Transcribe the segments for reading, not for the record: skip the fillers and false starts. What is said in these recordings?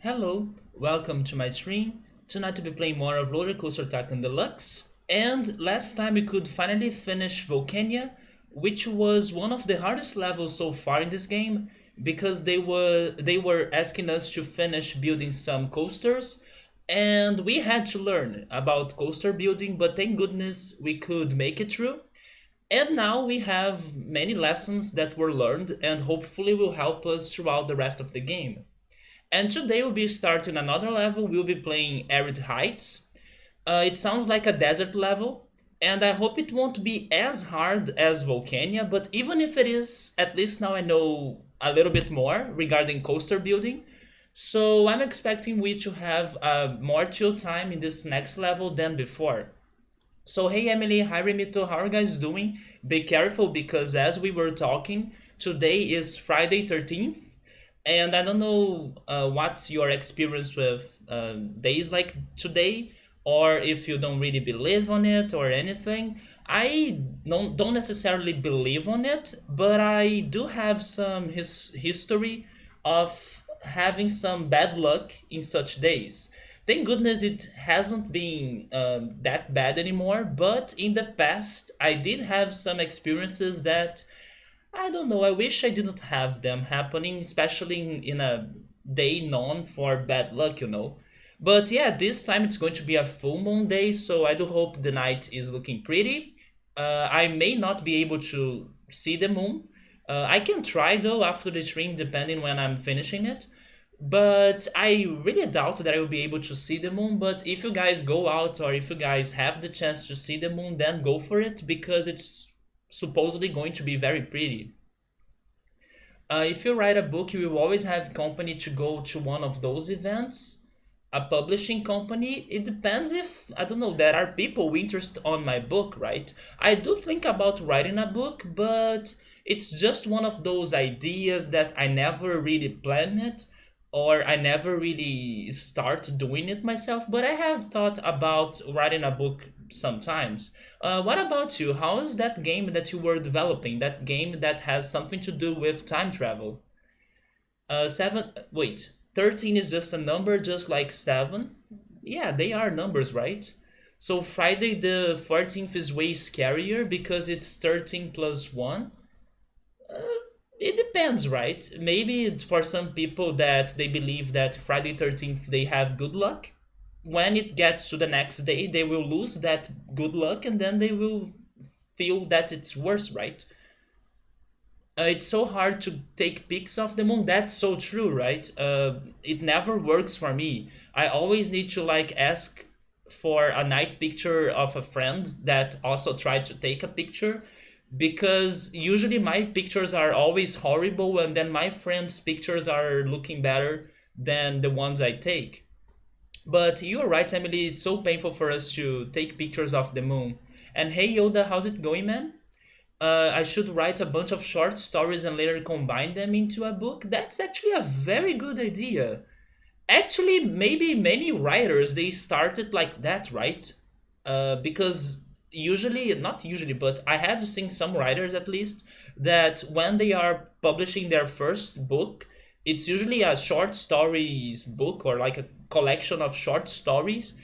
Hello, welcome to my stream. Tonight we'll be playing more of RollerCoaster Tycoon Deluxe. And last time we could finally finish Volcania, which was one of the hardest levels so far in this game because they were asking us to finish building some coasters and we had to learn about coaster building, but thank goodness we could make it through. And now we have many lessons that were learned and hopefully will help us throughout the rest of the game. And today we'll be starting another level. We'll be playing Arid Heights. It sounds like a desert level, and I hope it won't be as hard as Volcania, but even if it is, at least now I know a little bit more regarding coaster building. So I'm expecting we to have more chill time in this next level than before. So hey Emily, hi Remito, how are you guys doing? Be careful because as we were talking, today is Friday 13th, and I don't know what's your experience with days like today, or if you don't really believe on it or anything. I don't necessarily believe on it, but I do have some history of having some bad luck in such days. Thank goodness it hasn't been that bad anymore, but in the past I did have some experiences that I don't know, I wish I didn't have them happening, especially in a day known for bad luck. But yeah, this time it's going to be a full moon day, so I do hope the night is looking pretty. I may not be able to see the moon. I can try though after the stream, depending when I'm finishing it. But I really doubt that I will be able to see the moon. But if you guys go out or if you guys have the chance to see the moon, then go for it because it's supposedly going to be very pretty. If you write a book, you will always have company to go to one of those events. A publishing company, it depends if, I don't know, there are people interested on my book, right? I do think about writing a book, but it's just one of those ideas that I never really plan it or I never really start doing it myself, but I have thought about writing a book sometimes. What about you? How is that game that you were developing? That game that has something to do with time travel? Seven, wait, 13 is just a number, just like seven? Yeah, they are numbers, right? So Friday the 14th is way scarier because it's 13 plus 1. Uh, it depends, right? Maybe for some people that they believe that Friday 13th they have good luck. When it gets to the next day, they will lose that good luck and then they will feel that it's worse, right? It's so hard to take pics of the moon. That's so true, right? It never works for me. I always need to like ask for a night picture of a friend that also tried to take a picture because usually my pictures are always horrible and then my friends' pictures are looking better than the ones I take. But you're right, Emily, it's so painful for us to take pictures of the moon. And hey Yoda, how's it going, man? I should write a bunch of short stories and later combine them into a book. That's actually a very good idea. Actually, maybe many writers they started like that, right? Because usually, not usually, but I have seen some writers at least that when they are publishing their first book, it's usually a short stories book or like a collection of short stories,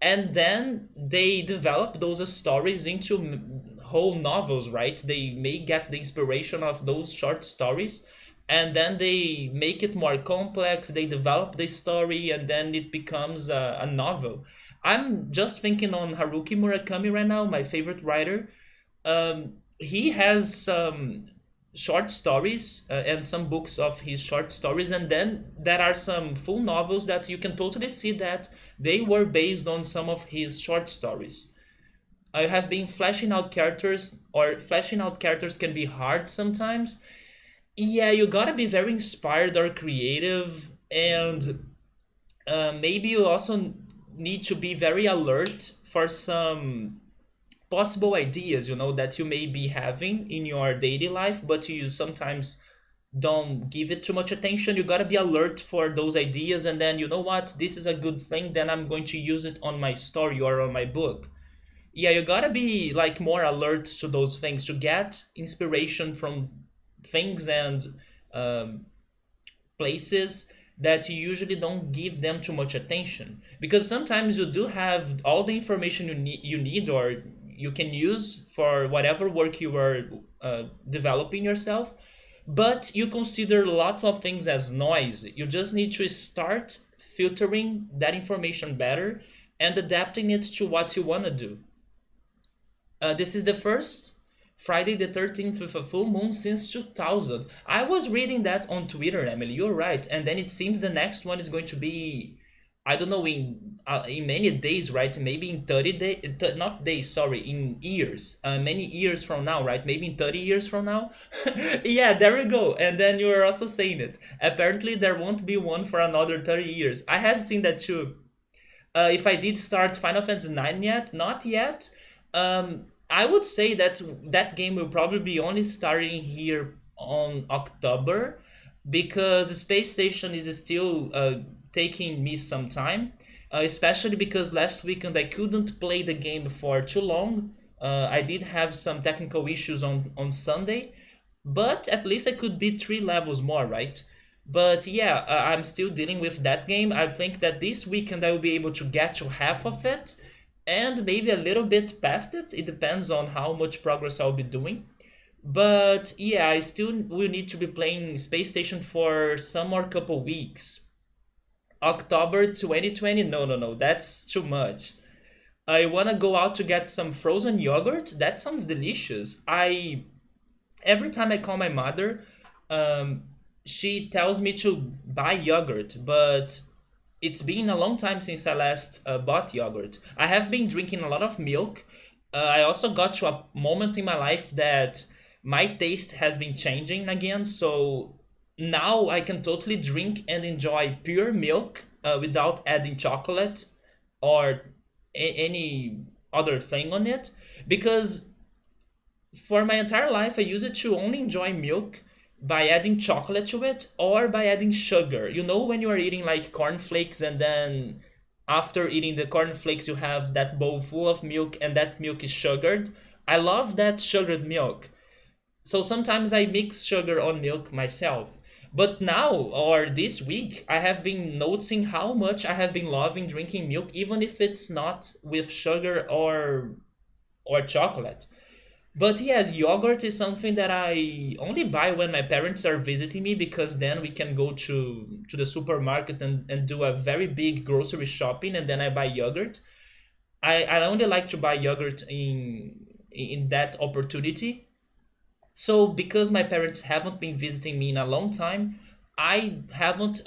and then they develop those stories into whole novels, right? They may get the inspiration of those short stories and then they make it more complex, they develop the story and then it becomes a novel. I'm just thinking on Haruki Murakami right now, my favorite writer. He has some short stories and some books of his short stories, and then there are some full novels that you can totally see that they were based on some of his short stories. I have been fleshing out characters, or fleshing out characters can be hard sometimes. Yeah, you gotta be very inspired or creative, and maybe you also need to be very alert for some possible ideas, that you may be having in your daily life, but you sometimes don't give it too much attention. You gotta be alert for those ideas, and then you know what, this is a good thing, then I'm going to use it on my story or on my book. Yeah, you gotta be like more alert to those things to get inspiration from things and um, places that you usually don't give them too much attention, because sometimes you do have all the information you need or you can use for whatever work you are developing yourself, but you consider lots of things as noise. You just need to start filtering that information better and adapting it to what you want to do. This is the first Friday the 13th with a full moon since 2000. I was reading that on Twitter, Emily. You're right. And then it seems the next one is going to be, I don't know, in many days, right? Maybe in 30 days, not days, sorry, in years. Many years from now, right? Maybe in 30 years from now. Yeah, there we go. And then you are also saying it. Apparently, there won't be one for another 30 years. I have seen that too. If I did start Final Fantasy 9 yet, not yet. I would say that that game will probably be only starting here on October, because Space Station is still taking me some time, especially because last weekend I couldn't play the game for too long. I did have some technical issues on Sunday, but at least I could beat 3 levels more, right? But yeah, I'm still dealing with that game. I think that this weekend I will be able to get to half of it, and maybe a little bit past it. It depends on how much progress I'll be doing. But yeah, I still will need to be playing Space Station for some more couple weeks. October 2020? No, no, no, that's too much. I wanna go out to get some frozen yogurt. That sounds delicious. I Every time I call my mother, um, she tells me to buy yogurt, but it's been a long time since I last bought yogurt. I have been drinking a lot of milk. I also got to a moment in my life that my taste has been changing again, so now I can totally drink and enjoy pure milk without adding chocolate or any other thing on it, because for my entire life I used to only enjoy milk by adding chocolate to it or by adding sugar. You know, when you are eating like cornflakes and then after eating the cornflakes you have that bowl full of milk and that milk is sugared. I love that sugared milk. So sometimes I mix sugar on milk myself. But now, or this week, I have been noticing how much I have been loving drinking milk, even if it's not with sugar or chocolate. But yes, yogurt is something that I only buy when my parents are visiting me, because then we can go to the supermarket and do a very big grocery shopping, and then I buy yogurt. I only like to buy yogurt in that opportunity. So because my parents haven't been visiting me in a long time, I haven't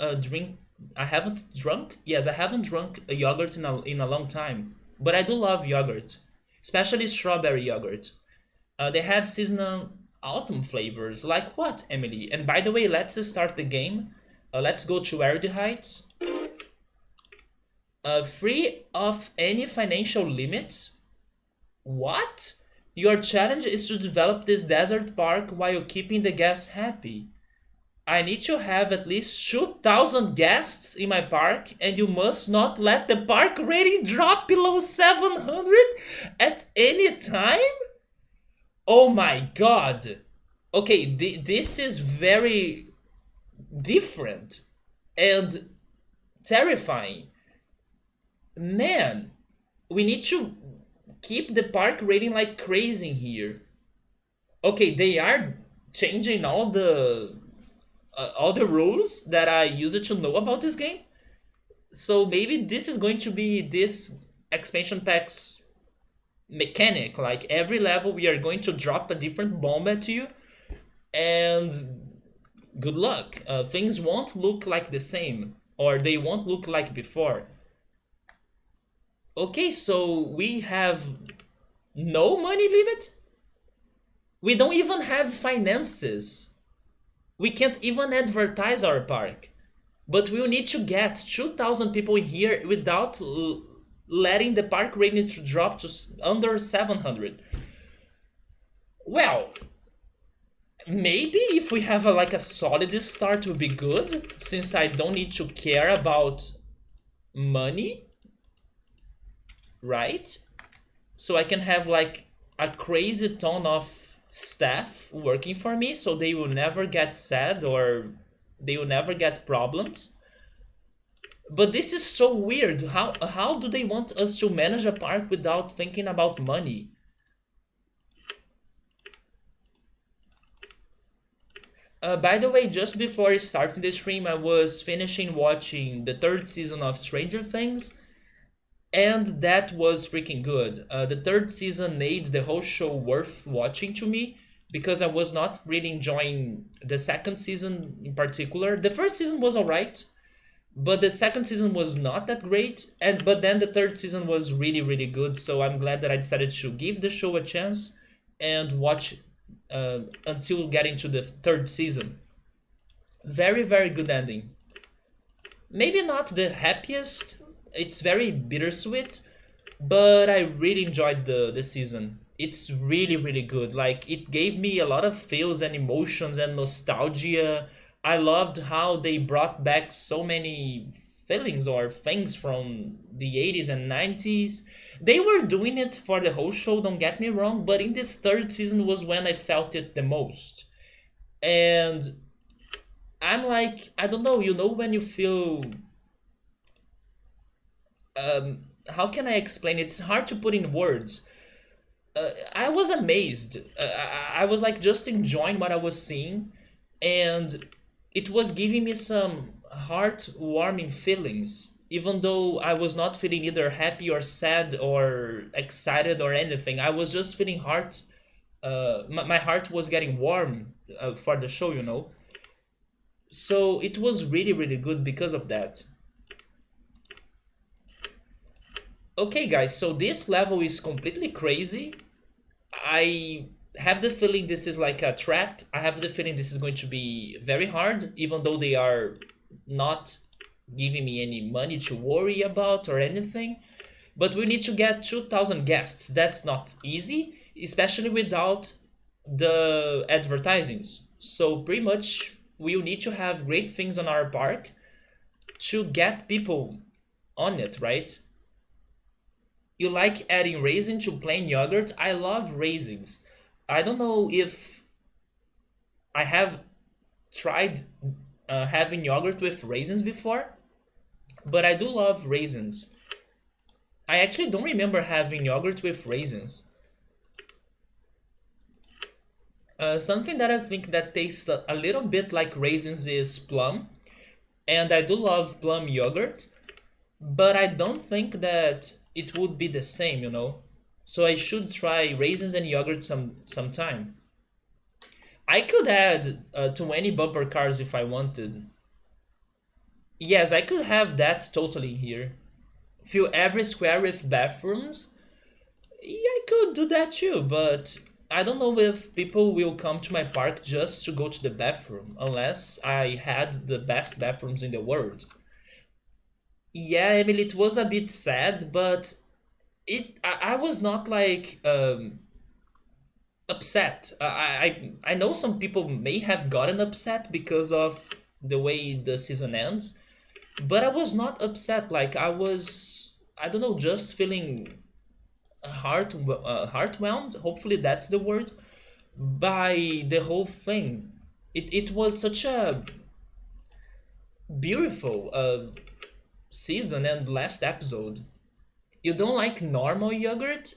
I haven't drunk. Yes, I haven't drunk a yogurt in a long time. But I do love yogurt, especially strawberry yogurt. They have seasonal autumn flavors. Like what, Emily? And by the way, let's start the game. Let's go to Arid Heights. Free of any financial limits. What? Your challenge is to develop this desert park while keeping the guests happy. I need to have at least 2,000 guests in my park, and you must not let the park rating drop below 700 at any time? Oh my god. Okay, this is very different and terrifying. Man, we need to keep the park rating like crazy in here. Okay, they are changing all the rules that I used to know about this game. So maybe this is going to be this expansion pack's mechanic. Like every level we are going to drop a different bomb at you, and good luck. Things won't look like the same, or they won't look like before. Okay, so we have no money limit? We don't even have finances. We can't even advertise our park. But we'll need to get 2,000 people in here without letting the park rating to drop to under 700. Well, maybe if we have like a solid start would be good, since I don't need to care about money, right? So I can have like a crazy ton of staff working for me, so they will never get sad or they will never get problems. But this is so weird. How do they want us to manage a park without thinking about money? By the way, just before starting the stream, I was finishing watching the third season of Stranger Things, and that was freaking good. The third season made the whole show worth watching to me because I was not really enjoying the second season in particular. The first season was alright, but the second season was not that great. And but then the third season was really really good. So I'm glad that I decided to give the show a chance and watch until getting to the third season. Very very good ending. Maybe not the happiest. It's very bittersweet, but I really enjoyed the season. It's really really good. Like it gave me a lot of feels and emotions and nostalgia. I loved how they brought back so many feelings or things from the 80s and 90s. They were doing it for the whole show, don't get me wrong, but in this third season was when I felt it the most. And I'm like, I don't know, when you feel how can I explain it? It's hard to put in words. I was amazed. I was like just enjoying what I was seeing, and it was giving me some heartwarming feelings, even though I was not feeling either happy or sad or excited or anything. I was just feeling heart. My heart was getting warm for the show. So it was really really good because of that. Okay, guys, so this level is completely crazy. I have the feeling this is like a trap. I have the feeling this is going to be very hard, even though they are not giving me any money to worry about or anything. But we need to get 2,000 guests. That's not easy, especially without the advertisings. So pretty much we'll need to have great things on our park to get people on it, right? You like adding raisin to plain yogurt? I love raisins. I don't know if I have tried having yogurt with raisins before, but I do love raisins. I actually don't remember having yogurt with raisins. Something that I think that tastes a little bit like raisins is plum, and I do love plum yogurt, but I don't think that it would be the same. So I should try raisins and yogurt sometime. I could add 20 bumper cars if I wanted. Yes, I could have that totally here. Fill every square with bathrooms. Yeah, I could do that too, but I don't know if people will come to my park just to go to the bathroom, unless I had the best bathrooms in the world. Yeah, Emily, it was a bit sad, but I was not like upset. I know some people may have gotten upset because of the way the season ends, but I was not upset. Like I don't know, just feeling heartwhelmed. Hopefully that's the word, by the whole thing. It was such a beautiful season and last episode. You don't like normal yogurt?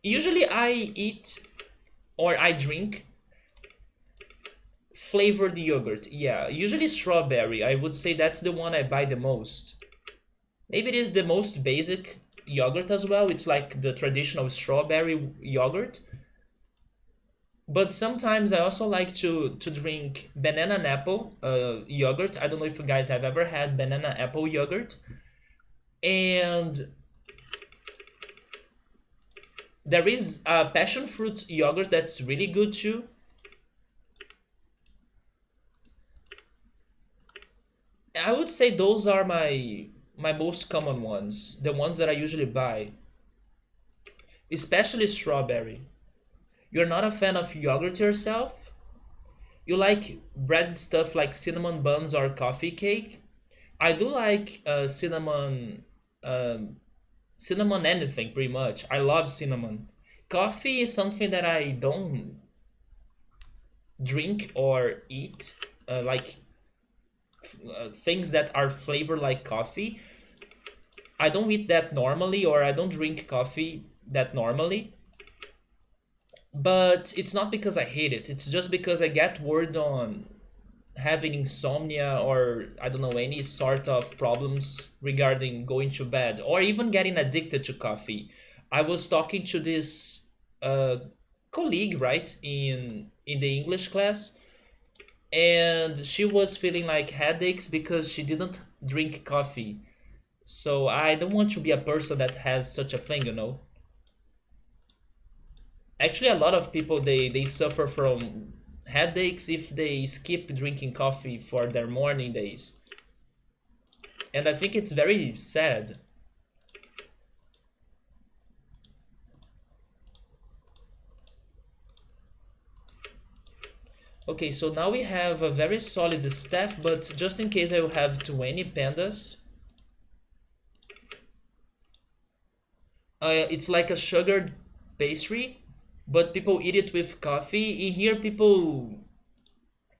Usually I eat or I drink flavored yogurt. Yeah, usually strawberry. I would say that's the one I buy the most. Maybe it is the most basic yogurt as well. It's like the traditional strawberry yogurt. But sometimes I also like to drink banana and apple yogurt. I don't know if you guys have ever had banana apple yogurt. And there is a passion fruit yogurt that's really good too. I would say those are my most common ones, the ones that I usually buy, especially strawberry. You're not a fan of yogurt yourself? You like bread stuff like cinnamon buns or coffee cake? I do like cinnamon anything pretty much. I love cinnamon. Coffee is something that I don't drink or eat. Like things that are flavored like coffee. I don't eat that normally, or I don't drink coffee that normally. But it's not because I hate it. It's just because I get word on having insomnia, or I don't know, any sort of problems regarding going to bed or even getting addicted to coffee. I was talking to this uh, colleague, right, in the English class, and she was feeling like headaches because she didn't drink coffee. So I don't want to be a person that has such a thing, you know. Actually, a lot of people, they suffer from headaches if they skip drinking coffee for their morning days. And I think it's very sad. Okay, so now we have a very solid staff, but just in case I will have 20 pandas. It's like a sugared pastry, but people eat it with coffee. In here, people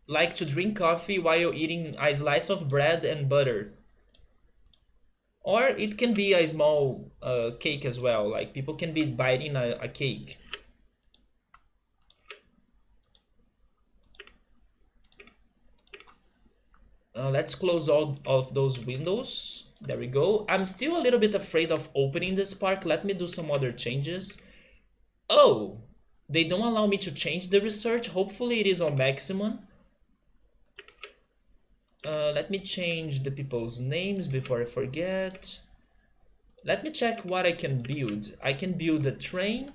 like to drink coffee while eating a slice of bread and butter. Or it can be a small cake as well, like people can be biting a cake. Let's close all of those windows. There we go. I'm still a little bit afraid of opening this park. Let me do some other changes. Oh, they don't allow me to change the research. Hopefully it is on maximum. Let me change the people's names before I forget. Let me check what I can build. I can build a train.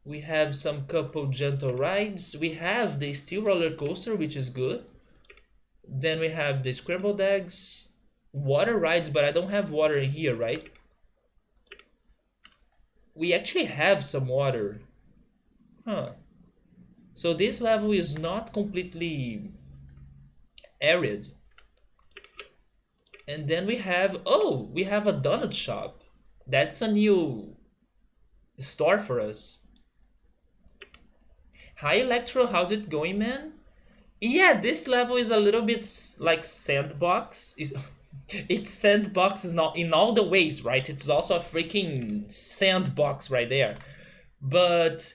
We have some couple gentle rides. We have the steel roller coaster, which is good. Then we have the scrambled eggs, water rides, but I don't have water in here, right? We actually have some water. Huh. So this level is not completely arid. And then we have, oh, we have a donut shop. That's a new store for us. Hi Electro, how's it going, man? Yeah, this level is a little bit like sandbox. It's sandbox is not in all the ways, right? It's also a freaking sandbox right there. But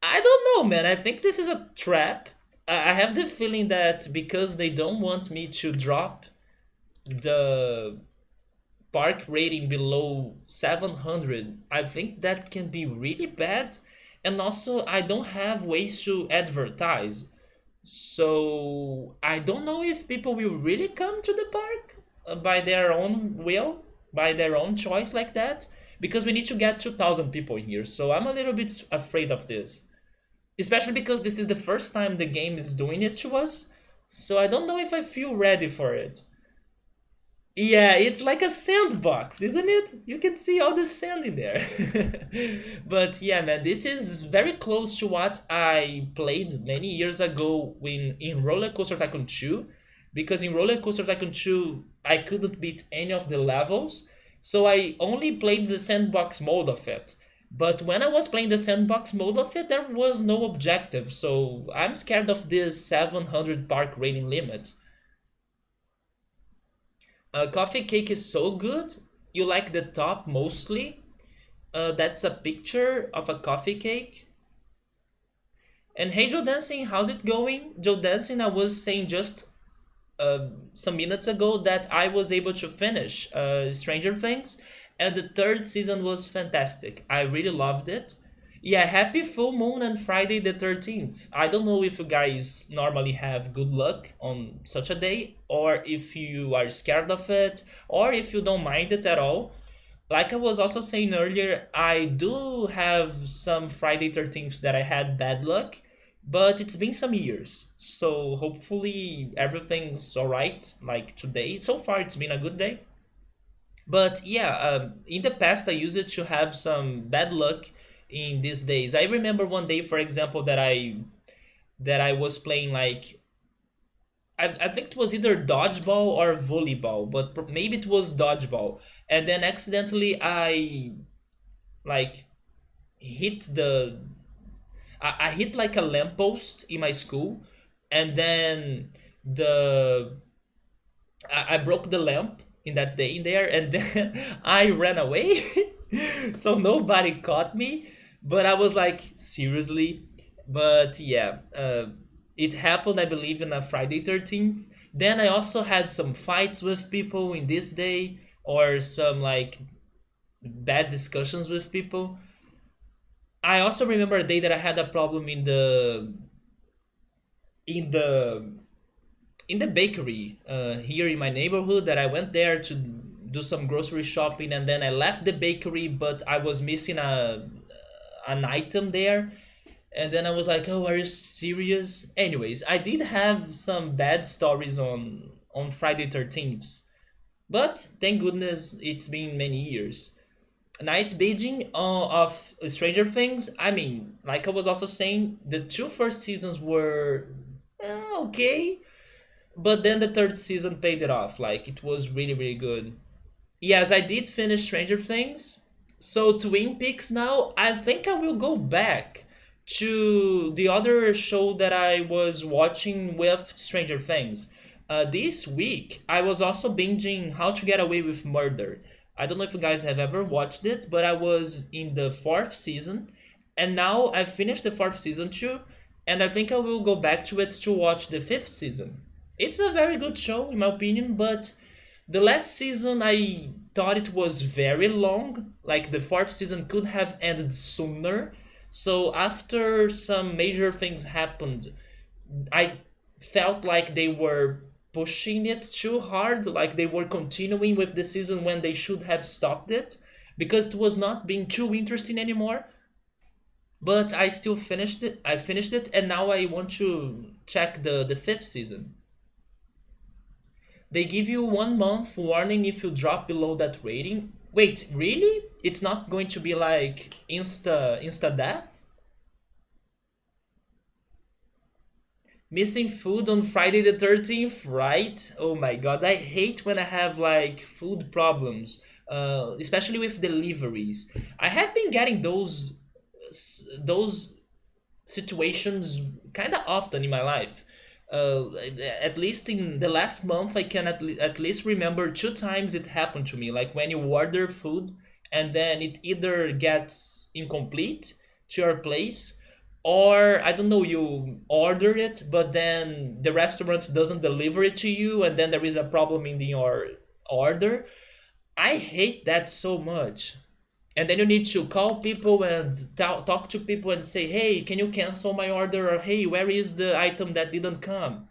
I don't know, man. I think this is a trap. I have the feeling that because they don't want me to drop the park rating below 700, I think that can be really bad. And also, I don't have ways to advertise. So I don't know if people will really come to the park by their own will, by their own choice like that, because we need to get 2,000 people here. So I'm a little bit afraid of this, especially because this is the first time the game is doing it to us. So I don't know if I feel ready for it. Yeah, it's like a sandbox, isn't it? You can see all the sand in there. But yeah, man, this is very close to what I played many years ago in Roller Coaster Tycoon 2, because in Roller Coaster Tycoon 2 I couldn't beat any of the levels, so I only played the sandbox mode of it. But when I was playing the sandbox mode of it, there was no objective, so I'm scared of this 700 park rating limit. Coffee cake is so good. You like the top mostly. That's a picture of a coffee cake. And hey, Joe Dancing, how's it going? Joe Dancing, I was saying just some minutes ago that I was able to finish Stranger Things, and the third season was fantastic. I really loved it. Yeah, happy full moon and Friday the 13th. I don't know if you guys normally have good luck on such a day, or if you are scared of it, or if you don't mind it at all. Like I was also saying earlier, I do have some Friday 13th that I had bad luck, but it's been some years. So hopefully everything's alright, like today. So far, it's been a good day. But yeah, in the past, I used it to have some bad luck in these days. I remember one day, for example, that I was playing like I think it was either dodgeball or volleyball, but maybe it was dodgeball. And then accidentally I like hit I hit like a lamppost in my school, and then the I broke the lamp in that day in there, and then I ran away. So nobody caught me. But I was like, seriously? But yeah, it happened, I believe, in a Friday 13th. Then I also had some fights with people in this day, or some like bad discussions with people. I also remember a day that I had a problem in the in the bakery here in my neighborhood, that I went there to do some grocery shopping, and then I left the bakery, but I was missing a an item there. And then I was like, "Oh, are you serious?" Anyways, I did have some bad stories on Friday 13th, but thank goodness it's been many years. Nice binging of Stranger Things. I mean, like I was also saying, the two first seasons were okay, but then the third season paid it off. Like it was really really good. Yes, I did finish Stranger Things. So Twin Peaks now, I think I will go back to the other show that I was watching with Stranger Things. This week, I was also binging How to Get Away with Murder. I don't know if you guys have ever watched it, but I was in the fourth season, and now I've finished the fourth season too, and I think I will go back to it to watch the fifth season. It's a very good show, in my opinion, but the last season I thought it was very long. Like the fourth season could have ended sooner. So after some major things happened, I felt like they were pushing it too hard, like they were continuing with the season when they should have stopped it, because it was not being too interesting anymore. But I still finished it. I finished it, and now I want to check the fifth season. They give you 1 month warning if you drop below that rating. Wait, really? It's not going to be like insta death? Missing food on Friday the 13th, right? Oh my god, I hate when I have like food problems, especially with deliveries. I have been getting those situations kind of often in my life. Uh, at least in the last month, I can at least remember two times it happened to me. Like when you order food and then it either gets incomplete to your place, or I don't know, you order it, but then the restaurant doesn't deliver it to you, and then there is a problem in your order. I hate that so much. And then you need to call people and talk to people and say, hey, can you cancel my order, or hey, where is the item that didn't come?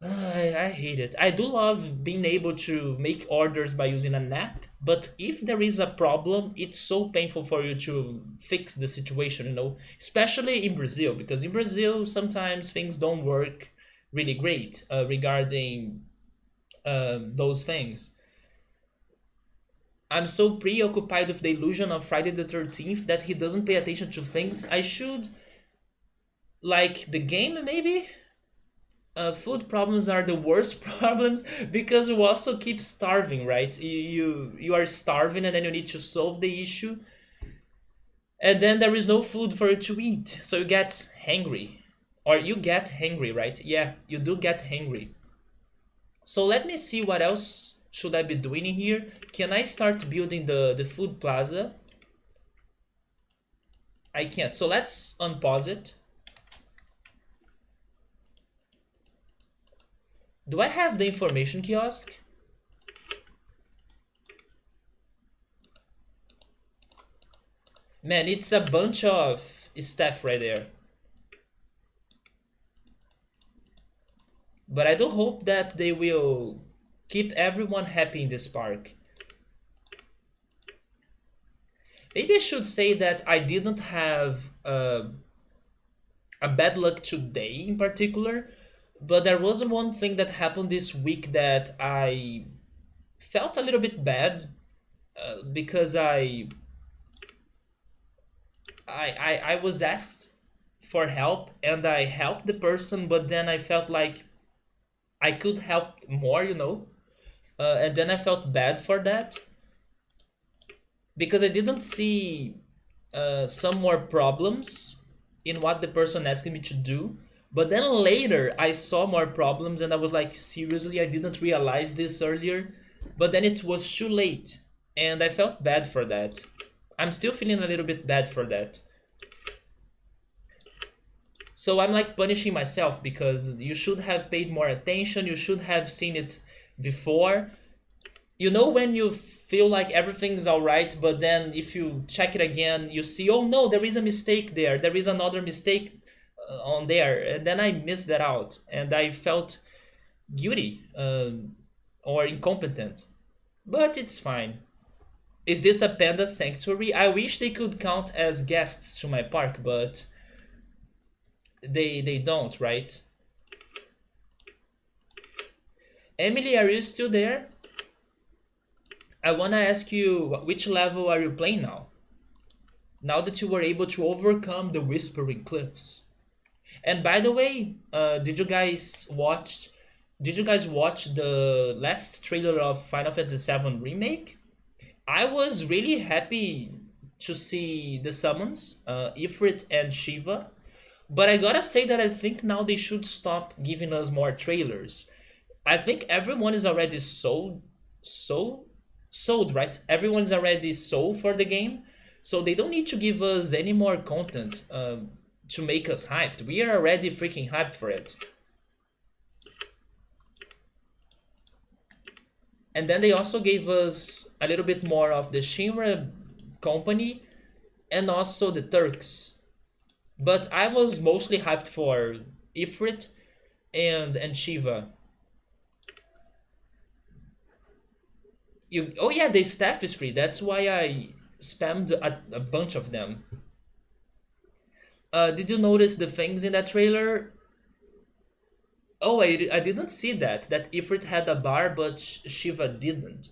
I hate it. I do love being able to make orders by using an app, but if there is a problem, it's so painful for you to fix the situation, especially in Brazil, because in Brazil sometimes things don't work really great regarding those things. I'm so preoccupied with the illusion of Friday the 13th that he doesn't pay attention to things. I should, like the game maybe? Food problems are the worst problems because you also keep starving, right? You are starving and then you need to solve the issue, and then there is no food for you to eat, so you get hungry, or you get hungry, right? Yeah, you do get hungry. So let me see what else should I be doing in here. Can I start building the food plaza? I can't. So let's unpause it. Do I have the information kiosk? Man, it's a bunch of stuff right there. But I do hope that they will keep everyone happy in this park. Maybe I should say that I didn't have a bad luck today in particular, but there was one thing that happened this week that I felt a little bit bad because I was asked for help and I helped the person, but then I felt like I could help more, and then I felt bad for that because I didn't see some more problems in what the person asked me to do, But then later I saw more problems and I was like, seriously, I didn't realize this earlier. But then it was too late and I felt bad for that. I'm still feeling a little bit bad for that. So I'm like punishing myself because you should have paid more attention, you should have seen it before. You know when you feel like everything's alright, but then if you check it again, you see, oh no, there is a mistake there, there is another mistake on there, and then I missed that out, and I felt guilty or incompetent. But it's fine. Is this a panda sanctuary? I wish they could count as guests to my park, but they don't, right? Emily, are you still there? I wanna ask you, which level are you playing now? Now that you were able to overcome the Whispering Cliffs. And by the way, Did you guys watch the last trailer of Final Fantasy VII Remake? I was really happy to see the summons, Ifrit and Shiva. But I gotta say that I think now they should stop giving us more trailers. I think everyone is already sold, right? Everyone's already sold for the game, so they don't need to give us any more content to make us hyped. We are already freaking hyped for it. And then they also gave us a little bit more of the Shinra company and also the Turks. But I was mostly hyped for Ifrit and Shiva. Oh yeah, the staff is free. That's why I spammed a bunch of them. Did you notice the things in that trailer? Oh, I didn't see that. That Ifrit had a bar, but Shiva didn't.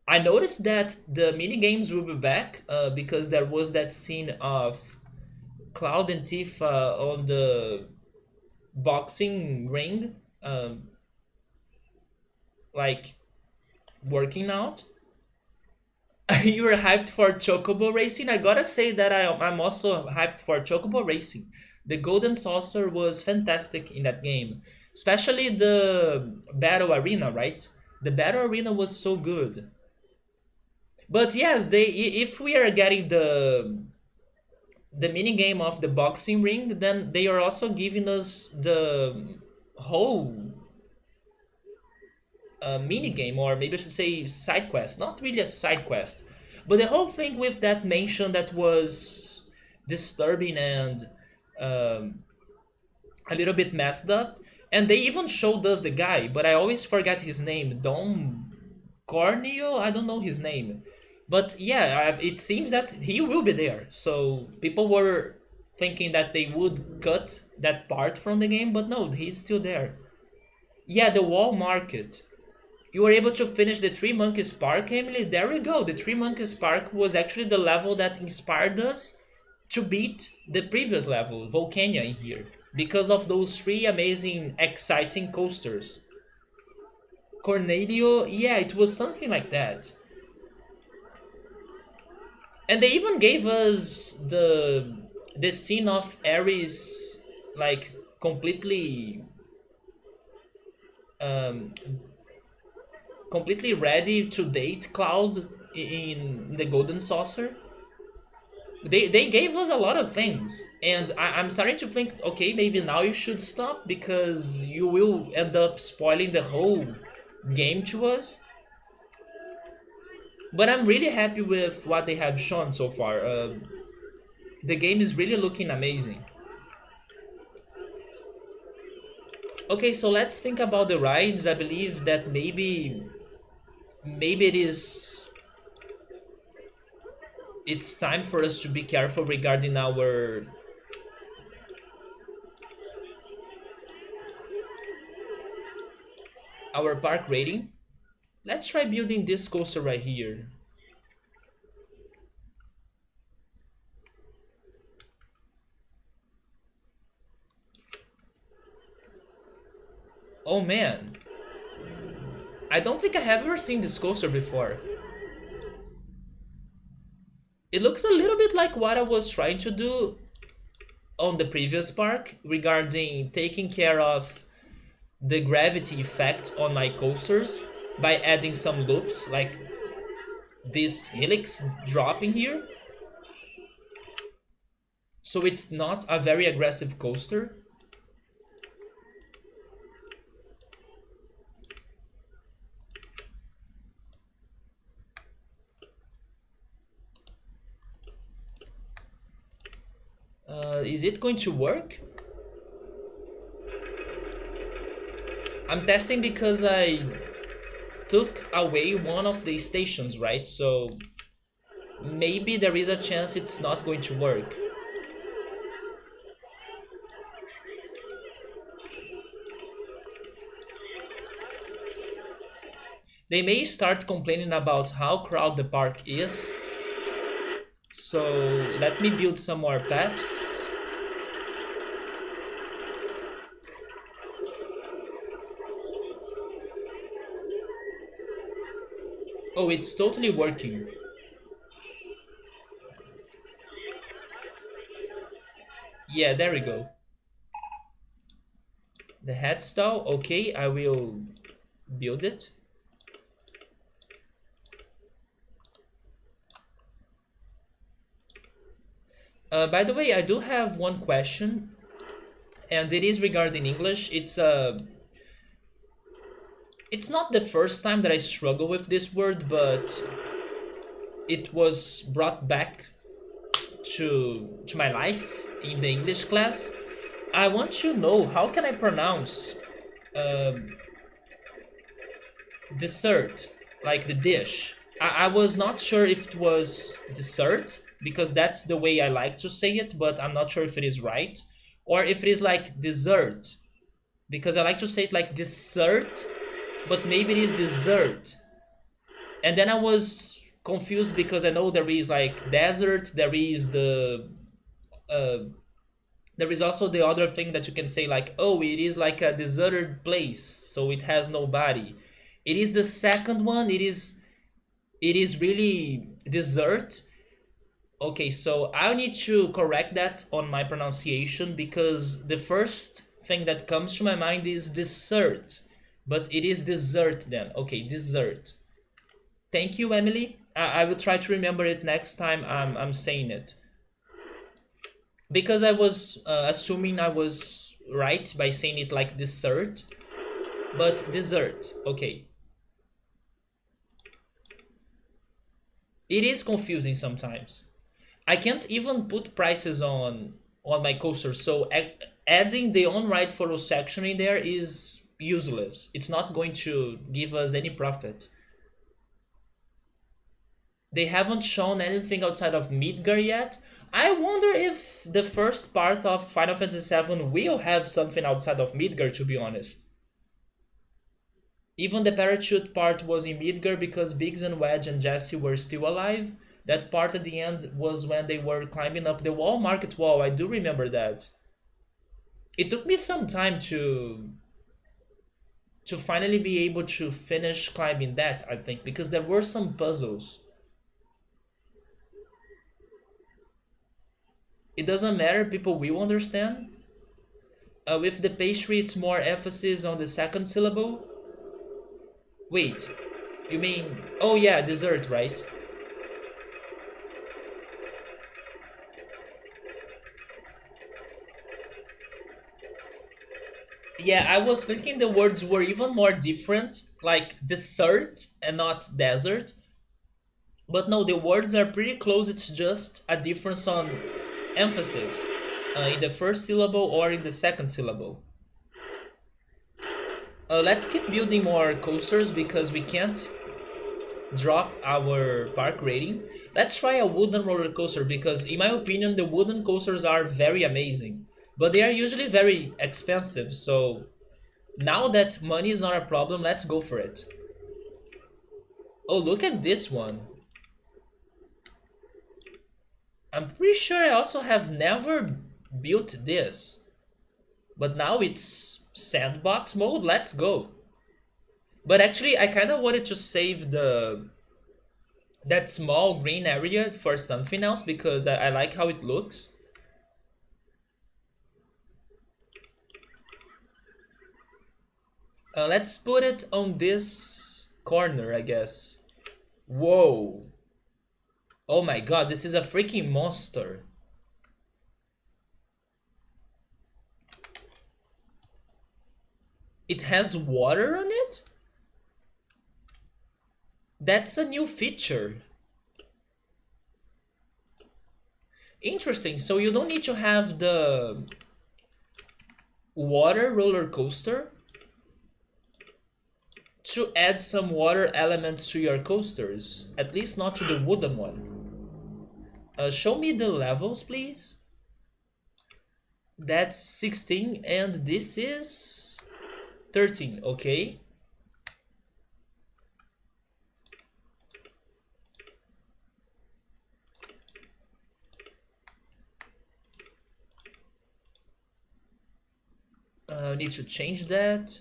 I noticed that the mini games will be back because there was that scene of Cloud and Tifa on the boxing ring, like working out. You were hyped for Chocobo Racing? I gotta say that I'm also hyped for Chocobo Racing. The Golden Saucer was fantastic in that game. Especially the Battle Arena, right? The Battle Arena was so good. But yes, if we are getting the mini game of the boxing ring, then they are also giving us the whole mini game, or maybe I should say side quest. Not really a side quest, but the whole thing with that mansion that was disturbing and um, a little bit messed up. And they even showed us the guy, but I always forget his name. Dom Corneo? I don't know his name. But yeah, it seems that he will be there. So people were thinking that they would cut that part from the game, but no, he's still there. Yeah, the wall market. You were able to finish the Three Monkeys Park, Emily? There we go. The Three Monkeys Park was actually the level that inspired us to beat the previous level, Volcania, in here. Because of those three amazing, exciting coasters. Cornelio, yeah, it was something like that. And they even gave us the scene of Ares like completely um, completely ready to date Cloud in the Golden Saucer. They gave us a lot of things, and I'm starting to think, okay, maybe now you should stop because you will end up spoiling the whole game to us. But I'm really happy with what they have shown so far. The game is really looking amazing. Okay, so let's think about the rides. I believe that maybe it's time for us to be careful regarding our park rating. Let's try building this coaster right here. Oh man, I don't think I have ever seen this coaster before. It looks a little bit like what I was trying to do on the previous park regarding taking care of the gravity effect on my coasters by adding some loops like this helix dropping here, so it's not a very aggressive coaster. Is it going to work? I'm testing because I took away one of the stations, right? So maybe there is a chance it's not going to work. They may start complaining about how crowded the park is. So let me build some more paths. Oh, it's totally working. Yeah, there we go. The head stall, okay, I will build it. By the way, I do have one question, and it is regarding English. It's not the first time that I struggle with this word, but it was brought back to my life in the English class. I want to know how can I pronounce um, dessert, like the dish. I was not sure if it was dessert because that's the way I like to say it, but I'm not sure if it is right, or if it is like dessert because I like to say it like dessert, but maybe it is dessert. And then I was confused because I know there is like desert, there is uh, there is also the other thing that you can say like, oh, it is like a deserted place, so it has nobody. It is the second one. It is really dessert. Okay, so I need to correct that on my pronunciation because the first thing that comes to my mind is dessert, but it is dessert then. Okay, dessert. Thank you, Emily. I will try to remember it next time I'm saying it. Because I was assuming I was right by saying it like dessert, but dessert. Okay. It is confusing sometimes. I can't even put prices on my coaster, so adding the on-ride photo section in there is useless. It's not going to give us any profit. They haven't shown anything outside of Midgar yet. I wonder if the first part of Final Fantasy VII will have something outside of Midgar, to be honest. Even the parachute part was in Midgar because Biggs and Wedge and Jesse were still alive. That part at the end was when they were climbing up the wall, market wall. I do remember that. It took me some time to finally be able to finish climbing that, I think, because there were some puzzles. It doesn't matter, people will understand. With the pastry, it's more emphasis on the second syllable. Wait, you mean... Oh yeah, dessert, right? Yeah, I was thinking the words were even more different, like dessert and not desert. But no, the words are pretty close, it's just a difference on emphasis in the first syllable or in the second syllable. Let's keep building more coasters because we can't drop our park rating. Let's try a wooden roller coaster because in my opinion the wooden coasters are very amazing. But they are usually very expensive, so now that money is not a problem, let's go for it. Oh, look at this one. I'm pretty sure I also have never built this. But now it's sandbox mode, let's go. But actually I kind of wanted to save the that small green area for something else because I like how it looks. Let's put it on this corner, I guess. Whoa. Oh my god, this is a freaking monster. It has water on it? That's a new feature. Interesting, so you don't need to have the water roller coaster to add some water elements to your coasters, at least not to the wooden one. Show me the levels, please. That's 16 and this is 13, okay. Need to change that.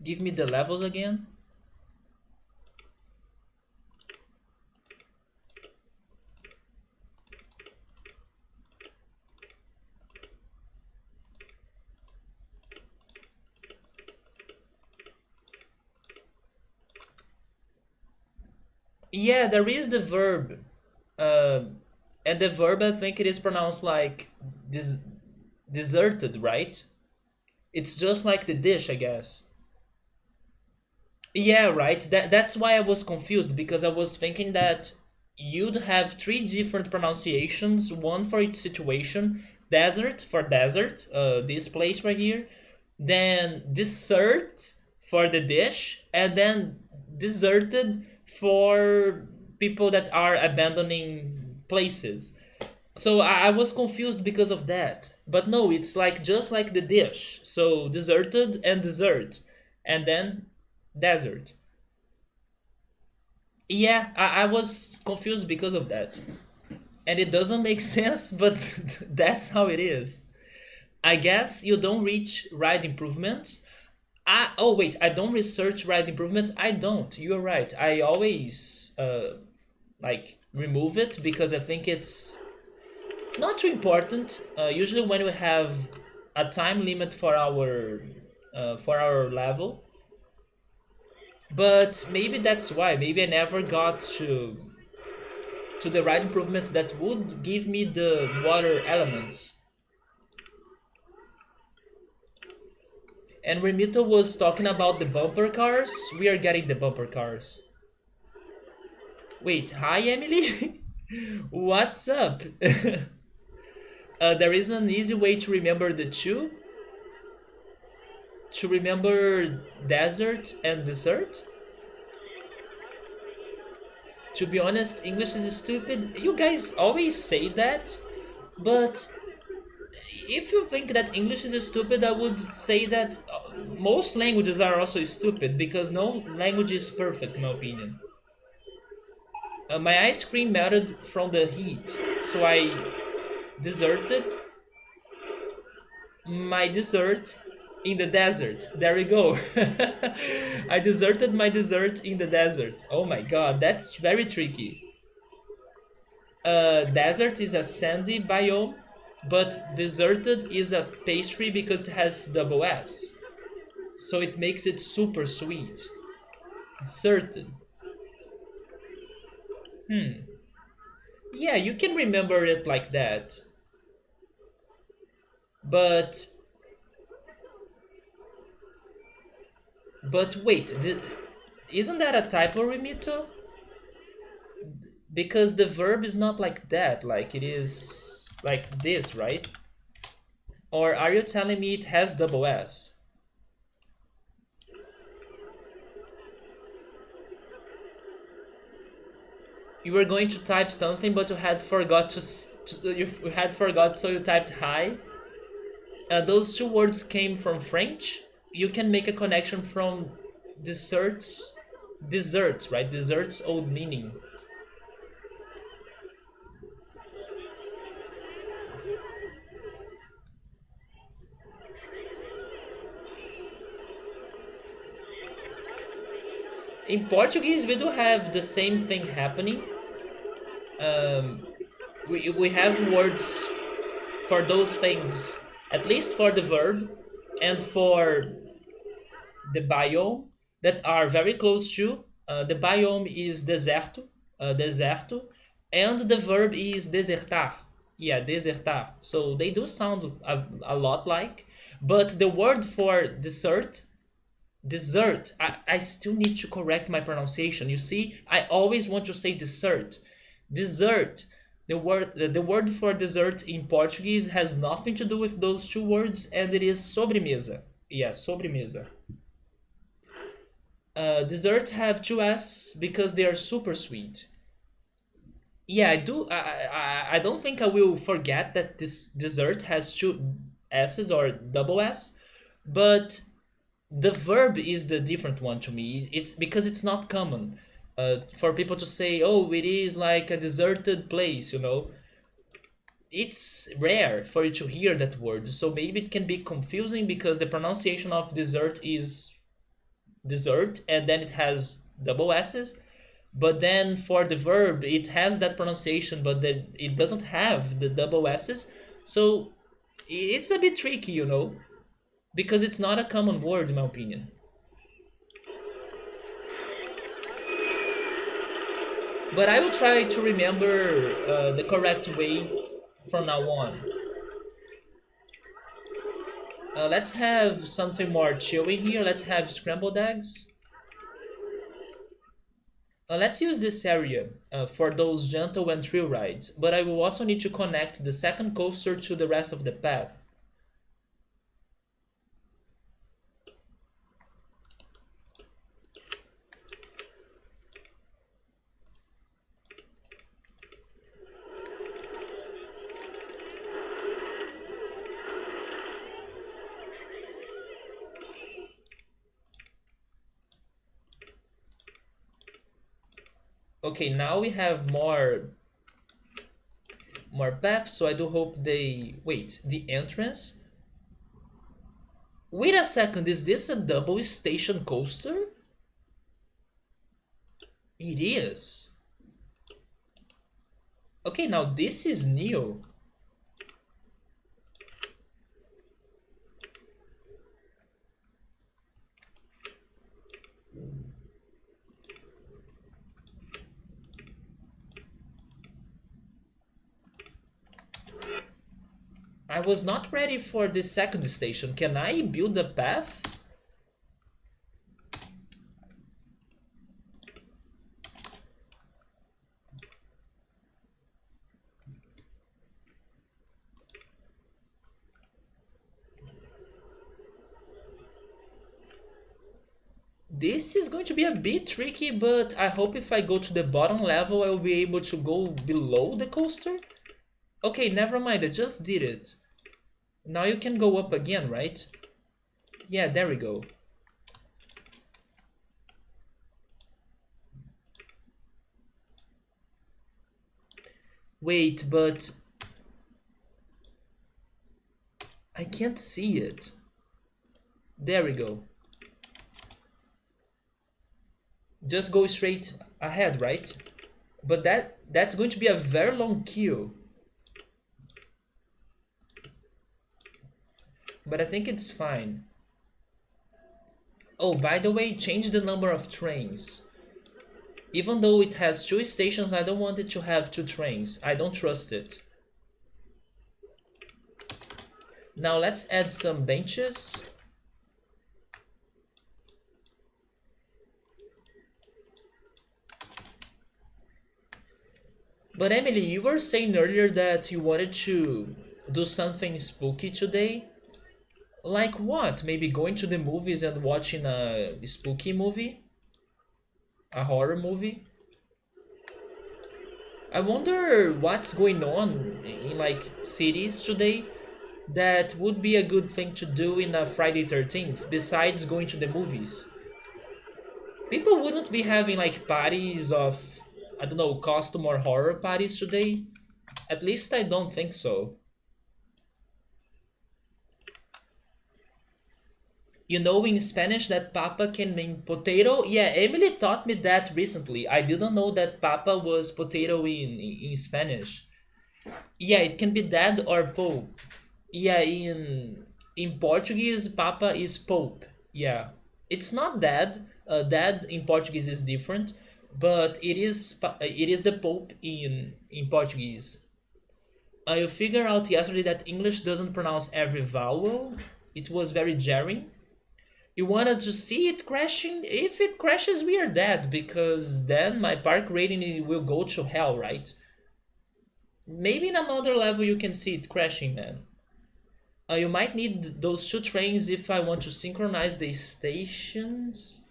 Give me the levels again. Yeah, there is the verb. Uh, and the verb, I think it is pronounced like deserted, right? It's just like the dish, I guess. Yeah, right. That's why I was confused because I was thinking that you'd have three different pronunciations, one for each situation. Desert for desert, this place right here. Then dessert for the dish, and then deserted for people that are abandoning places. So I was confused because of that. But no, it's like just like the dish. So deserted and dessert, and then desert. Yeah, I was confused because of that. And it doesn't make sense, but that's how it is. I guess you don't reach ride improvements. Oh wait, I don't research ride improvements. I don't. You're right. I always like remove it because I think it's not too important. Usually when we have a time limit for our level, but maybe that's why. Maybe I never got to the ride improvements that would give me the water elements. And Remito was talking about the bumper cars. We are getting the bumper cars. Wait, hi Emily? What's up? There is an easy way to remember the two. To remember desert and dessert. To be honest, English is stupid. You guys always say that, but if you think that English is stupid, I would say that most languages are also stupid because no language is perfect, in my opinion. My ice cream melted from the heat, so I deserted my dessert in the desert. There we go. I deserted my dessert in the desert. Oh my god, that's very tricky. Desert is a sandy biome, but deserted is a pastry because it has double S. So it makes it super sweet. Deserted. Yeah, you can remember it like that. But wait, isn't that a typo, Remito? Because the verb is not like that, like it is like this, right? Or are you telling me it has double S? You were going to type something, but you had forgot you had forgot, so you typed hi. Those two words came from French. You can make a connection from desserts, right? Desserts old meaning. In Portuguese, we do have the same thing happening. um, we have words for those things, at least for the verb and for the biome, that are very close to. The biome is deserto, deserto, and the verb is desertar. Yeah, desertar. So they do sound a lot like, but the word for desert, dessert, I still need to correct my pronunciation. You see, I always want to say dessert. Dessert. The word for dessert in Portuguese has nothing to do with those two words, and it is sobremesa. Yeah, sobremesa. Desserts have two S because they are super sweet. Yeah, I do. I don't think I will forget that this dessert has two S's or double S, but the verb is the different one to me. It's because it's not common for people to say, "Oh, it is like a deserted place," you know. It's rare for you to hear that word, so maybe it can be confusing because the pronunciation of dessert is dessert and then it has double S's. But then for the verb, it has that pronunciation, but then it doesn't have the double S's. So it's a bit tricky, you know, because it's not a common word, in my opinion. But I will try to remember the correct way from now on. Let's have something more chewy here. Let's have scrambled eggs. Let's use this area for those gentle and thrill rides, but I will also need to connect the second coaster to the rest of the path. Okay, now we have more paths, so I do hope they... Wait, the entrance? Wait a second, is this a double station coaster? It is. Okay, now this is new. I was not ready for this second station. Can I build a path? This is going to be a bit tricky, but I hope if I go to the bottom level, I will be able to go below the coaster. Okay, never mind, I just did it. Now you can go up again, right? Yeah, there we go. Wait, but I can't see it. There we go. Just go straight ahead, right? But that's going to be a very long queue. But I think it's fine. Oh, by the way, change the number of trains. Even though it has two stations, I don't want it to have two trains. I don't trust it. Now let's add some benches. But Emily, you were saying earlier that you wanted to do something spooky today. Like what? Maybe going to the movies and watching a spooky movie? A horror movie? I wonder what's going on in like cities today that would be a good thing to do in a Friday 13th besides going to the movies. People wouldn't be having like parties of, I don't know, costume or horror parties today. At least I don't think so. You know in Spanish that papa can mean potato? Yeah, Emily taught me that recently. I didn't know that papa was potato in Spanish. Yeah, it can be dad or pope. Yeah, in Portuguese, papa is pope. Yeah, it's not dad. Dad in Portuguese is different, but it is the pope in Portuguese. I figured out yesterday that English doesn't pronounce every vowel. It was very jarring. You wanted to see it crashing? If it crashes, we are dead because then my park rating will go to hell, right? Maybe in another level you can see it crashing, man. You might need those two trains if I want to synchronize the stations.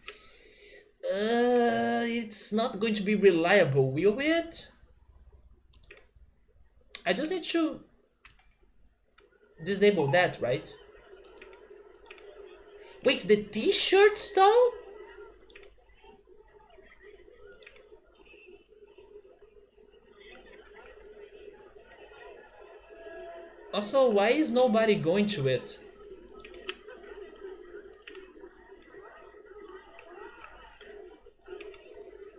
It's not going to be reliable, will it? I just need to disable that, right? Wait, the t-shirt stall? Also, why is nobody going to it?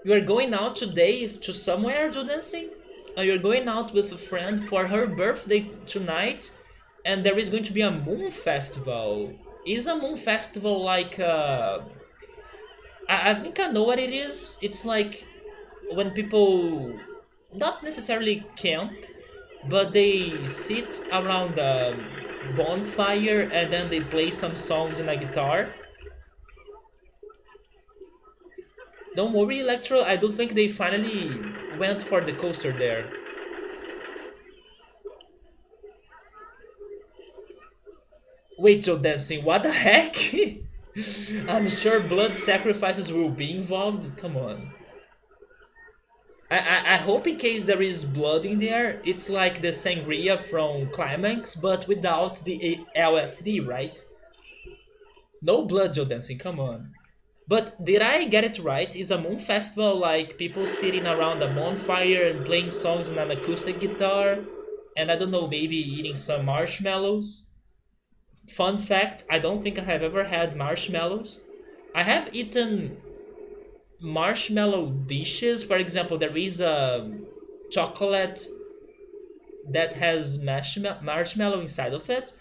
You are going out today to somewhere to dancing? You're going out with a friend for her birthday tonight, and there is going to be a moon festival. Is a moon festival like I think I know what it is. It's like when people not necessarily camp, but they sit around a bonfire and then they play some songs in a guitar. Don't worry, Electro, I don't think they finally went for the coaster there. Wait till dancing, what the heck? I'm sure blood sacrifices will be involved. Come on. I hope in case there is blood in there, it's like the sangria from Climax, but without the LSD, right? No blood, Joe dancing, come on. But did I get it right? Is a moon festival like people sitting around a bonfire and playing songs on an acoustic guitar? And I don't know, maybe eating some marshmallows? Fun fact, I don't think I have ever had marshmallows. I have eaten marshmallow dishes. For example, there is a chocolate that has marshmallow inside of it,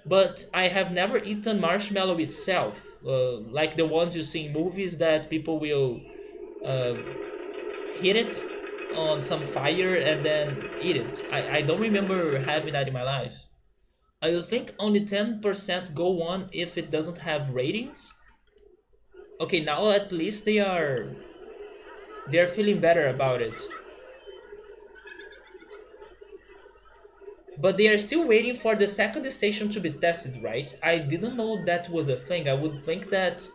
but I have never eaten marshmallow itself, like the ones you see in movies that people will uh, hit it on some fire and then eat it. I don't remember having that in my life. I think only 10% go on if it doesn't have ratings. Okay, now at least they're feeling better about it. But they are still waiting for the second station to be tested, right? I didn't know that was a thing. I would think that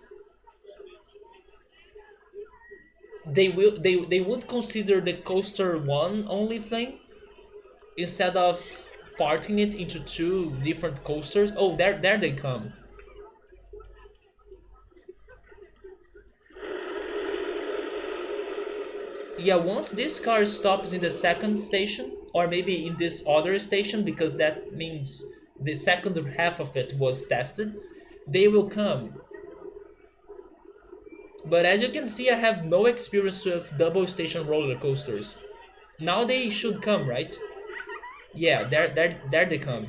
they would consider the coaster one only thing instead of parting it into two different coasters. Oh, there they come. Yeah, once this car stops in the second station, or maybe in this other station, because that means the second half of it was tested, they will come. But as you can see, I have no experience with double station roller coasters. Now they should come, right? Yeah, there they come.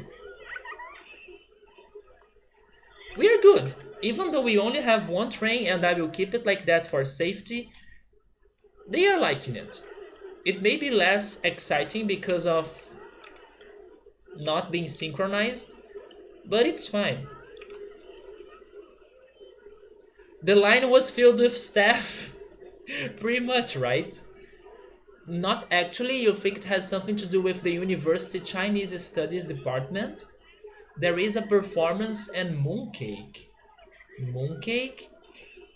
We are good. Even though we only have one train and I will keep it like that for safety, they are liking it. It may be less exciting because of not being synchronized, but it's fine. The line was filled with staff. Pretty much, right? Not actually, you think it has something to do with the University Chinese Studies Department? There is a performance and mooncake. Mooncake?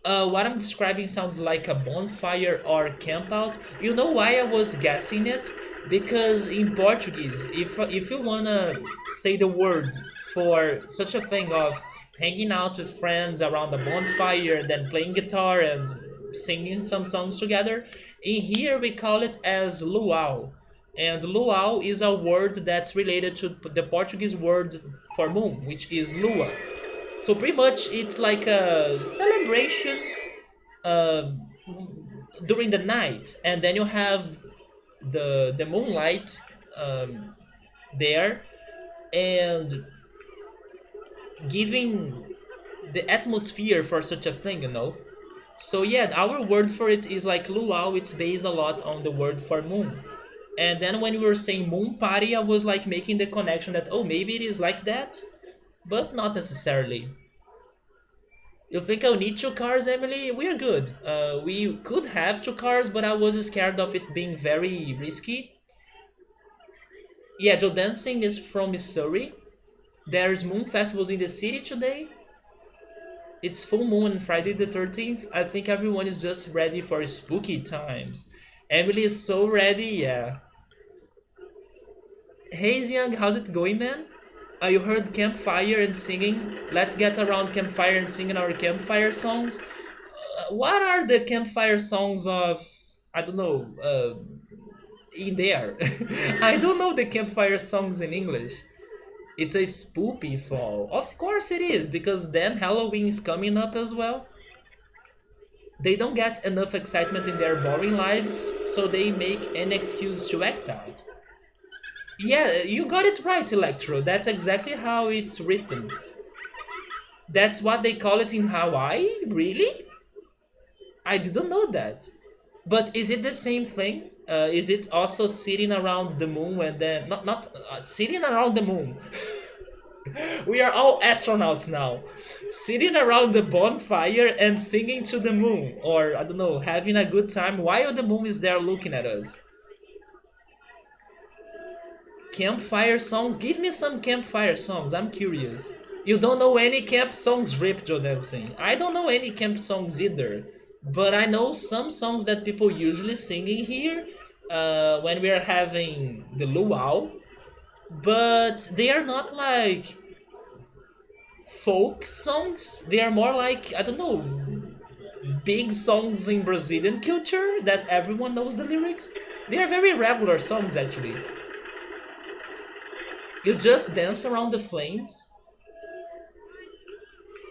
What I'm describing sounds like a bonfire or campout. You know why I was guessing it? Because in Portuguese, if you wanna say the word for such a thing of hanging out with friends around a bonfire and then playing guitar and singing some songs together, in here we call it as luau. And luau is a word that's related to the Portuguese word for moon, which is lua. So pretty much it's like a celebration uh, during the night, and then you have the moonlight um, there, and giving the atmosphere for such a thing, you know. So yeah, our word for it is like luau. It's based a lot on the word for moon. And then when we were saying moon party, I was like making the connection that, oh, maybe it is like that, but not necessarily. You think I'll need two cars, Emily? We're good. We could have two cars, but I was scared of it being very risky. Yeah, Joe Dancing is from Missouri. There's moon festivals in the city today. It's full moon on Friday the 13th. I think everyone is just ready for spooky times. Emily is so ready, yeah. Hey Young, how's it going, man? You heard campfire and singing? Let's get around campfire and singing our campfire songs. What are the campfire songs of? I don't know. In there, I don't know the campfire songs in English. It's a spoopy fall. Of course it is, because then Halloween is coming up as well. They don't get enough excitement in their boring lives, so they make an excuse to act out. Yeah, you got it right, Electro. That's exactly how it's written. That's what they call it in Hawaii? Really? I didn't know that. But is it the same thing? Is it also sitting around the moon and then not sitting around the moon? We are all astronauts now, sitting around the bonfire and singing to the moon, or I don't know, having a good time while the moon is there looking at us. Campfire songs? Give me some campfire songs. I'm curious. You don't know any camp songs, Rip Joe Dancing. I don't know any camp songs either. But I know some songs that people usually singing here when we are having the luau. But they are not like folk songs. They are more like, I don't know, big songs in Brazilian culture that everyone knows the lyrics. They are very regular songs actually. You just dance around the flames.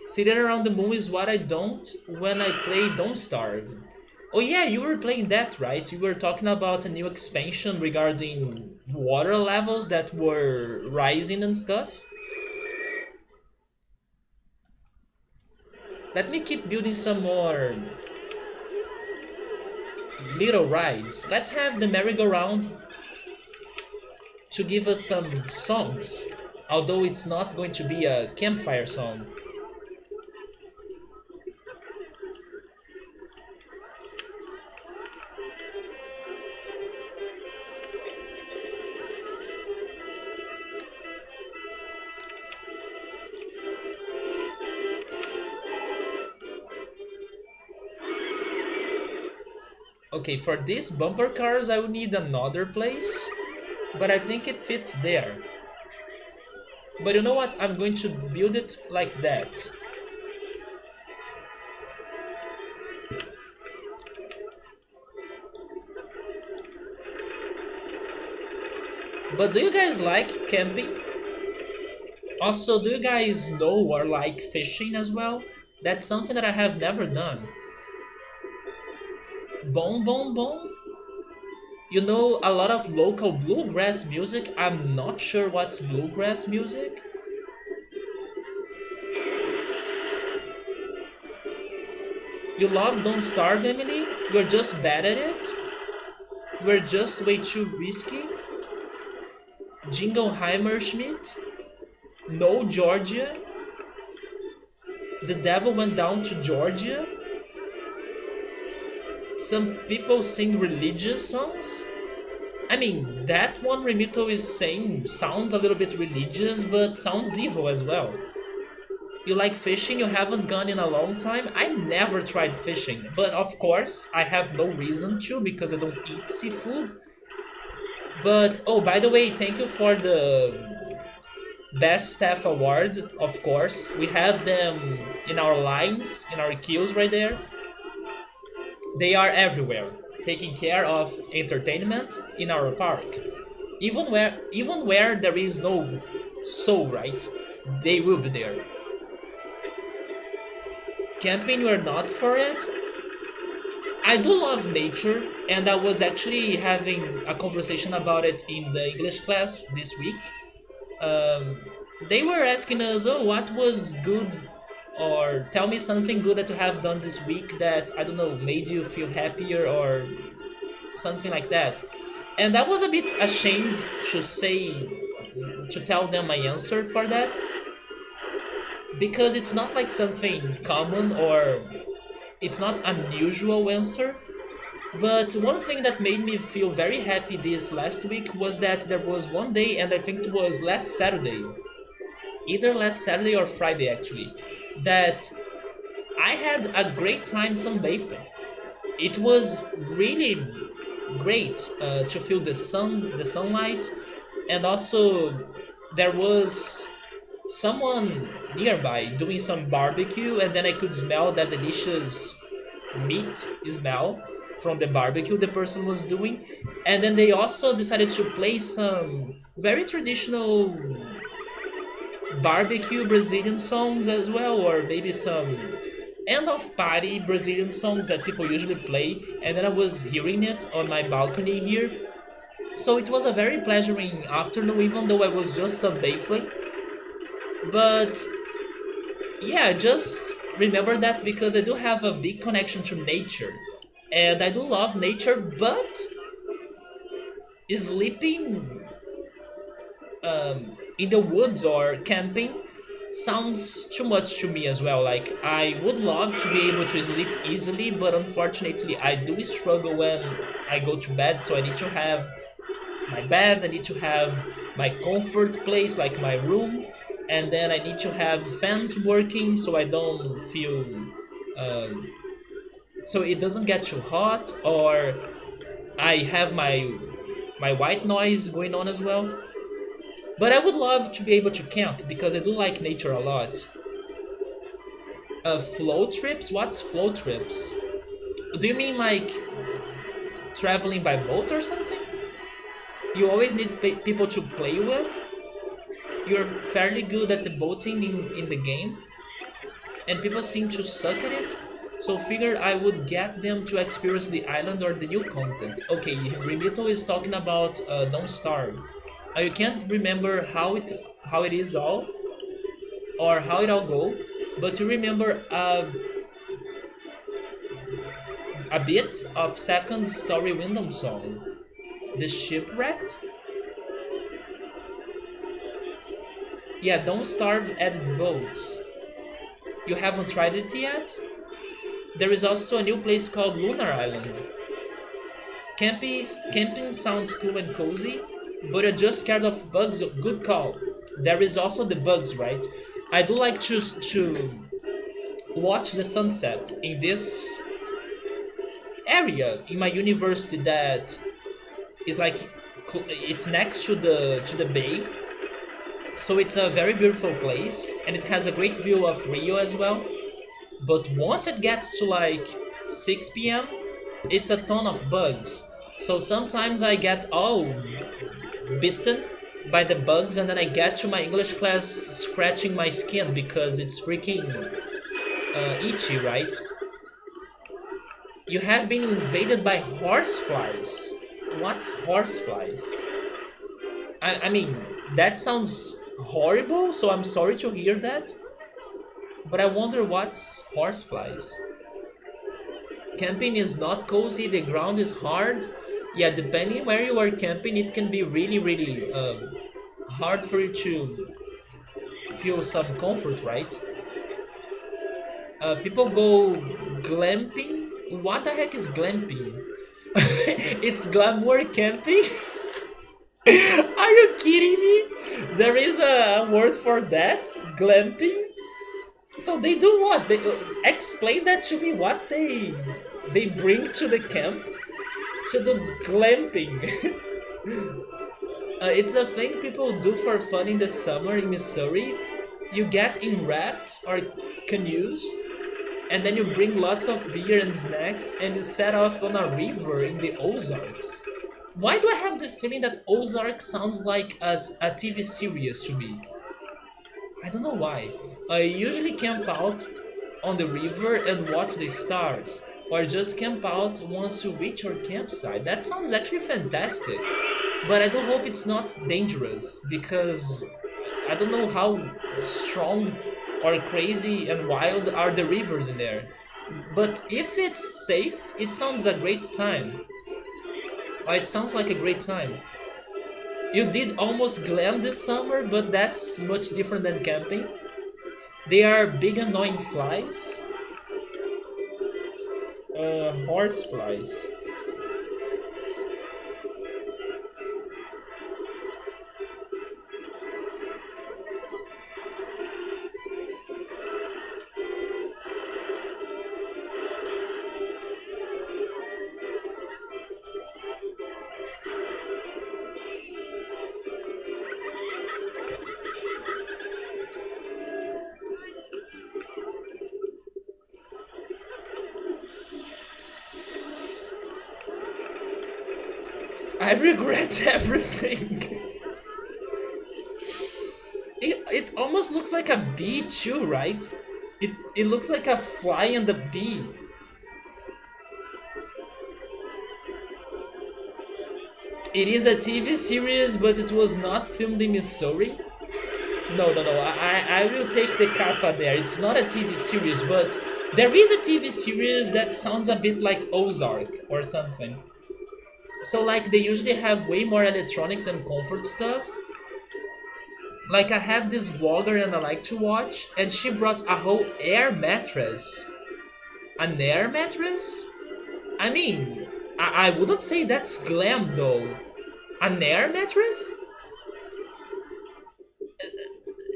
Sitting around the moon is what I don't when I play Don't Starve. Oh yeah, you were playing that, right? You were talking about a new expansion regarding water levels that were rising and stuff. Let me keep building some more little rides. Let's have the merry-go-round to give us some songs, although it's not going to be a campfire song. Okay, for these bumper cars I will need another place, but I think it fits there. But you know what? I'm going to build it like that. But do you guys like camping? Also, do you guys know or like fishing as well? That's something that I have never done. Bom Bom Bom? You know a lot of local bluegrass music? I'm not sure what's bluegrass music. You love Don't Starve, Emily? You're just bad at it? We're just way too risky? Jingleheimer Schmidt? No Georgia? The devil went down to Georgia? Some people sing religious songs? I mean, that one Remito is saying sounds a little bit religious, but sounds evil as well. You like fishing? You haven't gone in a long time? I never tried fishing, but of course, I have no reason to because I don't eat seafood. But, oh, by the way, thank you for the Best Staff Award, of course. We have them in our lines, in our queues right there. They are everywhere, taking care of entertainment in our park. Even where there is no soul, right? They will be there. camping were not for it. I do love nature, and I was actually having a conversation about it in the English class this week. Um, they were asking us, oh, what was good, or tell me something good that you have done this week that, I don't know, made you feel happier or something like that. And I was a bit ashamed to say, to tell them my answer for that, because it's not like something common or it's not unusual answer. But one thing that made me feel very happy this last week was that there was one day, and I think it was last Saturday, either last Saturday or Friday actually, that I had a great time sunbathing. It was really great to feel the sunlight, and also there was someone nearby doing some barbecue, and then I could smell that delicious meat smell from the barbecue the person was doing. And then they also decided to play some very traditional barbecue Brazilian songs as well, or maybe some end of party Brazilian songs that people usually play. And then I was hearing it on my balcony here. So it was a very pleasuring afternoon, even though I was just sunbathing. But yeah, just remember that because I do have a big connection to nature. And I do love nature, but sleeping in the woods or camping sounds too much to me as well. Like, I would love to be able to sleep easily, but unfortunately, I do struggle when I go to bed, so I need to have my bed, I need to have my comfort place, like my room, and then I need to have fans working so I don't feel. Um, so it doesn't get too hot, or I have my white noise going on as well. But I would love to be able to camp because I do like nature a lot. Flow trips? What's flow trips? Do you mean like traveling by boat or something? You always need people to play with? You're fairly good at the boating in the game, and people seem to suck at it. So figured I would get them to experience the island or the new content. Okay, Remito is talking about Don't Starve. You can't remember how it is all or how it all go, but you remember a bit of second story Wyndham song, The Shipwrecked. Yeah, Don't Starve added boats. You haven't tried it yet? There is also a new place called Lunar Island. Camping sounds cool and cozy, but you're just scared of bugs. Good call. There is also the bugs, right? I do like to watch the sunset in this area in my university that is like it's next to the bay. So it's a very beautiful place, and it has a great view of Rio as well. But once it gets to like 6 p.m., it's a ton of bugs. So sometimes I get all bitten by the bugs, and then I get to my English class scratching my skin because it's freaking itchy, right? You have been invaded by horseflies. What's horseflies? I mean, that sounds horrible, so I'm sorry to hear that. But I wonder what's horseflies. Camping is not cozy, the ground is hard. Yeah, depending where you are camping, it can be really hard for you to feel some comfort, right? People go glamping. What the heck is glamping? It's glamour camping? Are you kidding me? There is a word for that? Glamping? So they do what? They explain that to me. What they bring to the camp to do glamping. It's a thing people do for fun in the summer in Missouri. You get in rafts or canoes, and then you bring lots of beer and snacks, and you set off on a river in the Ozarks. Why do I have the feeling that Ozark sounds like a TV series to me? I don't know why. I usually camp out on the river and watch the stars, or just camp out once you reach your campsite. That sounds actually fantastic, but I do hope it's not dangerous because I don't know how strong or crazy and wild are the rivers in there. But if it's safe, it sounds a great time. It sounds like a great time. You did almost glam this summer, but that's much different than camping. They are big annoying flies. Horse flies. I regret everything. It almost looks like a bee too, right? It looks like a fly and a bee. It is a TV series, but it was not filmed in Missouri. No, no, no. I will take the kappa there. It's not a TV series, but there is a TV series that sounds a bit like Ozark or something. So like they usually have way more electronics and comfort stuff. Like I have this vlogger and I like to watch, and she brought a whole air mattress. An air mattress? I mean, I wouldn't say that's glam though. An air mattress?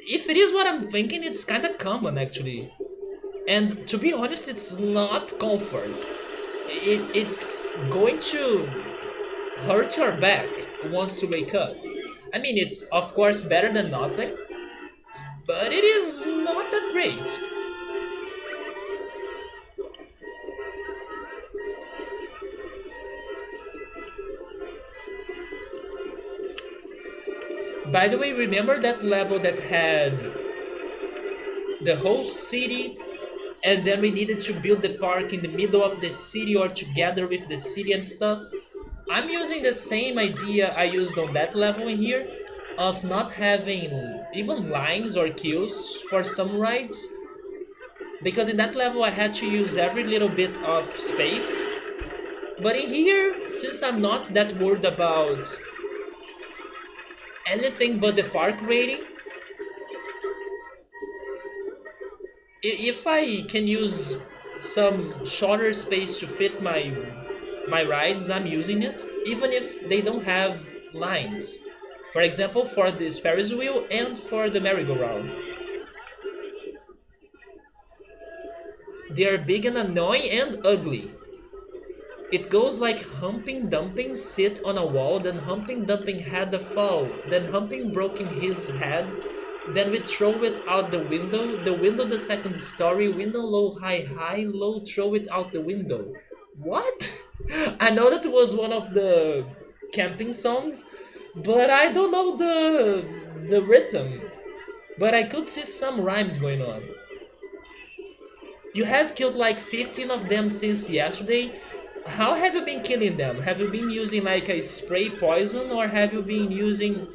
If it is what I'm thinking, it's kinda common actually. And to be honest, it's not comfort. It's going to hurt your back once you wake up. I mean, it's of course better than nothing, but it is not that great. By the way, remember that level that had the whole city and then we needed to build the park in the middle of the city or together with the city and stuff? I'm using the same idea I used on that level in here of not having even lines or queues for some rides, because in that level I had to use every little bit of space. But in here, since I'm not that worried about anything but the park rating, if I can use some shorter space to fit my rides, I'm using it, even if they don't have lines. For example, for this Ferris wheel and for the merry-go-round. They are big and annoying and ugly. It goes like Humping Dumping sit on a wall, then Humping Dumping had a fall, then Humping broken his head, then we throw it out the window the second story, window low, high, low, throw it out the window. What? I know that was one of the camping songs, but I don't know the rhythm. But I could see some rhymes going on. You have killed like 15 of them since yesterday. How have you been killing them? Have you been using like a spray poison, or have you been using...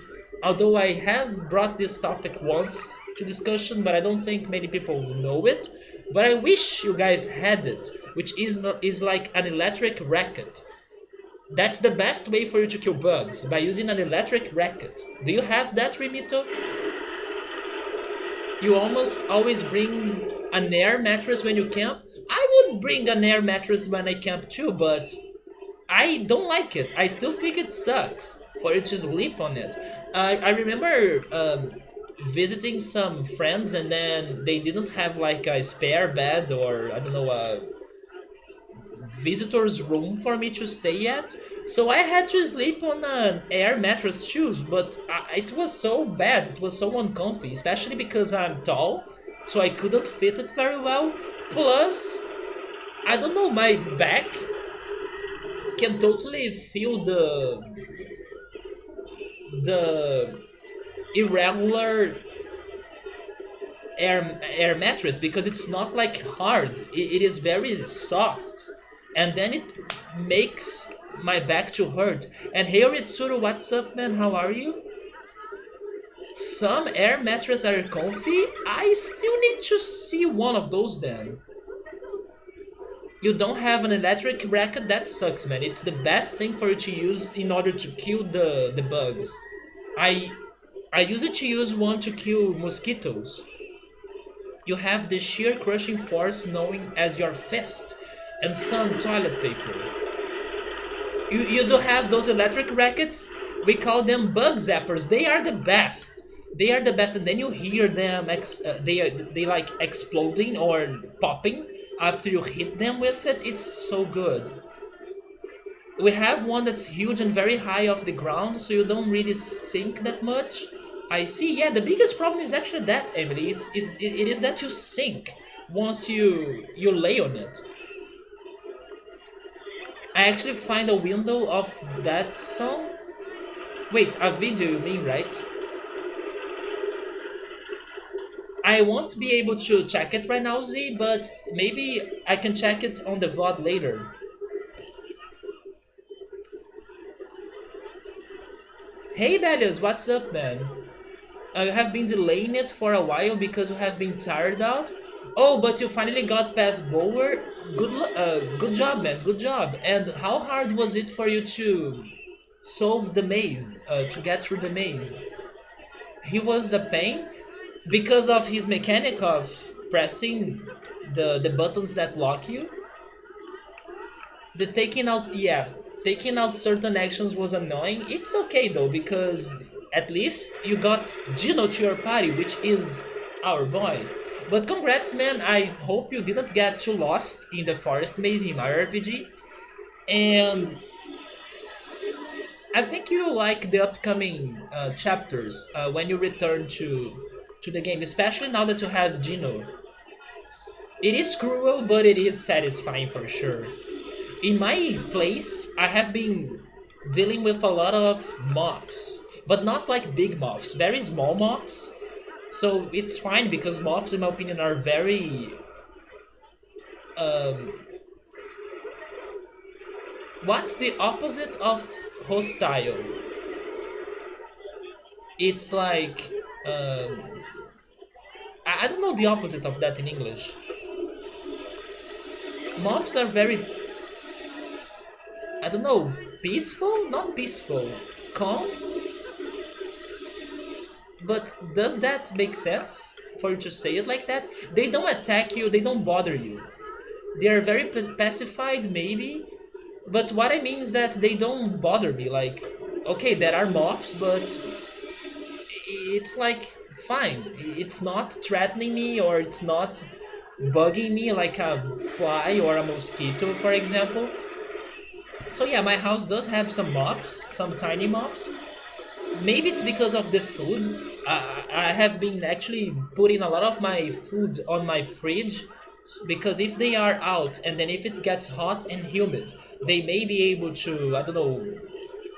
Although I have brought this topic once to discussion, but I don't think many people know it. But I wish you guys had it, which is like an electric racket. That's the best way for you to kill bugs, by using an electric racket. Do you have that, Remito? You almost always bring an air mattress when you camp. I would bring an air mattress when I camp too, but I don't like it. I still think it sucks for you to sleep on it. I remember visiting some friends and then they didn't have like a spare bed or I don't know a visitor's room for me to stay at. So I had to sleep on an air mattress too, but it was so bad. It was so uncomfy, especially because I'm tall, so I couldn't fit it very well. Plus, I don't know, my back can totally feel the irregular air mattress because it's not like hard. It is very soft, and then it makes my back to hurt. And hey Ritsuru, what's up, man? How are you? Some air mattresses are comfy. I still need to see one of those then. You don't have an electric racket? That sucks, man. It's the best thing for you to use in order to kill the bugs. I I use it to use one to kill mosquitoes. You have the sheer crushing force knowing as your fist and some toilet paper. You do have those electric rackets? We call them bug zappers. They are the best. They are the best, and then you hear them. They like exploding or popping after you hit them with it. It's so good. We have one that's huge and very high off the ground, so you don't really sink that much. I see. Yeah, the biggest problem is actually that, Emily. It is that you sink once you lay on it. I actually find a window of that song. Wait, a video you mean, right? I won't be able to check it right now, Z, but maybe I can check it on the VOD later. Hey Delius, what's up, man? You have been delaying it for a while because you have been tired out. Oh, but you finally got past Bower. Good job, man. Good job. And how hard was it for you to solve the maze? To get through the maze? He was a pain because of his mechanic of pressing the buttons that lock you. The taking out, yeah, taking out certain actions was annoying. It's okay though, because at least you got Gino to your party, which is our boy. But congrats, man. I hope you didn't get too lost in the forest maze in Mario RPG. And I think you will like the upcoming chapters when you return to the game, especially now that you have Gino. It is cruel, but it is satisfying for sure. In my place, I have been dealing with a lot of moths, but not like big moths, very small moths. So it's fine because moths, in my opinion, are very um, what's the opposite of hostile? It's like I don't know the opposite of that in English. Moths are very, I don't know, peaceful? Not peaceful. Calm? But does that make sense for you to say it like that? They don't attack you, they don't bother you. They are very pacified, maybe. But what I mean is that they don't bother me. Like, okay, there are moths, but it's like, fine. It's not threatening me or it's not bugging me like a fly or a mosquito, for example. So yeah, my house does have some moths, some tiny moths. Maybe it's because of the food. I have been actually putting a lot of my food on my fridge because if they are out and then if it gets hot and humid, they may be able to, I don't know,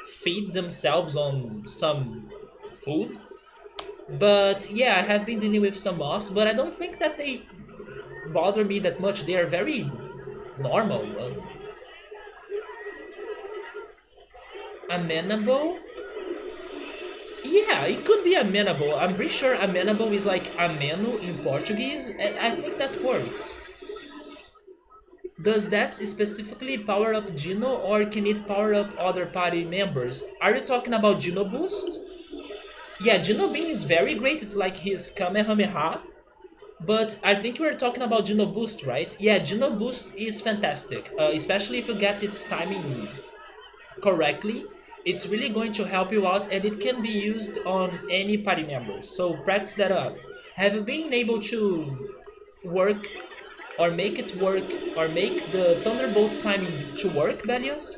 feed themselves on some food. But yeah, I have been dealing with some moths, but I don't think that they bother me that much. They are very normal. Amenable? Yeah, it could be amenable. I'm pretty sure amenable is like ameno in Portuguese, and I think that works. Does that specifically power up Gino, or can it power up other party members? Are you talking about Gino Boost? Yeah, Gino Bean is very great. It's like his Kamehameha. But I think we are talking about Gino Boost, right? Yeah, Gino Boost is fantastic, especially if you get its timing correctly. It's really going to help you out and it can be used on any party member. So practice that up. Have you been able to work or make it work or make the Thunderbolt's timing to work, Belios?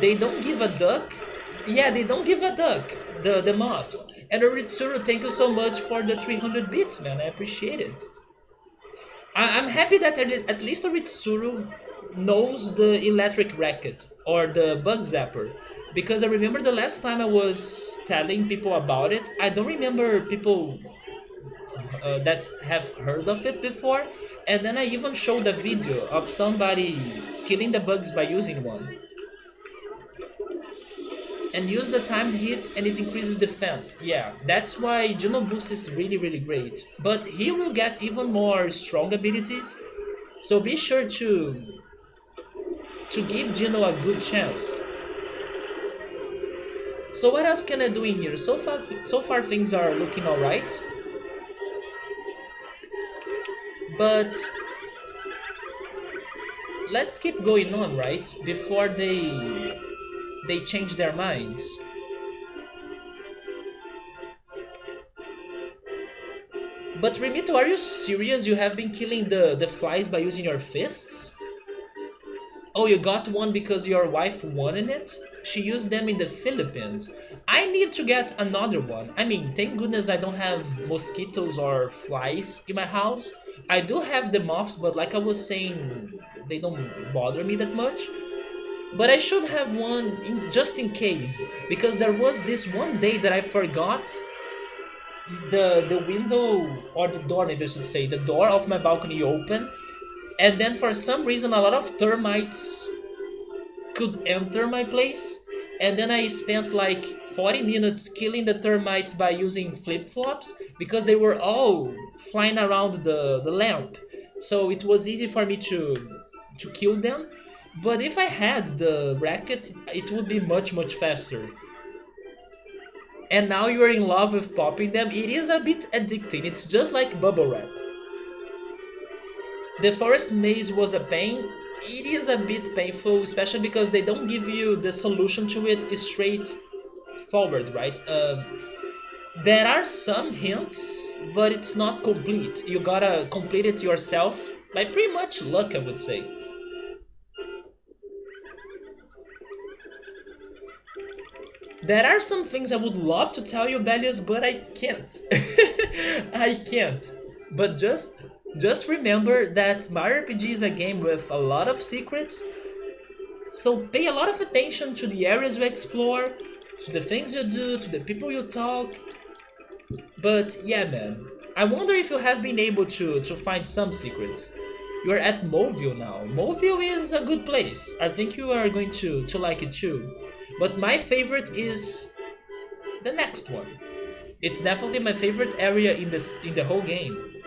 They don't give a duck? Yeah, they don't give a duck, the moths. And Ritsuru, thank you so much for the 300 bits, man. I appreciate it. I'm happy that at least Ritsuru knows the electric racket or the bug zapper because I remember the last time I was telling people about it, I don't remember people that have heard of it before, and then I even showed a video of somebody killing the bugs by using one. And use the timed hit and it increases defense. Yeah, that's why Juno Boost is really really great. But he will get even more strong abilities, so be sure to give Juno a good chance. So what else can I do in here? So far things are looking alright. But let's keep going on, right? Before they change their minds. But Remito, are you serious? You have been killing the flies by using your fists? Oh, you got one because your wife wanted it? She used them in the Philippines. I need to get another one. I mean, thank goodness I don't have mosquitoes or flies in my house. I do have the moths, but like I was saying, they don't bother me that much. But I should have one just in case, because there was this one day that I forgot the window, or the door maybe I should say, the door of my balcony open, and then for some reason a lot of termites could enter my place, and then I spent like 40 minutes killing the termites by using flip-flops because they were all flying around the lamp. So it was easy for me to kill them. But if I had the racket, it would be much faster. And now you're in love with popping them. It is a bit addicting. It's just like bubble wrap. The forest maze was a pain. It is a bit painful, especially because they don't give you the solution to it straight forward, right? There are some hints, but it's not complete. You gotta complete it yourself by pretty much luck, I would say. There are some things I would love to tell you, Bellius, but I can't. I can't. But just remember that Mario RPG is a game with a lot of secrets, so pay a lot of attention to the areas you explore, to the things you do, to the people you talk. But yeah, man, I wonder if you have been able to find some secrets. You're at Moville now. Moville is a good place. I think you are going to like it too. But my favorite is the next one. It's definitely my favorite area in the whole game,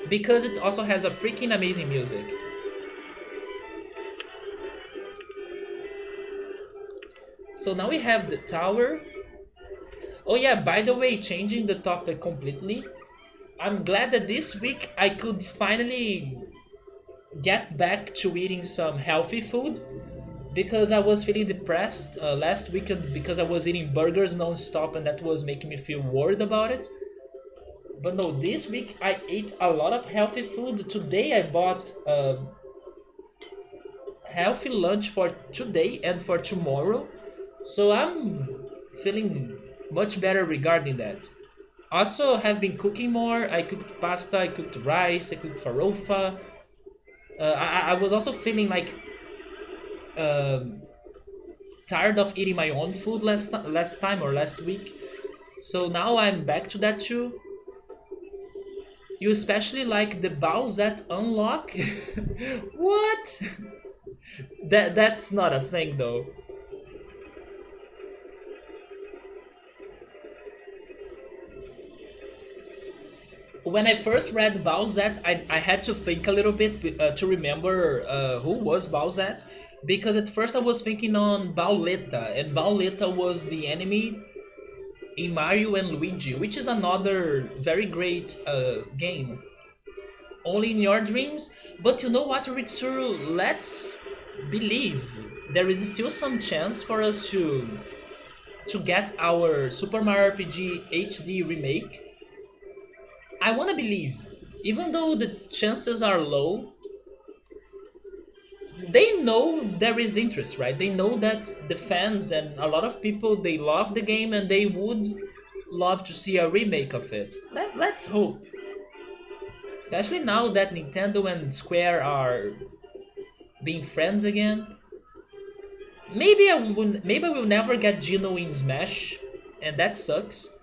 because it also has a freaking amazing music. So now we have the tower. Oh yeah, by the way, changing the topic completely, I'm glad that this week I could finally get back to eating some healthy food, because I was feeling depressed last weekend because I was eating burgers non-stop and that was making me feel worried about it. But no, this week I ate a lot of healthy food. Today I bought healthy lunch for today and for tomorrow. So I'm feeling much better regarding that. Also have been cooking more. I cooked pasta, I cooked rice, I cooked farofa. I was also feeling like um tired of eating my own food last time or last week. So now I'm back to that too. You especially like the Bowsette unlock? What? That's not a thing though. When I first read Bowsette, I had to think a little bit to remember who was Bowsette, because at first I was thinking on Bowletta, and Bowletta was the enemy in Mario and Luigi, which is another very great game. Only in your dreams. But you know what, Ritsuru? Let's believe there is still some chance for us to get our Super Mario RPG HD remake. I wanna believe, even though the chances are low, they know there is interest, right? They know that the fans and a lot of people, they love the game and they would love to see a remake of it. Let's hope. Especially now that Nintendo and Square are being friends again. maybe I will never get Gino in Smash, and that sucks.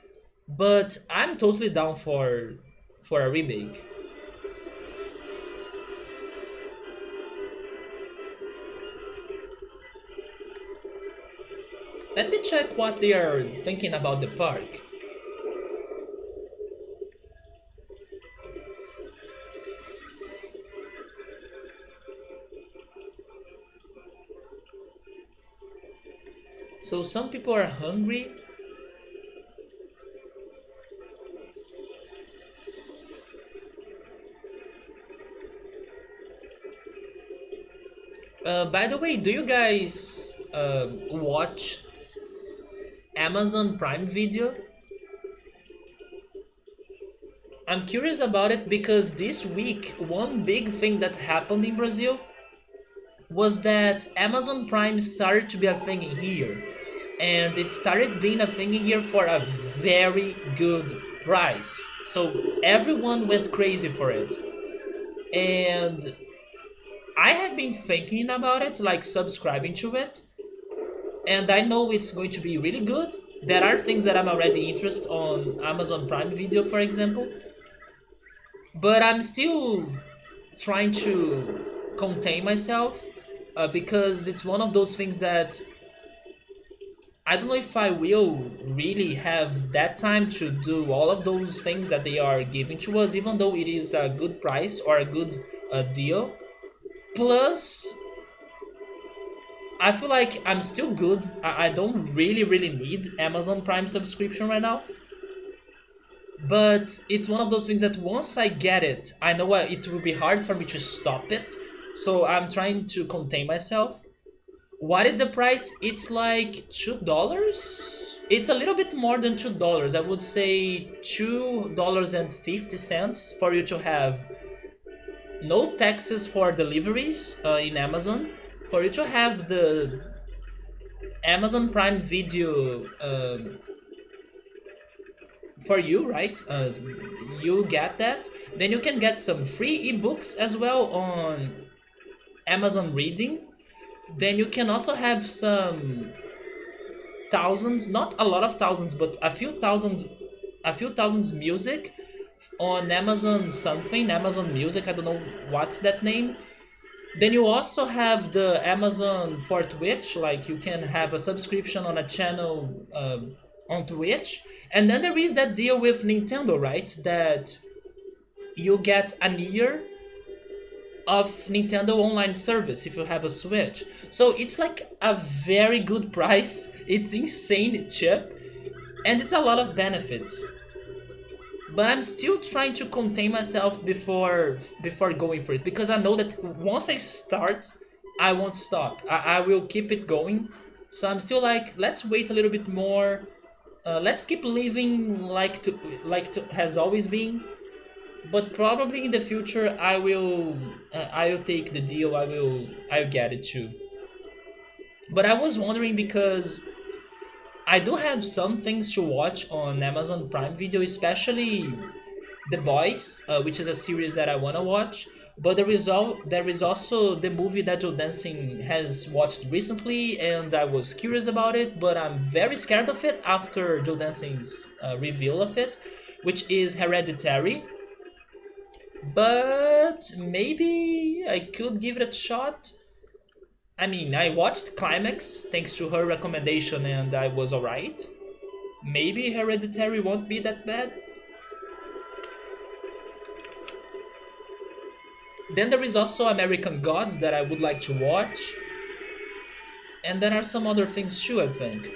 But I'm totally down for a remake. Let me check what they are thinking about the park. So some people are hungry. By the way, do you guys watch Amazon Prime Video? I'm curious about it because this week, one big thing that happened in Brazil was that Amazon Prime started to be a thing in here. And it started being a thing in here for a very good price. So everyone went crazy for it. And I have been thinking about it, like subscribing to it. And I know it's going to be really good. There are things that I'm already interested on Amazon Prime Video, for example. But I'm still trying to contain myself because it's one of those things that I don't know if I will really have that time to do all of those things that they are giving to us, even though it is a good price or a good deal. Plus, I feel like I'm still good. I don't really need Amazon Prime subscription right now. But it's one of those things that once I get it, I know it will be hard for me to stop it. So I'm trying to contain myself. What is the price? It's like $2. It's a little bit more than $2. I would say $2.50 for you to have no taxes for deliveries in Amazon, for you to have the Amazon Prime Video for you, right? You get that. Then you can get some free ebooks as well on Amazon Reading. Then you can also have some thousands, not a lot of thousands, but a few thousands music on Amazon something, Amazon Music, I don't know what's that name. Then you also have the Amazon for Twitch, like you can have a subscription on a channel on Twitch. And then there is that deal with Nintendo, right? That you get an year of Nintendo online service if you have a Switch. So it's like a very good price. It's insane cheap and it's a lot of benefits. But I'm still trying to contain myself before going for it because I know that once I start, I won't stop. I will keep it going. So I'm still like, let's wait a little bit more. Let's keep living like to has always been. But probably in the future, I'll take the deal. I'll get it too. But I was wondering because I do have some things to watch on Amazon Prime Video, especially The Boys, which is a series that I wanna watch. But there is also the movie that Joe Dancing has watched recently, and I was curious about it, but I'm very scared of it after Joe Dancing's reveal of it, which is Hereditary. But maybe I could give it a shot. I mean, I watched Climax thanks to her recommendation and I was alright. Maybe Hereditary won't be that bad. Then there is also American Gods that I would like to watch. And there are some other things too, I think.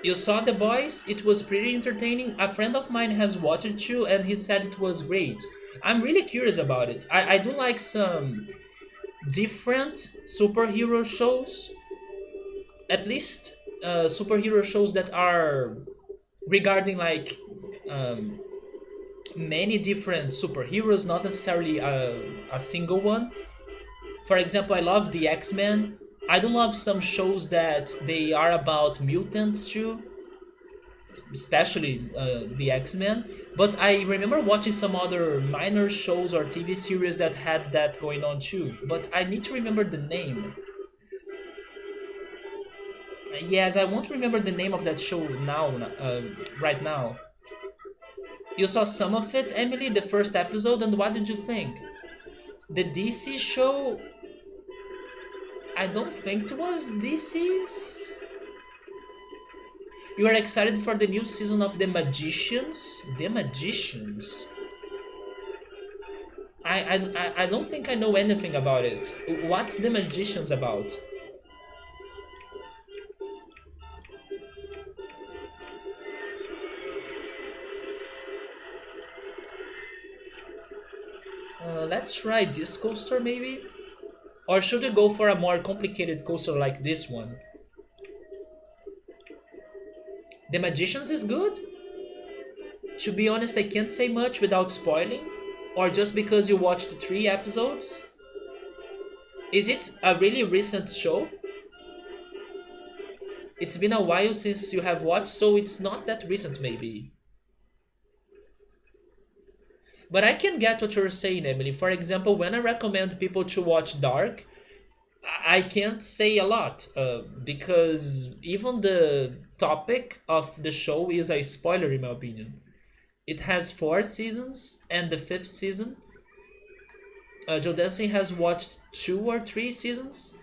You saw The Boys? It was pretty entertaining. A friend of mine has watched it too and he said it was great. I'm really curious about it. I do like some different superhero shows, at least superhero shows that are regarding like many different superheroes, not necessarily a single one. For example, I love the X-Men. I do love some shows that they are about mutants too, especially the X-Men. But I remember watching some other minor shows or TV series that had that going on too. But I need to remember the name. Yes, I won't remember the name of that show now, right now. You saw some of it, Emily, the first episode, and what did you think? The DC show, I don't think it was DC's. You are excited for the new season of The Magicians? The Magicians? I don't think I know anything about it. What's The Magicians about? Let's try this coaster maybe? Or should we go for a more complicated coaster like this one? The Magicians is good? To be honest, I can't say much without spoiling. Or just because you watched 3 episodes? Is it a really recent show? It's been a while since you have watched, so it's not that recent maybe. But I can get what you're saying, Emily. For example, when I recommend people to watch Dark, I can't say a lot because even the topic of the show is a spoiler, in my opinion. It has 4 seasons, and the fifth season, Joe Dancing has watched 2 or 3 seasons.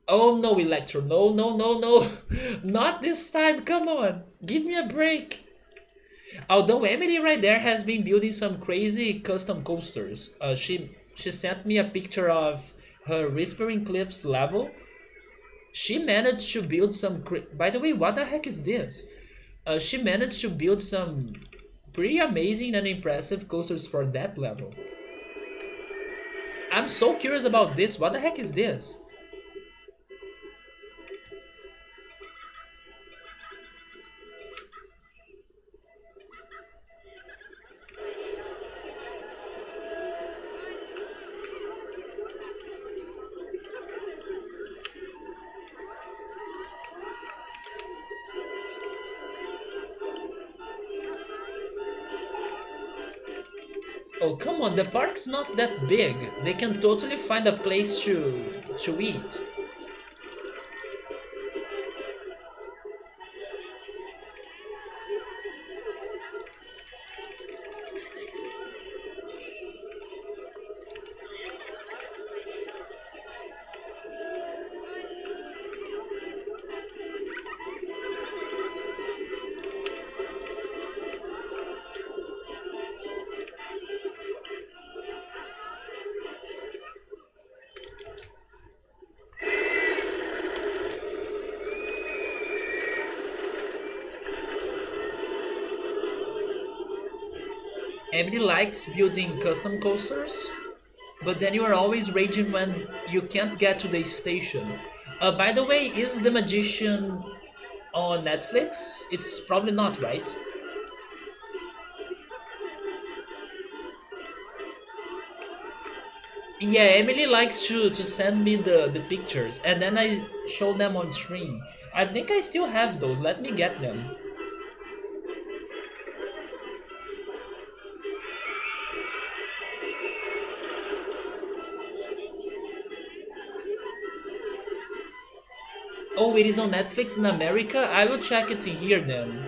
Oh no, Electro, no, no, no, no, not this time, come on, give me a break. Although Emily right there has been building some crazy custom coasters. She sent me a picture of her Whispering Cliffs level. She managed to build some. By the way, what the heck is this? She managed to build some pretty amazing and impressive coasters for that level. I'm so curious about this. What the heck is this? Oh come on, the park's not that big. They can totally find a place to eat. Emily likes building custom coasters, but then you are always raging when you can't get to the station. By the way, is The Magician on Netflix? It's probably not, right? Yeah, Emily likes to send me the pictures and then I show them on stream. I think I still have those. Let me get them. Oh, it is on Netflix in America? I will check it here then.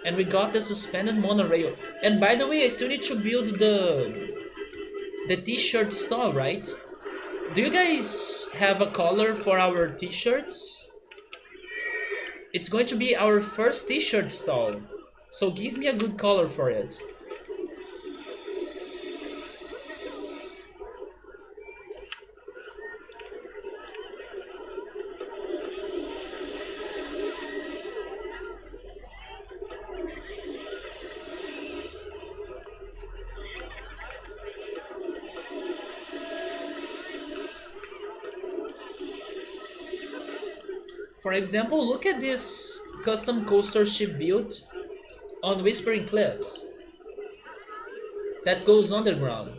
And we got the suspended monorail. And by the way, I still need to build the t-shirt stall, right? Do you guys have a color for our t-shirts? It's going to be our first t-shirt stall. So give me a good color for it. For example, look at this custom coaster she built on Whispering Cliffs that goes underground.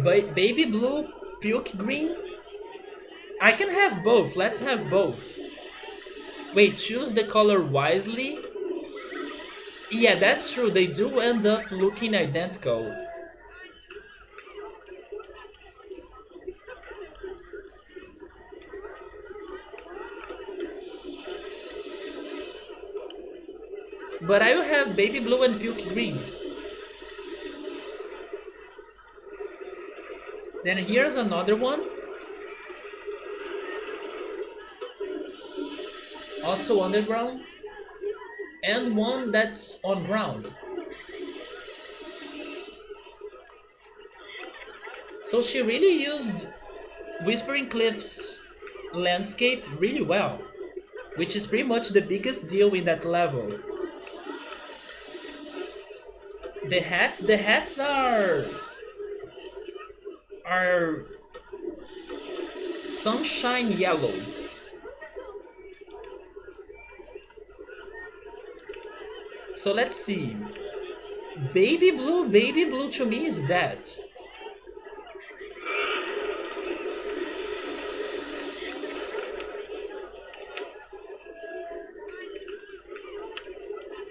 Baby blue, puke green? I can have both, let's have both. Wait, choose the color wisely? Yeah, that's true. They do end up looking identical. But I will have baby blue and puke green. Then here's another one, also underground, and one that's on ground. So she really used Whispering Cliffs landscape really well, which is pretty much the biggest deal in that level. The hats are sunshine yellow. So let's see. Baby blue to me is that.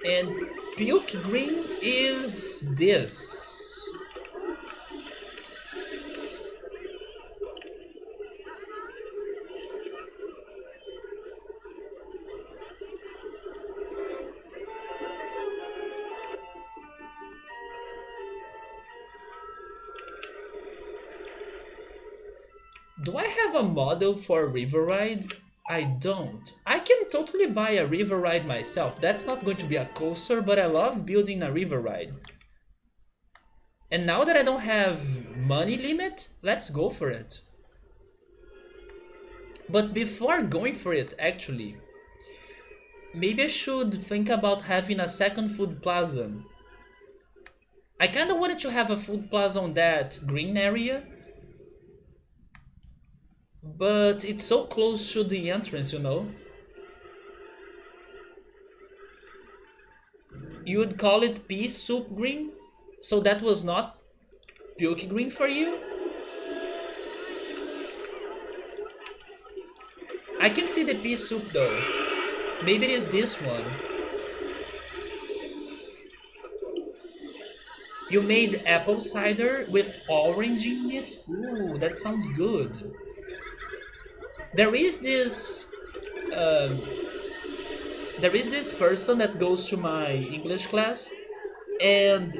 And puke green is this. Do I have a model for a river ride? I don't. I can totally buy a river ride myself. That's not going to be a coaster, but I love building a river ride. And now that I don't have money limit, let's go for it. But before going for it, actually, maybe I should think about having a second food plaza. I kinda wanted to have a food plaza on that green area, but it's so close to the entrance, you know? You would call it pea soup green? So that was not puke green for you? I can see the pea soup though. Maybe it is this one. You made apple cider with orange in it? Ooh, that sounds good. There is this uh, there is this person that goes to my English class, and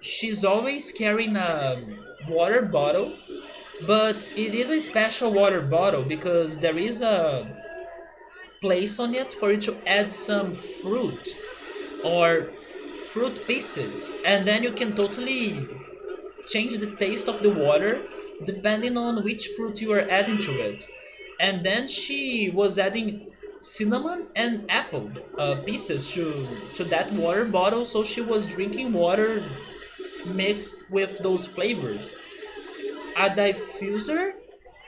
she's always carrying a water bottle, but it is a special water bottle because there is a place on it for you to add some fruit or fruit pieces, and then you can totally change the taste of the water depending on which fruit you are adding to it. And then she was adding cinnamon and apple pieces to that water bottle, so she was drinking water mixed with those flavors. A diffuser,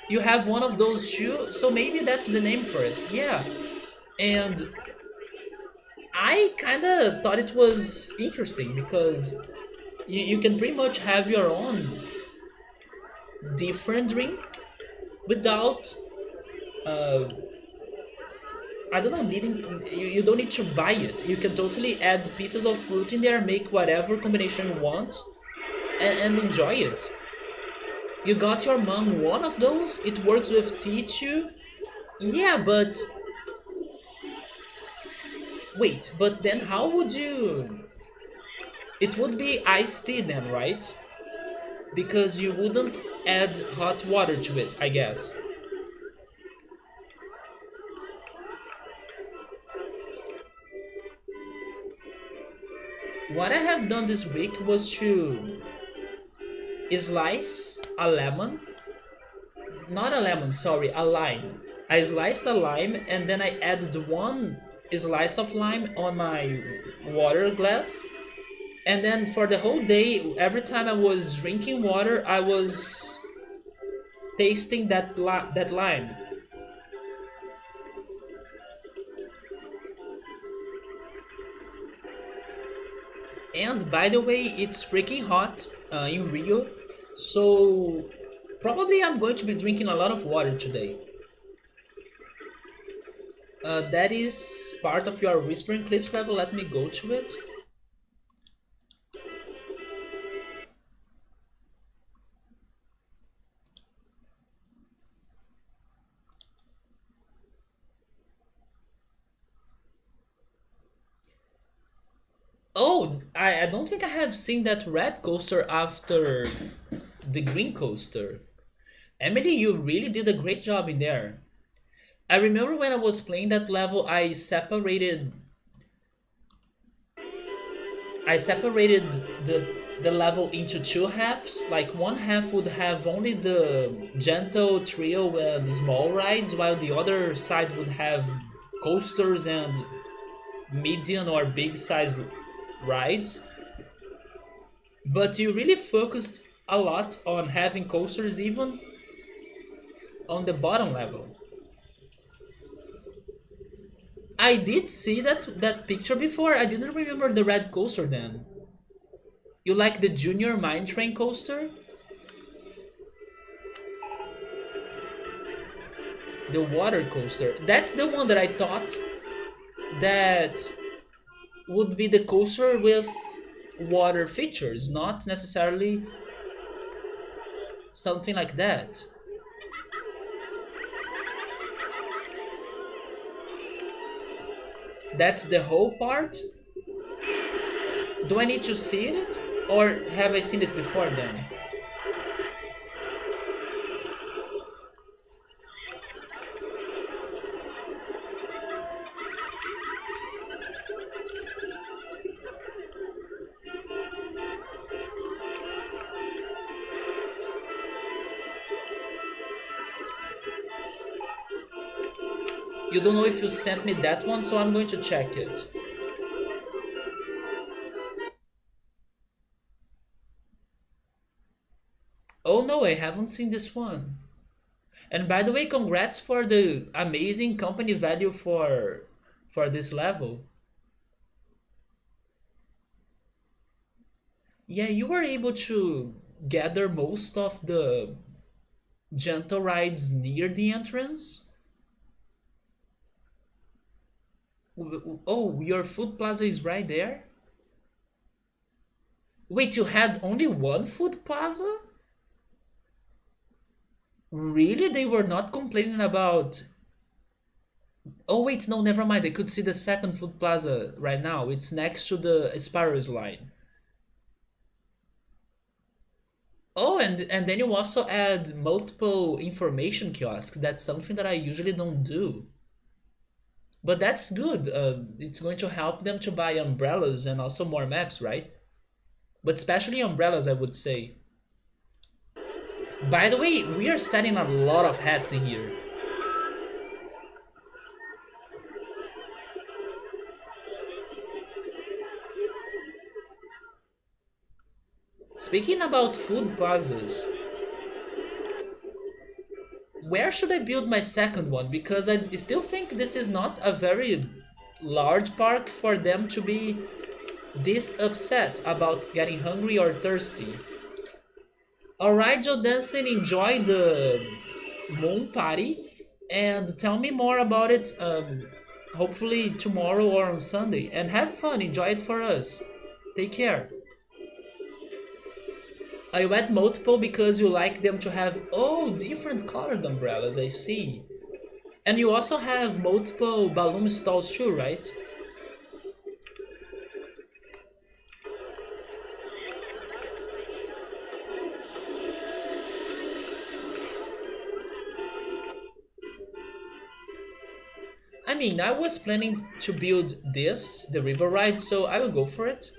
you have one of those too, so maybe that's the name for it. Yeah. And I kind of thought it was interesting because you can pretty much have your own different drink without uh, I don't know, needing you don't need to buy it. You can totally add pieces of fruit in there, make whatever combination you want, and enjoy it. You got your mom one of those. It works with tea too. Yeah, but wait, but then how would you? It would be iced tea then, right? Because you wouldn't add hot water to it, I guess. What I have done this week was to slice a lemon, not a lemon, sorry, a lime. I sliced a lime and then I added one slice of lime on my water glass. And then for the whole day, every time I was drinking water, I was tasting that lime. And by the way, it's freaking hot in Rio, so probably I'm going to be drinking a lot of water today. That is part of your Whispering Cliffs level. Let me go to it. Oh, I don't think I have seen that red coaster after the green coaster. Emily, you really did a great job in there. I remember when I was playing that level, I separated the level into two halves. Like one half would have only the gentle trio and small rides, while the other side would have coasters and medium or big size rides. But you really focused a lot on having coasters even on the bottom level. I did see that picture before. I didn't remember the red coaster then. You like the Junior Mine Train coaster? The water coaster. That's the one that I thought that would be the coaster with water features, not necessarily something like that. That's the whole part? Do I need to see it? Or have I seen it before then? You don't know if you sent me that one, so I'm going to check it. Oh no, I haven't seen this one. And by the way, congrats for the amazing company value for this level. Yeah, you were able to gather most of the gentle rides near the entrance. Oh, your food plaza is right there? Wait, you had only one food plaza? Really? They were not complaining about. Oh, wait, no, never mind. I could see the second food plaza right now. It's next to the Sparrows line. Oh, and then you also add multiple information kiosks. That's something that I usually don't do. But that's good. It's going to help them to buy umbrellas and also more maps, right? But especially umbrellas, I would say. By the way, we are setting a lot of hats in here. Speaking about food plazas, where should I build my second one? Because I still think this is not a very large park for them to be this upset about getting hungry or thirsty. Alright, Joe Dancing, enjoy the moon party and tell me more about it hopefully tomorrow or on Sunday. And have fun, enjoy it for us. Take care. I went multiple because you like them to have different colored umbrellas, I see. And you also have multiple balloon stalls too, right? I mean, I was planning to build this, the river ride, so I will go for it.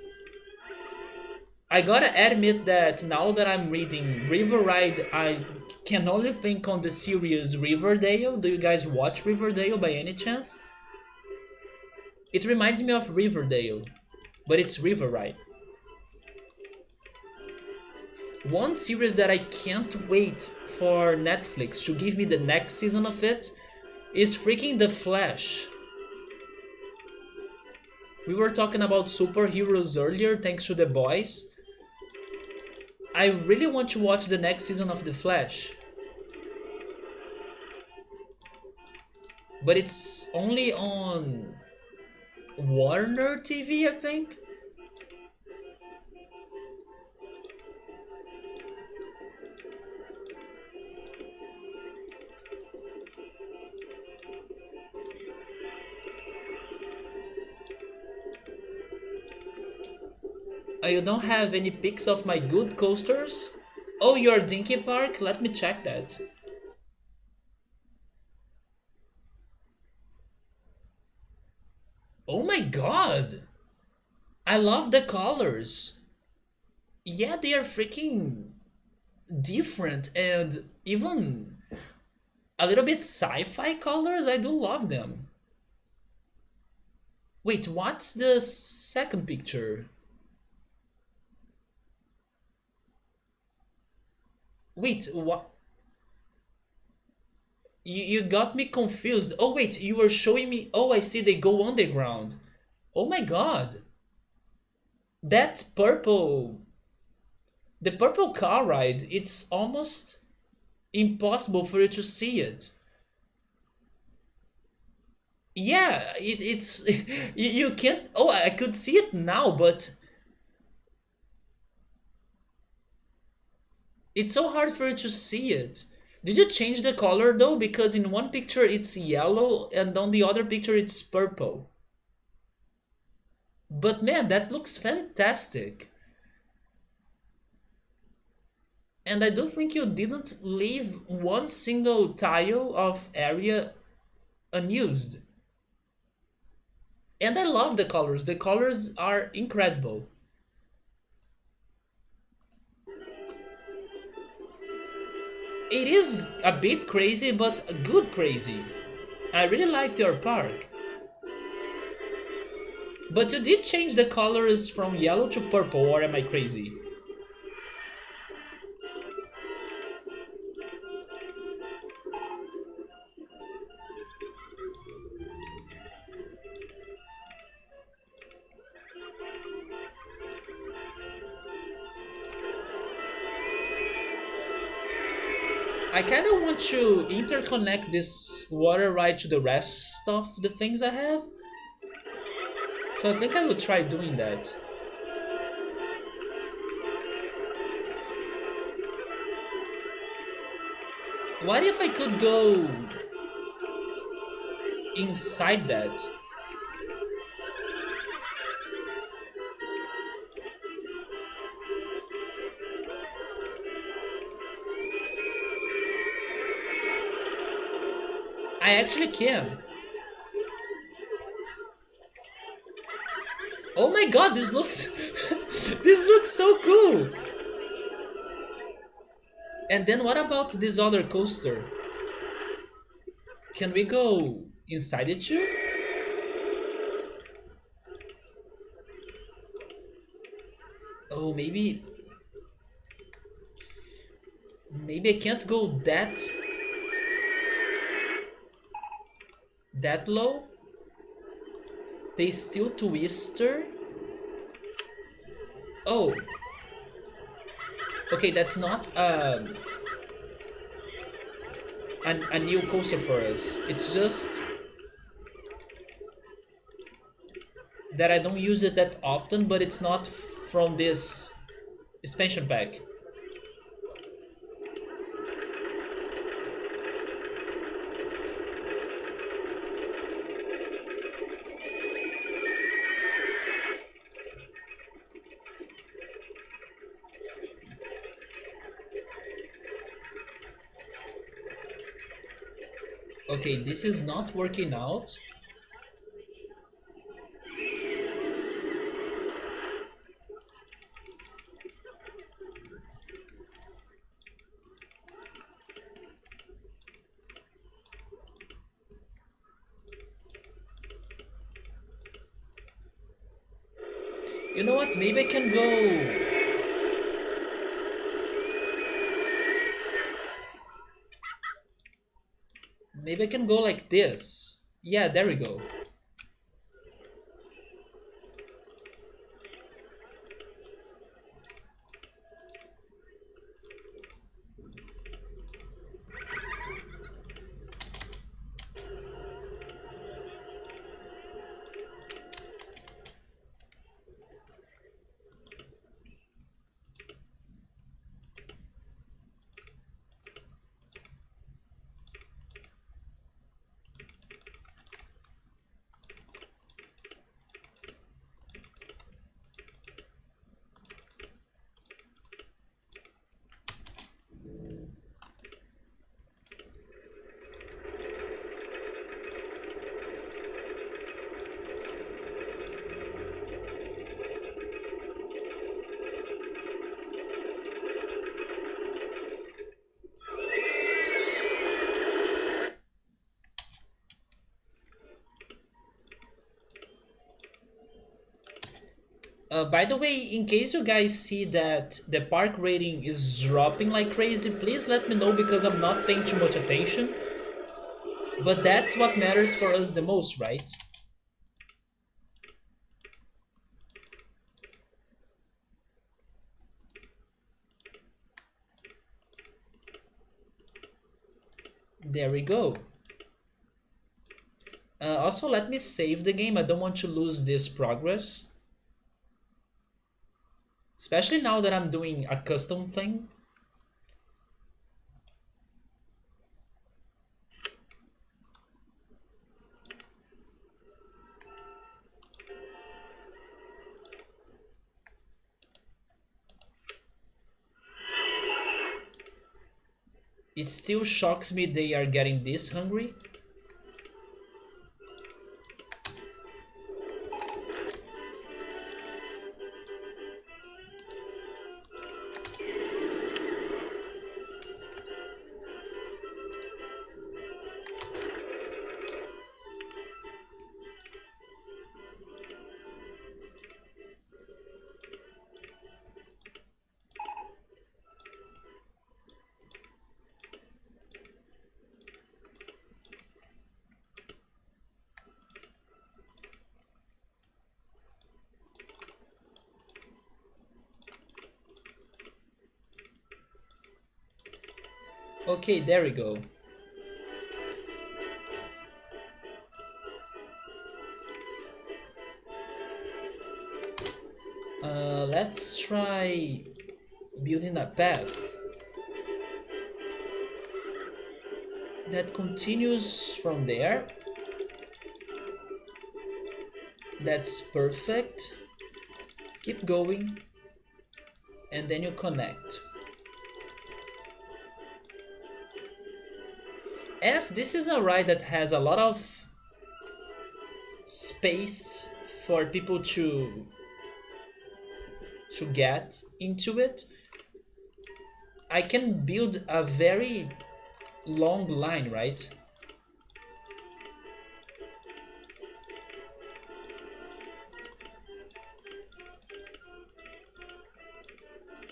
I gotta admit that now that I'm reading River Ride, I can only think on the series Riverdale. Do you guys watch Riverdale by any chance? It reminds me of Riverdale, but it's River Ride. One series that I can't wait for Netflix to give me the next season of it is freaking The Flash. We were talking about superheroes earlier thanks to The Boys. I really want to watch the next season of The Flash, but it's only on Warner TV, I think. You don't have any pics of my good coasters? Oh, you're Dinky Park? Let me check that. Oh my god! I love the colors. Yeah, they are freaking different and even a little bit sci-fi colors. I do love them. Wait, what's the second picture? Wait, what? You got me confused. Oh wait, you were showing me. Oh, I see they go underground. Oh my god. That purple, the purple car ride, it's almost impossible for you to see it. Yeah, it's you can't. Oh, I could see it now, but it's so hard for you to see it. Did you change the color though? Because in one picture it's yellow and on the other picture it's purple. But man, that looks fantastic. And I do think you didn't leave one single tile of area unused. And I love the colors. The colors are incredible. It is a bit crazy, but good crazy. I really liked your park. But you did change the colors from yellow to purple, or am I crazy? I kind of want to interconnect this water ride to the rest of the things I have. So I think I will try doing that. What if I could go inside that? I actually can. Oh my god, this looks this looks so cool. And then what about this other coaster? Can we go inside it too? Oh, maybe I can't go that low. They still twister. Oh, okay, that's not a new coaster for us. It's just that I don't use it that often, but it's not from this expansion pack. Okay, this is not working out. You know what? Maybe I can go. Maybe I can go like this. Yeah, there we go. By the way, in case you guys see that the park rating is dropping like crazy, please let me know because I'm not paying too much attention. But that's what matters for us the most, right? There we go. Also, let me save the game. I don't want to lose this progress. Especially now that I'm doing a custom thing. It still shocks me they are getting this hungry. Okay, there we go. Let's try building a path that continues from there. That's perfect. Keep going, and then you connect. As this is a ride that has a lot of space for people to get into it, I can build a very long line, right?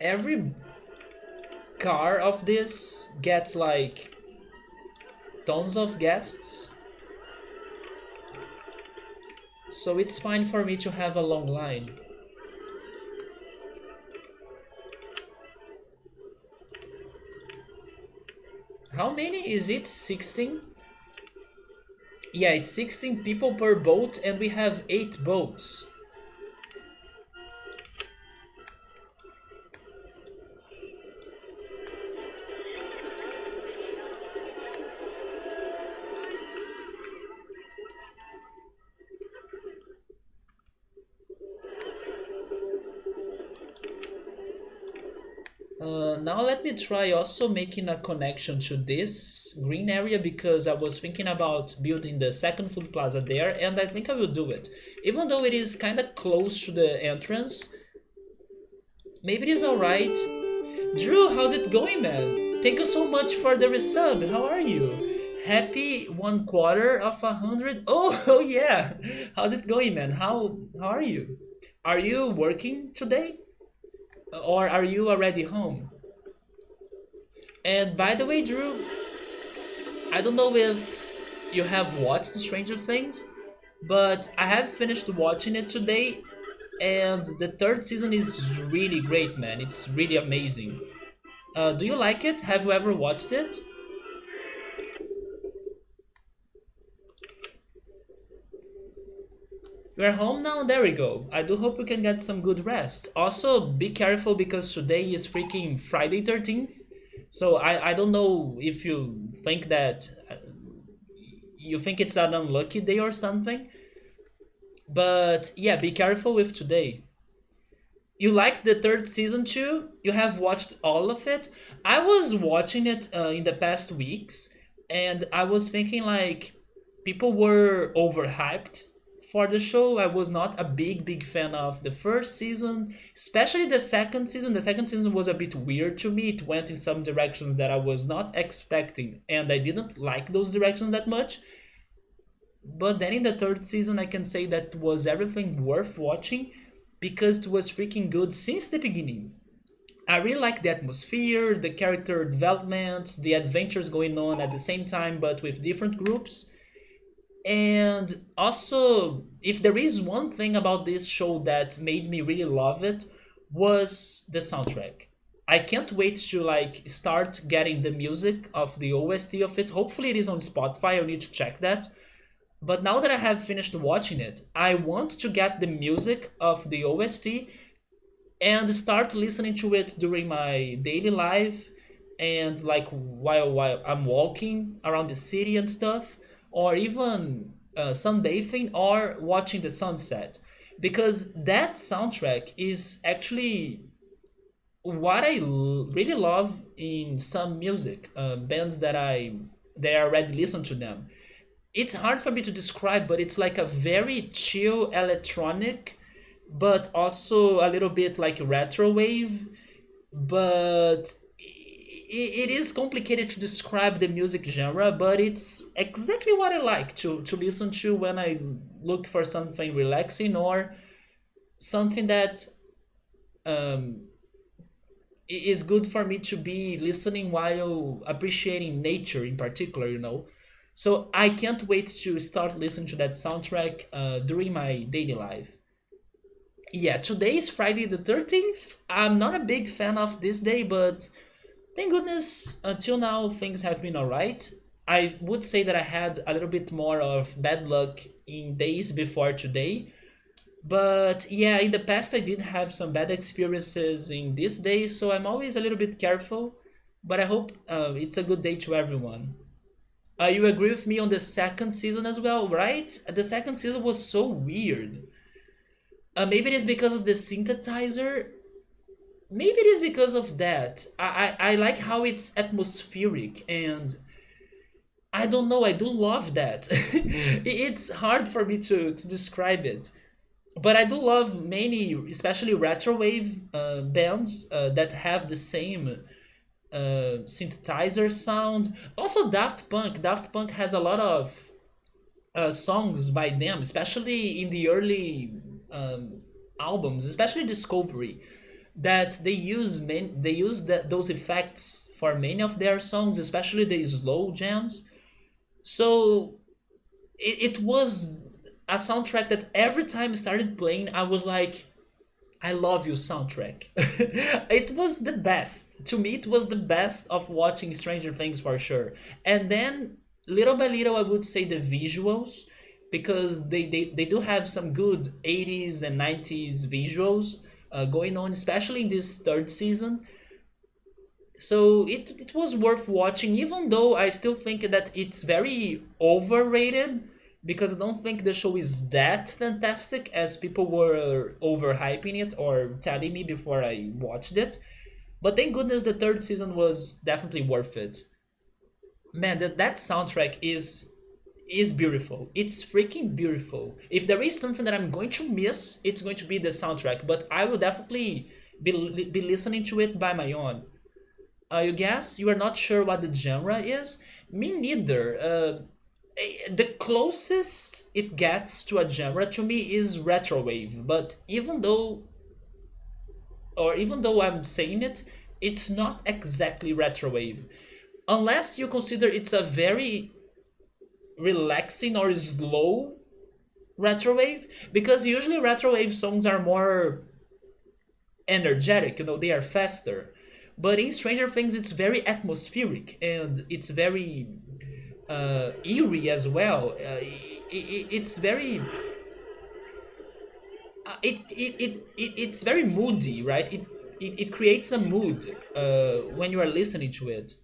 Every car of this gets like tons of guests, so it's fine for me to have a long line. How many is it? 16? Yeah, it's 16 people per boat and we have 8 boats. Now let me try also making a connection to this green area because I was thinking about building the second food plaza there and I think I will do it. Even though it is kind of close to the entrance, maybe it is alright. Drew, how's it going, man? Thank you so much for the resub. How are you? Happy 1/4 of 100. Oh yeah. How's it going, man? How are you? Are you working today? Or are you already home? And by the way, Drew, I don't know if you have watched Stranger Things, but I have finished watching it today, and the third season is really great, man. It's really amazing. Do you like it? Have you ever watched it? We're home now? There we go. I do hope you can get some good rest. Also, be careful because today is freaking Friday 13th. So I don't know if you think that you think it's an unlucky day or something. But yeah, be careful with today. You like the third season too? You have watched all of it? I was watching it in the past weeks, and I was thinking like people were overhyped for the show. I was not a big fan of the first season, especially the second season. The second season was a bit weird to me. It went in some directions that I was not expecting, and I didn't like those directions that much. But then in the third season, I can say that was everything worth watching. because it was freaking good since the beginning. I really like the atmosphere, the character development, the adventures going on at the same time but with different groups. And also, if there is one thing about this show that made me really love it, was the soundtrack. I can't wait to like start getting the music of the OST of it. Hopefully it is on Spotify. I need to check that. But now that I have finished watching it, I want to get the music of the OST and start listening to it during my daily life, and like while I'm walking around the city and stuff, or even sunbathing or watching the sunset, because that soundtrack is actually what really love in some music bands that I already listen to them. It's hard for me to describe, but it's like a very chill electronic, but also a little bit like retro wave. But it is complicated to describe the music genre, but it's exactly what I like to listen to when I look for something relaxing or something that um, is good for me to be listening while appreciating nature in particular, you know. So I can't wait to start listening to that soundtrack during my daily life. Yeah, today is Friday the 13th. I'm not a big fan of this day, but thank goodness until now things have been alright. I would say that I had a little bit more of bad luck in days before today, but yeah, in the past I did have some bad experiences in this day, so I'm always a little bit careful. But I hope it's a good day to everyone. You agree with me on the second season as well, right? The second season was so weird. Maybe it is because of the synthesizer. Maybe it is because of that. I like how it's atmospheric, and I don't know, I do love that. It's hard for me to describe it. But I do love many, especially retrowave bands that have the same synthesizer sound. Also, Daft Punk. Daft Punk has a lot of songs by them, especially in the early albums, especially Discovery, that they use those effects for many of their songs, especially the slow jams. So it was a soundtrack that every time it started playing, I was like, I love you, soundtrack. It was the best. To me, it was the best of watching Stranger Things for sure. And then, little by little, I would say the visuals, because they do have some good 80s and 90s visuals going on, especially in this third season. So it was worth watching, even though I still think that it's very overrated, because I don't think the show is that fantastic as people were overhyping it or telling me before I watched it. But thank goodness the third season was definitely worth it. Man, that soundtrack is beautiful. It's freaking beautiful. If there is something that I'm going to miss, it's going to be the soundtrack. But I will definitely be listening to it by my own. You guess you are not sure what the genre is? Me neither. The closest it gets to a genre to me is retrowave, but even though I'm saying it, it's not exactly retrowave. Unless you consider it's a very relaxing or slow retrowave, because usually retrowave songs are more energetic, they are faster. But in Stranger Things, it's very atmospheric and it's very eerie as well. It's very it's very moody, right? It creates a mood when you are listening to it,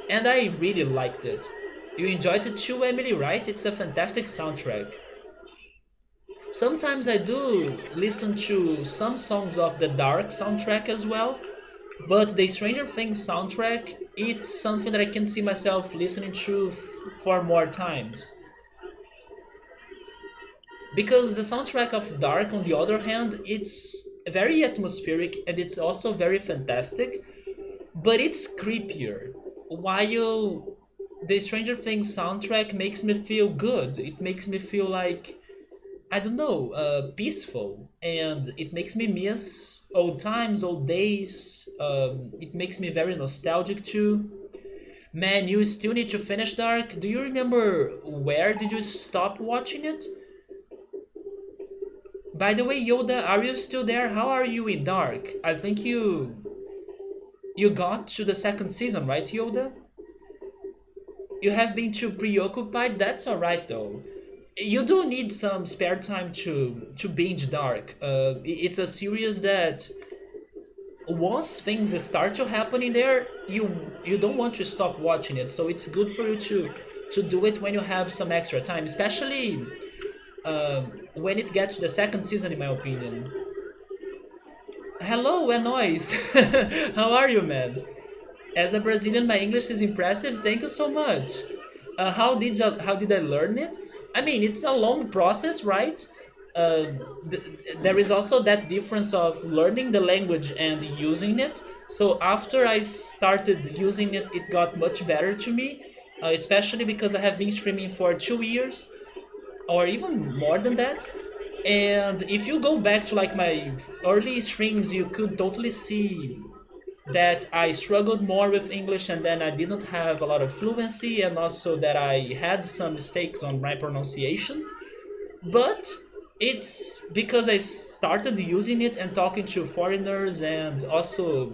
and I really liked it. You enjoyed it too, Emily, right? It's a fantastic soundtrack. Sometimes I do listen to some songs of the Dark soundtrack as well, but the Stranger Things soundtrack, it's something that I can see myself listening to for more times. Because the soundtrack of Dark, on the other hand, it's very atmospheric and it's also very fantastic, but it's creepier. While the Stranger Things soundtrack makes me feel good, it makes me feel like I don't know, peaceful, and it makes me miss old times, old days. It makes me very nostalgic too. Man, you still need to finish Dark. Do you remember where did you stop watching it? By the way, Yoda, are you still there? How are you in Dark? I think you got to the second season, right, Yoda? You have been too preoccupied. That's alright though. You do need some spare time to binge Dark. It's a series that once things start to happen in there, you don't want to stop watching it. So it's good for you to do it when you have some extra time, especially when it gets to the second season, in my opinion. Hello, Enois. How are you, man? As a Brazilian, my English is impressive. Thank you so much. How did I learn it? I mean, it's a long process, right? Uh, there is also that difference of learning the language and using it. So after I started using it, it got much better to me, especially because I have been streaming for 2 years or even more than that. And if you go back to like my early streams, you could totally see that I struggled more with English and then I didn't have a lot of fluency, and also that I had some mistakes on my pronunciation. But it's because I started using it and talking to foreigners, and also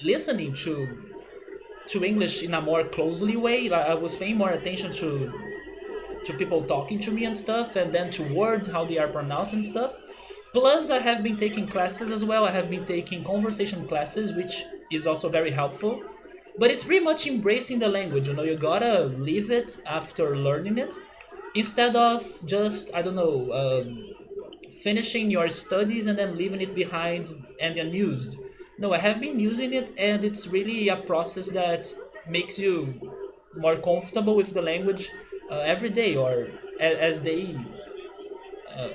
listening to English in a more closely way. Like I was paying more attention to people talking to me and stuff, and then to words, how they are pronounced and stuff. Plus, I have been taking classes as well. I have been taking conversation classes, which is also very helpful. But it's pretty much embracing the language, you gotta live it after learning it, instead of just, I don't know, finishing your studies and then leaving it behind and unused. No, I have been using it, and it's really a process that makes you more comfortable with the language every day, or as they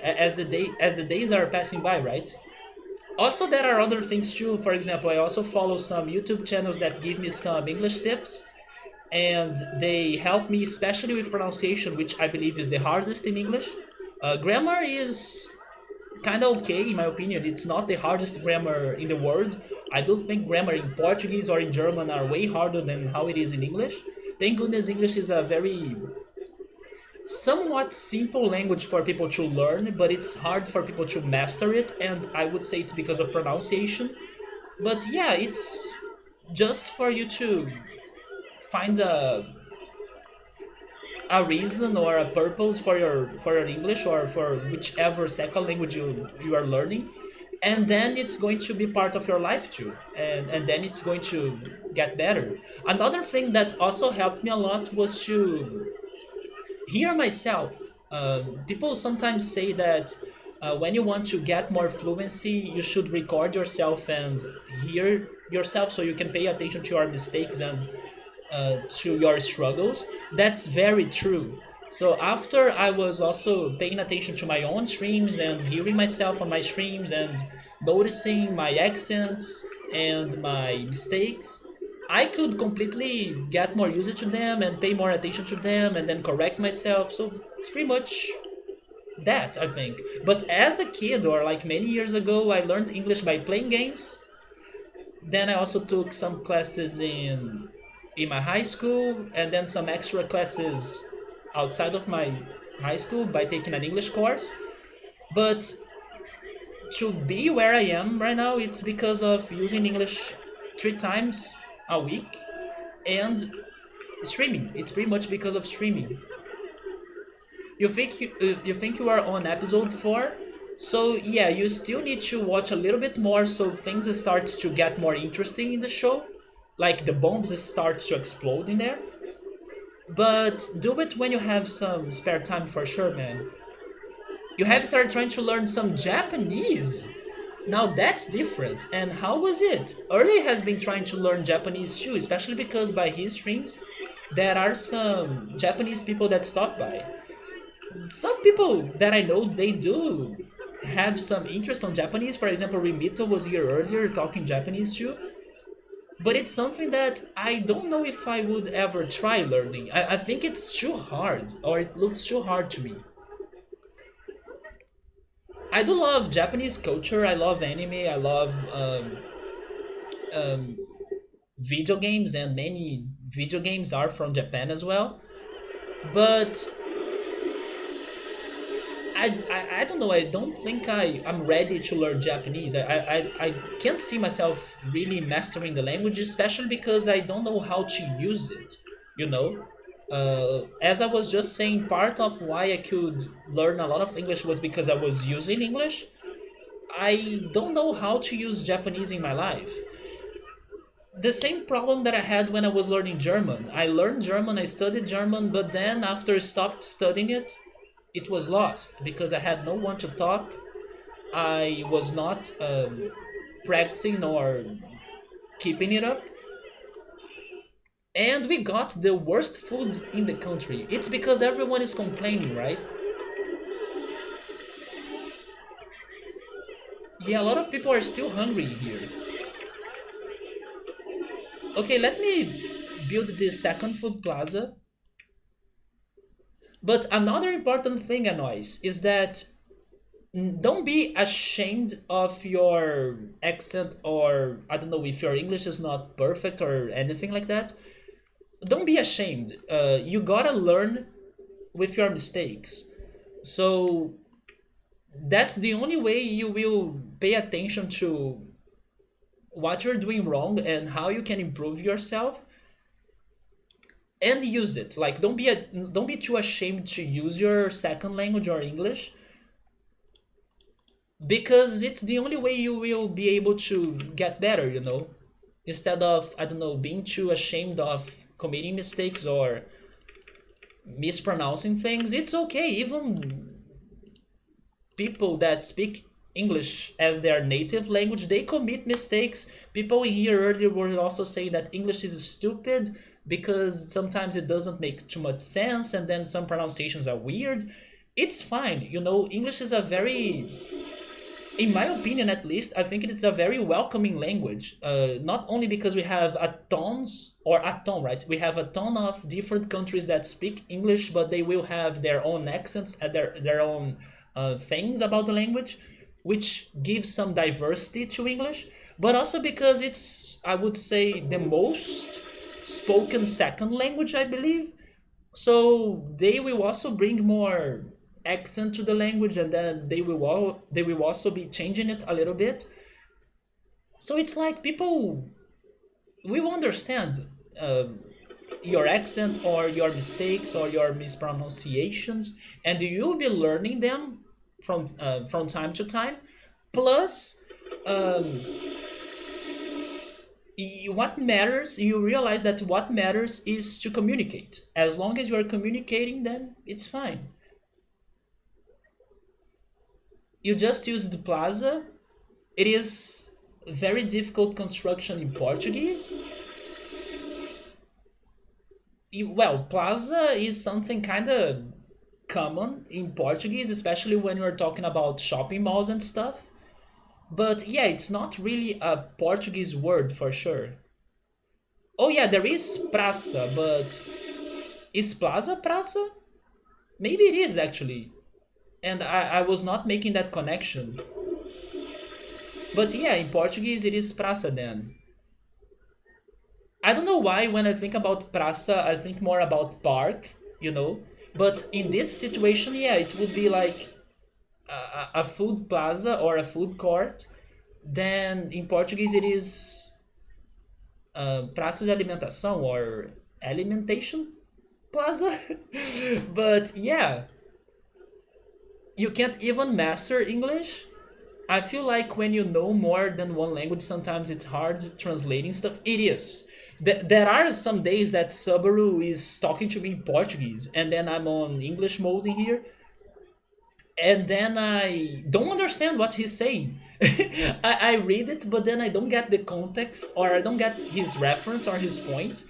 as the days are passing by, right? Also, there are other things too. For example, I also follow some YouTube channels that give me some English tips, and they help me especially with pronunciation, which I believe is the hardest in English. Grammar is kind of okay in my opinion. It's not the hardest grammar in the world. I do think grammar in Portuguese or in German are way harder than how it is in English. Thank goodness English is a very somewhat simple language for people to learn, but it's hard for people to master it, and I would say it's because of pronunciation. But yeah, it's just for you to find a reason or a purpose for your English, or for whichever second language you are learning, and then it's going to be part of your life too, and then it's going to get better. Another thing that also helped me a lot was to hear myself. People sometimes say that when you want to get more fluency, you should record yourself and hear yourself so you can pay attention to your mistakes and to your struggles. That's very true. So after I was also paying attention to my own streams and hearing myself on my streams and noticing my accents and my mistakes, I could completely get more used to them and pay more attention to them and then correct myself. So it's pretty much that, I think. But as a kid, or like many years ago, I learned English by playing games. Then I also took some classes in my high school, and then some extra classes outside of my high school by taking an English course. But to be where I am right now, it's because of using English 3 times a week and streaming. It's pretty much because of streaming. You think you are on episode 4, so yeah, you still need to watch a little bit more so things start to get more interesting in the show, like the bombs start to explode in there. But do it when you have some spare time for sure, man. You have started trying to learn some Japanese. Now that's different. And how was it? Early has been trying to learn Japanese too, especially because by his streams, there are some Japanese people that stop by. Some people that I know, they do have some interest on Japanese. For example, Rimito was here earlier talking Japanese too. But it's something that I don't know if I would ever try learning. I think it's too hard, or it looks too hard to me. I do love Japanese culture. I love anime. I love um, video games, and many video games are from Japan as well. But I don't know. I don't think I'm ready to learn Japanese. I can't see myself really mastering the language, especially because I don't know how to use it. You know, as I was just saying, part of why I could learn a lot of English was because I was using English. I don't know how to use Japanese in my life. The same problem that I had when I was learning German. I learned German, I studied German, but then after I stopped studying it, it was lost because I had no one to talk. I was not practicing or keeping it up. And we got the worst food in the country. It's because everyone is complaining, right? Yeah, a lot of people are still hungry here. Okay, let me build this second food plaza. But another important thing, Anois, is that don't be ashamed of your accent, or I don't know if your English is not perfect or anything like that. Don't be ashamed. You gotta learn with your mistakes. So that's the only way you will pay attention to what you're doing wrong and how you can improve yourself and use it. Like don't be too ashamed to use your second language or English, because it's the only way you will be able to get better, instead of, I don't know, being too ashamed of committing mistakes or mispronouncing things. It's okay. Even people that speak English as their native language, they commit mistakes. People in here earlier were also saying that English is stupid because sometimes it doesn't make too much sense and then some pronunciations are weird. It's fine. English is a very, in my opinion at least, I think it's a very welcoming language. Not only because we have a ton, right? We have a ton of different countries that speak English, but they will have their own accents and their own things about the language, which gives some diversity to English. But also because it's, I would say, the most spoken second language, I believe. So they will also bring more accent to the language, and then they will also be changing it a little bit. So it's like people will understand uh, your accent or your mistakes or your mispronunciations, and you'll be learning them from time to time. Plus, um, what matters, you realize that what matters is to communicate. As long as you are communicating, then it's fine. You just use the plaza. It is very difficult construction in Portuguese. Well, plaza is something kind of common in Portuguese, especially when you're talking about shopping malls and stuff. But yeah, it's not really a Portuguese word for sure. Oh yeah, there is praça, but is plaza praça? Maybe it is actually. And I was not making that connection. But yeah, in Portuguese it is praça then. I don't know why when I think about praça, I think more about park, you know. But in this situation, yeah, it would be like a food plaza or a food court. Then in Portuguese it is praça de alimentação or alimentation plaza. But yeah, you can't even master English. I feel like when you know more than one language, sometimes it's hard translating stuff. It is. There are some days that Subaru is talking to me in Portuguese, and then I'm on English mode in here, and then I don't understand what he's saying. I read it, but then I don't get the context, or I don't get his reference or his point.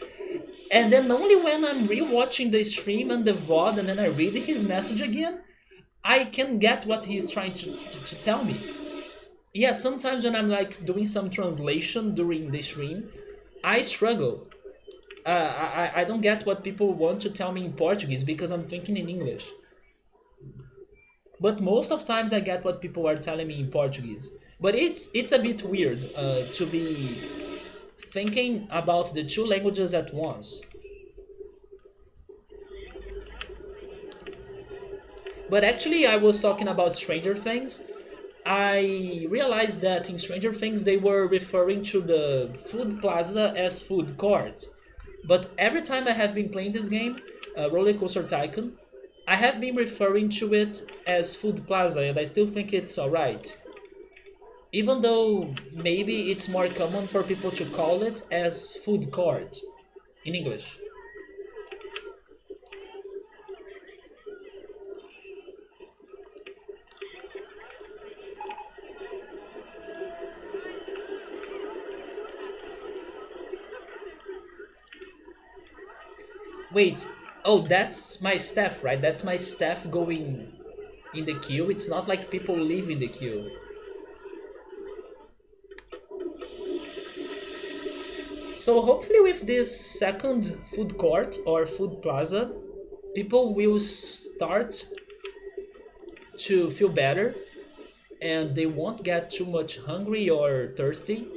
And then only when I'm rewatching the stream and the VOD, and then I read his message again, I can get what he's trying to tell me. Yeah, sometimes when I'm like doing some translation during the stream, I struggle. I don't get what people want to tell me in Portuguese because I'm thinking in English. but most of times I get what people are telling me in Portuguese. But it's a bit weird to be thinking about the two languages at once. But actually, I was talking about Stranger Things. I realized that in Stranger Things they were referring to the food plaza as food court. But every time I have been playing this game, RollerCoaster Tycoon, I have been referring to it as food plaza, and I still think it's alright. Even though maybe it's more common for people to call it as food court in English. Wait, oh, that's my staff, right? That's my staff going in the queue. It's not like people leaving the queue. So hopefully with this second food court or food plaza, people will start to feel better and they won't get too much hungry or thirsty.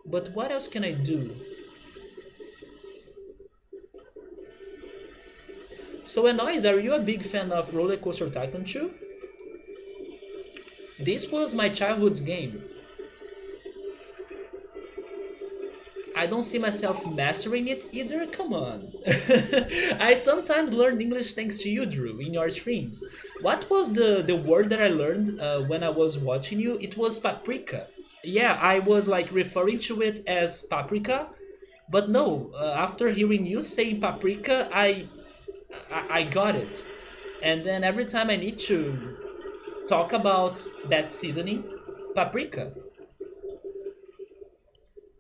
But what else can I do? So Anois, are you a big fan of Roller Coaster Tycoon 2? This was my childhood's game. I don't see myself mastering it either. Come on. I sometimes learn English thanks to you, Drew, in your streams. What was the word that I learned when I was watching you? It was paprika. Yeah, I was like referring to it as paprika, but no. After hearing you saying paprika, I got it. And then every time I need to talk about that seasoning, paprika.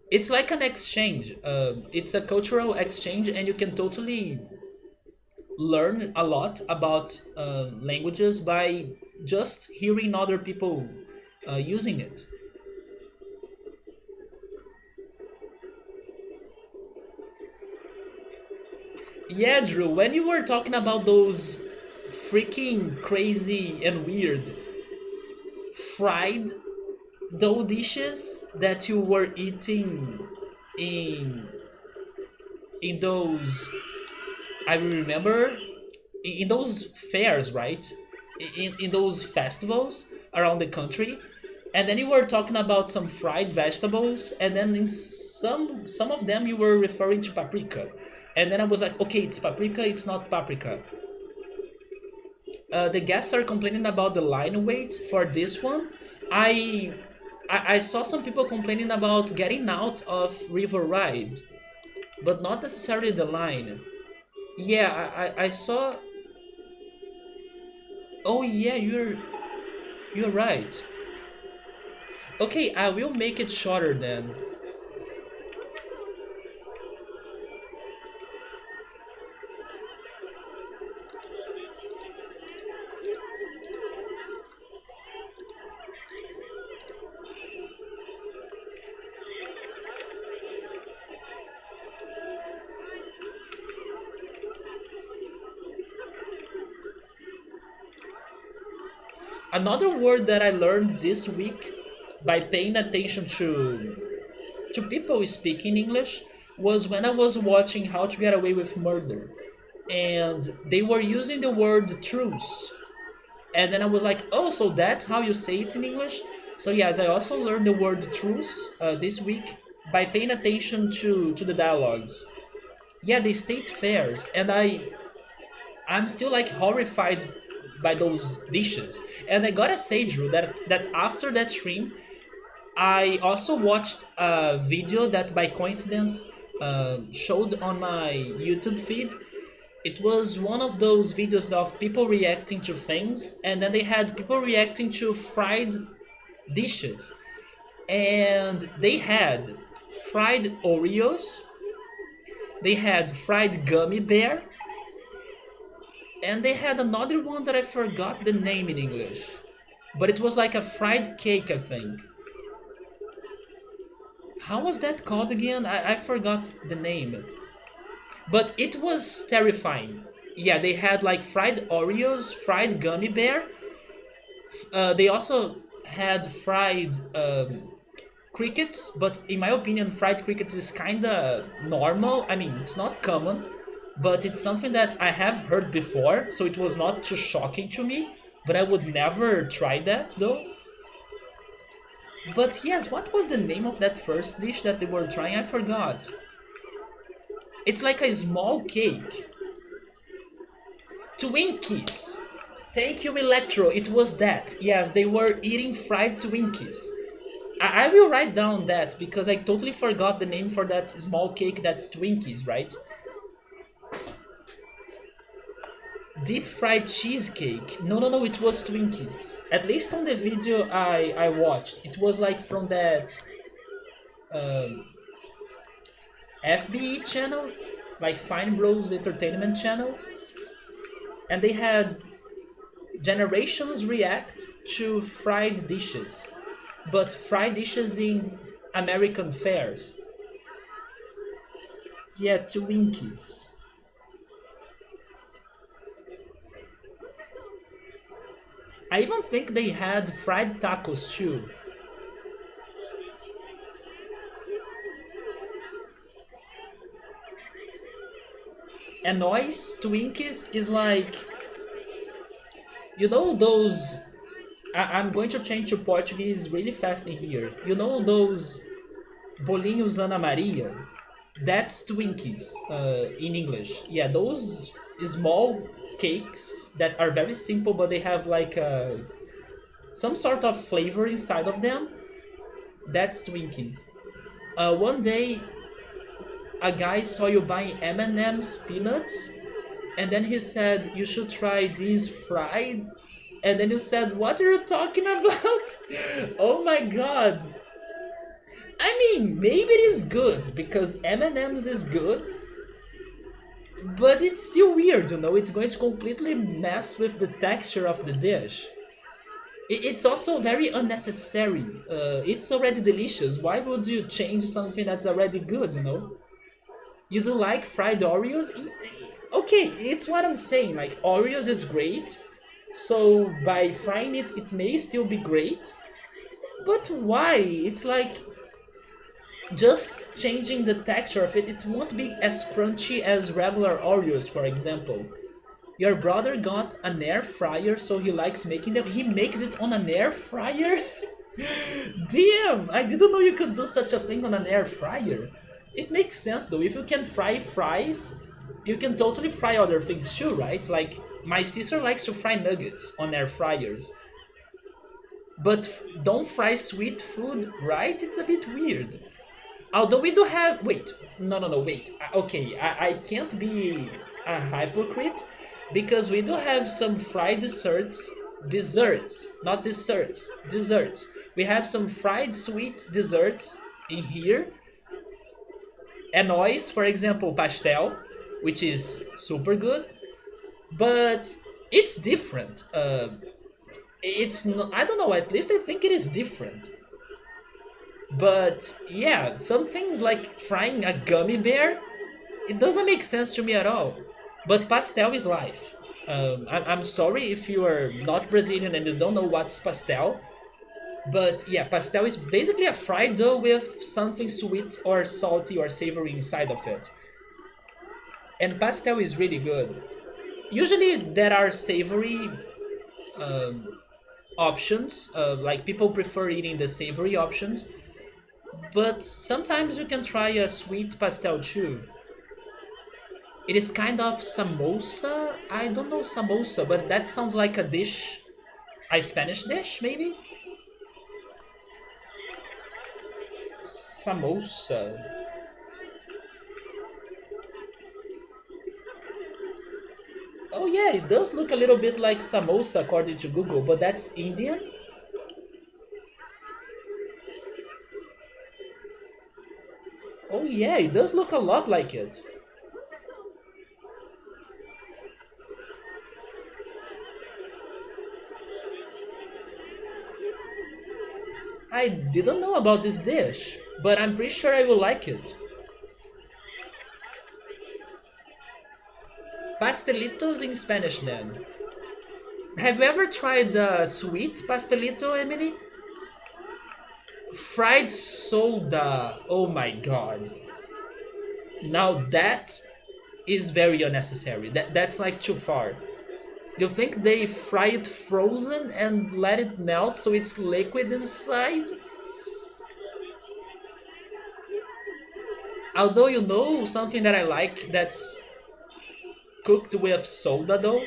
It's like an exchange. It's a cultural exchange, and you can totally learn a lot about languages by just hearing other people using it. Yeah, Drew, when you were talking about those freaking crazy and weird fried dough dishes that you were eating in those, I remember in those fairs, right? In those festivals around the country, and then you were talking about some fried vegetables, and then in some of them you were referring to paprika, and then I was like, okay, it's paprika, it's not paprika. The guests are complaining about the line wait for this one. I I saw some people complaining about getting out of River Ride, but not necessarily the line. Yeah, I saw. Oh yeah, you're right. Okay, I will make it shorter then. Another word that I learned this week by paying attention to people speaking English was when I was watching How to Get Away with Murder, and they were using the word truce, and then I was like, oh, so that's how you say it in English. So yes, I also learned the word truce this week by paying attention to the dialogues. Yeah, they state fairs, and I'm still like horrified by those dishes. And I gotta say, Drew, that after that stream, I also watched a video that by coincidence showed on my YouTube feed. It was one of those videos of people reacting to things, and then they had people reacting to fried dishes. And they had fried Oreos, they had fried gummy bear, and they had another one that I forgot the name in English. But it was like a fried cake, I think. How was that called again? I forgot the name. But it was terrifying. Yeah, they had like fried Oreos, fried gummy bear. They also had fried crickets, but in my opinion, fried crickets is kinda normal. I mean, it's not common, but it's something that I have heard before, so it was not too shocking to me. But I would never try that though. But yes, what was the name of that first dish that they were trying? I forgot. It's like a small cake. Twinkies. Thank you, Electro. It was that. Yes, they were eating fried Twinkies. I will write down that because I totally forgot the name for that small cake that's Twinkies, right? Deep fried cheesecake. No, no, no, it was Twinkies. At least on the video I watched. It was like from that um, FBE channel, like Fine Bros Entertainment channel. And they had generations react to fried dishes. But fried dishes in American fairs. Yeah, Twinkies. I even think they had fried tacos too. And noise Twinkies is like, you know those. I'm going to change to Portuguese really fast in here. You know those bolinhos Ana Maria? That's Twinkies in English. Yeah, those small cakes that are very simple, but they have like some sort of flavor inside of them. That's Twinkies. One day, a guy saw you buying M&M's peanuts, and then he said you should try these fried. And then you said, "What are you talking about?" Oh my god! I mean, maybe it is good because M&M's is good, but it's still weird, you know. It's going to completely mess with the texture of the dish. It's also very unnecessary. It's already delicious. Why would you change something that's already good, you know? You do like fried Oreos? Okay, it's what I'm saying. Like, Oreos is great, so by frying it, it may still be great. But why? It's like just changing the texture of it. It won't be as crunchy as regular Oreos, for example. Your brother got an air fryer, so he likes making them. He makes it on an air fryer? Damn, I didn't know you could do such a thing on an air fryer. It makes sense though. If you can fry fries, you can totally fry other things too, right? Like, my sister likes to fry nuggets on air fryers. But don't fry sweet food, right? It's a bit weird. Although we do have. Wait. No, no, no, wait. Okay, I can't be a hypocrite because we do have some fried desserts. Desserts, not desserts. Desserts. We have some fried sweet desserts in here. And noise, for example, pastel, which is super good. But it's different. It's not, I don't know, at least I think it is different. But yeah, some things like frying a gummy bear, it doesn't make sense to me at all. But pastel is life. I'm sorry if you are not Brazilian and you don't know what's pastel. But yeah, pastel is basically a fried dough with something sweet or salty or savory inside of it. And pastel is really good. Usually there are savory um, options, like people prefer eating the savory options. But sometimes you can try a sweet pastel too. It is kind of samosa. I don't know samosa, but that sounds like a dish, a Spanish dish, maybe? Samosa. Oh yeah, it does look a little bit like samosa according to Google, but that's Indian? Oh yeah, it does look a lot like it. I didn't know about this dish, but I'm pretty sure I will like it. pastelitos in Spanish then. Have you ever tried sweet pastelito, Emily? Fried soda. Oh my god. Now that is very unnecessary. That's like too far. You think they fry it frozen and let it melt so it's liquid inside? Although you know something that I like that's cooked with soda though?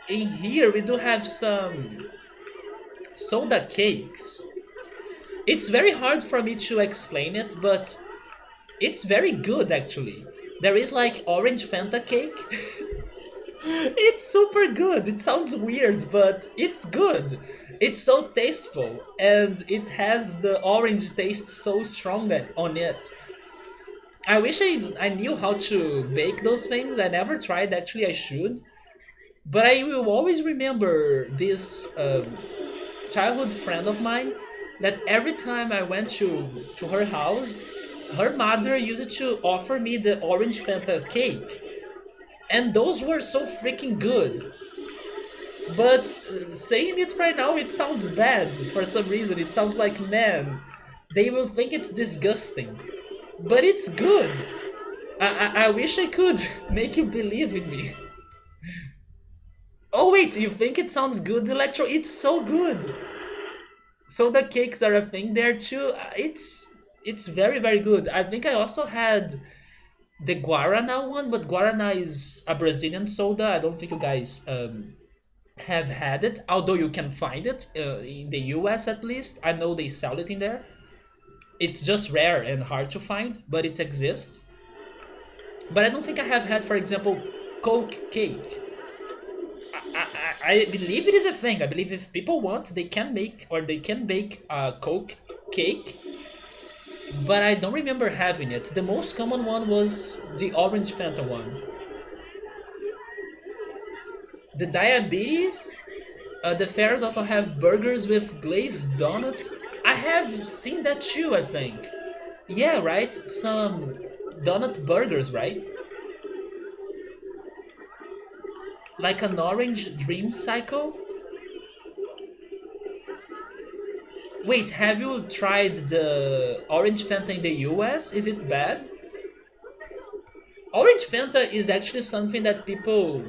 In here we do have some soda cakes. It's very hard for me to explain it, but it's very good actually. There is like orange Fanta cake. It's super good. It sounds weird, but it's good. It's so tasteful, and it has the orange taste so strong on it. I wish I knew how to bake those things. I never tried, actually, I should. But I will always remember this childhood friend of mine that every time I went to her house, her mother used to offer me the orange Fanta cake. And those were so freaking good. But saying it right now, it sounds bad for some reason. It sounds like, man, they will think it's disgusting. But it's good. I wish I could make you believe in me. Oh wait, you think it sounds good, Electro? It's so good. So the cakes are a thing there too. It's very very good. I think I also had the Guaraná one, but Guaraná is a Brazilian soda. I don't think you guys have had it, although you can find it in the US at least. I know they sell it in there. It's just rare and hard to find, but it exists. But I don't think I have had, for example, Coke cake. I believe it is a thing. I believe if people want, they can make or they can bake a Coke cake. But I don't remember having it. The most common one was the orange Fanta one. The diabetes, the fairs also have burgers with glazed donuts. I have seen that too, I think. Yeah, right? Some donut burgers, right? Like an orange dream cycle. Wait, have you tried the orange Fanta in the US? Is it bad? Orange Fanta is actually something that people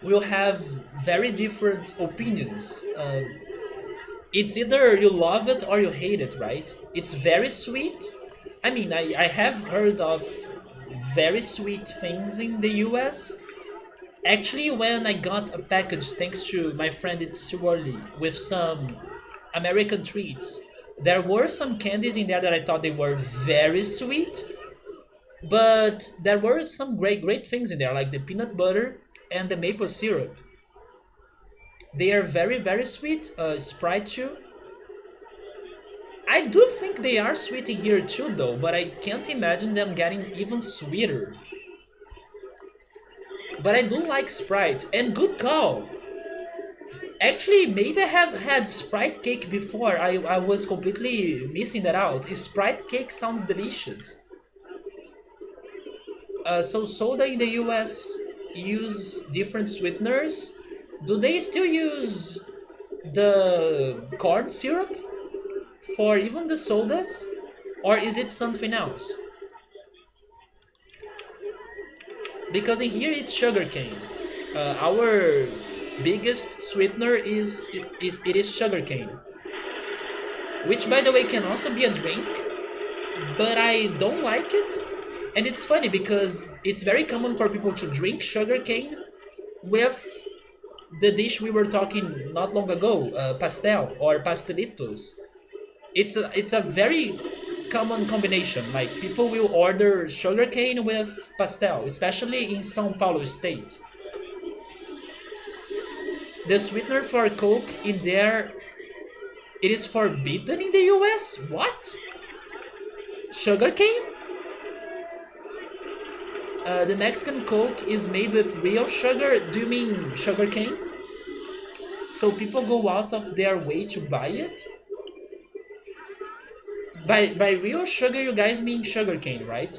will have very different opinions. It's either you love it or you hate it, right? It's very sweet. I mean, I have heard of very sweet things in the US. Actually, when I got a package, thanks to my friend It's Too Early, with some American treats, there were some candies in there that I thought they were very sweet, but there were some great things in there, like the peanut butter and the maple syrup. They are very, very sweet. Sprite too. I do think they are sweet in here too, though, but I can't imagine them getting even sweeter. But I do like Sprite, and good call. Actually, maybe I have had Sprite cake before. I was completely missing that out. Sprite cake sounds delicious. So soda in the US use different sweeteners. Do they still use the corn syrup for even the sodas? Or is it something else? Because in here it's sugarcane. Our biggest sweetener is sugarcane, which by the way can also be a drink, but I don't like it. And it's funny because it's very common for people to drink sugarcane with the dish we were talking not long ago, pastel or pastelitos. It's a very common combination. Like people will order sugarcane with pastel, especially in São Paulo state. The sweetener for Coke in there, it is forbidden in the US? What? Sugarcane? The Mexican Coke is made with real sugar. Do you mean sugarcane? So people go out of their way to buy it? By real sugar, you guys mean sugarcane, right?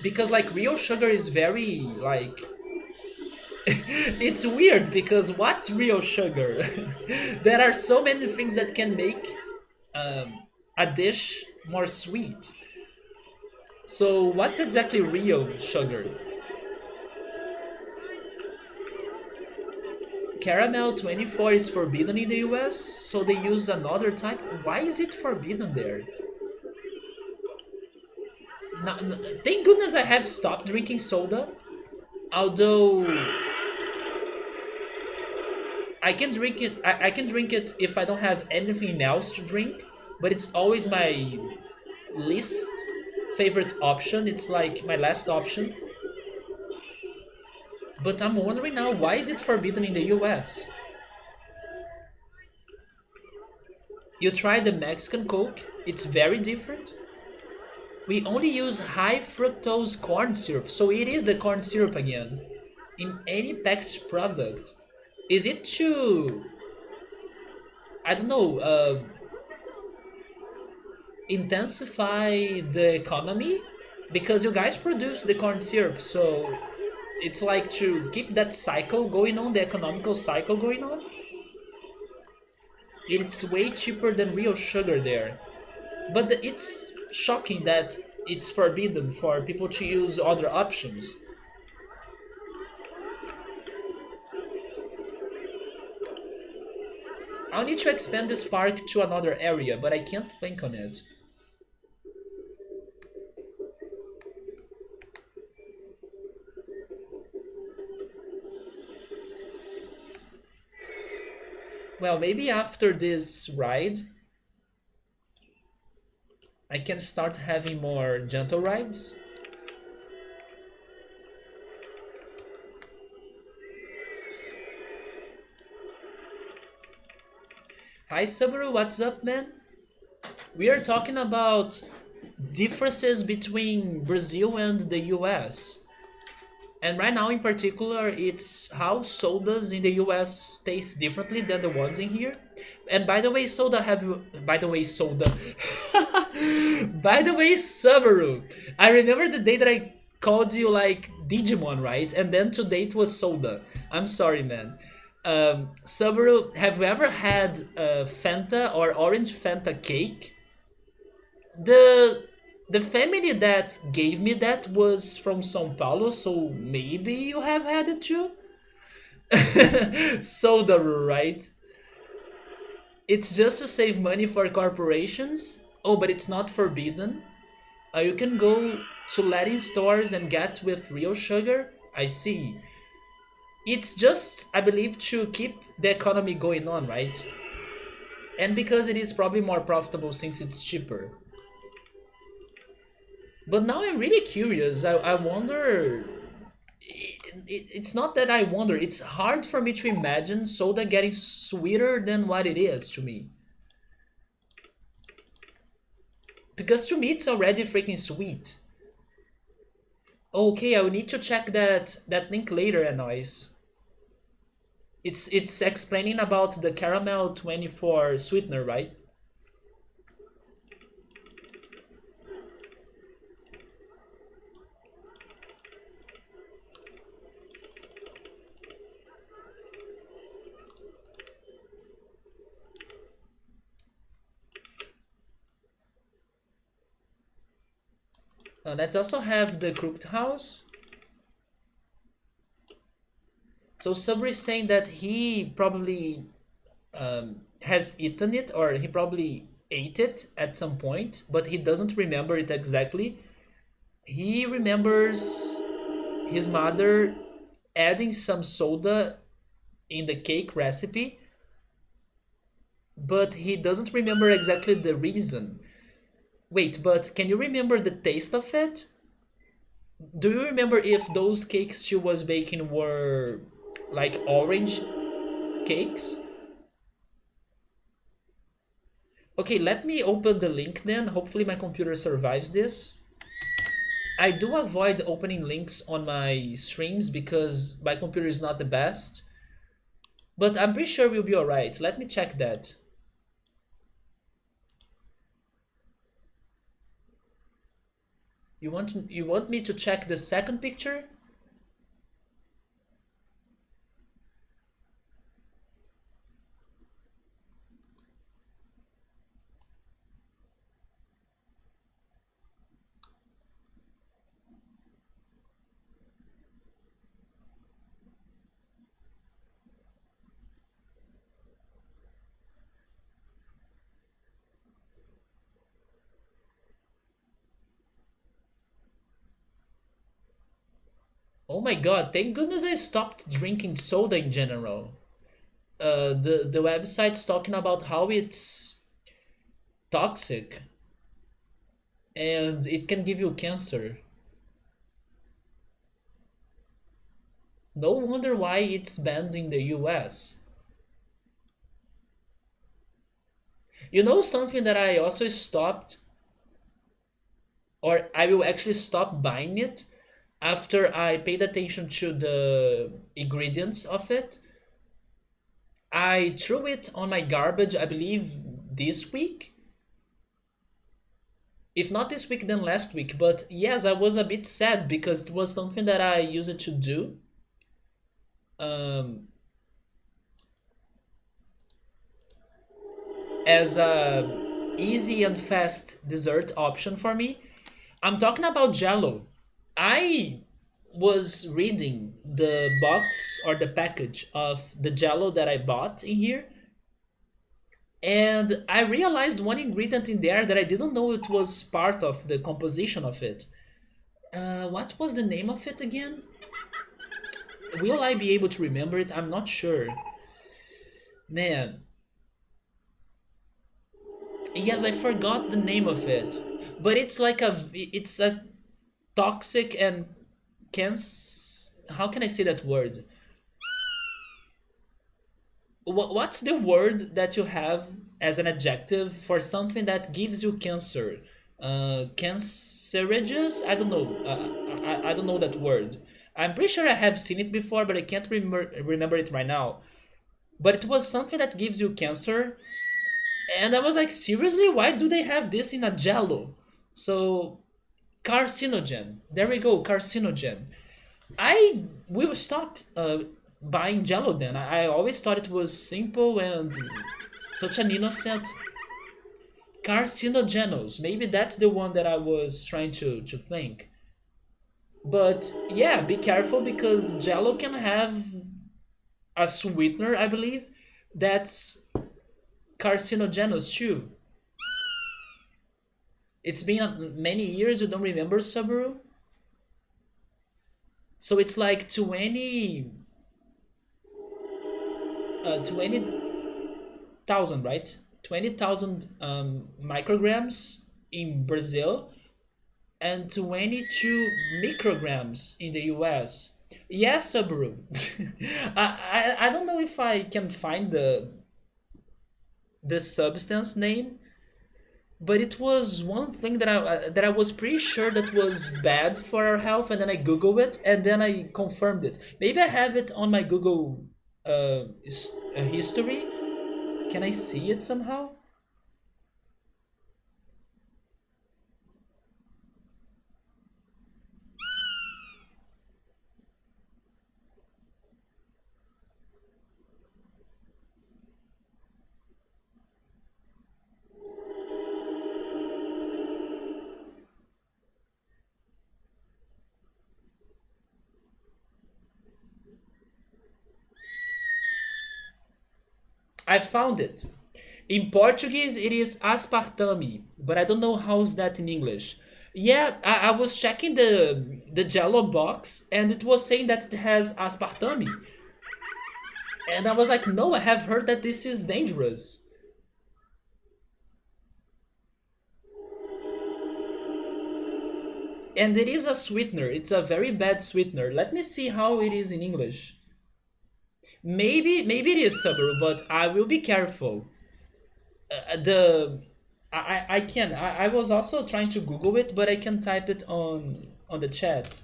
because like real sugar is very like it's weird because what's real sugar? There are so many things that can make um, a dish more sweet. So what's exactly real sugar? Caramel 24 is forbidden in the US, so they use another type. Why is it forbidden there? No, no, thank goodness I have stopped drinking soda. Although I can drink it if I don't have anything else to drink, but it's always my least favorite option. It's like my last option. But I'm wondering now, why is it forbidden in the US? You try the Mexican Coke, it's very different. We only use high fructose corn syrup, so it is the corn syrup again. In any packaged product. Is it to, I don't know, intensify the economy? Because you guys produce the corn syrup, so it's like to keep that cycle going on, the economical cycle going on. It's way cheaper than real sugar there. But it's shocking that it's forbidden for people to use other options. I'll need to expand this park to another area, but I can't think on it. Well, maybe after this ride, I can start having more gentle rides. Hi Subaru, what's up, man? We are talking about differences between Brazil and the US. And right now in particular, it's how sodas in the US taste differently than the ones in here. And by the way, soda have by the way, soda. By the way, Subaru. I remember the day that I called you like Digimon, right? And then today it was soda. I'm sorry, man. Subaru, have you ever had Fanta or orange Fanta cake? The family that gave me that was from São Paulo, so maybe you have had it too. Soda, right? It's just to save money for corporations. Oh, but it's not forbidden. You can go to Latin stores and get with real sugar. I see. It's just, I believe, to keep the economy going on, right? And because it is probably more profitable since it's cheaper. But now I'm really curious. I wonder. It's not that I wonder, it's hard for me to imagine soda getting sweeter than what it is to me. Because to me, it's already freaking sweet. Okay, I will need to check that link later, Anois. It's explaining about the caramel 24 sweetener, right? Let's also have the cooked house. So Sabri is saying that he probably has eaten it, or he probably ate it at some point, but he doesn't remember it exactly. He remembers his mother adding some soda in the cake recipe, but he doesn't remember exactly the reason. Wait, but can you remember the taste of it? Do you remember if those cakes she was baking were like orange cakes? Okay, let me open the link then. Hopefully my computer survives this. I do avoid opening links on my streams because my computer is not the best. But I'm pretty sure we'll be alright. Let me check that. You want me to check the second picture? Oh my god, thank goodness I stopped drinking soda in general. The website's talking about how it's toxic and it can give you cancer. No wonder why it's banned in the US. You know something that I also stopped, or I will actually stop buying it after I paid attention to the ingredients of it. I threw it on my garbage, I believe, this week. If not this week, then last week. But yes, I was a bit sad because it was something that I used to do. Um, as a easy and fast dessert option for me. I'm talking about Jello. I was reading the box or the package of the Jello that I bought in here, and I realized one ingredient in there that I didn't know it was part of the composition of it. What was the name of it again? Will I be able to remember it? I'm not sure. Man, yes, I forgot the name of it, but it's a toxic and how can I say that word? What's the word that you have as an adjective for something that gives you cancer? Cancerous? I don't know. I don't know that word. I'm pretty sure I have seen it before, but I can't remember it right now. But it was something that gives you cancer, and I was like, seriously, why do they have this in a Jello? So carcinogen. There we go, carcinogen. I will stop buying Jello then. I always thought it was simple and such an innocent carcinogenos. Maybe that's the one that I was trying to think. But yeah, be careful because Jello can have a sweetener, I believe, that's carcinogenos too. It's been many years. You don't remember, Subaru? So it's like 20,000, right? 20,000 micrograms in Brazil and 22 micrograms in the US. Yes, Subaru. I don't know if I can find the substance name, but it was one thing that I was pretty sure that was bad for our health, and then I Googled it, and then I confirmed it. Maybe I have it on my Google history. Can I see it somehow? I found it. In Portuguese, it is aspartame, but I don't know how's that in English. Yeah, I was checking the Jello box, and it was saying that it has aspartame, and I was like, no, I have heard that this is dangerous. And it is a sweetener. It's a very bad sweetener. Let me see how it is in English. Maybe it is Subaru, but I will be careful. The I can I was also trying to Google it, but I can type it on the chat.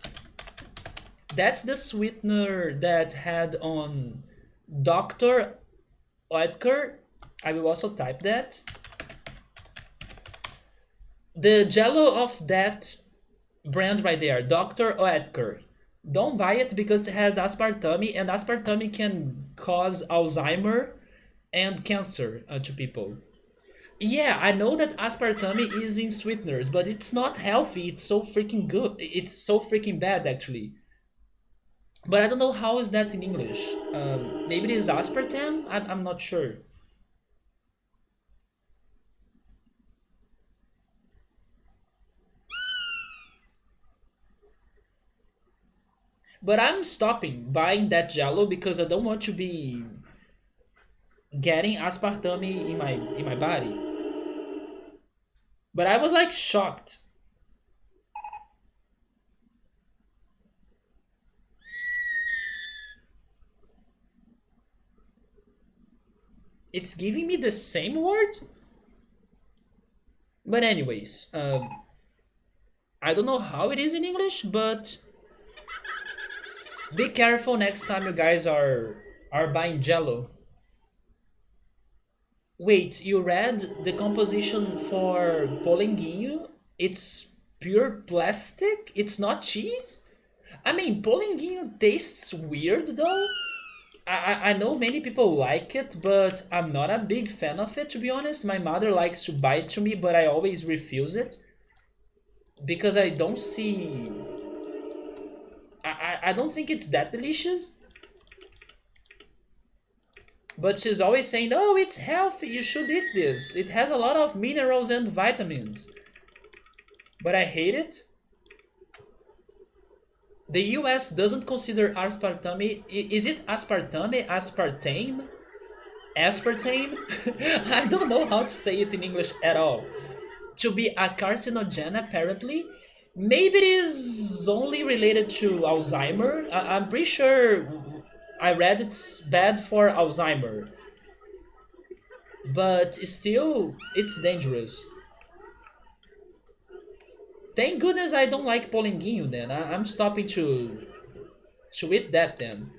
That's the sweetener that had on Dr. Oetker. I will also type that. The Jello of that Brand right there, Dr. Oetker. Don't buy it because it has aspartame, and aspartame can cause Alzheimer and cancer to people. Yeah, I know that aspartame is in sweeteners, but it's not healthy. It's so freaking good. It's so freaking bad, actually. But I don't know how is that in English. Maybe it is aspartame? I'm not sure. But I'm stopping buying that Jello because I don't want to be getting aspartame in my body. But I was like shocked. It's giving me the same word? But anyways, I don't know how it is in English, but be careful next time you guys are buying Jello. Wait, you read the composition for polenguinho? It's pure plastic? It's not cheese? I mean, polenguinho tastes weird though. I know many people like it, but I'm not a big fan of it to be honest. My mother likes to buy it to me, but I always refuse it because I don't see. I don't think it's that delicious. But she's always saying, "Oh, it's healthy. You should eat this. It has a lot of minerals and vitamins." But I hate it. The US doesn't consider aspartame. Is it aspartame? Aspartame? Aspartame? I don't know how to say it in English at all. To be a carcinogen, apparently. Maybe it is only related to Alzheimer. I'm pretty sure I read it's bad for Alzheimer. But still, it's dangerous. Thank goodness I don't like polenguinho then. I'm stopping to eat that then.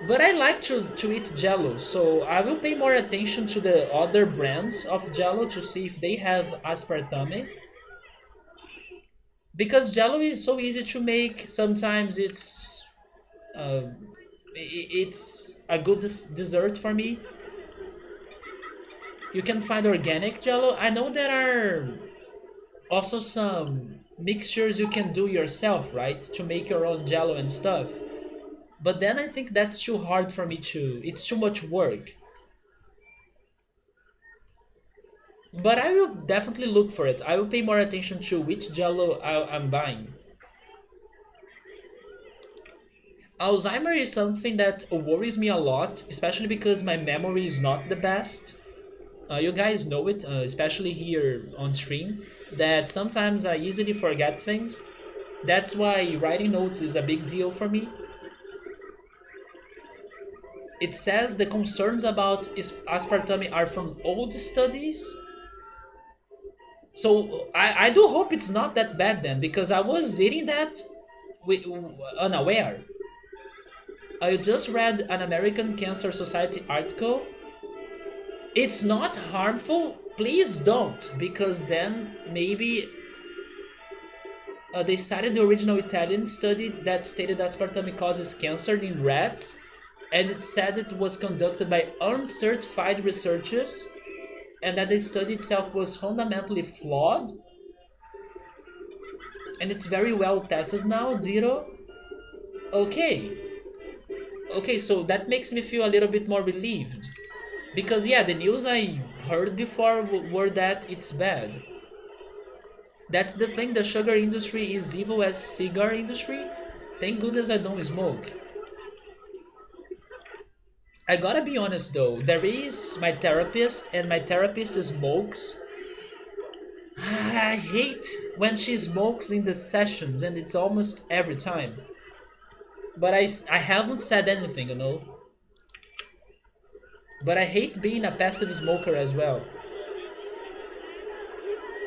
But I like to eat Jello, so I will pay more attention to the other brands of Jello to see if they have aspartame. Because Jello is so easy to make, sometimes uh, it's a good dessert for me. You can find organic Jello. I know there are also some mixtures you can do yourself, right? To make your own Jello and stuff. But then I think that's too hard for me to. It's too much work. But I will definitely look for it. I will pay more attention to which Jello I'm buying. Alzheimer is something that worries me a lot, especially because my memory is not the best. You guys know it, especially here on stream, that sometimes I easily forget things. That's why writing notes is a big deal for me. It says the concerns about aspartame are from old studies. So I do hope it's not that bad then, because I was eating that with, unaware. I just read an American Cancer Society article. It's not harmful. Please don't, because then maybe they cited the original Italian study that stated that aspartame causes cancer in rats, and it said it was conducted by uncertified researchers, and that the study itself was fundamentally flawed, and it's very well tested now, Diro. Okay, okay, so that makes me feel a little bit more relieved. Because yeah, the news I heard before were that it's bad. That's the thing, the sugar industry is evil as cigar industry. Thank goodness I don't smoke. I gotta be honest though, there is my therapist and my therapist smokes. I hate when she smokes in the sessions and it's almost every time. But I haven't said anything, you know. But I hate being a passive smoker as well.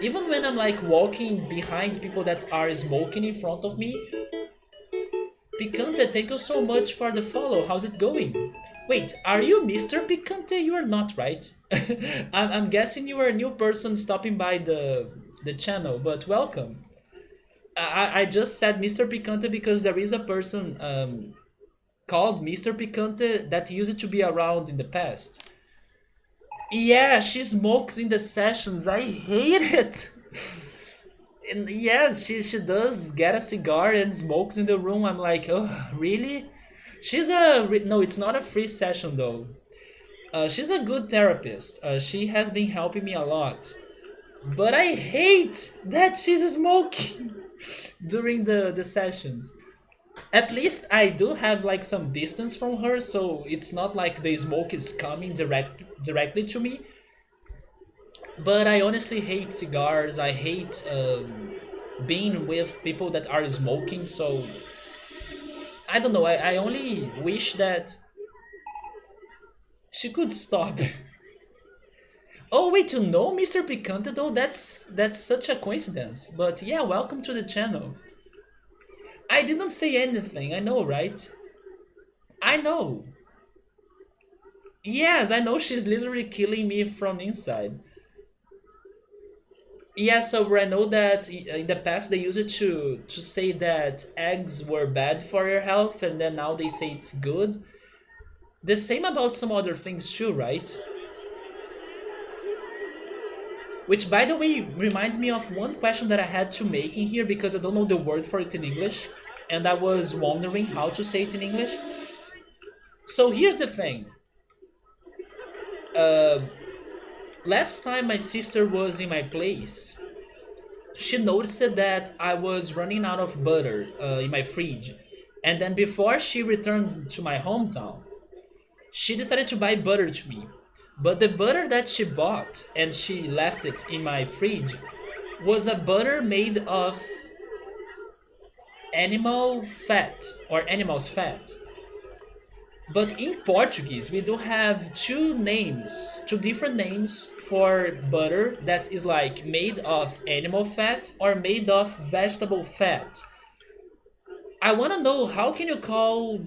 Even when I'm like walking behind people that are smoking in front of me. Picante, thank you so much for the follow. How's it going? Wait, are you Mr. Picante? You are not, right? I'm guessing you are a new person stopping by the channel, but welcome. I just said Mr. Picante because there is a person called Mr. Picante that used to be around in the past. Yeah, she smokes in the sessions. I hate it. And yeah, she does get a cigar and smokes in the room. I'm like, oh, really? No, it's not a free session though. She's a good therapist. She has been helping me a lot. But I hate that she's smoking during the sessions. At least I do have like some distance from her, so it's not like the smoke is coming directly to me. But I honestly hate cigars. I hate being with people that are smoking. So I don't know. I only wish that she could stop. Oh wait, you know Mr. Picante though? That's such a coincidence. But yeah, welcome to the channel. I didn't say anything. I know, right? I know. Yes, I know she's literally killing me from inside. Yeah, so I know that in the past they used it to say that eggs were bad for your health, and then now they say it's good. The same about some other things too, right? Which, by the way, reminds me of one question that I had to make in here because I don't know the word for it in English, and I was wondering how to say it in English. So here's the thing. Uh, Last time my sister was in my place, she noticed that I was running out of butter in my fridge. And then before she returned to my hometown, she decided to buy butter to me. But the butter that she bought and she left it in my fridge was a butter made of animal fat or animal's fat. But in Portuguese, we do have two different names for butter that is like made of animal fat or made of vegetable fat. I want to know how can you call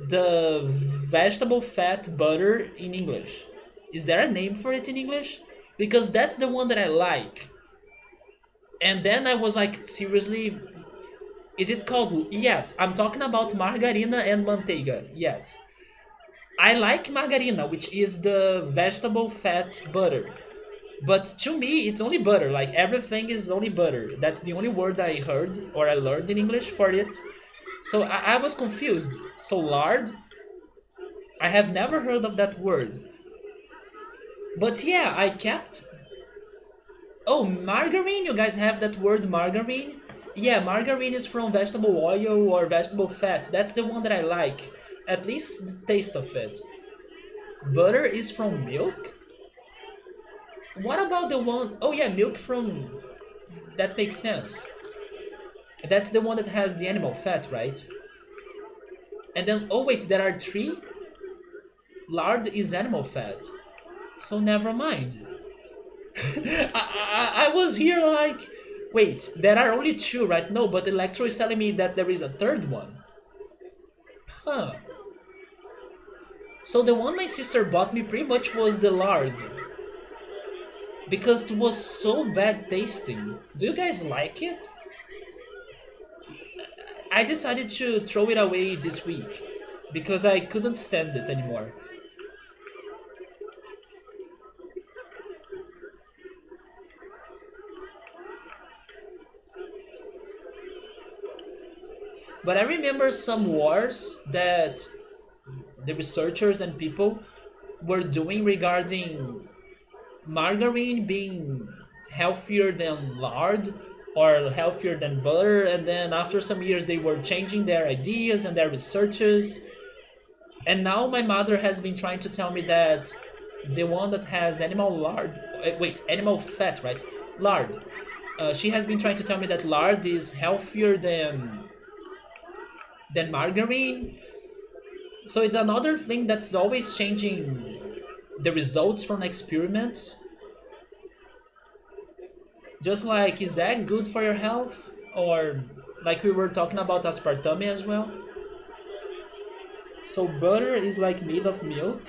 the vegetable fat butter in English? Is there a name for it in English? Because that's the one that I like. And then I was like, seriously, is it called? Yes, I'm talking about margarina and manteiga. Yes. I like margarina, which is the vegetable fat butter. But to me, it's only butter. Like everything is only butter. That's the only word I heard or I learned in English for it. So I was confused. So lard, I have never heard of that word. But yeah, I kept. Oh, margarine. You guys have that word margarine? Yeah, margarine is from vegetable oil or vegetable fat. That's the one that I like. At least the taste of it. Butter is from milk? What about the one oh yeah, milk from. That makes sense. That's the one that has the animal fat, right? And then, oh wait, there are three? Lard is animal fat. So never mind. I was here like. Wait, there are only two, right? No, but Electro is telling me that there is a third one. Huh. So the one my sister bought me pretty much was the lard. Because it was so bad tasting. Do you guys like it? I decided to throw it away this week because I couldn't stand it anymore. But I remember some wars that the researchers and people were doing regarding margarine being healthier than lard or healthier than butter, and then after some years they were changing their ideas and their researches. And now my mother has been trying to tell me that the one that has animal lard, wait, animal fat, right? Lard. She has been trying to tell me that lard is healthier than margarine. So it's another thing that's always changing the results from experiments. Just like, is that good for your health? Or like we were talking about aspartame as well? So butter is like made of milk.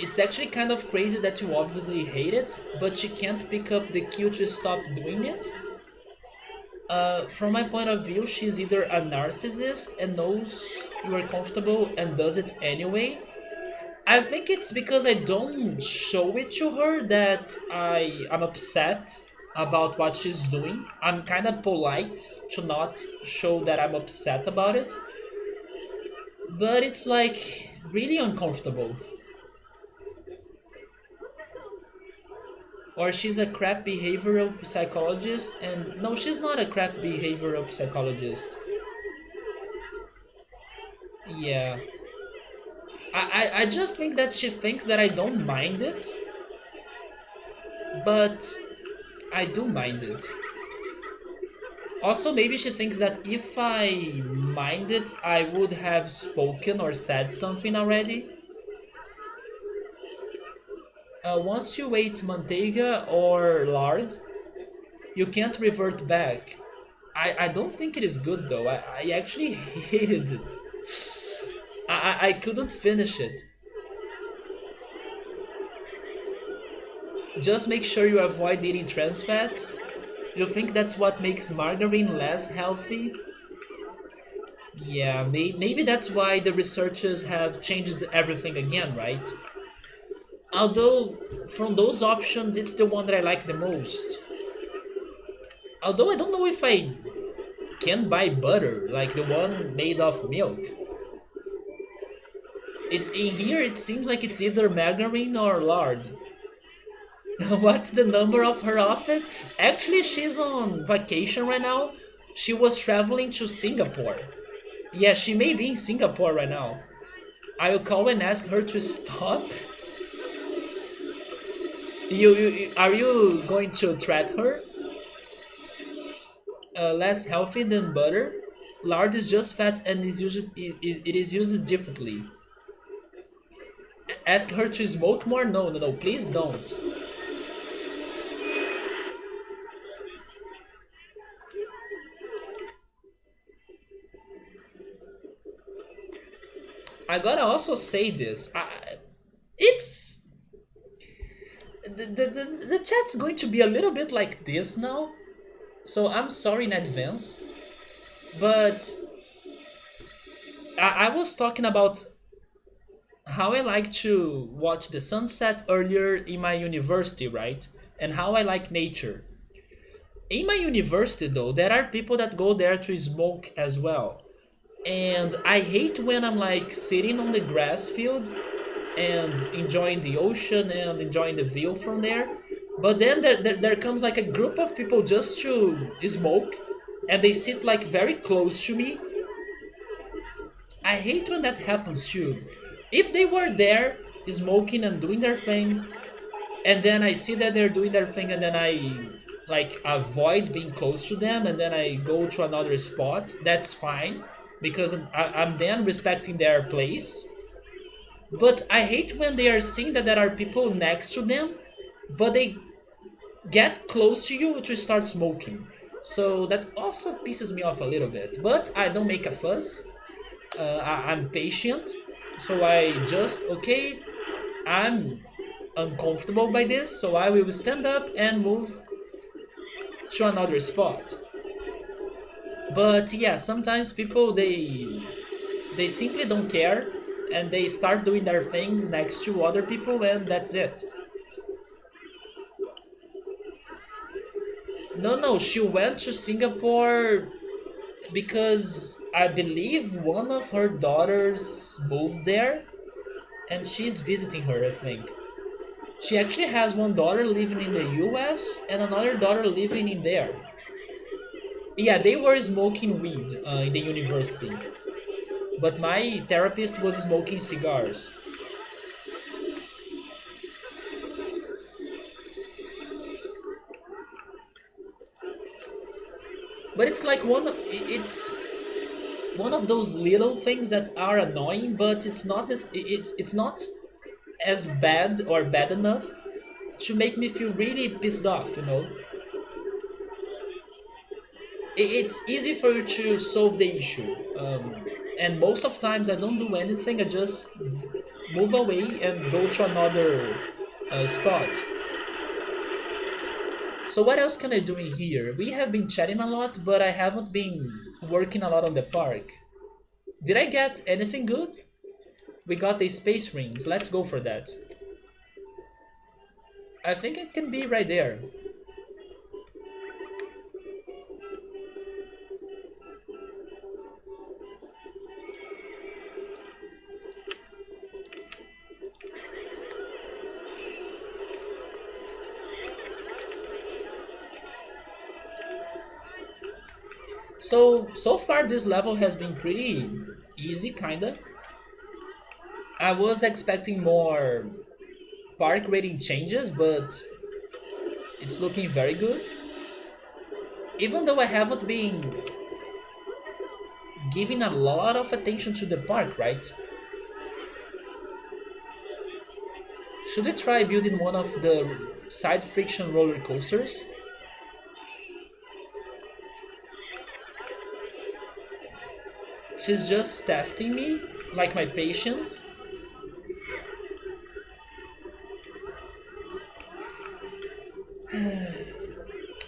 It's actually kind of crazy that you obviously hate it, but you can't pick up the cue to stop doing it. From my point of view, she's either a narcissist and knows you are comfortable and does it anyway. I think it's because I don't show it to her that I'm upset about what she's doing. I'm kind of polite to not show that I'm upset about it, but it's like really uncomfortable. Or she's a crap behavioral psychologist, and no, she's not a crap behavioral psychologist. Yeah, I just think that she thinks that I don't mind it, but I do mind it. Also, maybe she thinks that if I mind it, I would have spoken or said something already. Once you ate manteiga or lard, you can't revert back. I don't think it is good though. I actually hated it. I couldn't finish it. Just make sure you avoid eating trans fats. You think that's what makes margarine less healthy? Yeah, maybe that's why the researchers have changed everything again, right? Although, from those options, it's the one that I like the most. Although I don't know if I can buy butter, like the one made of milk. In here, it seems like it's either margarine or lard. What's the number of her office? Actually, she's on vacation right now. She was traveling to Singapore. Yeah, she may be in Singapore right now. I will call and ask her to stop. Are you going to threat her? Less healthy than butter. Lard is just fat and it is used differently. Ask her to smoke more? No, no, no, please don't. I gotta also say this. It's the chat's going to be a little bit like this now, so I'm sorry in advance. But I was talking about how I like to watch the sunset earlier in my university, right? And how I like nature. In my university, though, there are people that go there to smoke as well. And I hate when I'm like sitting on the grass field and enjoying the ocean and enjoying the view from there. But then there comes like a group of people just to smoke and they sit like very close to me. I hate when that happens too. If they were there smoking and doing their thing, and then I see that they're doing their thing, and then I like avoid being close to them, and then I go to another spot, that's fine because I'm then respecting their place. But I hate when they are seeing that there are people next to them, but they get close to you to start smoking. So that also pisses me off a little bit. But I don't make a fuss. I'm patient. So I just, okay, I'm uncomfortable by this, so I will stand up and move to another spot. But yeah, sometimes people they simply don't care and they start doing their things next to other people and that's it. No, no, she went to Singapore because I believe one of her daughters moved there and she's visiting her, I think. She actually has one daughter living in the US and another daughter living in there. Yeah, they were smoking weed in the university, but my therapist was smoking cigars. but it's like it's one of those little things that are annoying, but it's not as bad or bad enough to make me feel really pissed off, you know. It's easy for you to solve the issue, and most of times I don't do anything. I just move away and go to another spot. So what else can I do in here? We have been chatting a lot, but I haven't been working a lot on the park. Did I get anything good? We got the space rings. Let's go for that. I think it can be right there. So far this level has been pretty easy, kinda. I was expecting more park rating changes, but it's looking very good. Even though I haven't been giving a lot of attention to the park, right? Should I try building one of the side friction roller coasters? She's just testing me, like my patience.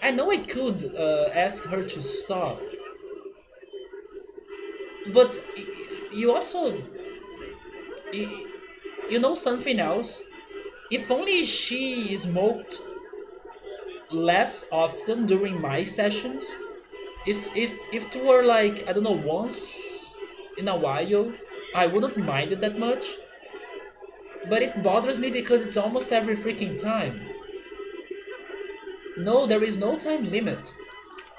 I know I could ask her to stop, but you also, you know something else? If only she smoked less often during my sessions, if it were like, I don't know, once in a while, I wouldn't mind it that much. But it bothers me because it's almost every freaking time. No, there is no time limit.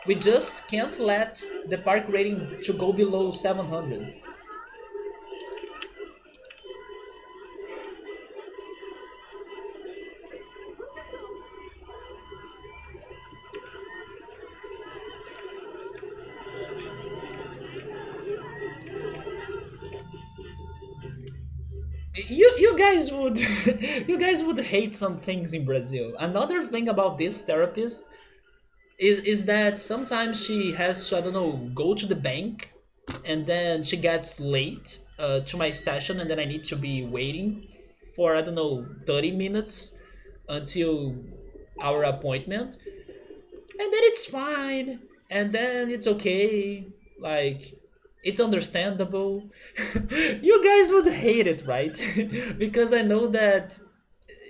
We just can't let the park rating to go below 700. You guys would you guys would hate some things in Brazil. Another thing about this therapist is that sometimes she has to, I don't know, go to the bank, and then she gets late to my session, and then I need to be waiting for, I don't know, 30 minutes until our appointment, and then it's fine, and then it's okay, like, it's understandable. You guys would hate it, right? Because I know that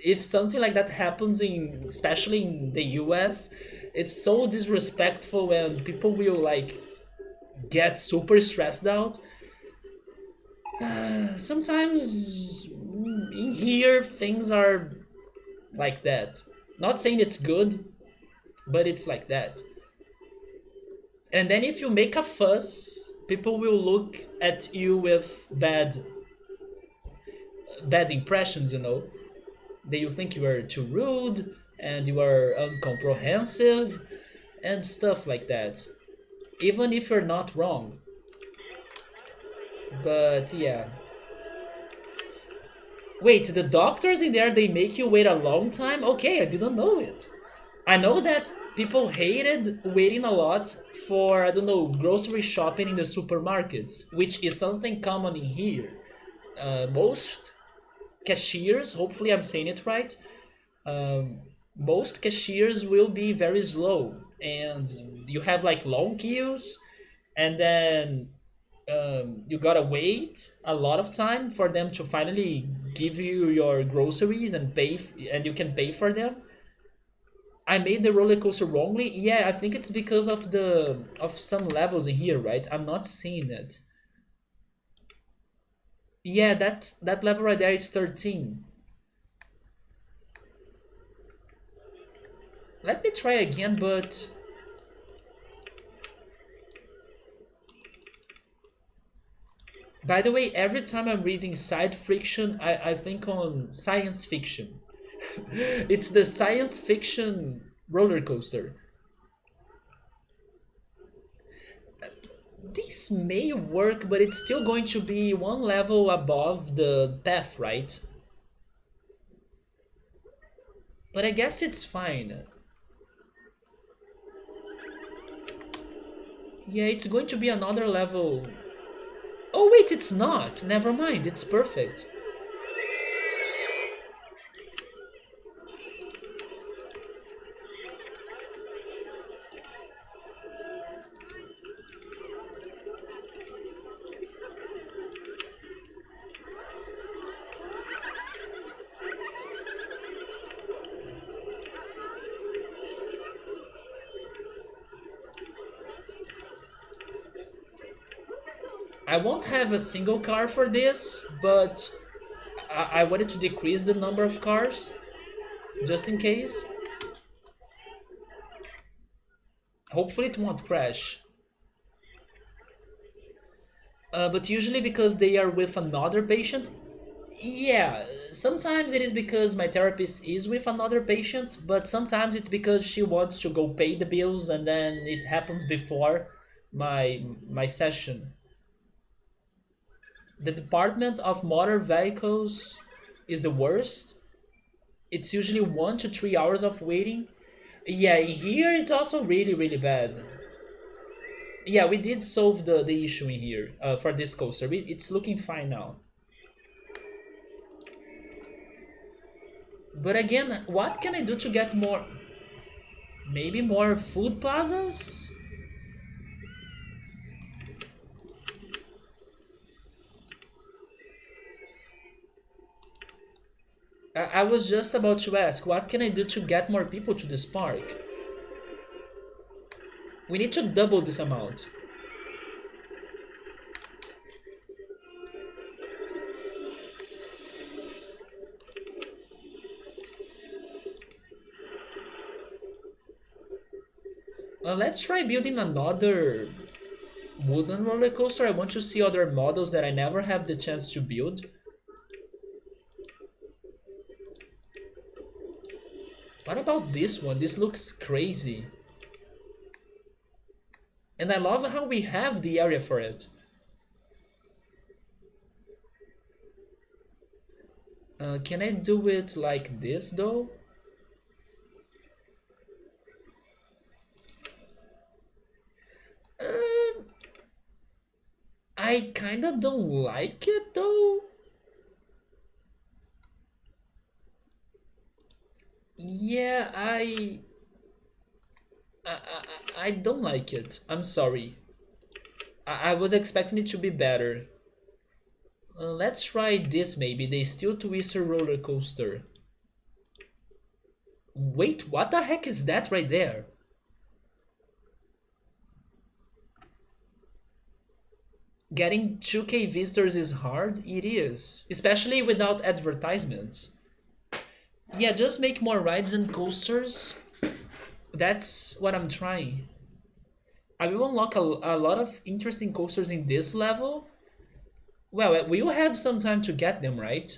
if something like that happens in, especially in the US, it's so disrespectful and people will like get super stressed out. Sometimes in here things are like that. Not saying it's good, but it's like that. And then if you make a fuss, people will look at you with bad impressions, you know. They will think you are too rude and you are uncomprehensive and stuff like that. Even if you're not wrong. But yeah. Wait, the doctors in there, they make you wait a long time? Okay, I didn't know it. I know that people hated waiting a lot for, I don't know, grocery shopping in the supermarkets, which is something common in here. Most cashiers, hopefully I'm saying it right, um, most cashiers will be very slow, and you have like long queues, and then you gotta wait a lot of time for them to finally give you your groceries and and you can pay for them. I made the roller coaster wrongly. Yeah, I think it's because of the of some levels in here, right? I'm not seeing it. Yeah, that level right there is 13. Let me try again, but by the way, every time I'm reading side friction, I think on science fiction. It's the science fiction roller coaster. This may work, but it's still going to be one level above the path, right? But I guess it's fine. Yeah, it's going to be another level. Oh wait, it's not. Never mind, it's perfect. I won't have a single car for this, but I wanted to decrease the number of cars, just in case. Hopefully it won't crash. But usually because they are with another patient. Yeah, sometimes it is because my therapist is with another patient, but sometimes it's because she wants to go pay the bills and then it happens before my session. The department of motor vehicles is the worst. It's usually 1 to 3 hours of waiting. Yeah, here it's also really, really bad. Yeah, we did solve the issue in here for this coaster. It's looking fine now. But again, what can I do to get more? Maybe more food plazas? I was just about to ask, what can I do to get more people to this park? We need to double this amount. Let's try building another wooden roller coaster. I want to see other models that I never have the chance to build. What about this one? This looks crazy. And I love how we have the area for it. Can I do it like this though? Uh, I kinda don't like it though. Yeah, I don't like it. I'm sorry. I was expecting it to be better. Let's try this maybe, the Steel Twister roller coaster. Wait, what the heck is that right there? Getting 2K visitors is hard? It is. Especially without advertisements. Yeah, just make more rides and coasters. That's what I'm trying. I will unlock a lot of interesting coasters in this level. Well, we will have some time to get them, right?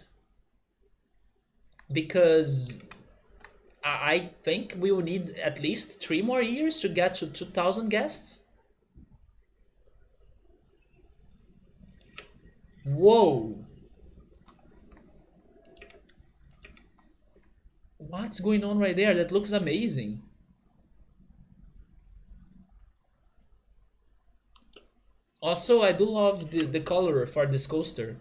Because I think we will need at least 3 more years to get to 2,000 guests. Whoa! What's going on right there? That looks amazing. Also, I do love the color for this coaster.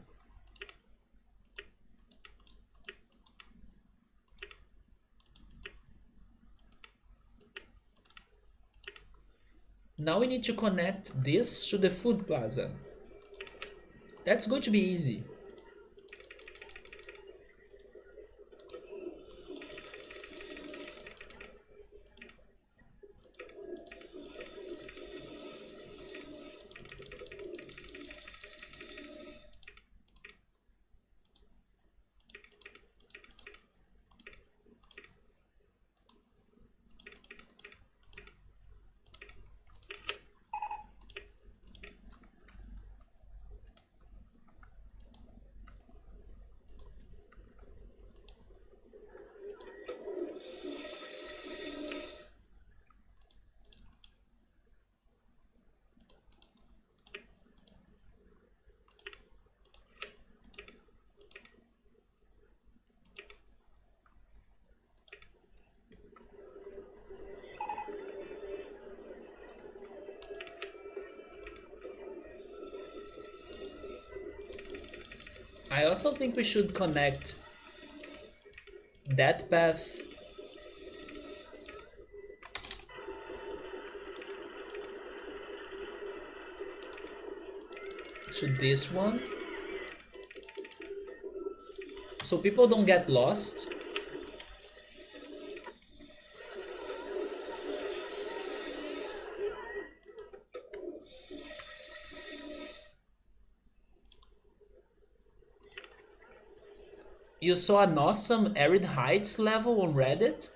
Now we need to connect this to the food plaza. That's going to be easy. I also think we should connect that path to this one so people don't get lost. You saw an awesome Arid Heights level on Reddit?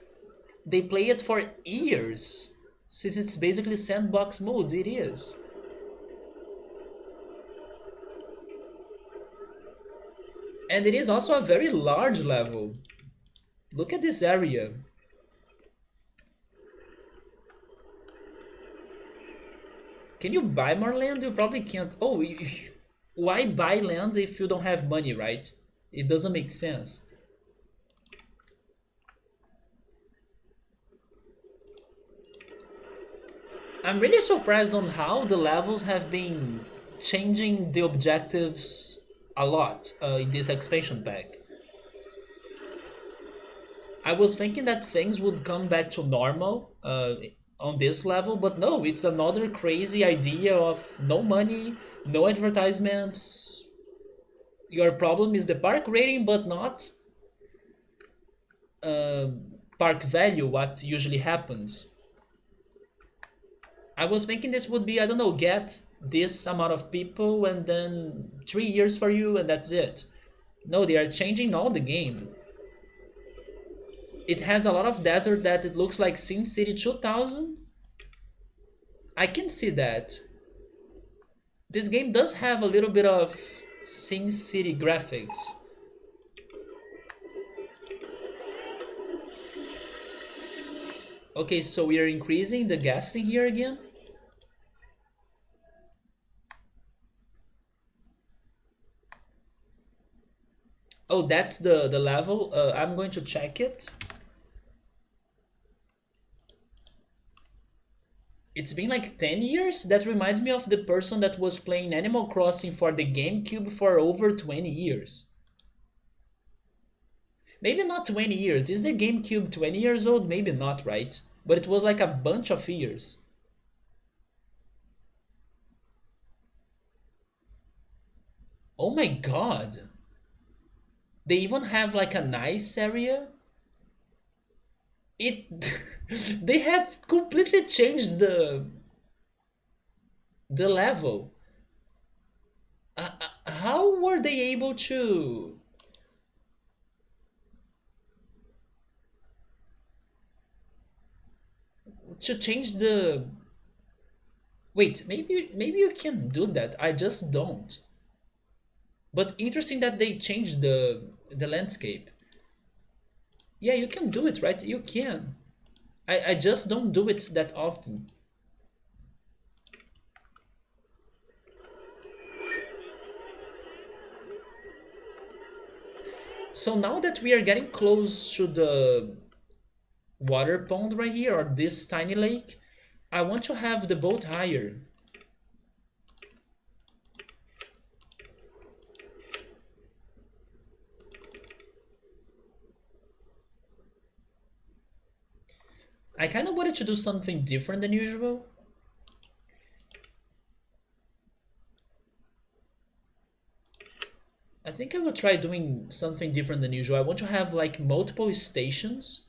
They play it for years. Since it's basically sandbox mode, it is. And it is also a very large level. Look at this area. Can you buy more land? You probably can't. Oh, why buy land if you don't have money, right? It doesn't make sense. I'm really surprised on how the levels have been changing the objectives a lot in this expansion pack. I was thinking that things would come back to normal on this level, but no, it's another crazy idea of no money, no advertisements. Your problem is the park rating, but not uh, park value, what usually happens. I was thinking this would be, I don't know, get this amount of people and then 3 years for you and that's it. No, they are changing all the game. It has a lot of desert that it looks like Sin City 2000. I can see that. This game does have a little bit of Sin City graphics. Okay, so we are increasing the gas thing here again. Oh, that's the level. I'm going to check it. It's been like 10 years? That reminds me of the person that was playing Animal Crossing for the GameCube for over 20 years. Maybe not 20 years. Is the GameCube 20 years old? Maybe not, right? But it was like a bunch of years. Oh my god. They even have like a nice area. It they have completely changed the level. How were they able to change the wait, maybe you can do that. I just don't. But interesting that they changed the landscape. Yeah, you can do it, right? You can. I just don't do it that often. So now that we are getting close to the water pond right here, or this tiny lake, I want to have the boat higher. I kind of wanted to do something different than usual. I think I will try doing something different than usual. I want to have like multiple stations.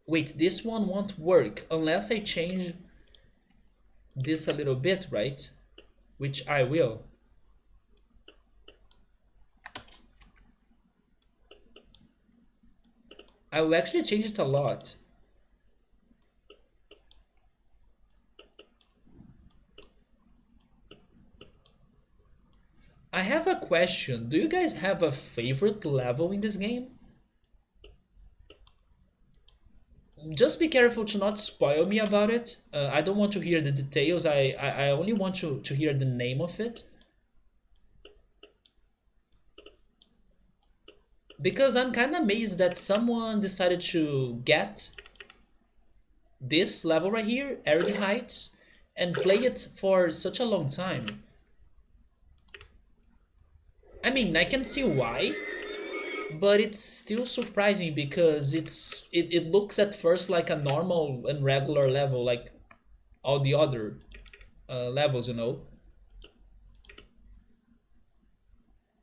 Wait, this one won't work unless I change this a little bit, right? Which I will. I will actually change it a lot. I have a question. Do you guys have a favorite level in this game? Just be careful to not spoil me about it. I don't want to hear the details. I only want to hear the name of it. Because I'm kind of amazed that someone decided to get this level right here, Arid Heights, and play it for such a long time. I mean, I can see why, but it's still surprising because it looks at first like a normal and regular level, like all the other levels, you know.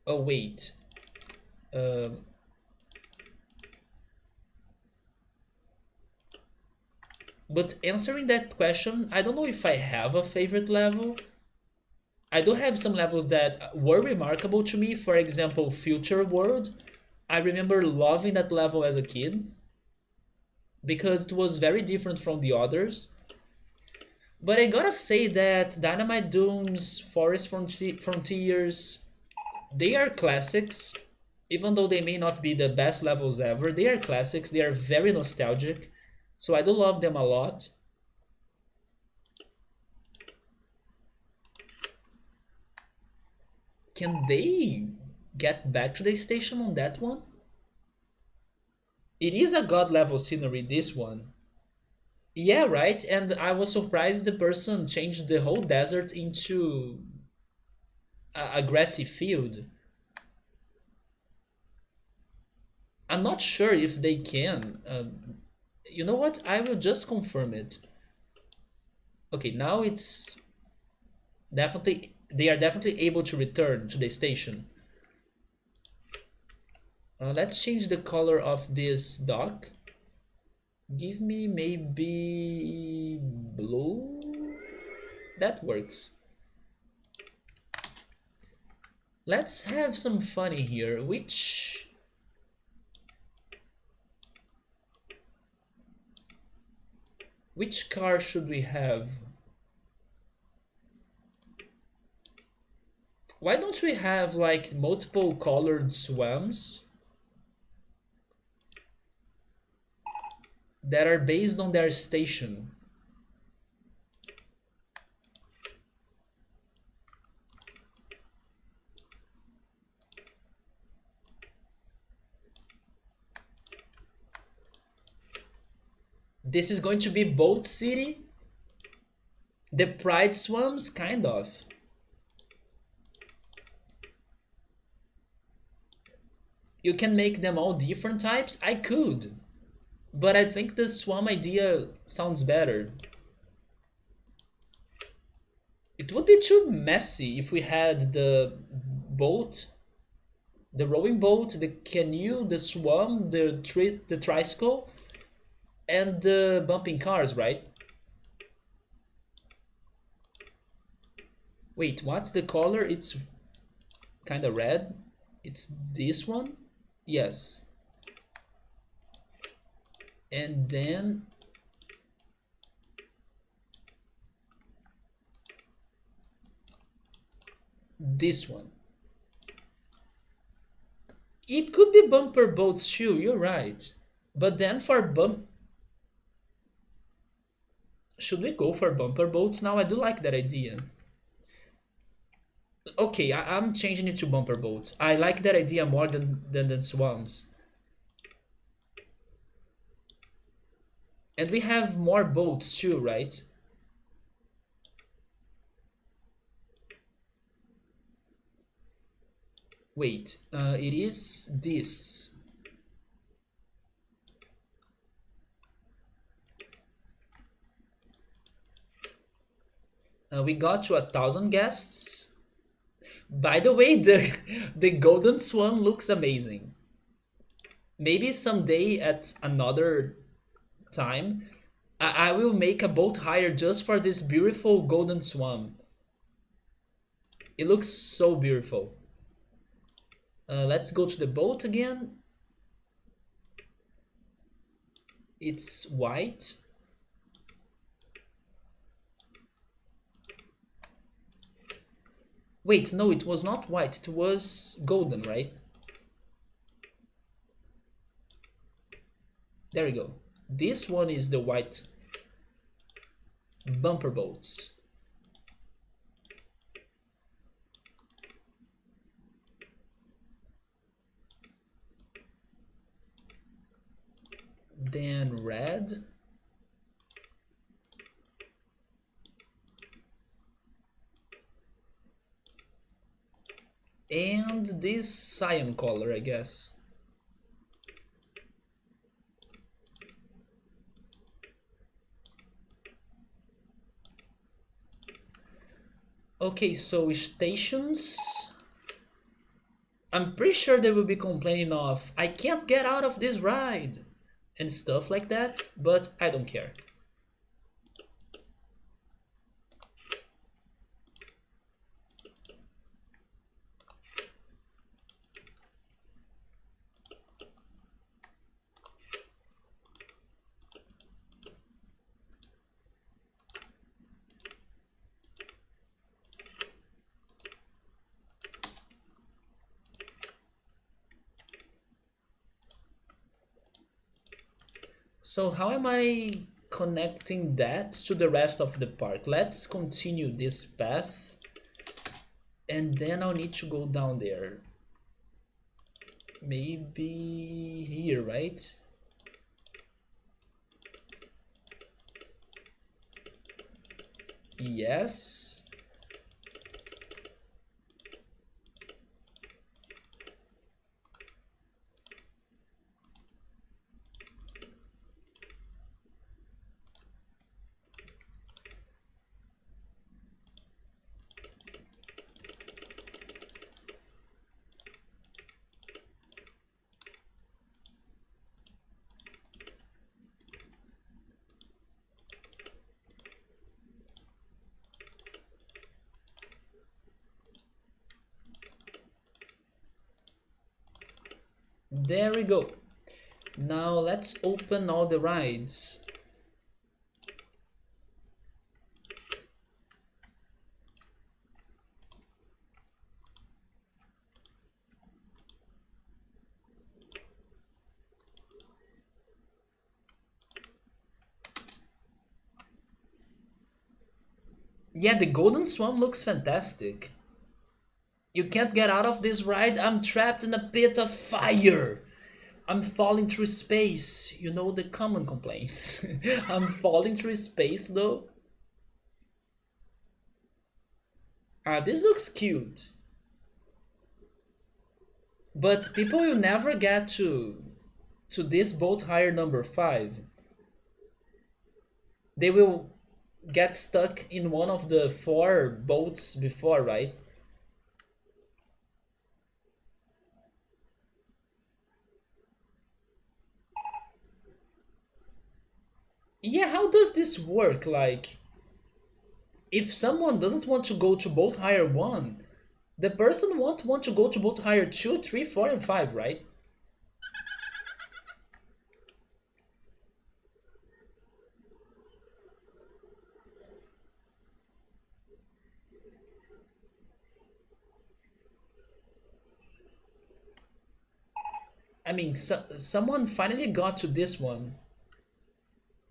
Oh wait, um, but answering that question, I don't know if I have a favorite level. I do have some levels that were remarkable to me. For example, Future World. I remember loving that level as a kid because it was very different from the others. But I gotta say that Dynamite Dunes, Forest Frontiers, they are classics. Even though they may not be the best levels ever, they are classics. They are very nostalgic. So I do love them a lot. Can they get back to the station on that one? It is a god level scenery, this one. Yeah, right. And I was surprised the person changed the whole desert into a grassy field. I'm not sure if they can. You know what? I will just confirm it. Okay, now it's definitely they are definitely able to return to the station. Let's change the color of this dock. Give me maybe blue. That works. Let's have some fun here. Which car should we have? Why don't we have like multiple colored swams that are based on their station? This is going to be Boat City? The Pride Swams? Kind of. You can make them all different types? I could. But I think the swam idea sounds better. It would be too messy if we had the boat, the rowing boat, the canoe, the swam, the tricycle, and the bumping cars, right? Wait, what's the color? It's kind of red. It's this one? Yes. And then this one. It could be bumper boats too, you're right. But then for bump... Should we go for bumper boats now? I do like that idea. Okay, I'm changing it to bumper boats. I like that idea more than swans. And we have more boats too, right? Wait, it is this. We got to 1,000 guests. By the way, the golden swan looks amazing. Maybe someday at another time, I will make a boat hire just for this beautiful golden swan. It looks so beautiful. Let's go to the boat again. It's white. Wait, no, it was not white. It was golden, right? There we go. This one is the white bumper boats. Then red. and this cyan color, I guess. Okay, so stations. I'm pretty sure they will be complaining of, I can't get out of this ride, and stuff like that, but I don't care. So how am I connecting that to the rest of the park? Let's continue this path, and then I'll need to go down there. Maybe here, right? Yes. There we go. Now let's open all the rides. Yeah, the golden swan looks fantastic. You can't get out of this ride. I'm trapped in a pit of fire. I'm falling through space. You know the common complaints. I'm falling through space though. Ah, this looks cute. But people will never get to this boat hire number 5. They will get stuck in one of the 4 boats before, right? Yeah, how does this work? Like, if someone doesn't want to go to boat hire 1, the person won't want to go to boat hire 2, 3, 4, and 5, right? I mean, someone finally got to this one.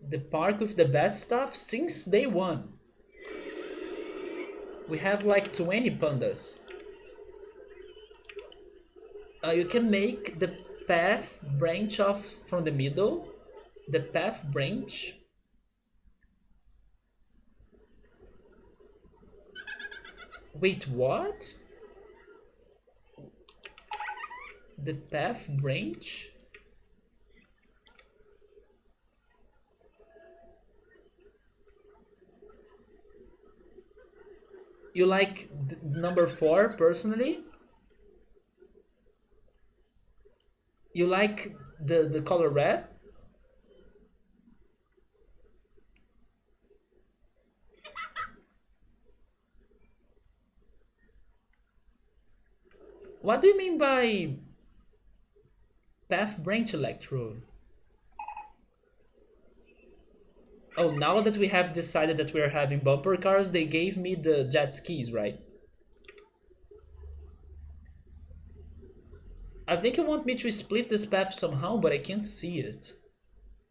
The park with the best stuff since day 1. We have like 20 pandas. You can make the path branch off from the middle. The path branch. Wait, what? The path branch? You like number 4 personally? You like the color red? What do you mean by path branch electrode? Oh, now that we have decided that we are having bumper cars, they gave me the jet skis, right? I think you want me to split this path somehow, but I can't see it.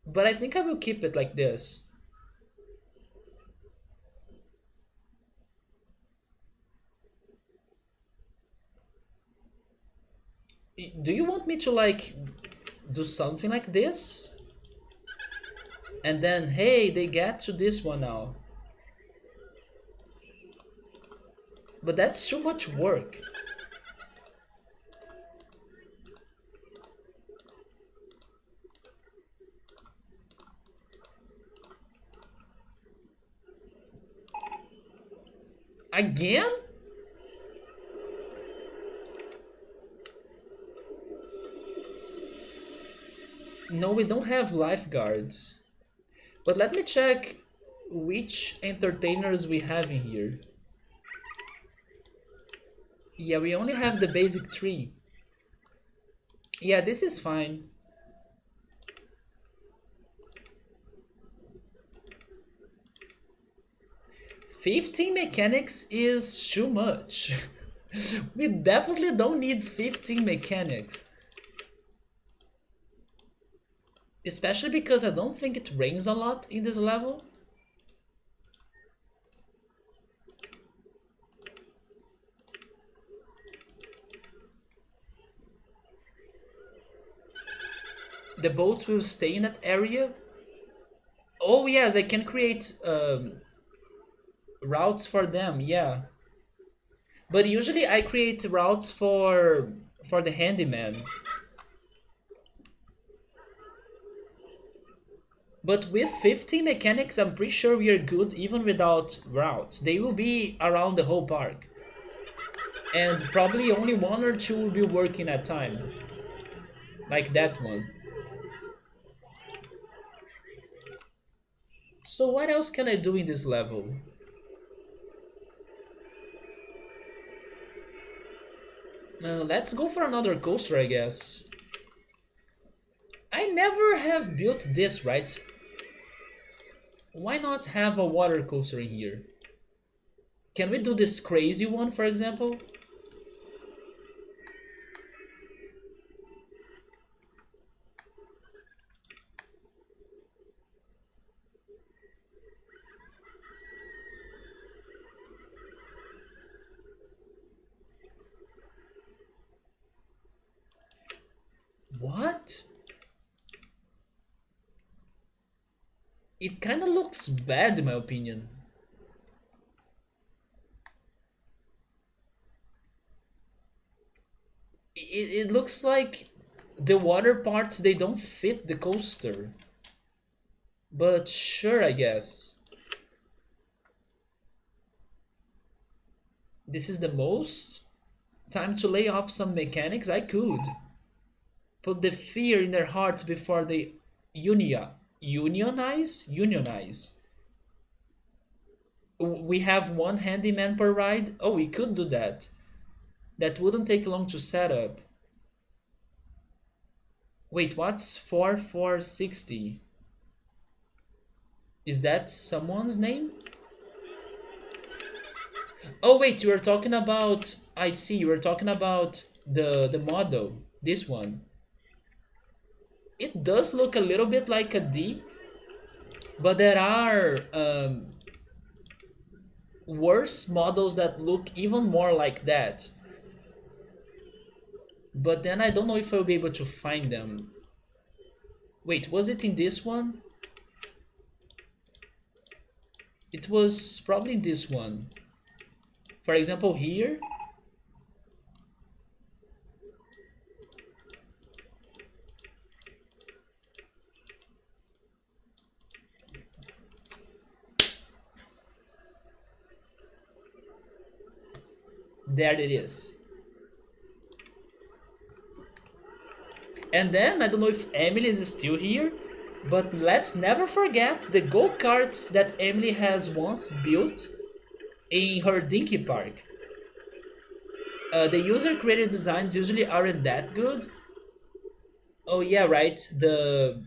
But I think I will keep it like this. Do you want me to like do something like this? And then, hey, they get to this one now. But that's too much work. Again? No, we don't have lifeguards. But let me check which entertainers we have in here. Yeah, we only have the basic three. Yeah, this is fine. 15 mechanics is too much. We definitely don't need 15 mechanics. Especially because I don't think it rains a lot in this level. The boats will stay in that area. Oh yes, I can create routes for them, yeah. But usually I create routes for the handyman. But with 15 mechanics, I'm pretty sure we are good even without routes. They will be around the whole park. And probably only one or two will be working at a time. Like that one. So what else can I do in this level? Let's go for another coaster, I guess. I never have built this, right? Why not have a water coaster in here? Can we do this crazy one, for example? What? It kinda looks bad in my opinion. It looks like the water parts, they don't fit the coaster. But sure, I guess. This is the most time to lay off some mechanics I could. Put the fear in their hearts before they unionize. We have one handyman per ride. Oh, we could do that. That wouldn't take long to set up. Wait, what's 4460? Is that someone's name? Oh wait, you were talking about, I see, you were talking about the model. This one. It does look a little bit like a D, but there are worse models that look even more like that. But then I don't know if I'll be able to find them. Wait, was it in this one? It was probably in this one. For example, here. There it is. And then, I don't know if Emily is still here, but let's never forget the go-karts that Emily has once built in her Dinky Park. The user-created designs usually aren't that good. Oh yeah, right, the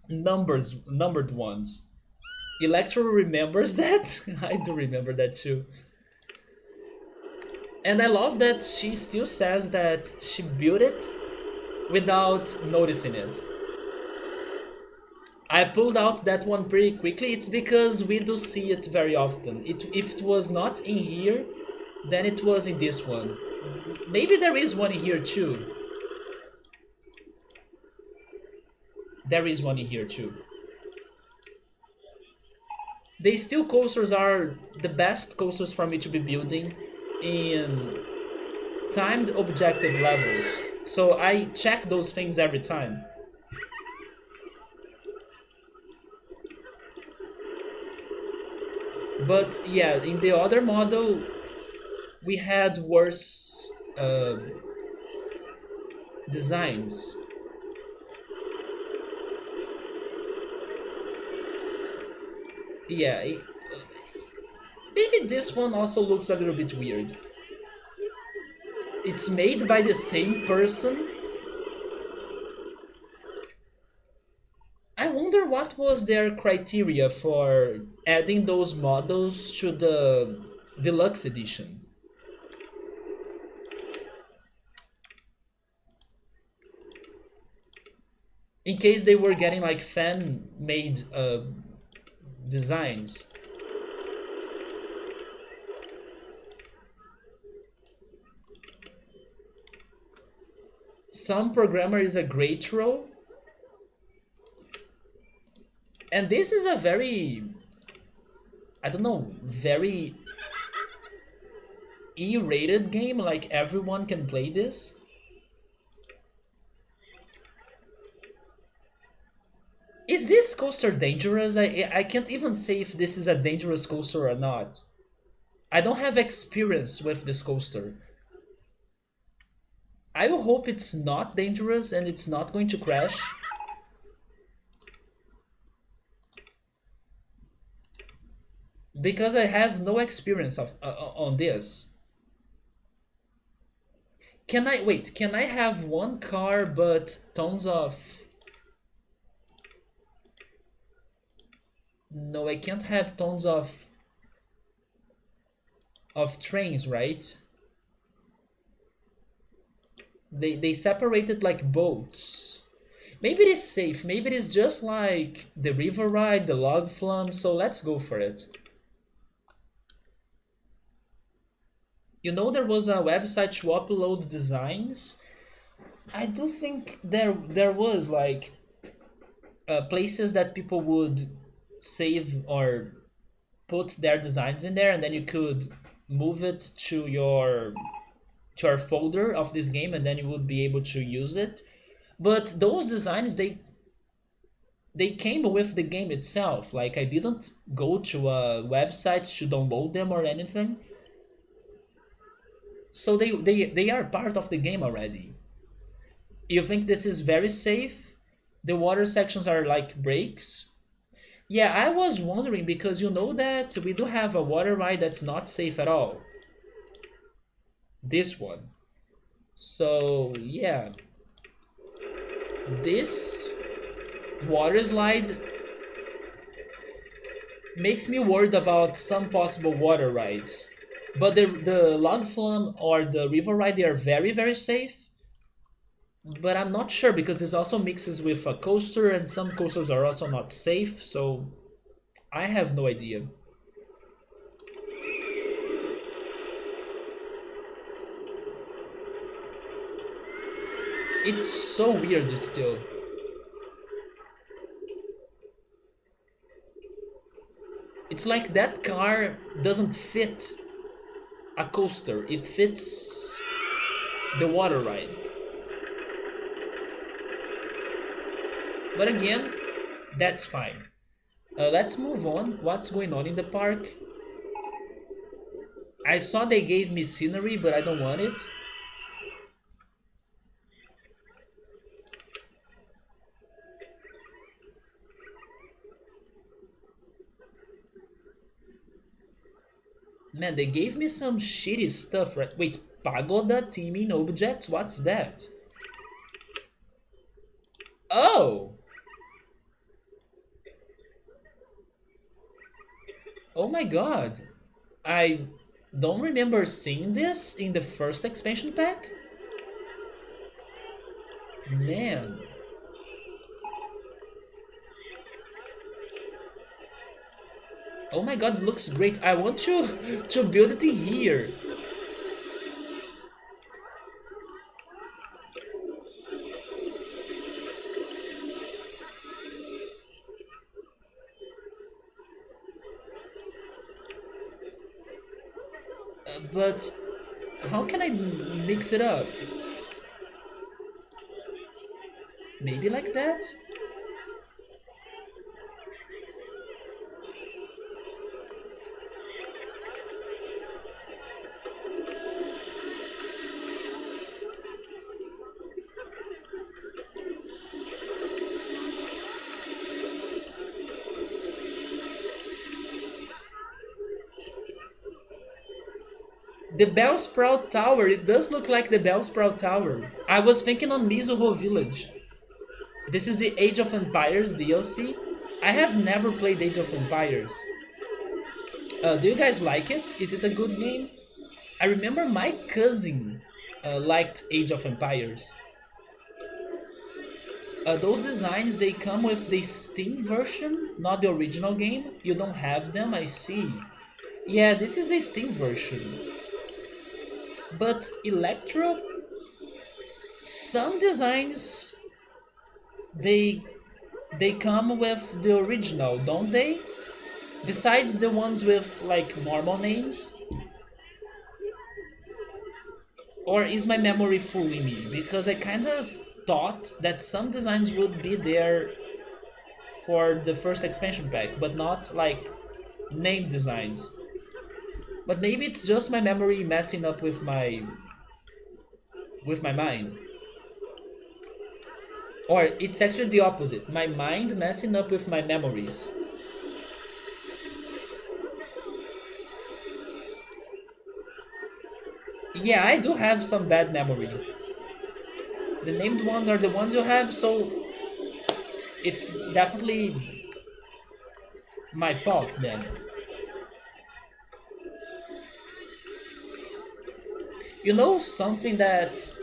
numbered ones. Electro remembers that? I do remember that too. And I love that she still says that she built it without noticing it. I pulled out that one pretty quickly. It's because we do see it very often. If it was not in here, then it was in this one. Maybe there is one in here too. There is one in here too. The steel coasters are the best coasters for me to be building in timed objective levels. So I check those things every time. But yeah, in the other model, we had worse designs. Yeah, maybe this one also looks a little bit weird. It's made by the same person. I wonder what was their criteria for adding those models to the deluxe edition. In case they were getting like fan made designs. Some programmer is a great troll, and this is a very, I don't know, very E-rated game. Like everyone can play this. Is this coaster dangerous? I can't even say if this is a dangerous coaster or not. I don't have experience with this coaster. I will hope it's not dangerous and it's not going to crash. Because I have no experience on this. Can I have one car but tons of... No, I can't have tons of trains, right? They separated like boats. Maybe it is safe. Maybe it is just like the river ride, the log flume, so let's go for it. You know there was a website to upload designs? I do think there was like places that people would save or put their designs in there, and then you could move it to your folder of this game, and then you would be able to use it. But those designs, they came with the game itself. Like I didn't go to a website to download them or anything. So they are part of the game already. You think this is very safe? The water sections are like breaks. Yeah, I was wondering because you know that we do have a water ride that's not safe at all. This one. So yeah, this water slide makes me worried about some possible water rides. But the log flume or the river ride, they are very safe. But I'm not sure because this also mixes with a coaster and some coasters are also not safe. So I have no idea. It's so weird still. It's like that car doesn't fit a coaster. It fits the water ride. But again, that's fine. Let's move on. What's going on in the park? I saw they gave me scenery, but I don't want it. Man, they gave me some shitty stuff, right? Wait, Pagoda Teaming Objects? What's that? Oh! Oh my god. I don't remember seeing this in the first expansion pack. Man. Oh my god, it looks great. I want to build it in here. But how can I mix it up? Maybe like that? The Bellsprout Tower, it does look like the Bellsprout Tower. I was thinking on Mizuho Village. This is the Age of Empires DLC. I have never played Age of Empires. Do you guys like it? Is it a good game? I remember my cousin liked Age of Empires. Those designs, they come with the Steam version, not the original game. You don't have them, I see. Yeah, this is the Steam version. But Electro, some designs, they come with the original, don't they? Besides the ones with like normal names? Or is my memory fooling me? Because I kind of thought that some designs would be there for the first expansion pack, but not like name designs. But maybe it's just my memory messing up with my mind. Or it's actually the opposite. My mind messing up with my memories. Yeah, I do have some bad memory. The named ones are the ones you have, so it's definitely my fault then. You know something that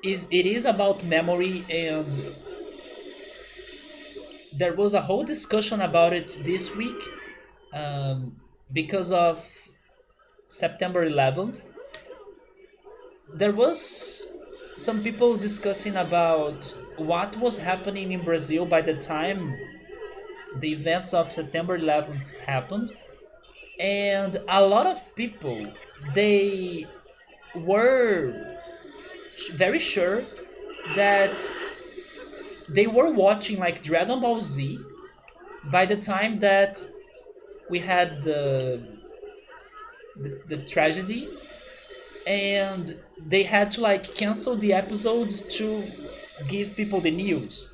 is about memory, and there was a whole discussion about it this week because of September 11th. There was some people discussing about what was happening in Brazil by the time the events of September 11th happened, and a lot of people, they were very sure that they were watching like Dragon Ball Z by the time that we had the tragedy, and they had to like cancel the episodes to give people the news.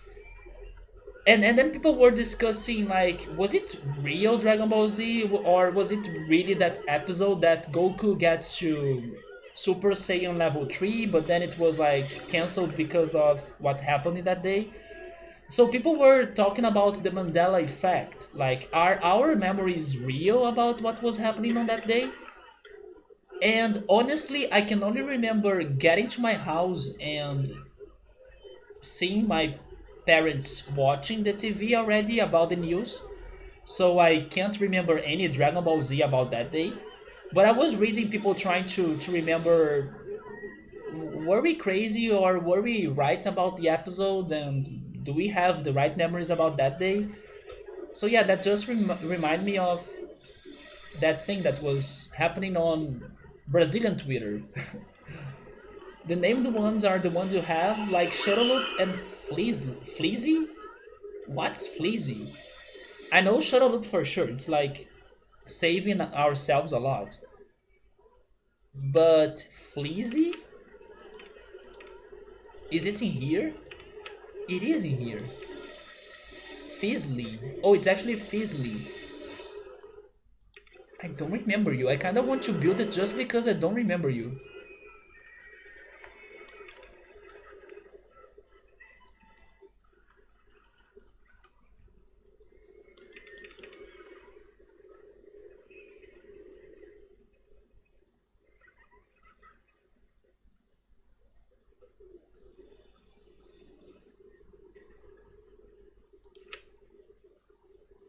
And then people were discussing like, was it real Dragon Ball Z, or was it really that episode that Goku gets to Super Saiyan level 3, but then it was like cancelled because of what happened in that day? So people were talking about the Mandela effect. Like, are our memories real about what was happening on that day? And honestly, I can only remember getting to my house and seeing my parents watching the TV already about the news. So I can't remember any Dragon Ball Z about that day. But I was reading people trying to remember, were we crazy or were we right about the episode, and do we have the right memories about that day? So yeah, that just remind me of that thing that was happening on Brazilian Twitter. The named ones are the ones you have, like Shuttle and Fleazy? What's Fleazy? I know Shuttle for sure, it's like saving ourselves a lot. But Fleazy? Is it in here? It is in here. Fizzly. Oh, it's actually Fizzly. I don't remember you. I kinda want to build it just because I don't remember you.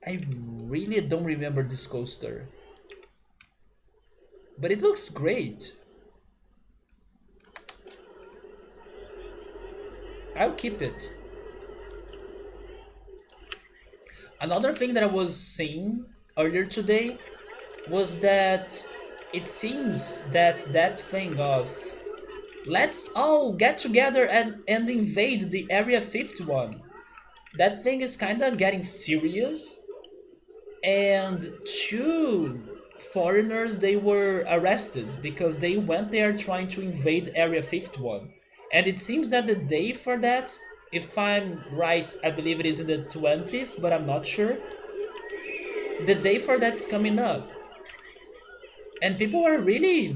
I really don't remember this coaster. But it looks great. I'll keep it. Another thing that I was seeing earlier today was that it seems that that thing of let's all get together and invade the Area 51, that thing is kinda getting serious, and two foreigners, they were arrested because they went there trying to invade Area 51. And it seems that the day for that, if I'm right, I believe it is in the 20th, but I'm not sure. The day for that's coming up. And people are really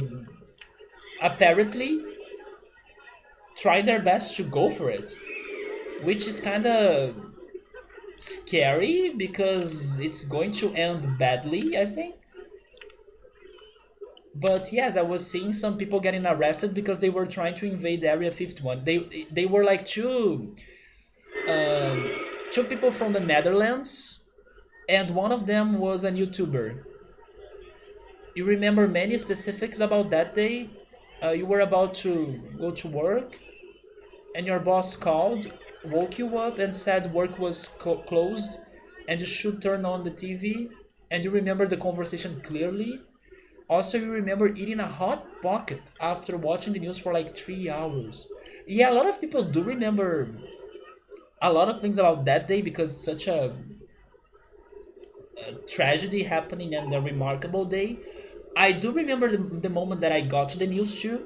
apparently trying their best to go for it, which is kind of scary because it's going to end badly, I think. But yes, I was seeing some people getting arrested because they were trying to invade Area 51. They were like um, two people from the Netherlands, and one of them was a YouTuber. You remember many specifics about that day? You were about to go to work, and your boss called, woke you up, and said work was closed, and you should turn on the TV. And you remember the conversation clearly. Also, you remember eating a hot pocket after watching the news for like 3 hours. Yeah, a lot of people do remember a lot of things about that day because such a tragedy happening and a remarkable day. I do remember the moment that I got to the news too,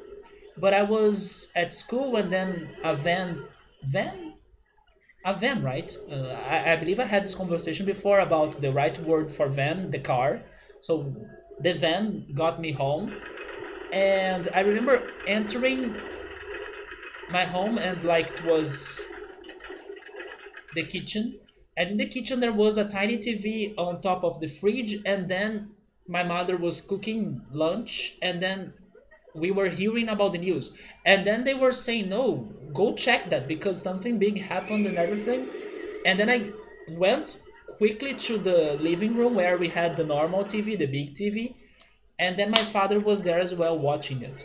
but I was at school and then van, a van, right? I believe I had this conversation before about the right word for van, the car. So the van got me home, and I remember entering my home and like it was the kitchen, and in the kitchen there was a tiny TV on top of the fridge, and then my mother was cooking lunch, and then we were hearing about the news, and then they were saying, no, go check that because something big happened and everything. And then I went quickly to the living room where we had the normal TV, the big TV, and then my father was there as well watching it.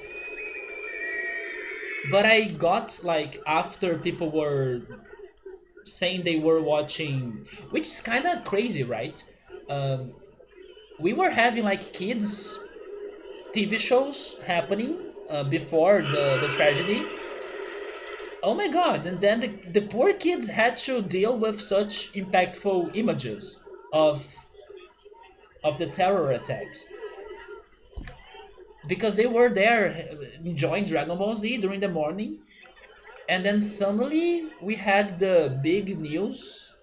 But I got like after people were saying they were watching, which is kind of crazy, right? um, we were having like kids TV shows happening before the tragedy. Oh my god, and then the poor kids had to deal with such impactful images of of the terror attacks because they were there enjoying Dragon Ball Z during the morning, and then suddenly we had the big news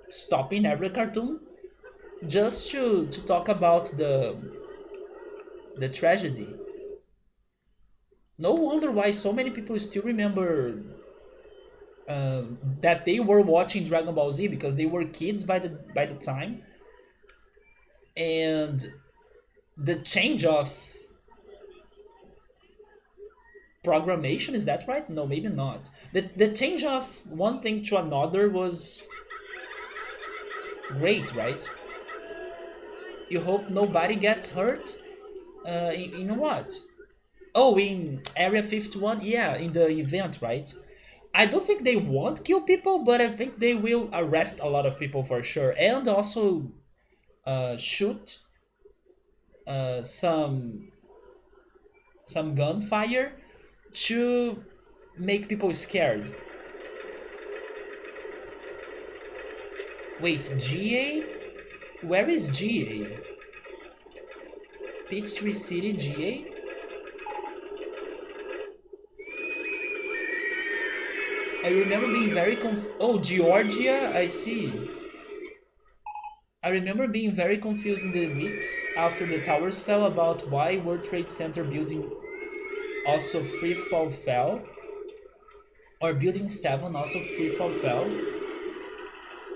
stopping every cartoon just to talk about the tragedy. No wonder why so many people still remember that they were watching Dragon Ball Z because they were kids by the time, and the change of programmation, is that right? No, maybe not. The change of one thing to another was great, right? You hope nobody gets hurt. In what? Oh, in Area 51, yeah, in the event, right? I don't think they won't kill people, but I think they will arrest a lot of people for sure, and also shoot some gunfire to make people scared. Wait, GA? Where is GA? Peachtree City, GA? I remember being very Oh, Georgia? I see. I remember being very confused in the weeks after the towers fell about why World Trade Center building also free fall fell, or building 7 also free fall fell,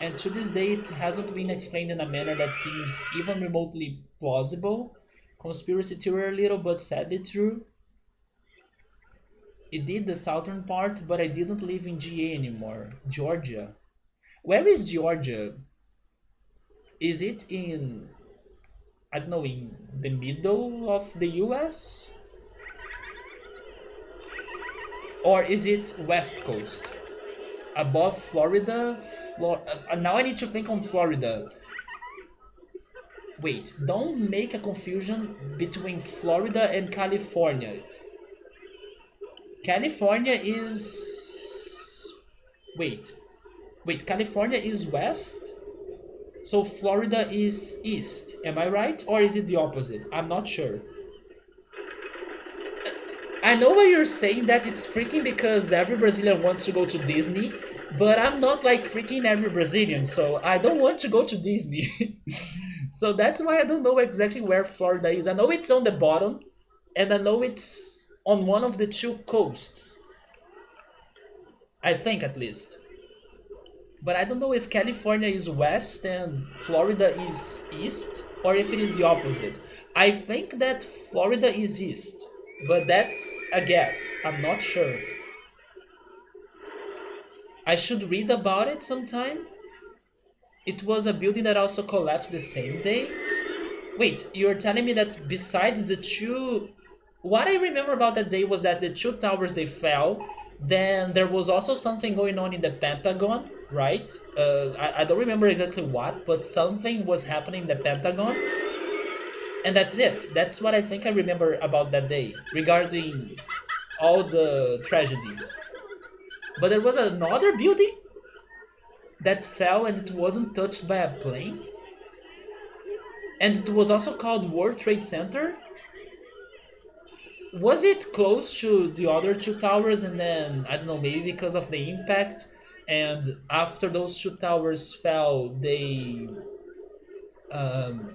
and to this day it hasn't been explained in a manner that seems even remotely plausible. Conspiracy theory a little, but sadly true. It did the southern part, but I didn't live in GA anymore. Georgia. Where is Georgia? Is it in, I don't know, in the middle of the US? Or is it West Coast? Above Florida? Now I need to think on Florida. Wait, don't make a confusion between Florida and California. California is... Wait. Wait, California is west? So Florida is east. Am I right? Or is it the opposite? I'm not sure. I know why you're saying that it's freaking because every Brazilian wants to go to Disney, but I'm not like freaking every Brazilian, so I don't want to go to Disney. So that's why I don't know exactly where Florida is. I know it's on the bottom, and I know it's on one of the two coasts. I think at least. But I don't know if California is west and Florida is east, or if it is the opposite. I think that Florida is east, but that's a guess. I'm not sure. I should read about it sometime. It was a building that also collapsed the same day. Wait, you're telling me that besides the two... What I remember about that day was that the two towers, they fell. Then there was also something going on in the Pentagon, right? I don't remember exactly what, but something was happening in the Pentagon. And that's it. That's what I think I remember about that day regarding all the tragedies. But there was another building that fell and it wasn't touched by a plane. And it was also called World Trade Center. Was it close to the other two towers and then, I don't know, maybe because of the impact, and after those two towers fell, they, um,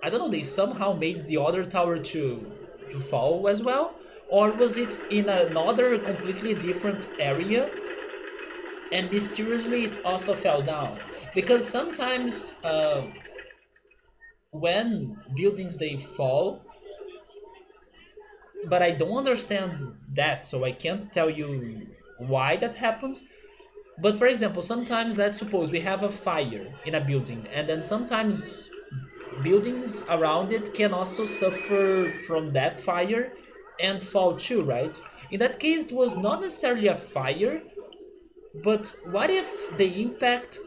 I don't know, they somehow made the other tower to fall as well? Or was it in another completely different area and mysteriously it also fell down? Because sometimes when buildings they fall, but I don't understand that, so I can't tell you why that happens. But for example, sometimes let's suppose we have a fire in a building, and then sometimes buildings around it can also suffer from that fire and fall too, right? In that case, it was not necessarily a fire, but what if the impact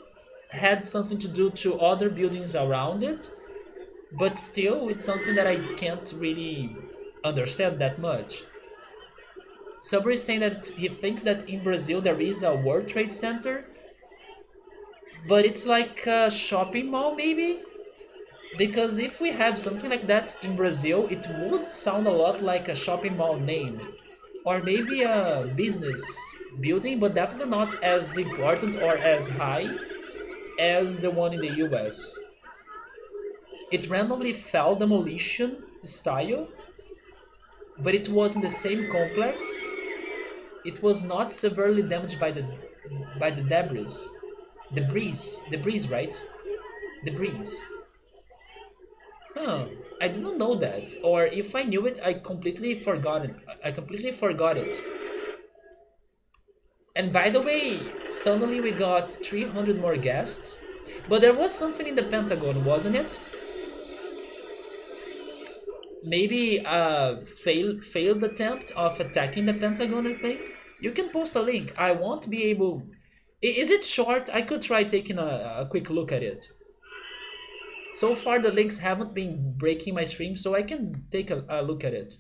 had something to do to other buildings around it, but still it's something that I can't really understand that much. Sabri is saying that he thinks that in Brazil there is a World Trade Center, but it's like a shopping mall maybe? Because if we have something like that in Brazil, it would sound a lot like a shopping mall name. Or maybe a business building, but definitely not as important or as high as the one in the US. It randomly fell demolition style, but it was in the same complex. It was not severely damaged by the debris. The breeze, right? The breeze. Huh. I didn't know that. Or if I knew it, I completely forgot it. I completely forgot it. And by the way, suddenly we got 300 more guests. But there was something in the Pentagon, wasn't it? Maybe a failed attempt of attacking the Pentagon, I think. You can post a link. I won't be able... Is it short? I could try taking a quick look at it. So far the links haven't been breaking my stream, so I can take a look at it.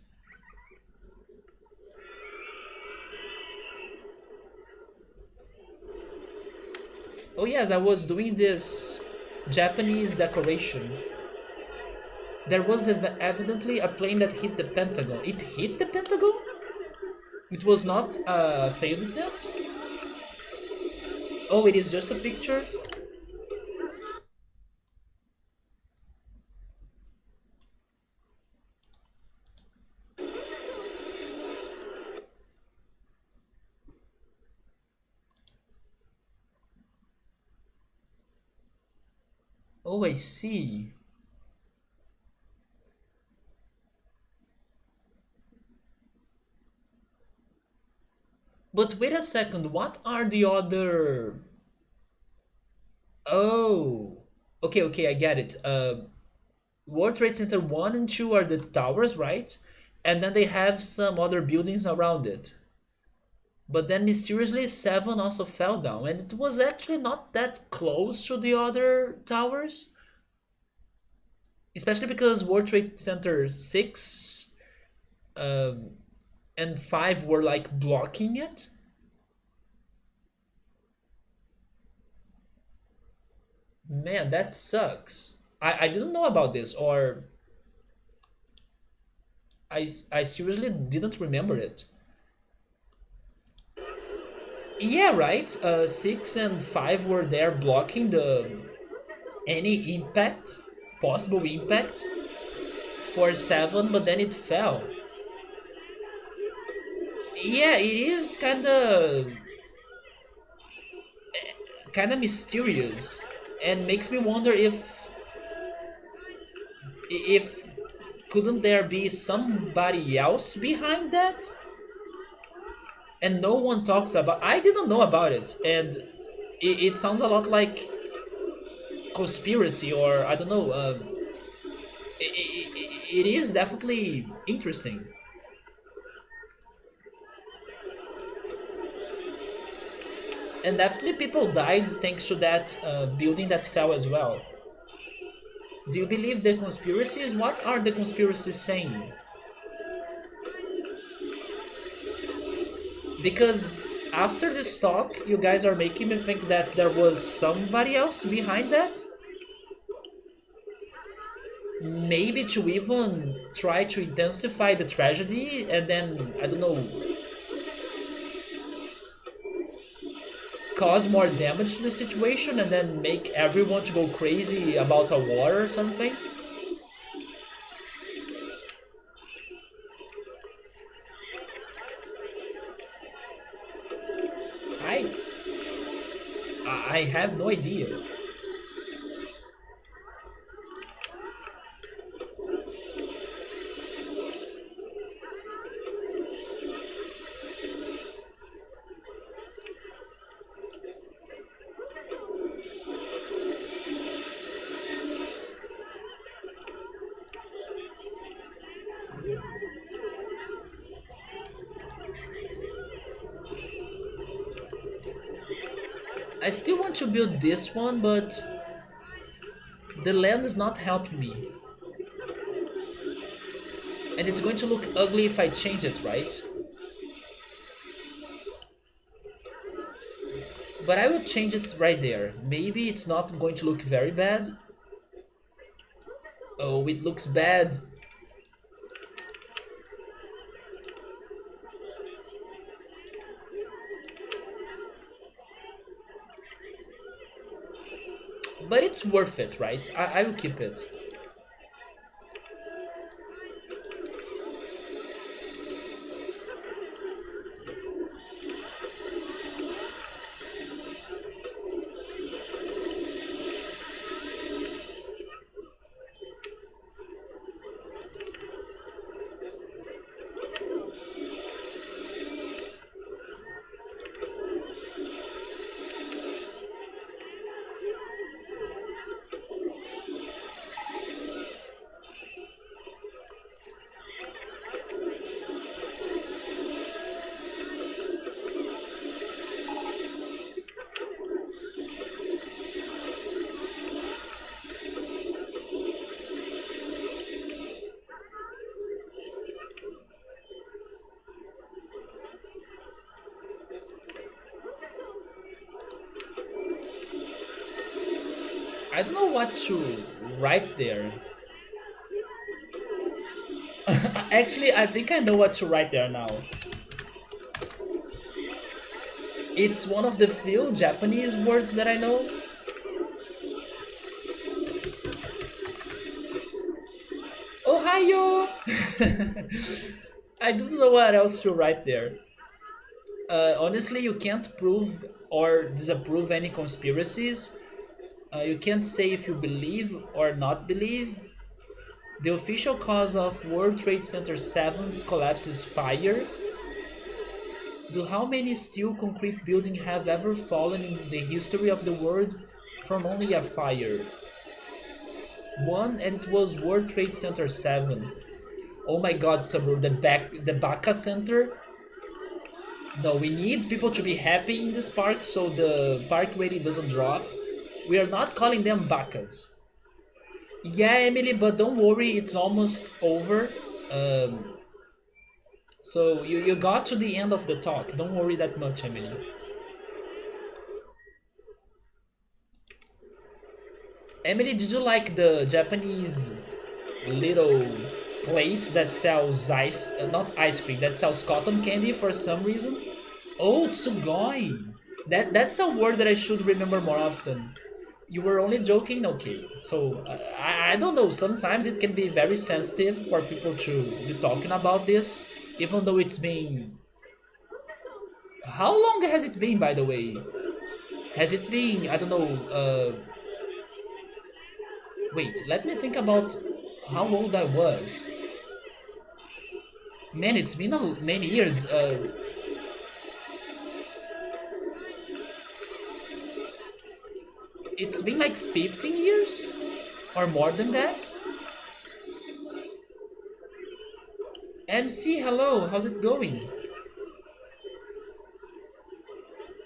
Oh yes, I was doing this Japanese decoration. There was evidently a plane that hit the Pentagon. It hit the Pentagon? It was not a failed attempt? Oh, it is just a picture? Oh, I see. But wait a second, what are the other... Oh, okay, I get it. World Trade Center 1 and 2 are the towers, right? And then they have some other buildings around it. But then mysteriously 7 also fell down, and it was actually not that close to the other towers. Especially because World Trade Center 6 um, and 5 were like blocking it. Man, that sucks. I didn't know about this, or I seriously didn't remember it. Yeah, right. 6 and 5 were there blocking the any impact. possible impact for 7, but then it fell. Yeah, it is kind of mysterious, and makes me wonder if couldn't there be somebody else behind that, and no one talks about. I didn't know about it, and it sounds a lot like conspiracy, or I don't know. It is definitely interesting. And definitely people died thanks to that building that fell as well. Do you believe the conspiracies? What are the conspiracies saying? Because after this talk, you guys are making me think that there was somebody else behind that. Maybe to even try to intensify the tragedy and then, I don't know, cause more damage to the situation and then make everyone to go crazy about a war or something. I I have no idea. I still want to build this one, but the land is not helping me. And it's going to look ugly if I change it, right? But I will change it right there. Maybe it's not going to look very bad. Oh, it looks bad. But it's worth it, right? I will keep it. I don't know what to write there. Actually, I think I know what to write there now. It's one of the few Japanese words that I know. Ohio! I don't know what else to write there. Honestly, you can't prove or disapprove any conspiracies. You can't say if you believe or not believe. The official cause of World Trade Center 7's collapse is fire. Do how many steel concrete buildings have ever fallen in the history of the world from only a fire? One, and it was World Trade Center 7. Oh my god, Sabur, the Baka Center? No, we need people to be happy in this park so the park rating doesn't drop. We are not calling them Bakas. Yeah, Emily, but don't worry, it's almost over. Um, so you got to the end of the talk. Don't worry that much, Emily. Emily, did you like the Japanese little place that sells ice, not ice cream, that sells cotton candy for some reason? Oh, tsugoi. That's a word that I should remember more often. You were only joking? Okay. So, I don't know. Sometimes it can be very sensitive for people to be talking about this, even though it's been. How long has it been, by the way? Has it been, I don't know, wait, let me think about how old I was. Man, it's been many years. It's been like 15 years or more than that. MC, hello, how's it going?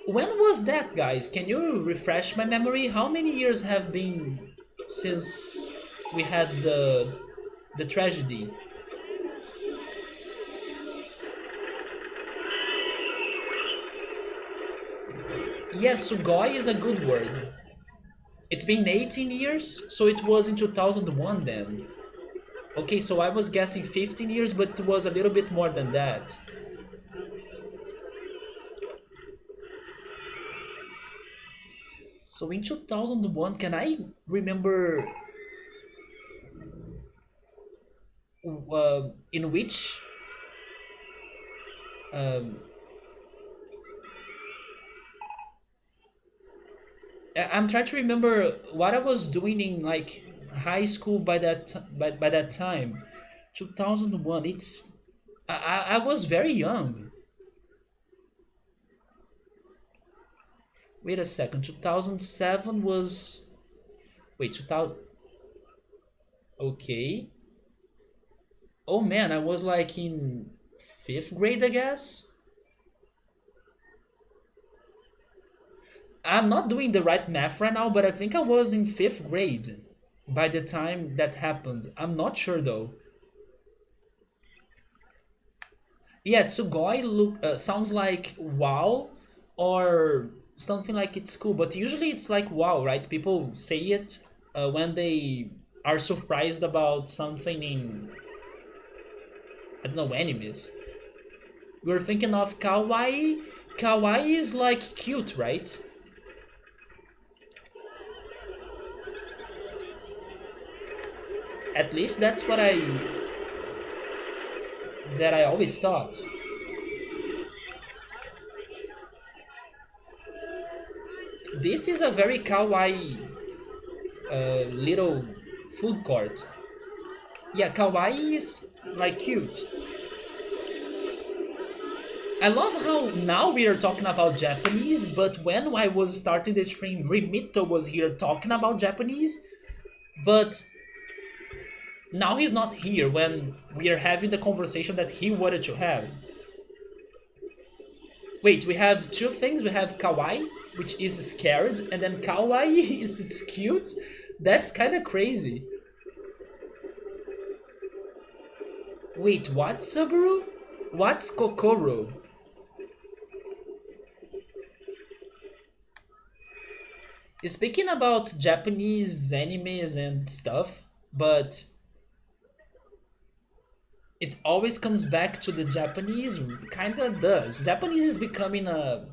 When was that, guys? Can you refresh my memory? How many years have been since we had the tragedy? Yes, sugoi is a good word. It's been 18 years, so it was in 2001 then. Okay, so I was guessing 15 years, but it was a little bit more than that. So in 2001, can I remember in which um, I'm trying to remember what I was doing in like high school by that time. 2001. I was very young. Wait a second. 2007 was wait 2000. Okay. Oh man, I was like in fifth grade, I guess. I'm not doing the right math right now, but I think I was in fifth grade by the time that happened. I'm not sure though. Yeah, Tsugoi sounds like wow or something like it's cool, but usually it's like wow, right? People say it when they are surprised about something in, I don't know, animes. We're thinking of kawaii. Kawaii is like cute, right? At least that's what I always thought. This is a very kawaii little food court. Yeah, kawaii is like cute. I love how now we are talking about Japanese, but when I was starting the stream, Rimito was here talking about Japanese, but now he's not here when we are having the conversation that he wanted to have. Wait, we have two things. We have kawaii, which is scared, and then kawaii is it's cute. That's kind of crazy. Wait, what, Subaru? What's Kokoro? Speaking about Japanese animes and stuff, but it always comes back to the Japanese, kinda does. Japanese is becoming a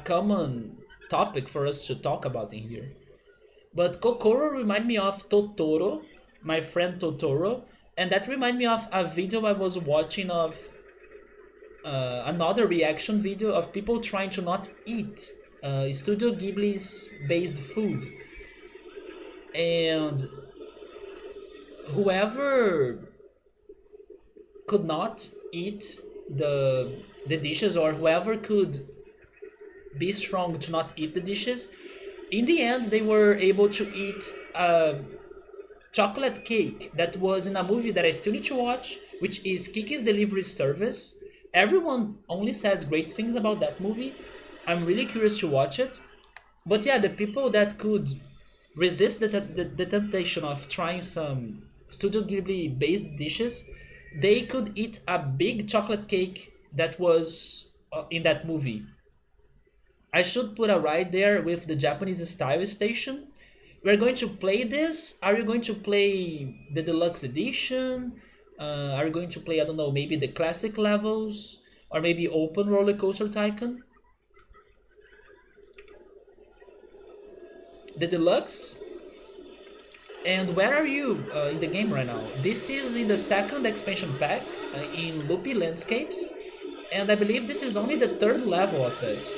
common topic for us to talk about in here. But Kokoro remind me of Totoro, my friend Totoro, and that remind me of a video I was watching of another reaction video of people trying to not eat Studio Ghibli's based food. And whoever could not eat the the dishes, or whoever could be strong to not eat the dishes, in the end they were able to eat a chocolate cake that was in a movie that I still need to watch, which is Kiki's Delivery Service. Everyone only says great things about that movie. I'm really curious to watch it. But yeah, the people that could resist the temptation of trying some Studio Ghibli based dishes, they could eat a big chocolate cake that was in that movie. I should put a ride there with the Japanese style station. We're going to play this. Are you going to play the deluxe edition? Are you going to play, I don't know, maybe the classic levels? Or maybe open roller coaster tycoon? the deluxe. And where are you in the game right now? This is in the second expansion pack in Loopy Landscapes, and I believe this is only the third level of it.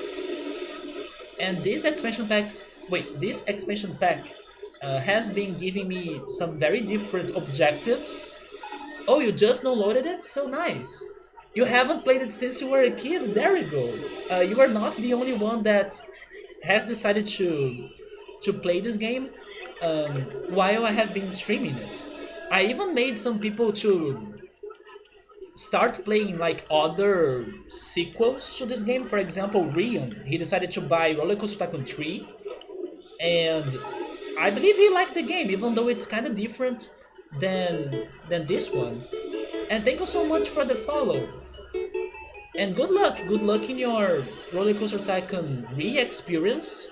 And this expansion pack has been giving me some very different objectives. Oh, you just downloaded it? So nice. You haven't played it since you were a kid? There we go. You are not the only one that has decided to play this game um, while I have been streaming it. I even made some people to start playing like other sequels to this game. For example, Rion, he decided to buy RollerCoaster Tycoon 3, and I believe he liked the game, even though it's kind of different than this one. And thank you so much for the follow. And good luck in your RollerCoaster Tycoon re-experience.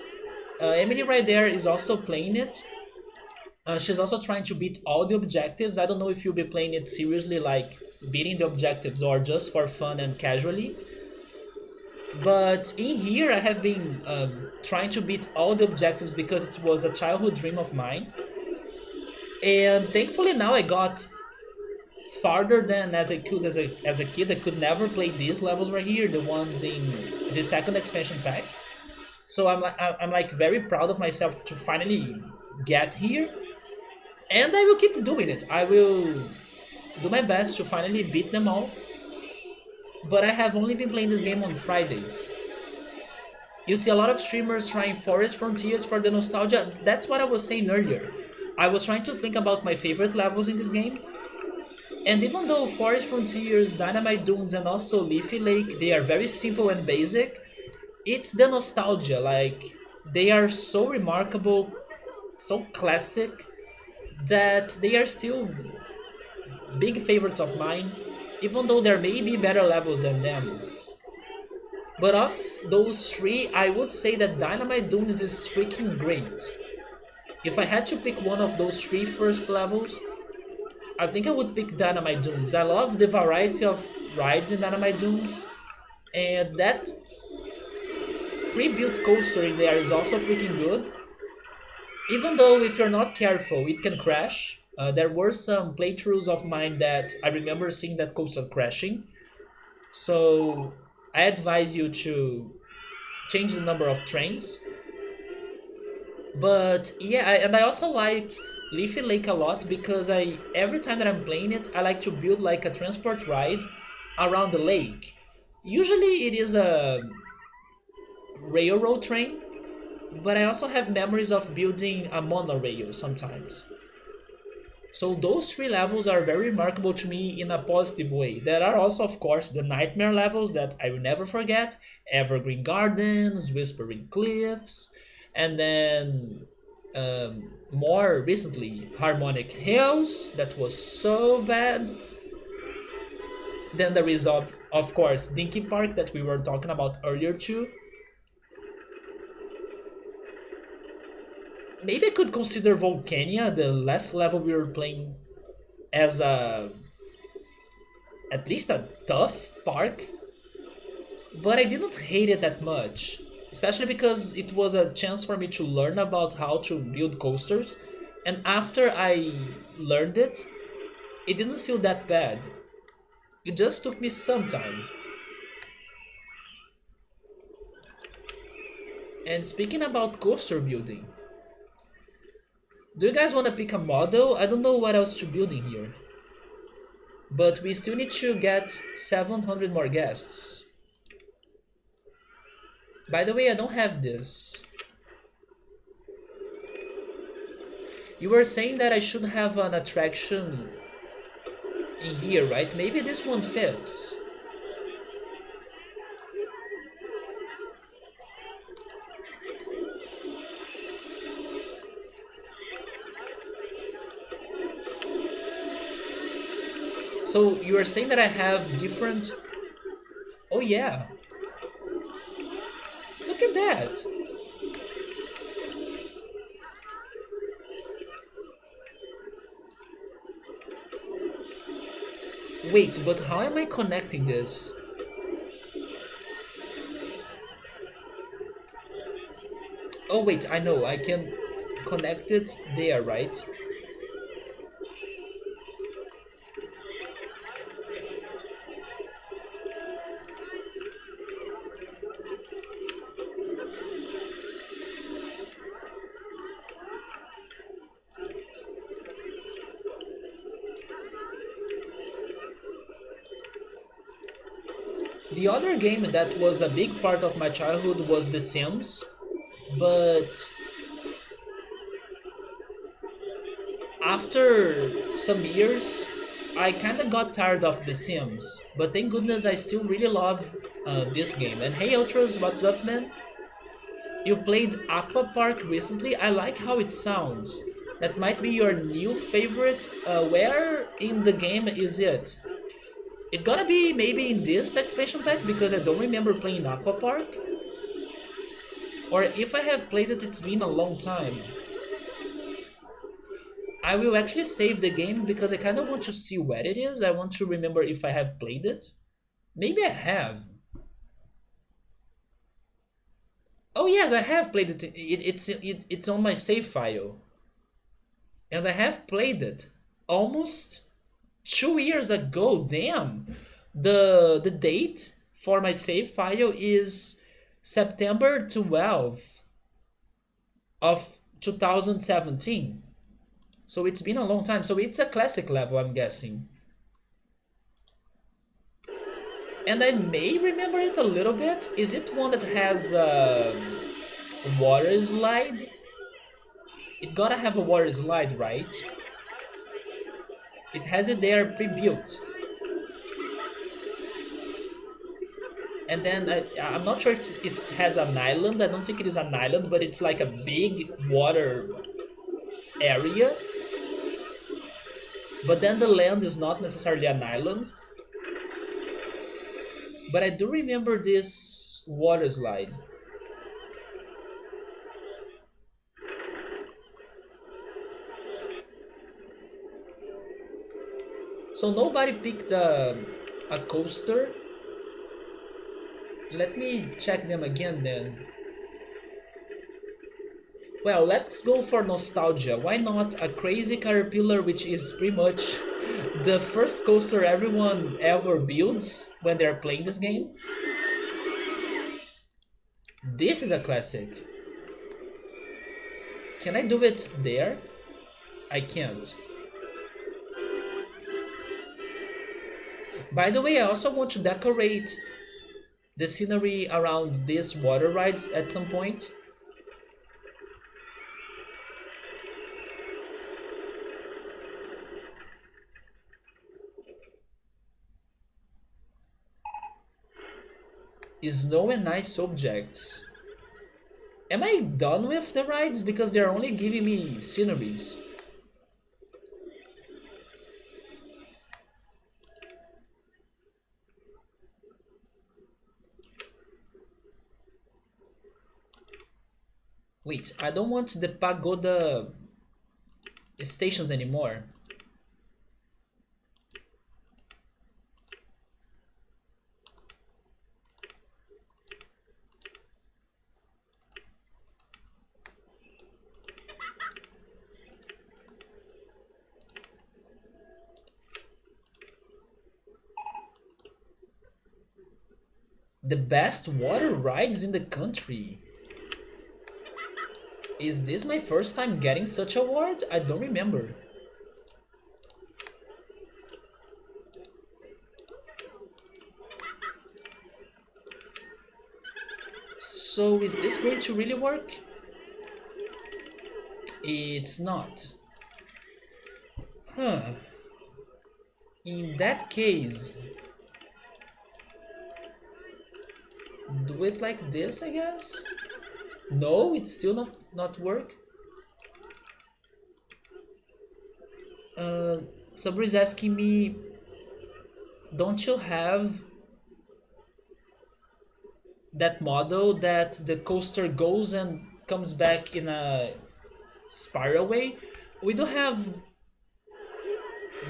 Emily right there is also playing it. She's also trying to beat all the objectives. I don't know if you'll be playing it seriously, like beating the objectives, or just for fun and casually. But in here, I have been trying to beat all the objectives because it was a childhood dream of mine. And thankfully now I got farther than as I could as a kid. I could never play these levels right here, the ones in the second expansion pack. So I'm like very proud of myself to finally get here, and I will keep doing it. I will do my best to finally beat them all. But I have only been playing this game on Fridays. You see a lot of streamers trying Forest Frontiers for the nostalgia. That's what I was saying earlier. I was trying to think about my favorite levels in this game. And even though Forest Frontiers, Dynamite Dunes, and also Leafy Lake, they are very simple and basic, it's the nostalgia. Like, they are so remarkable, so classic, that they are still big favorites of mine, even though there may be better levels than them. But of those three, I would say that Dynamite Dunes is freaking great. If I had to pick one of those three first levels, I think I would pick Dynamite Dunes. I love the variety of rides in Dynamite Dunes, and that pre-built coaster in there is also freaking good. Even though if you're not careful, it can crash. There were some playthroughs of mine that I remember seeing that coaster crashing. So I advise you to change the number of trains. But yeah, and I also like Leafy Lake a lot because every time that I'm playing it, I like to build like a transport ride around the lake. Usually it is a railroad train, but I also have memories of building a monorail sometimes. So those three levels are very remarkable to me in a positive way. There are also, of course, the nightmare levels that I will never forget. Evergreen Gardens, Whispering Cliffs, and then more recently, Harmonic Hills, that was so bad. Then there is, of course, Dinky Park that we were talking about earlier too. Maybe I could consider Volcania, the last level we were playing, as at least a tough park. But I didn't hate it that much, especially because it was a chance for me to learn about how to build coasters. And after I learned it, it didn't feel that bad. It just took me some time. And speaking about coaster building, do you guys want to pick a model? I don't know what else to build in here. But we still need to get 700 more guests. By the way, I don't have this. You were saying that I should have an attraction in here, right? Maybe this one fits. So you are saying that I have different... Oh yeah. Look at that. Wait, but how am I connecting this? Oh wait, I know, I can connected there, right? The other game that was a big part of my childhood was The Sims, but after some years, I kind of got tired of The Sims. But thank goodness I still really love this game. And hey Ultras, what's up, man? You played Aqua Park recently? I like how it sounds. That might be your new favorite. Where in the game is it? It gotta be maybe in this expansion pack because I don't remember playing Aqua Park. Or if I have played it, it's been a long time. I will actually save the game because I kind of want to see where it is. I want to remember if I have played it. Maybe I have. Oh yes, I have played it. It's on my save file. And I have played it almost 2 years ago. Damn. The date for my save file is September 12th of 2017. So it's been a long time. So it's a classic level, I'm guessing. And I may remember it a little bit. Is it one that has a water slide? It gotta have a water slide, right? It has it there pre-built. And then I'm not sure if it has an island. I don't think it is an island, but it's like a big water area. But then the land is not necessarily an island. But I do remember this water slide. So nobody picked a coaster. Let me check them again then. Well, let's go for nostalgia. Why not a Crazy Caterpillar, which is pretty much the first coaster everyone ever builds when they're playing this game? This is a classic. Can I do it there? I can't. By the way, I also want to decorate the scenery around these water rides at some point. Snow and ice objects. Am I done with the rides because they're only giving me sceneries? Wait, I don't want the pagoda stations anymore. The best water rides in the country. Is this my first time getting such an award? I don't remember. So is this going to really work? It's not. Huh. In that case, do it like this, I guess? No, it's still not work. Somebody's asking me, don't you have that model that the coaster goes and comes back in a spiral way? We don't have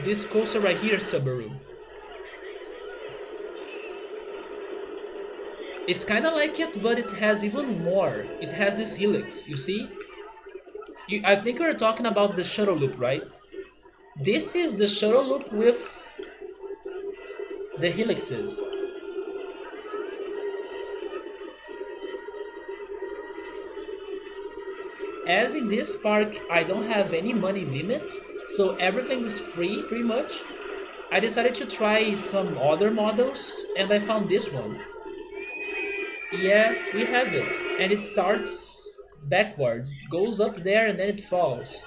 this coaster right here, Subaru. It's kind of like it, but it has even more. It has this helix, you see? I think we're talking about the shuttle loop, right? This is the shuttle loop with the helixes. As in this park, I don't have any money limit, so everything is free pretty much. I decided to try some other models, and I found this one. Yeah, we have it, and it starts backwards. It goes up there and then it falls.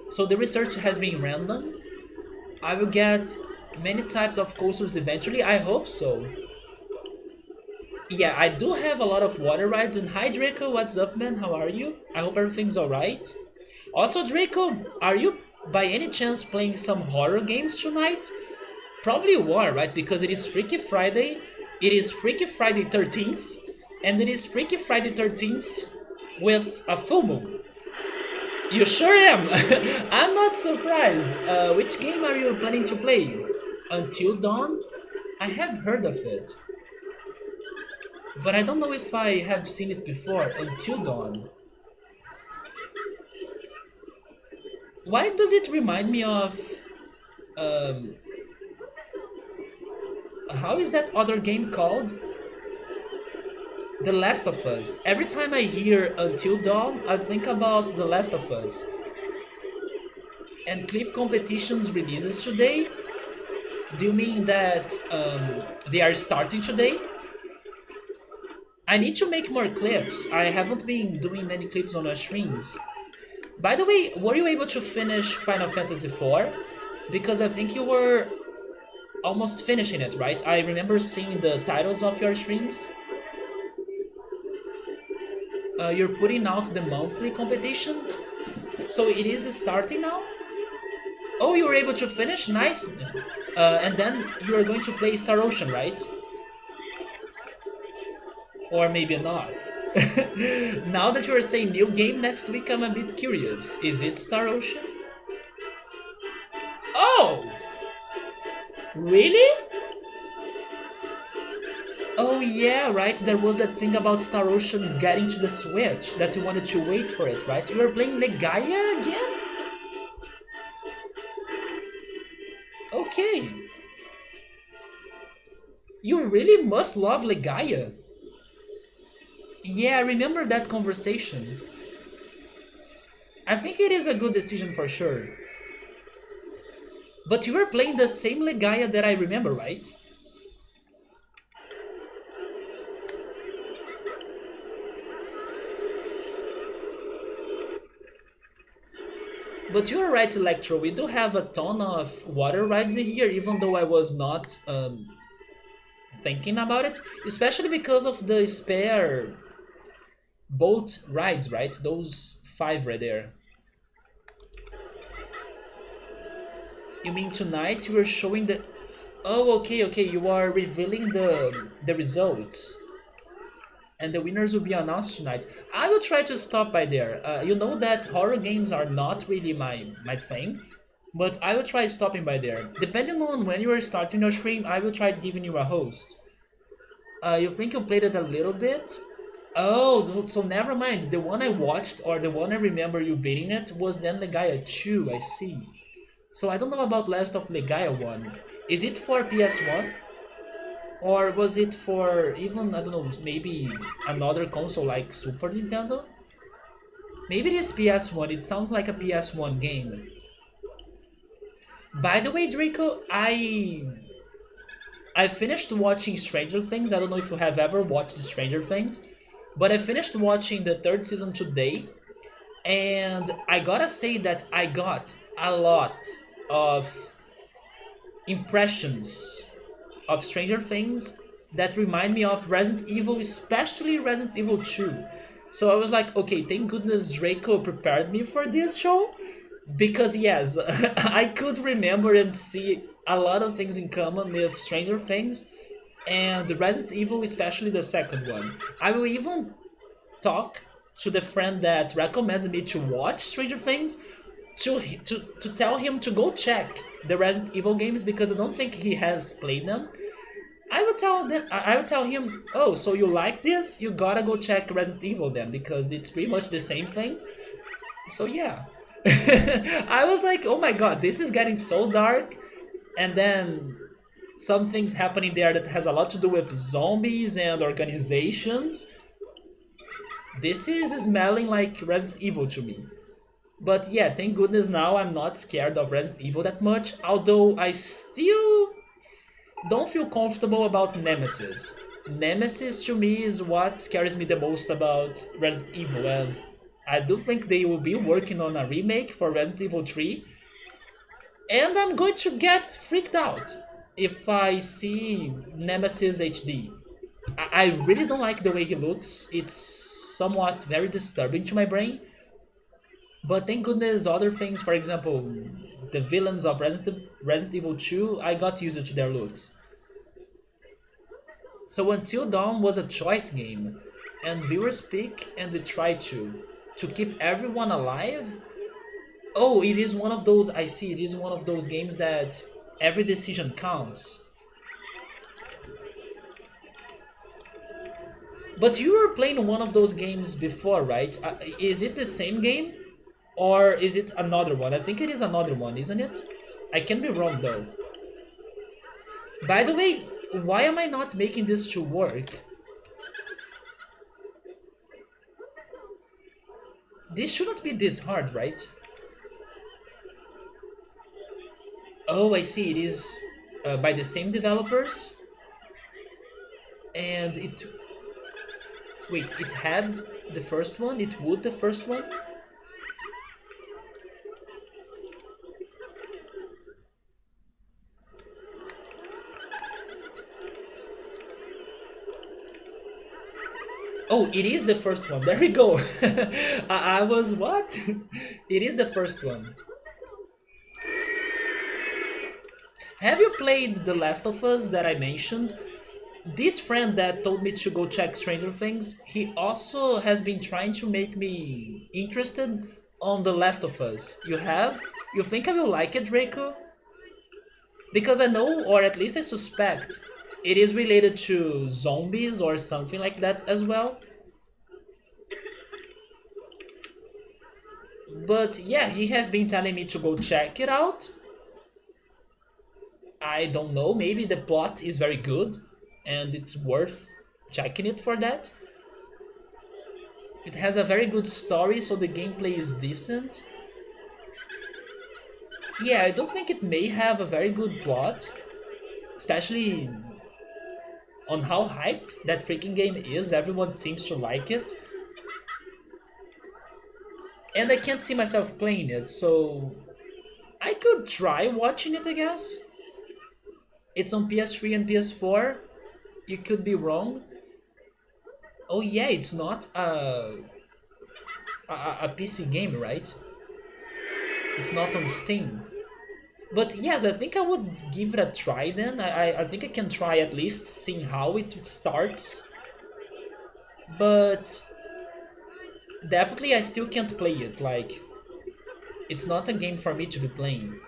So the research has been random. I will get many types of coasters eventually, I hope so. Yeah, I do have a lot of water rides, and hi Draco, what's up man, how are you? I hope everything's alright. Also Draco, are you by any chance playing some horror games tonight? Probably you are, right? Because it is Freaky Friday, it is Freaky Friday 13th, and it is Freaky Friday 13th with a full moon. You sure am! I'm not surprised. Which game are you planning to play? Until Dawn? I have heard of it, but I don't know if I have seen it before. Until Dawn. Why does it remind me of... Um, how is that other game called? The Last of Us. Every time I hear Until Dawn, I think about The Last of Us. And clip competitions releases today? Do you mean that they are starting today? I need to make more clips. I haven't been doing many clips on our streams. By the way, were you able to finish Final Fantasy IV? Because I think you were almost finishing it, right? I remember seeing the titles of your streams. You're putting out the monthly competition? So it is starting now? Oh, you were able to finish? Nice! And then you are going to play Star Ocean, right? Or maybe not. Now that you are saying new game next week, I'm a bit curious. Is it Star Ocean? Oh! Really? Oh yeah, right, there was that thing about Star Ocean getting to the Switch, that you wanted to wait for it, right? You are playing Legaia again? Okay. You really must love Legaia. Yeah, I remember that conversation. I think it is a good decision for sure. But you are playing the same Legaia that I remember, right? But you are right, Electro. We do have a ton of water rides in here, even though I was not thinking about it. Especially because of the spare boat rides, right? Those 5 right there. You mean tonight you are showing the... Oh, okay, okay. You are revealing the results. And the winners will be announced tonight. I will try to stop by there. You know that horror games are not really my thing, but I will try stopping by there. Depending on when you are starting your stream, I will try giving you a host. You think you played it a little bit? Oh, so never mind. The one I watched, or the one I remember you beating it, was then Legaia 2, I see. So I don't know about Last of Legaia 1. Is it for PS1? Or was it for even, I don't know, maybe another console like Super Nintendo? Maybe it is PS1, it sounds like a PS1 game. By the way, Draco, I finished watching Stranger Things. I don't know if you have ever watched Stranger Things, but I finished watching the 3rd season today, and I gotta say that I got a lot of impressions of Stranger Things that remind me of Resident Evil, especially Resident Evil 2. So I was like, okay, thank goodness Draco prepared me for this show, because yes, I could remember and see a lot of things in common with Stranger Things and Resident Evil, especially the second one. I will even talk to the friend that recommended me to watch Stranger Things to tell him to go check the Resident Evil games, because I don't think he has played them. I would tell them. I would tell him, "Oh, so you like this? You gotta go check Resident Evil then, because it's pretty much the same thing." So yeah, I was like, "Oh my god, this is getting so dark," and then some things happening there that has a lot to do with zombies and organizations. This is smelling like Resident Evil to me. But yeah, thank goodness now I'm not scared of Resident Evil that much, although I still don't feel comfortable about Nemesis. Nemesis to me is what scares me the most about Resident Evil, and I do think they will be working on a remake for Resident Evil 3, and I'm going to get freaked out if I see Nemesis HD. I really don't like the way he looks. It's somewhat very disturbing to my brain. But thank goodness other things, for example, the villains of Resident Evil 2, I got used to their looks. So Until Dawn was a choice game, and viewers pick and we try to keep everyone alive. Oh, it is one of those, I see, it is one of those games that every decision counts. But you were playing one of those games before, right? Is it the same game? Or is it another one? I think it is another one, isn't it? I can be wrong though. By the way, why am I not making this to work? This shouldn't be this hard, right? Oh, I see. It is by the same developers. And it... Wait, it had the first one? It would the first one? Oh, it is the first one. There we go. I was what? It is the first one. Have you played The Last of Us that I mentioned? This friend that told me to go check Stranger Things, he also has been trying to make me interested on The Last of Us. You have? You think I will like it, Draco? Because I know, or at least I suspect, it is related to zombies or something like that as well. But yeah, he has been telling me to go check it out. I don't know, maybe the plot is very good and it's worth checking it for that. It has a very good story, so the gameplay is decent. Yeah, I don't think it may have a very good plot, especially on how hyped that freaking game is. Everyone seems to like it. And I can't see myself playing it, so I could try watching it, I guess. It's on PS3 and PS4. You could be wrong. Oh yeah, it's not a PC game, right? It's not on Steam. But yes, I think I would give it a try then. I think I can try at least seeing how it starts. But definitely I still can't play it. Like, it's not a game for me to be playing.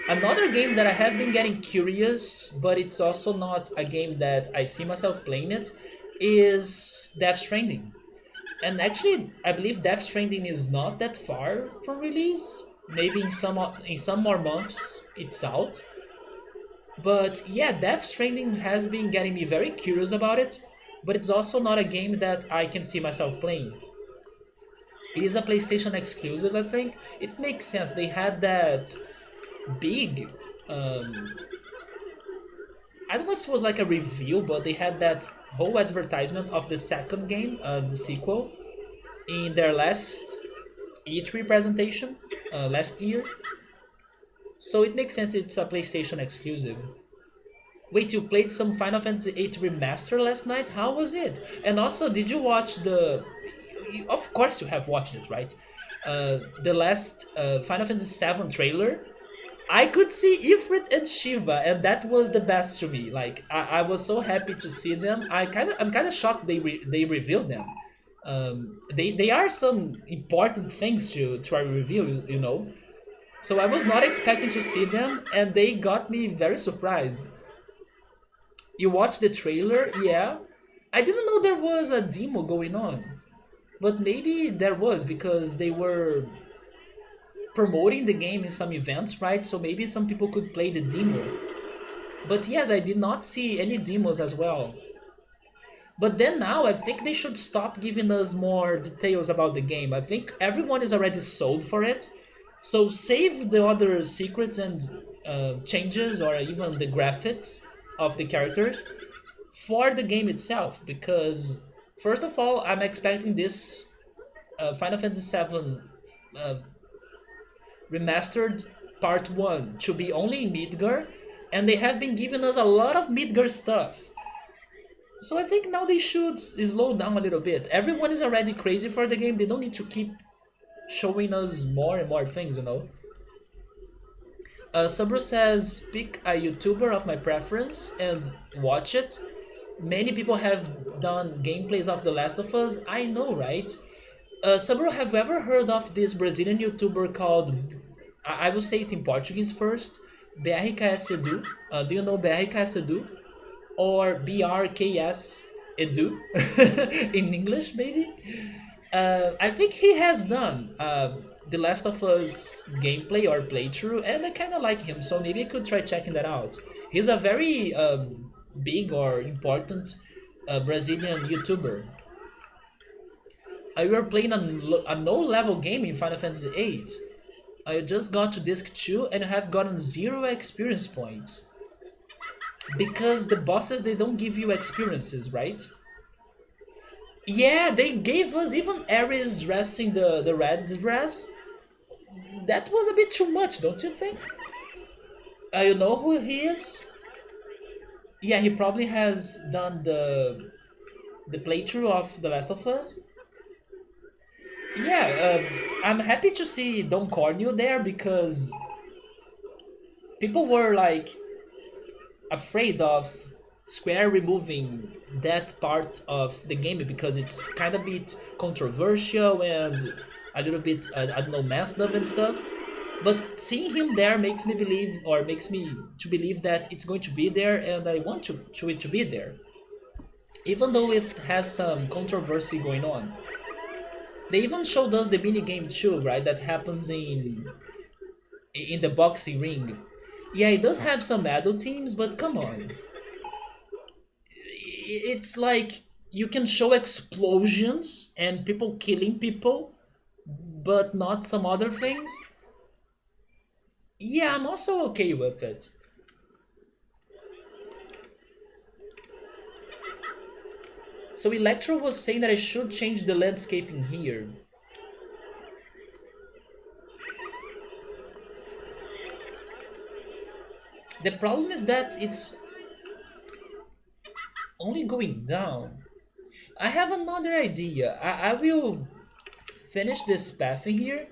Another game that I have been getting curious, but it's also not a game that I see myself playing it, is Death Stranding. And actually, I believe Death Stranding is not that far from release. Maybe in some more months it's out. But yeah, Death Stranding has been getting me very curious about it, but it's also not a game that I can see myself playing. It is a PlayStation exclusive, I think. It makes sense. They had that big, um, I don't know if it was like a review, but they had that whole advertisement of the second game, the sequel, in their last E3 presentation last year. So it makes sense it's a PlayStation exclusive. Wait, you played some Final Fantasy VIII Remaster last night? How was it? And also, did you watch the... Of course you have watched it, right? The last Final Fantasy VII trailer. I could see Ifrit and Shiva, and that was the best to me. Like, I was so happy to see them. I'm kind of shocked they revealed them. They are some important things to our review, you know. So I was not expecting to see them, and they got me very surprised. You watched the trailer? Yeah. I didn't know there was a demo going on. But maybe there was because they were promoting the game in some events, right? So maybe some people could play the demo. But yes, I did not see any demos as well. But then now I think they should stop giving us more details about the game. I think everyone is already sold for it. So save the other secrets and changes or even the graphics of the characters for the game itself. Because first of all, I'm expecting this Final Fantasy VII uh, remastered part 1 to be only in Midgar, and they have been giving us a lot of Midgar stuff. So I think now they should slow down a little bit. Everyone is already crazy for the game. They don't need to keep showing us more and more things, you know. Sabro says, pick a YouTuber of my preference and watch it. Many people have done gameplays of The Last of Us. I know, right? Sabro, have you ever heard of this Brazilian YouTuber called, I will say it in Portuguese first, BRKS Edu? Do you know BRKS Edu? Or BRKS Edu in English, maybe? I think he has done The Last of Us gameplay or playthrough, and I kind of like him, so maybe I could try checking that out. He's a very big or important Brazilian YouTuber. We were playing a no-level game in Final Fantasy VIII. I just got to Disc 2 and have gotten 0 experience points. Because the bosses, they don't give you experiences, right? Yeah, they gave us even Ares dressing the red dress. That was a bit too much, don't you think? You know who he is? Yeah, he probably has done the playthrough of The Last of Us. Yeah, I'm happy to see Don Corneo there because people were like afraid of Square removing that part of the game because it's kind of bit controversial and a little bit I don't know, messed up and stuff. But seeing him there makes me believe, or makes me to believe that it's going to be there, and I want to it to be there, even though it has some controversy going on. They even showed us the mini game too, right? That happens in the boxing ring. Yeah, it does have some adult themes, but come on, it's like you can show explosions and people killing people, but not some other things. Yeah, I'm also okay with it. So Electro was saying that I should change the landscaping here. The problem is that it's only going down. I have another idea. I will finish this path in here,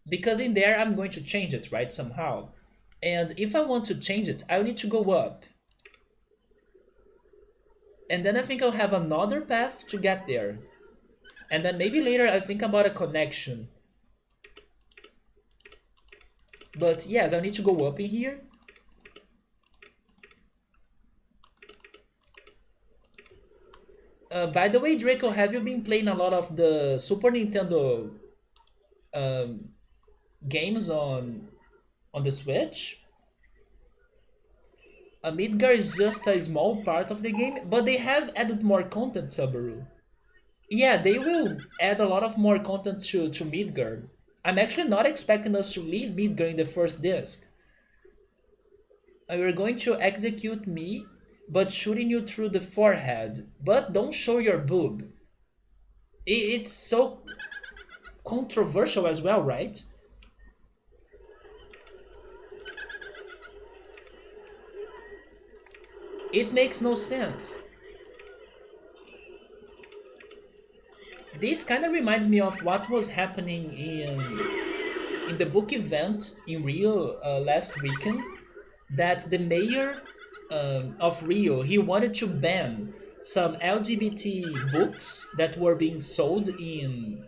because in there I'm going to change it, right, somehow. And if I want to change it, I'll need to go up. And then I think I'll have another path to get there. And then maybe later I'll think about a connection. But yes, I'll need to go up in here. By the way, Draco, have you been playing a lot of the Super Nintendo um, games on the Switch? Midgar is just a small part of the game, but they have added more content, Subaru. Yeah, they will add a lot of more content to Midgar. I'm actually not expecting us to leave Midgar in the first disc. We're going to execute me, but shooting you through the forehead. But don't show your boob. It's so controversial as well, right? It makes no sense. This kind of reminds me of what was happening in the book event in Rio last weekend, that the mayor of Rio, he wanted to ban some LGBT books that were being sold in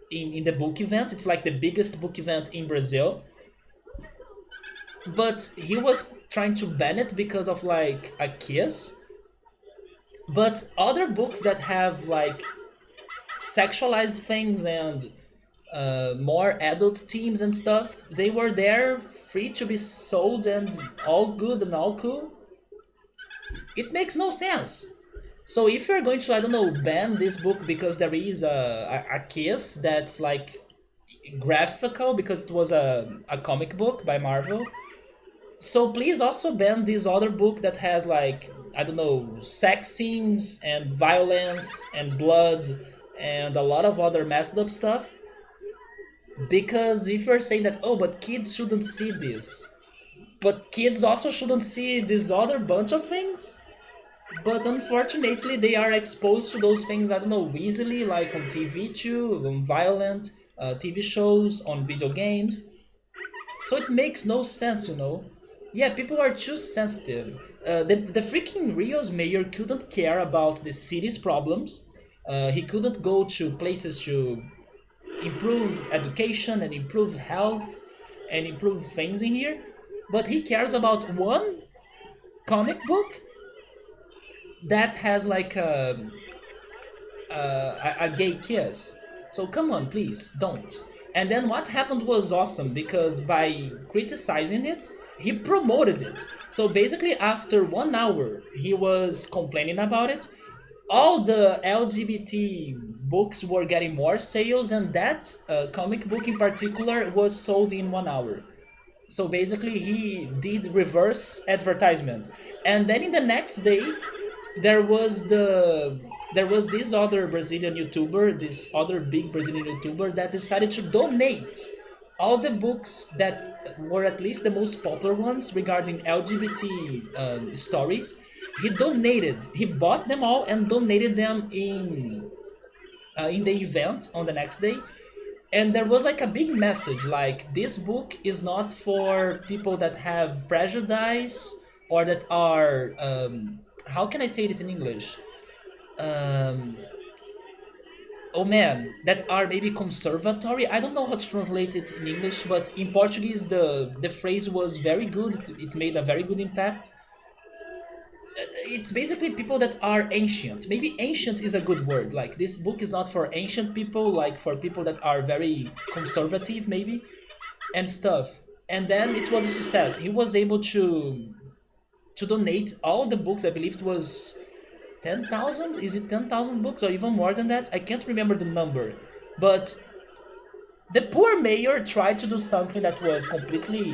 the book event. It's like the biggest book event in Brazil. but he was trying to ban it because of like a kiss. But other books that have like sexualized things and more adult themes and stuff, they were there free to be sold and all good and all cool. It makes no sense. So if you're going to, I don't know, ban this book because there is a kiss that's like graphical because it was a comic book by Marvel, so please also ban this other book that has like, I don't know, sex scenes and violence and blood and a lot of other messed up stuff. Because if you're saying that, oh, but kids shouldn't see this, but kids also shouldn't see this other bunch of things. But unfortunately, they are exposed to those things, I don't know, easily, like on TV too, on violent TV shows, on video games. So it makes no sense, you know? Yeah, people are too sensitive. The freaking Rio's mayor couldn't care about the city's problems. He couldn't go to places to improve education and improve health and improve things in here. But he cares about one comic book that has like a gay kiss. So come on, please, don't. And then what happened was awesome because by criticizing it, he promoted it. So basically, after 1 hour, he was complaining about it. All the LGBT books were getting more sales, and that comic book in particular was sold in 1 hour. So basically, he did reverse advertisement. And then in the next day, there was the there was this other Brazilian YouTuber, this other big Brazilian YouTuber that decided to donate all the books that were at least the most popular ones regarding LGBT stories. He bought them all and donated them in the event on the next day. And there was like a big message like this book is not for people that have prejudice or that are how can I say it in English? Um, oh man, that are maybe conservatory. I don't know how to translate it in English, but in Portuguese the phrase was very good. It made a very good impact. It's basically people that are ancient. Maybe ancient is a good word. Like this book is not for ancient people, like for people that are very conservative, maybe, and stuff. And then it was a success. He was able to donate all the books. I believe it was 10,000. Is it 10,000 books or even more than that? I can't remember the number. But the poor mayor tried to do something that was completely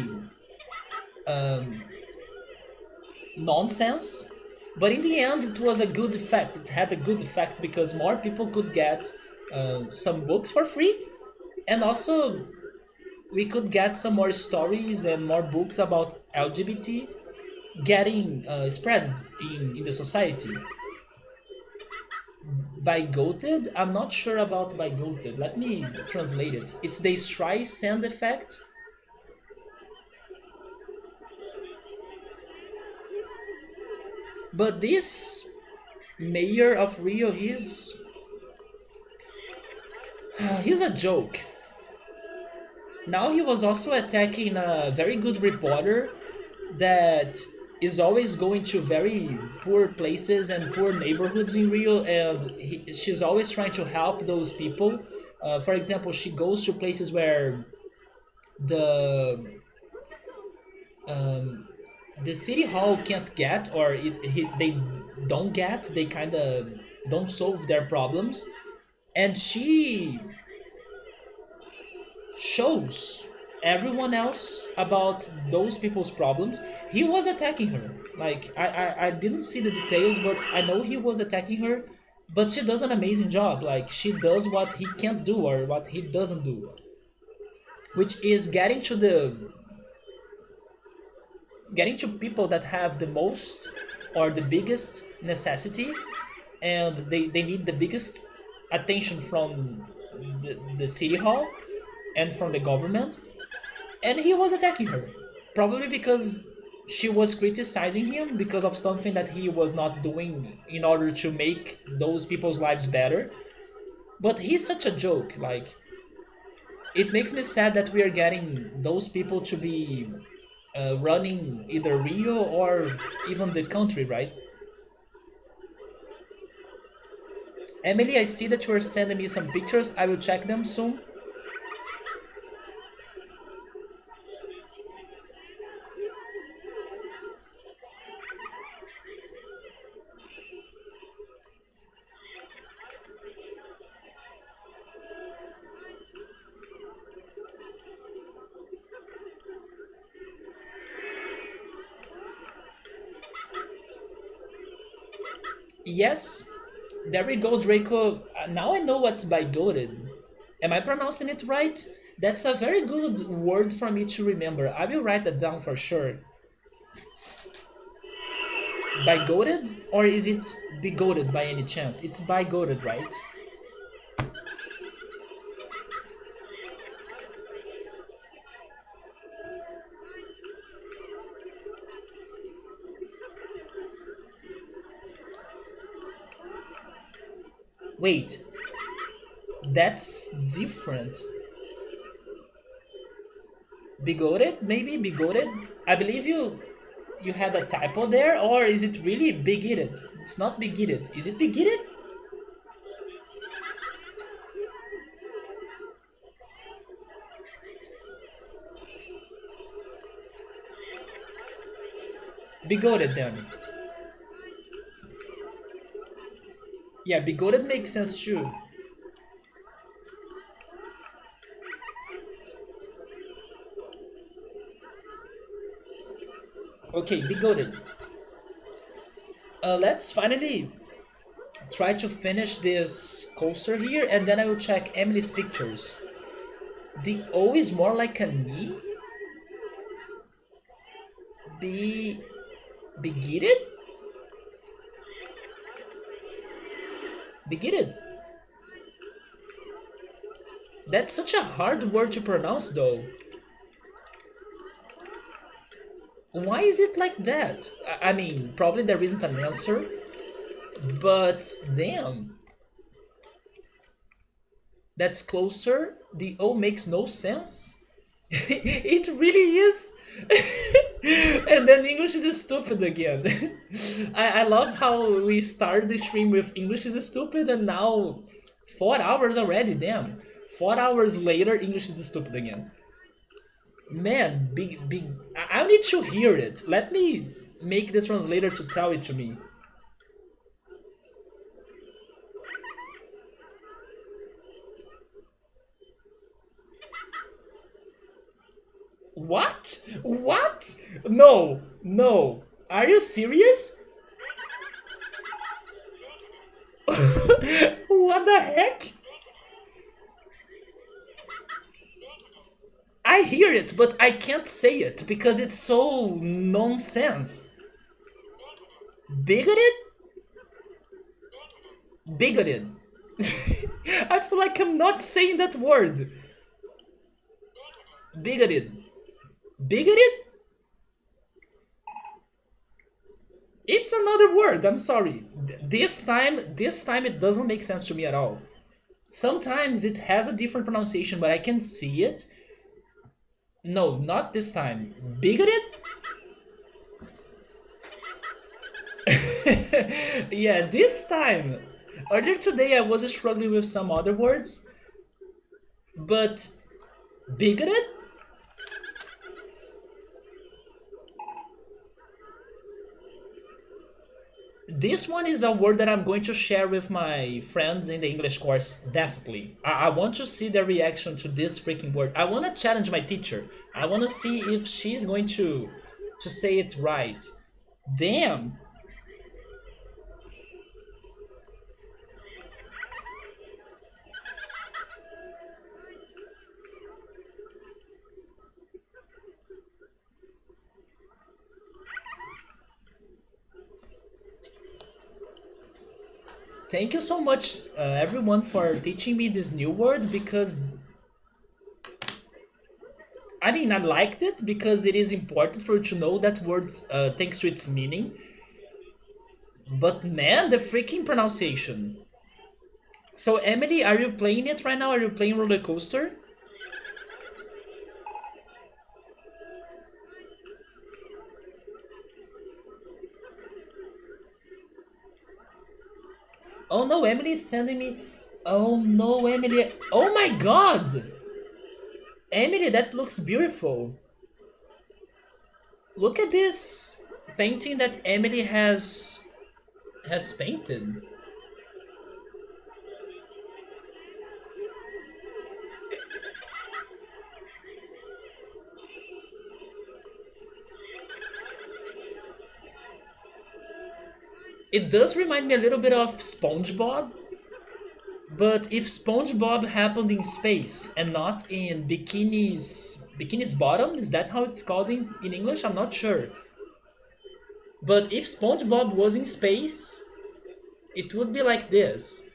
um, nonsense. But in the end, it was a good effect. It had a good effect because more people could get some books for free, and also we could get some more stories and more books about LGBT getting spread in the society. By goated, I'm not sure about by goated. Let me translate it. It's the Streisand effect. But this mayor of Rio, he's a joke. Now he was also attacking a very good reporter that is always going to very poor places and poor neighborhoods in Rio, and she's always trying to help those people. For example, she goes to places where the um, the city hall can't get, or they don't get. They kind of don't solve their problems, and she shows everyone else about those people's problems. He was attacking her. Like I didn't see the details, but I know he was attacking her. But she does an amazing job. Like she does what he can't do or what he doesn't do, which is getting to people that have the most or the biggest necessities, and they need the biggest attention from the city hall and from the government. And he was attacking her, probably because she was criticizing him because of something that he was not doing in order to make those people's lives better. But he's such a joke. Like, it makes me sad that we are getting those people to be running either Rio or even the country, right? Emily, I see that you are sending me some pictures. I will check them soon. Yes, there we go, Draco. Now I know what's bigoted. Am I pronouncing it right? That's a very good word for me to remember. I will write that down for sure. Bigoted? Or is it bigoted by any chance? It's bigoted, right? Wait, that's different. Bigoted? Maybe bigoted? I believe you had a typo there, or is it really bigoted? It's not bigoted. Is it bigoted? Bigoted then. Yeah, bigoted makes sense too. Okay, bigoted. Let's finally try to finish this coaster here, and then I will check Emily's pictures. The O is more like a knee. Be bigoted? Bigoted. That's such a hard word to pronounce though. Why is it like that? I mean, probably there isn't an answer, but damn, that's closer. The O makes no sense. It really is. And then English is stupid again. I love how we started the stream with English is stupid and now 4 hours already, damn. 4 hours later, English is stupid again. Man, big. I need to hear it. Let me make the translator to tell it to me. What? What? No, no. Are you serious? What the heck? I hear it, but I can't say it because it's so nonsense. Bigoted? Bigoted. I feel like I'm not saying that word. Bigoted. Bigoted? It's another word. I'm sorry. This time it doesn't make sense to me at all. Sometimes it has a different pronunciation, but I can see it. No, not this time. Bigoted? Yeah, this time. Earlier today I was struggling with some other words, but bigoted? This one is a word that I'm going to share with my friends in the English course, definitely. I want to see their reaction to this freaking word. I want to challenge my teacher. I want to see if she's going to say it right. Damn. Thank you so much, everyone, for teaching me this new word because I mean I liked it because it is important for you to know that word thanks to its meaning. But man, the freaking pronunciation. So Emily, are you playing it right now? Are you playing roller coaster? Oh no, Emily is sending me. Oh no, Emily. Oh my god! Emily, that looks beautiful. Look at this painting that Emily has painted. It does remind me a little bit of SpongeBob, but if SpongeBob happened in space and not in Bikini's Bottom, is that how it's called in English? I'm not sure. But if SpongeBob was in space, it would be like this.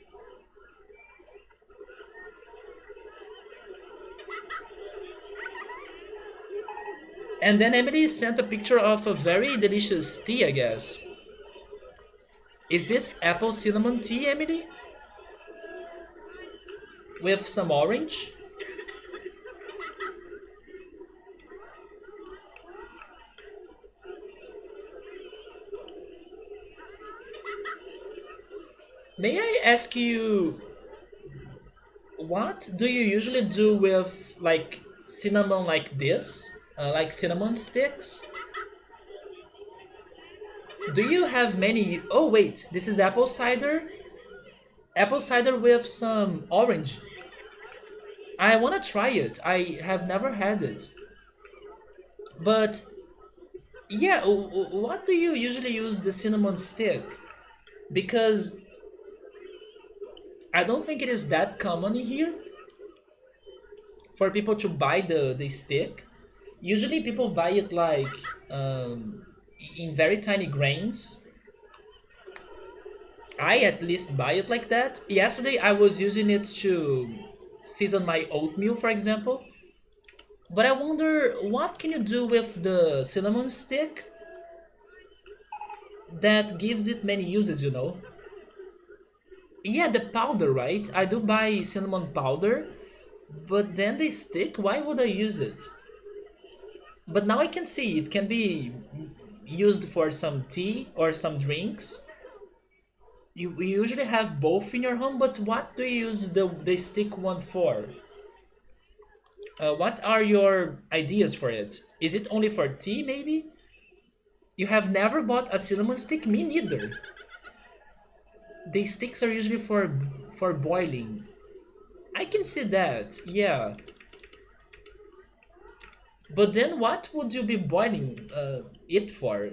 And then Emily sent a picture of a very delicious tea, I guess. Is this apple cinnamon tea, Emily? With some orange? May I ask you, what do you usually do with like cinnamon like this? Like cinnamon sticks? Do you have many? Oh wait, this is apple cider? Apple cider with some orange. I want to try it. I have never had it. But yeah, what do you usually use the cinnamon stick? Because I don't think it is that common here for people to buy the stick. Usually people buy it like in very tiny grains. I at least buy it like that. Yesterday I was using it to season my oatmeal, for example. But I wonder what can you do with the cinnamon stick that gives it many uses, you know? Yeah, the powder, right? I do buy cinnamon powder, but then the stick, why would I use it? But now I can see it can be used for some tea or some drinks. You usually have both in your home, but what do you use the stick one for? What are your ideas for it? Is it only for tea, maybe? You have never bought a cinnamon stick? Me neither. The sticks are usually for boiling. I can see that, yeah. But then what would you be boiling it for?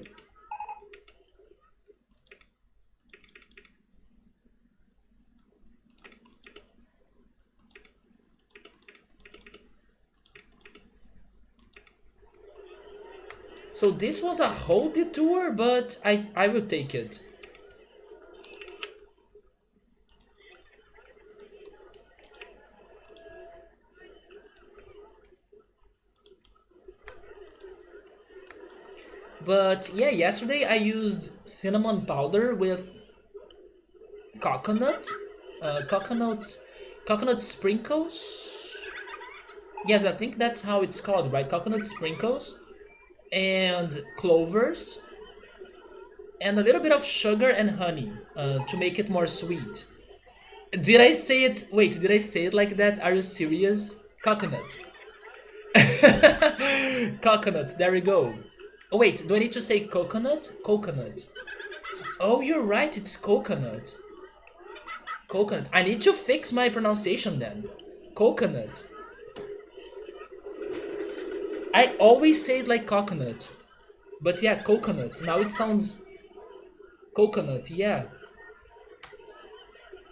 So this was a whole detour, but I will take it. But yeah, yesterday I used cinnamon powder with coconut, uh, coconut, coconut sprinkles. Yes, I think that's how it's called, right? Coconut sprinkles and clovers and a little bit of sugar and honey to make it more sweet. Did I say it? Wait, did I say it like that? Are you serious? Coconut. Coconut, there we go. Oh wait, do I need to say coconut? Coconut. Oh, you're right, it's coconut. Coconut. I need to fix my pronunciation then. Coconut. I always say it like coconut. But yeah, coconut. Now it sounds coconut, yeah.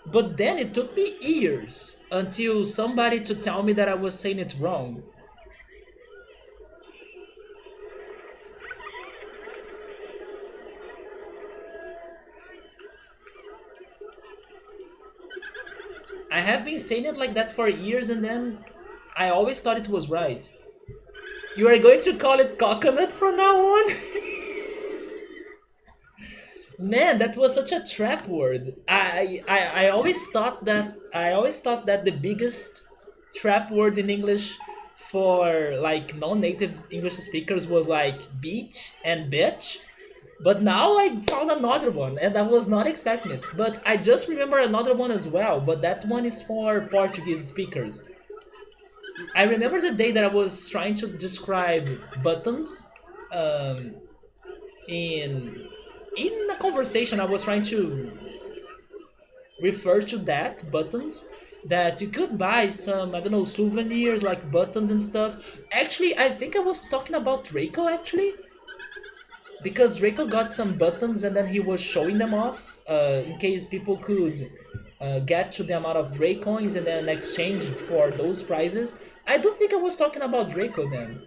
But then it took me years until somebody to tell me that I was saying it wrong. I have been saying it like that for years and then I always thought it was right. You are going to call it coconut from now on? Man, that was such a trap word. I always thought that the biggest trap word in English for like non-native English speakers was like beach and bitch, But now I found another one, and I was not expecting it. But I just remember another one as well, but that one is for Portuguese speakers. I remember the day that I was trying to describe buttons um, in a conversation. I was trying to refer to that buttons that you could buy some, I don't know, souvenirs like buttons and stuff. Actually, I think I was talking about Draco actually, because Draco got some buttons and then he was showing them off in case people could get to the amount of Drake coins and then exchange for those prizes. I don't think I was talking about Draco then.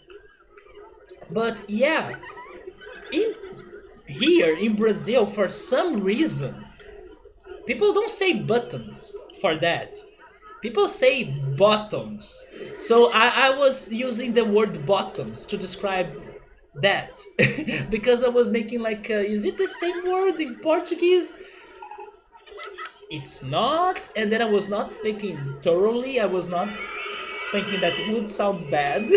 But yeah, in here in Brazil, for some reason, people don't say buttons for that. People say bottoms. So I was using the word bottoms to describe that because I was making like, is it the same word in Portuguese? It's not. And then I was not thinking thoroughly. I was not thinking that it would sound bad.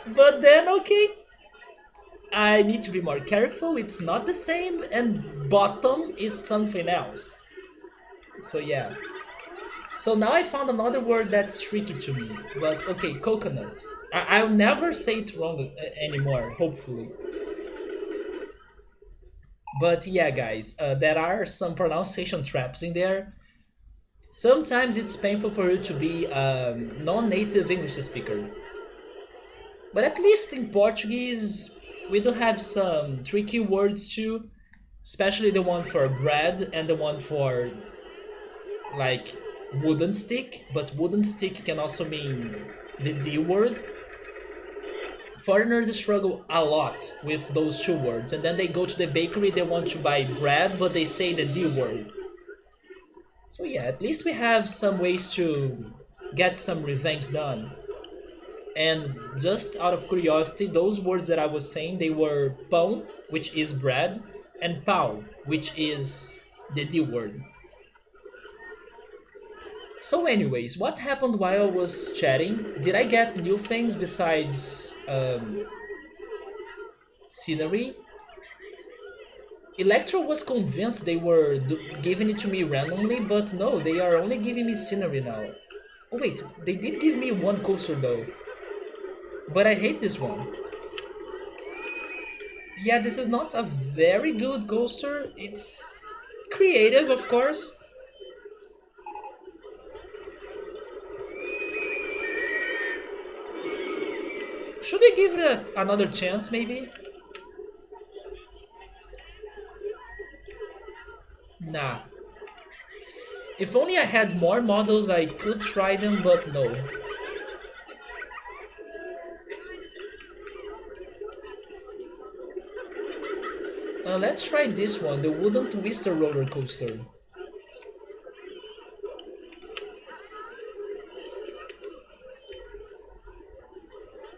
But then, okay, I need to be more careful. It's not the same, and bottom is something else. So yeah. So now I found another word that's tricky to me. But okay, coconut. I'll never say it wrong anymore, hopefully. But yeah, guys, there are some pronunciation traps in there. Sometimes it's painful for you to be a non-native English speaker. But at least in Portuguese, we do have some tricky words too, especially the one for bread and the one for like wooden stick. But wooden stick can also mean the D word. Foreigners struggle a lot with those two words, and then they go to the bakery, they want to buy bread, but they say the D word. So yeah, at least we have some ways to get some revenge done. And just out of curiosity, those words that I was saying, they were pão, which is bread, and pau, which is the D word. So anyways, what happened while I was chatting? Did I get new things besides scenery? Electro was convinced they were giving it to me randomly, but no, they are only giving me scenery now. Oh wait, they did give me one coaster though. But I hate this one. Yeah, this is not a very good coaster. It's creative, of course. Should I give it another chance, maybe? Nah. If only I had more models, I could try them, but no. Let's try this one, the wooden twister roller coaster.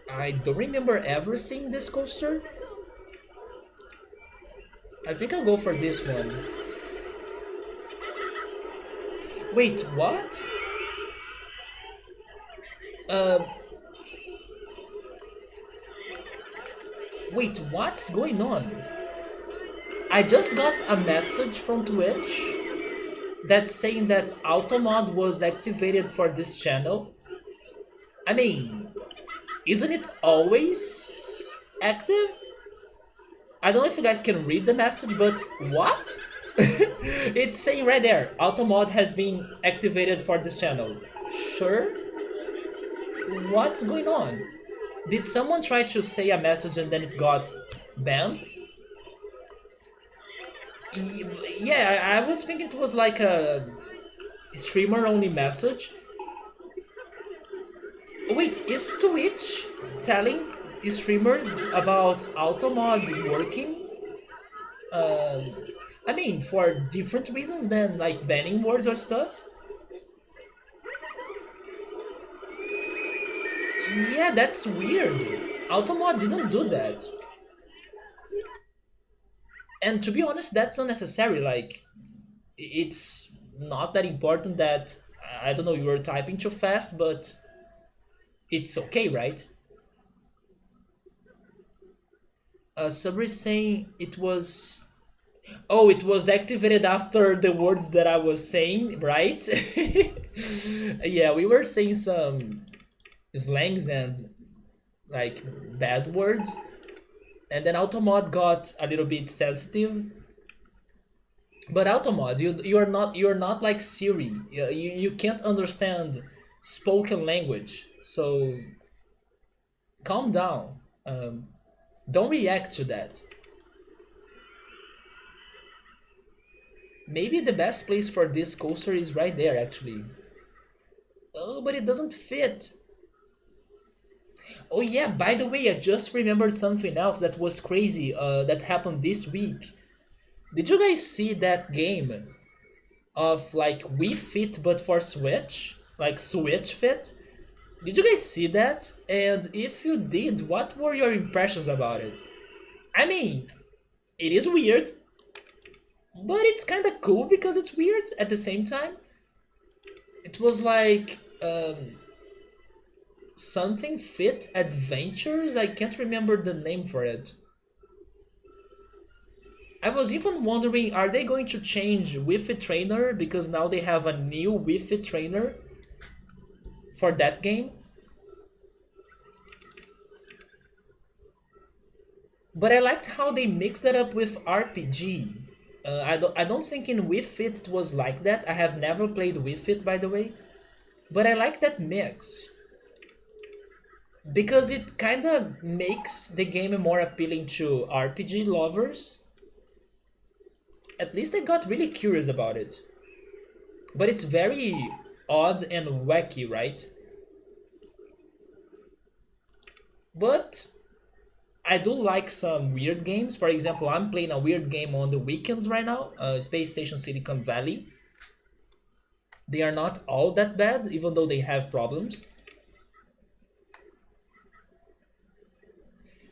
I don't remember ever seeing this coaster. I think I'll go for this one. Wait, what? Uh, wait, what's going on? I just got a message from Twitch that's saying that Automod was activated for this channel. I mean, isn't it always active? I don't know if you guys can read the message, but what? It's saying right there, Automod has been activated for this channel. Sure? What's going on? Did someone try to say a message and then it got banned? Yeah, I was thinking it was like a streamer only message. Wait, is Twitch telling streamers about Automod working? Um, I mean, for different reasons than like banning words or stuff? Yeah, that's weird. Automod didn't do that. And to be honest, that's unnecessary. Like, it's not that important that, I don't know, you were typing too fast, but it's okay, right? Sabri saying it was. Oh, it was activated after the words that I was saying, right? Yeah, we were saying some slangs and like bad words, and then Automod got a little bit sensitive. But Automod, you're not like Siri. You can't understand spoken language, so calm down. Don't react to that. Maybe the best place for this coaster is right there, actually. Oh, but it doesn't fit. Oh yeah, by the way, I just remembered something else that was crazy that happened this week. Did you guys see that game of like Wii Fit but for Switch? Like Switch Fit? Did you guys see that? And if you did, what were your impressions about it? I mean, it is weird, but it's kind of cool because it's weird at the same time. It was like something Fit Adventures. I can't remember the name for it. I was even wondering, are they going to change Wi-Fi trainer because now they have a new Wi-Fi trainer for that game? But I liked how they mixed it up with RPG. I don't think in Wii Fit it was like that. I have never played Wii Fit, by the way, but I like that mix because it kind of makes the game more appealing to RPG lovers. At least I got really curious about it. But it's very odd and wacky, right? But I do like some weird games. For example, I'm playing a weird game on the weekends right now, Space Station Silicon Valley. They are not all that bad, even though they have problems.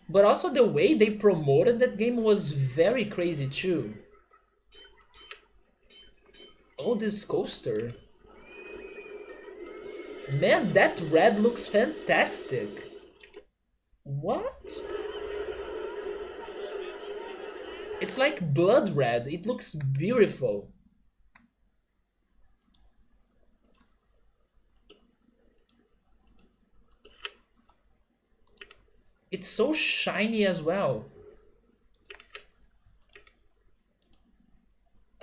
But also the way they promoted that game was very crazy too. Oh, this coaster. Man, that red looks fantastic. What? It's like blood red. It looks beautiful. It's so shiny as well.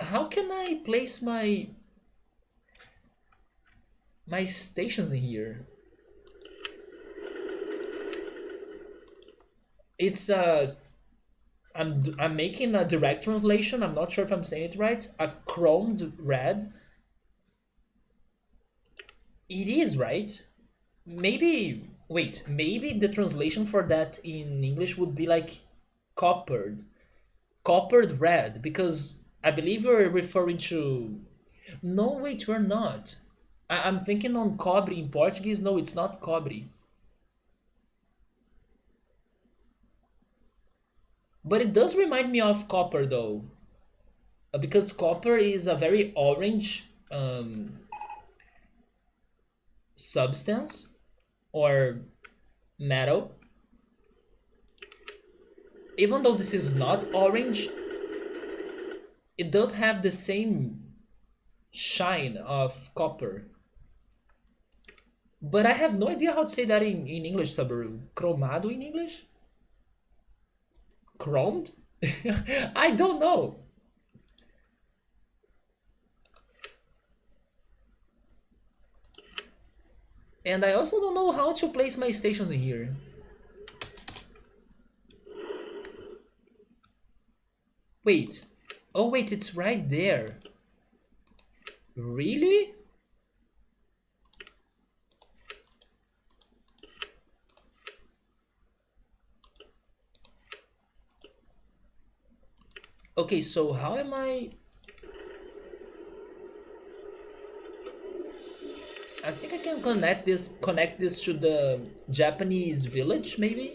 How can I place my stations in here? It's I'm making a direct translation. I'm not sure if I'm saying it right. A chromed red. It is right. Maybe wait. Maybe the translation for that in English would be like coppered, coppered red. Because I believe you're referring to. No, wait, we're not. I'm thinking on cobre in Portuguese. No, it's not cobre. But it does remind me of copper though, because copper is a very orange substance or metal. Even though this is not orange, it does have the same shine of copper. But I have no idea how to say that in English, Sabaru. Cromado in English? Chromed? I don't know. And I also don't know how to place my stations in here. Wait. Oh wait, it's right there. Really? Okay, so how am I think I can connect this to the Japanese village maybe?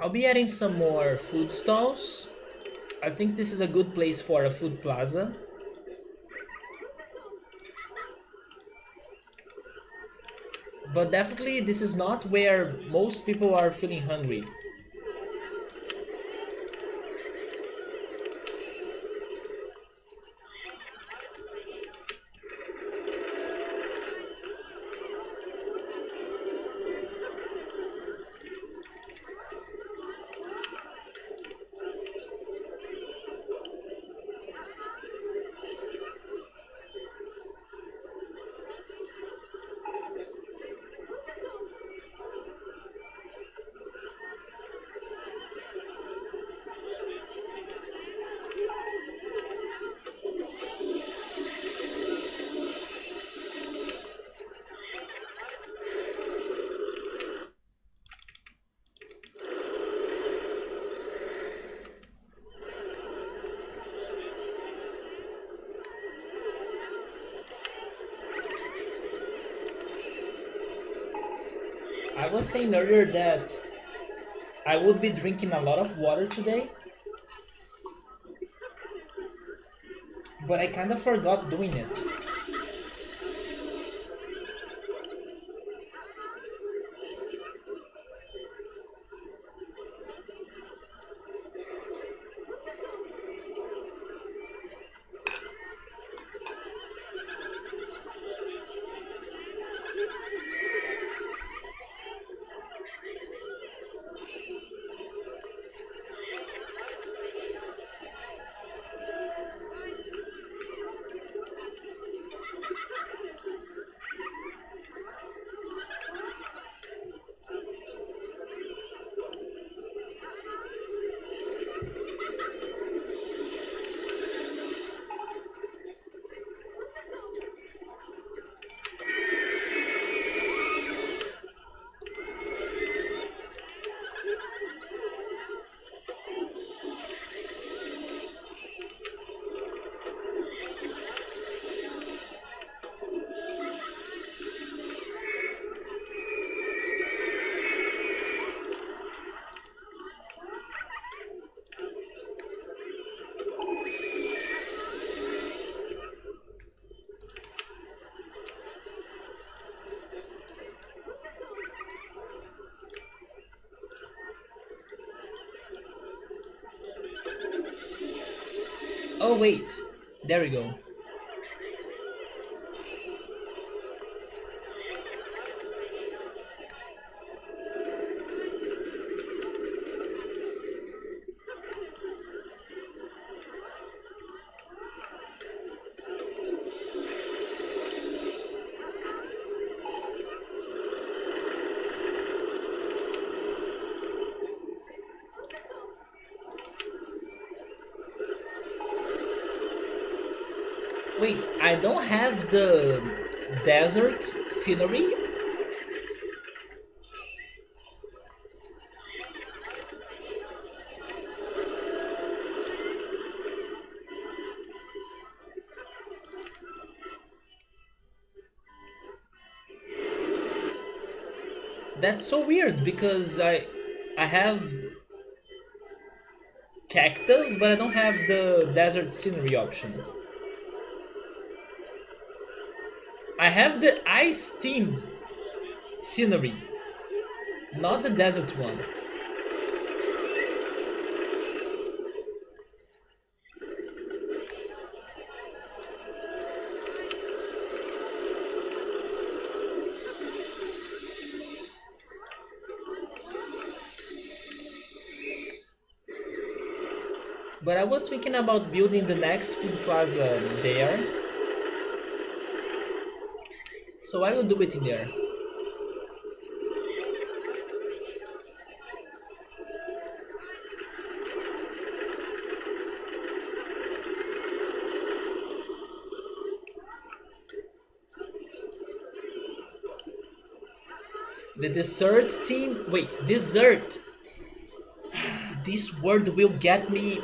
I'll be adding some more food stalls. I think this is a good place for a food plaza. But definitely this is not where most people are feeling hungry. I was saying earlier that I would be drinking a lot of water today, but I kind of forgot doing it. Oh wait, there we go. Wait, I don't have the desert scenery? That's so weird because I have cactus, but I don't have the desert scenery option. I have the ice themed scenery, not the desert one. But I was thinking about building the next food plaza there, so I will do it in there. The dessert team. Wait, dessert. This word will get me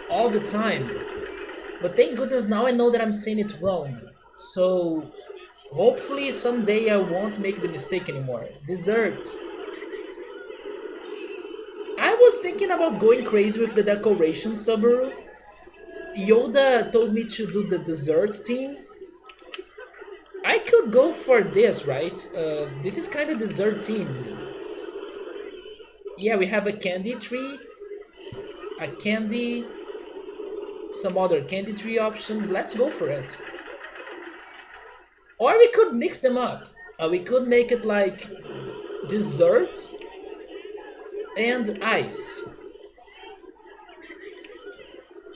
all the time. But thank goodness now I know that I'm saying it wrong. So hopefully someday I won't make the mistake anymore. Dessert. thinking about going crazy with the decoration, Subaru. Yoda told me to do the dessert theme. I could go for this, right? This is kind of dessert themed. Yeah, we have a candy tree, a candy, some other candy tree options. Let's go for it. Or we could mix them up. We could make it like dessert and ice.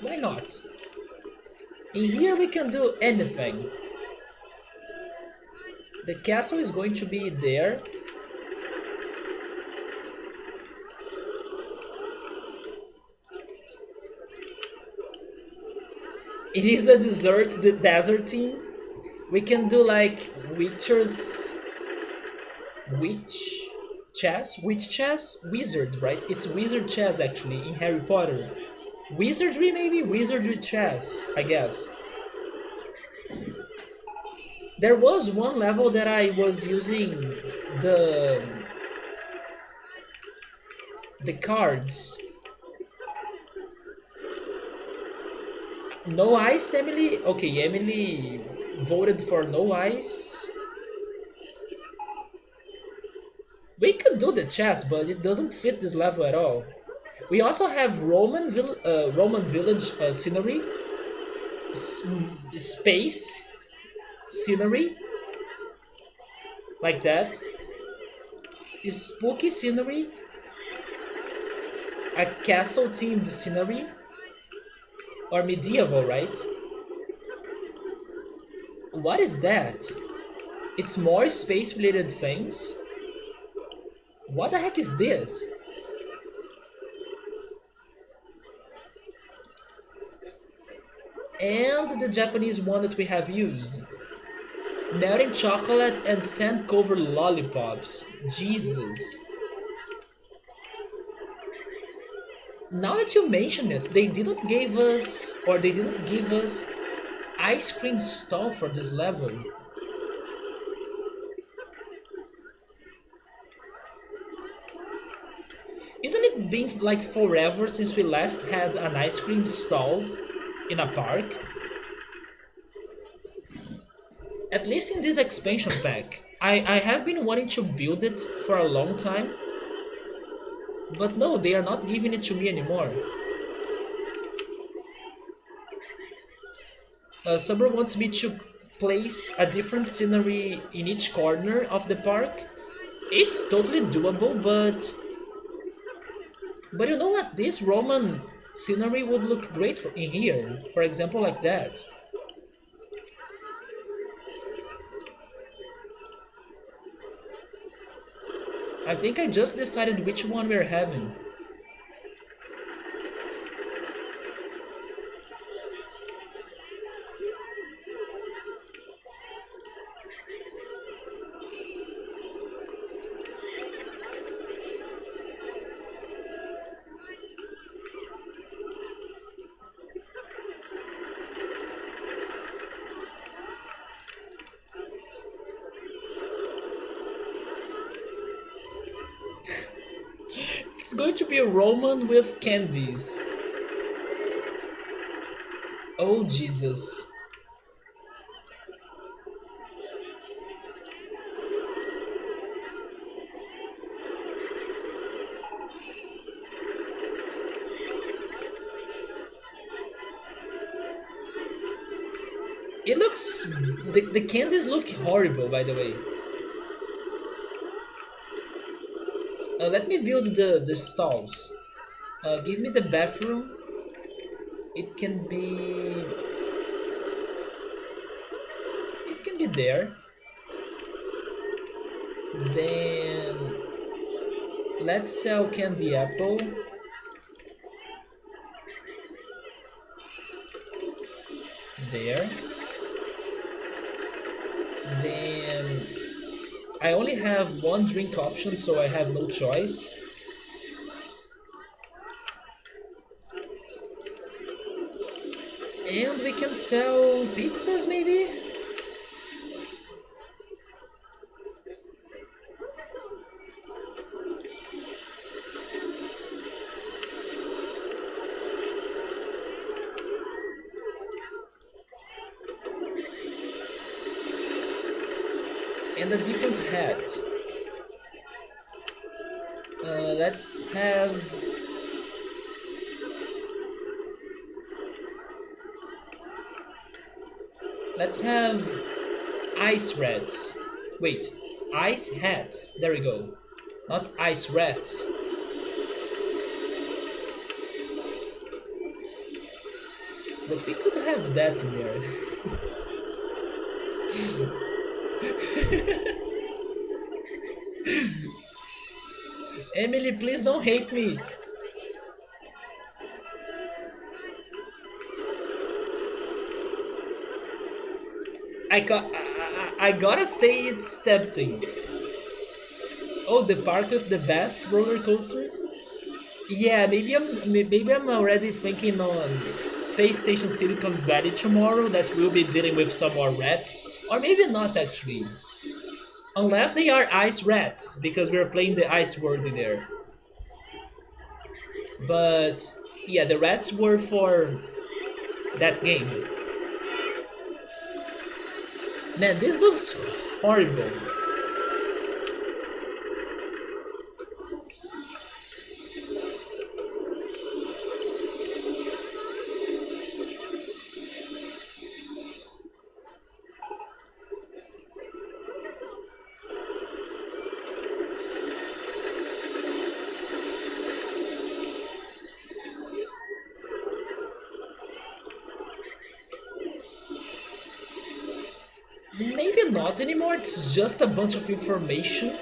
Why not? In here we can do anything. The castle is going to be there. It is a dessert, the desert theme. We can do like witch chess, wizard, right? It's wizard chess actually in Harry Potter. Wizardry maybe? Wizardry chess, I guess. There was one level that I was using the the cards. No ice, Emily? Okay, Emily voted for no ice. We could do the chess, but it doesn't fit this level at all. We also have Roman village scenery, space scenery, like that. Spooky scenery, a castle themed scenery, or medieval, right? What is that? It's more space related things? What the heck is this? And the Japanese one that we have used. Melting chocolate and sand covered lollipops. Jesus. Now that you mention it, they didn't give us ice cream stall for this level. Isn't it been like forever since we last had an ice cream stall in a park? At least in this expansion pack. I have been wanting to build it for a long time. But no, they are not giving it to me anymore. Summer wants me to place a different scenery in each corner of the park. It's totally doable, but you know what? This Roman scenery would look great in here. For example, like that. I think I just decided which one we're having. It's going to be a Roman with candies. Oh, Jesus. It looks... The candies look horrible, by the way. Let me build the stalls. Give me the bathroom. It can be... It can be there. Then... Let's sell candy apple. There. Then... I only have one drink option, so I have no choice. And we can sell pizzas, maybe? and a different hat. Let's have... Let's have ice rats. Wait, ice hats. There we go. Not ice rats. But we could have that in there. Emily, please don't hate me. I gotta say it's tempting. Oh, the park with the best roller coasters? Yeah, maybe I'm already thinking on Space Station Silicon Valley tomorrow that we'll be dealing with some more rats. Or maybe not actually. Unless they are ice rats, because we're playing the ice world in there. But yeah, the rats were for that game. Man, this looks horrible. Maybe not anymore, it's just a bunch of information.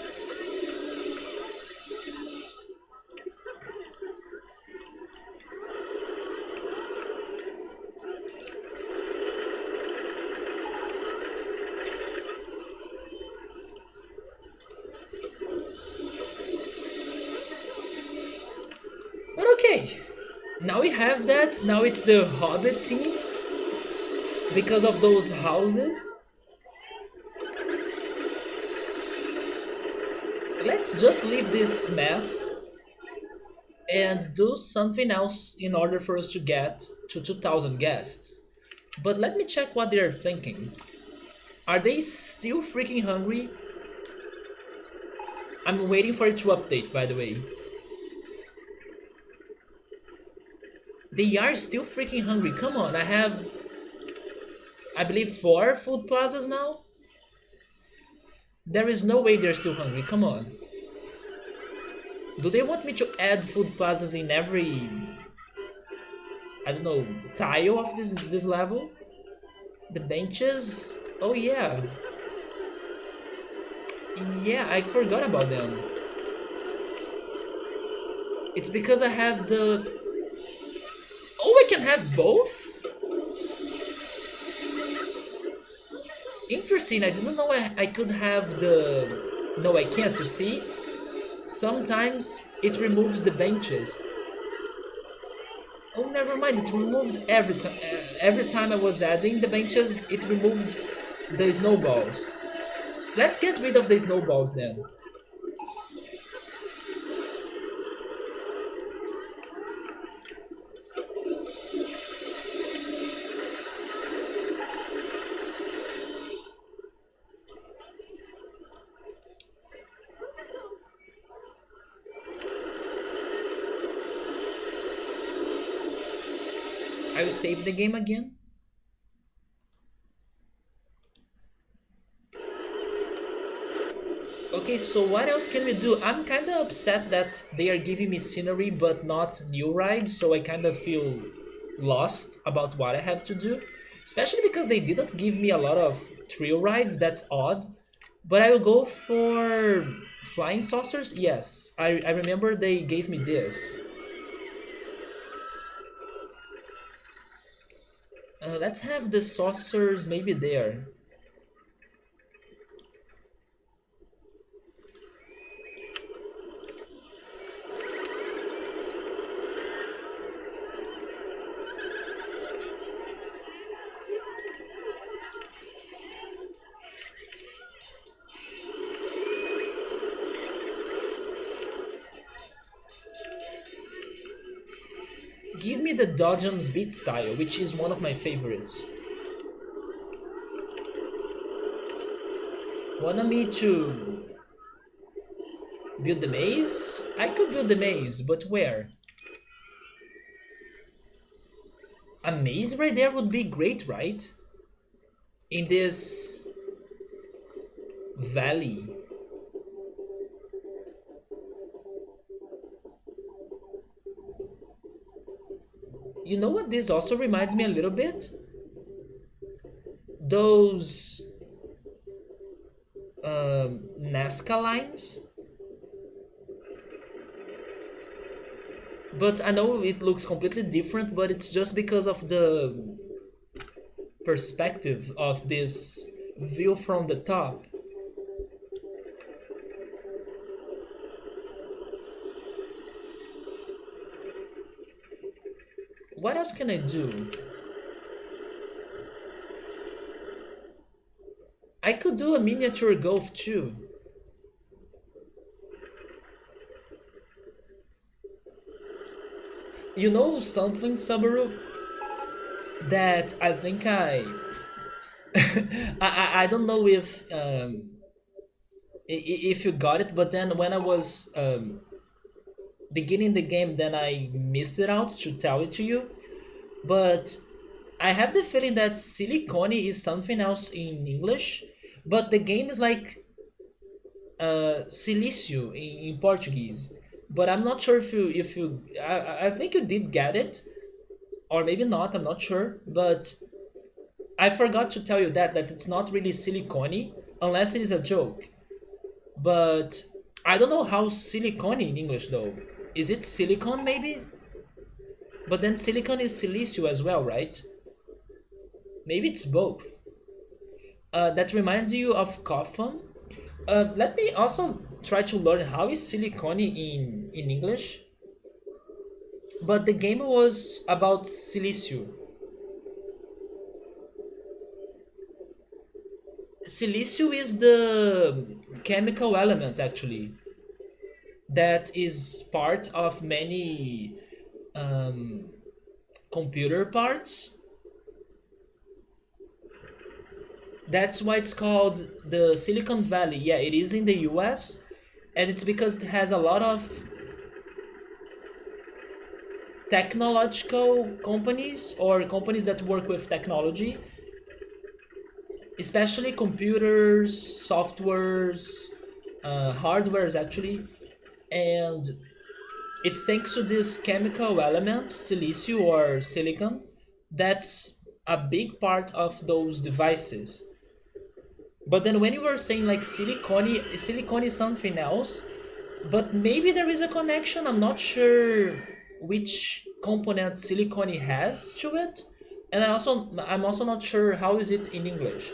But okay, now we have that. Now it's the Hobbit team because of those houses. Let's just leave this mess and do something else in order for us to get to 2000 guests. But let me check what they're thinking. Are they still freaking hungry? I'm waiting for it to update, by the way. They are still freaking hungry. Come on, I believe 4 food plazas now? There is no way they're still hungry. Come on. Do they want me to add food plazas in every, I don't know, tile of this level? The benches? Oh yeah. Yeah, I forgot about them. It's because I have the... Oh, I can have both? Interesting, I didn't know I could have the... No, I can't, you see? Sometimes it removes the benches. Oh, never mind, it removed every time. Every time I was adding the benches, it removed the snowballs. Let's get rid of the snowballs then. I will save the game again. Okay, so what else can we do? I'm kinda upset that they are giving me scenery but not new rides, so I kinda feel lost about what I have to do. Especially because they didn't give me a lot of thrill rides, that's odd. But I will go for flying saucers. Yes, I remember they gave me this. Let's have the saucers maybe there. Give me the Dodgems beat style, which is one of my favorites. Wanted me to build the maze? I could build the maze, but where? A maze right there would be great, right? In this valley. You know what this also reminds me a little bit? Those Nazca lines. But I know it looks completely different, but it's just because of the perspective of this view from the top. What else can I do? I could do a miniature golf too. You know something, Subaru, that I think I don't know if you got it, but then when I was beginning the game, then I missed it out to tell it to you. But I have the feeling that silicone is something else in English, but the game is like silício in Portuguese. But I'm not sure if you I think you did get it, or maybe not. I'm not sure, but I forgot to tell you that it's not really silicone unless it is a joke. But I don't know how silicone in English though. Is it silicon maybe? But then silicon is silicio as well, right? Maybe it's both. That reminds you of coffin. Let me also try to learn how is silicone in English. But the game was about silicio. Silicio is the chemical element actually that is part of many um, computer parts. That's why it's called the Silicon Valley. Yeah, it is in the US, and it's because it has a lot of technological companies or companies that work with technology, especially computers, softwares, hardwares actually, and it's thanks to this chemical element, silicio or silicon, that's a big part of those devices. But then when you were saying like silicone is something else, but maybe there is a connection. I'm not sure which component silicone has to it, and I'm also not sure how is it in English.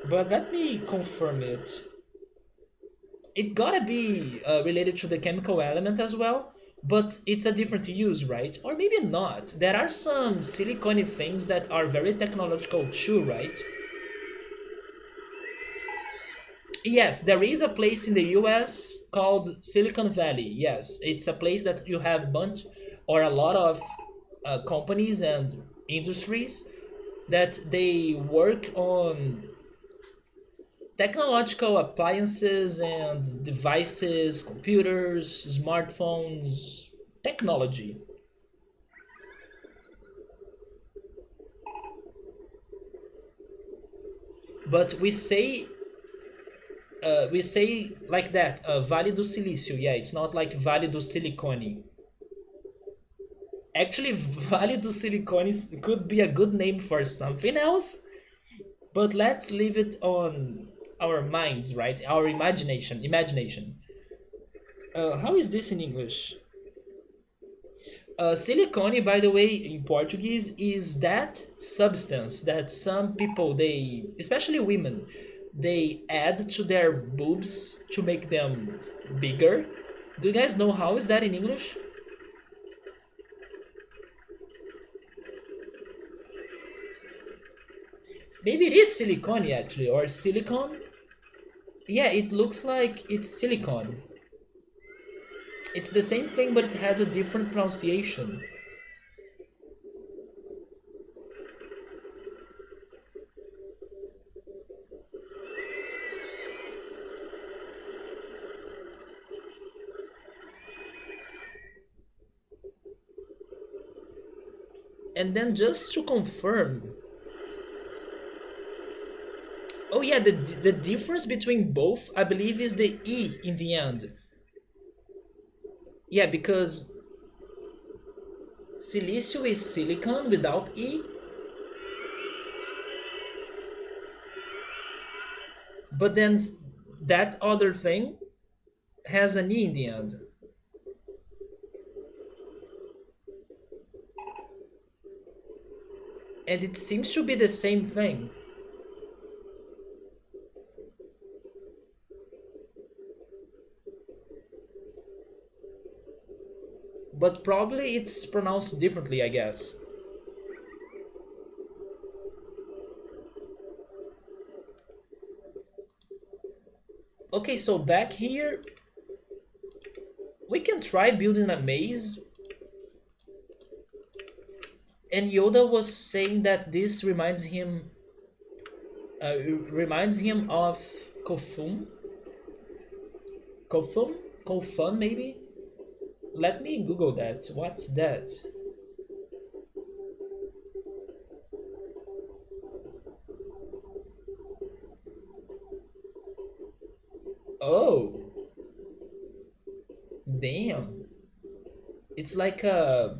But let me confirm it. It gotta be related to the chemical element as well, but it's a different use, right? Or maybe not. There are some silicone things that are very technological too, right? Yes, there is a place in the US called Silicon Valley. Yes, it's a place that you have bunch or a lot of companies and industries that they work on technological appliances and devices, computers, smartphones, technology. But we say like that, Vale do Silício. Yeah, it's not like Vale do Silicone. Actually, Vale do Silicone could be a good name for something else, but let's leave it on our minds, right? Our imagination. Imagination. How is this in English? Silicone, by the way, in Portuguese, is that substance that some people, they, especially women, they add to their boobs to make them bigger. Do you guys know how is that in English? Maybe it is silicone actually, or silicone. Yeah, it looks like it's silicone. It's the same thing, but it has a different pronunciation. And then just to confirm, oh yeah, the difference between both, I believe, is the E in the end. Yeah, because silicio is silicon without E, but then that other thing has an E in the end. And it seems to be the same thing. But probably it's pronounced differently, I guess. Okay, so back here, we can try building a maze. And Yoda was saying that this uh, reminds him of Kofun. Kofun? Kofun, maybe? Let me Google that. What's that? Oh, damn. It's like a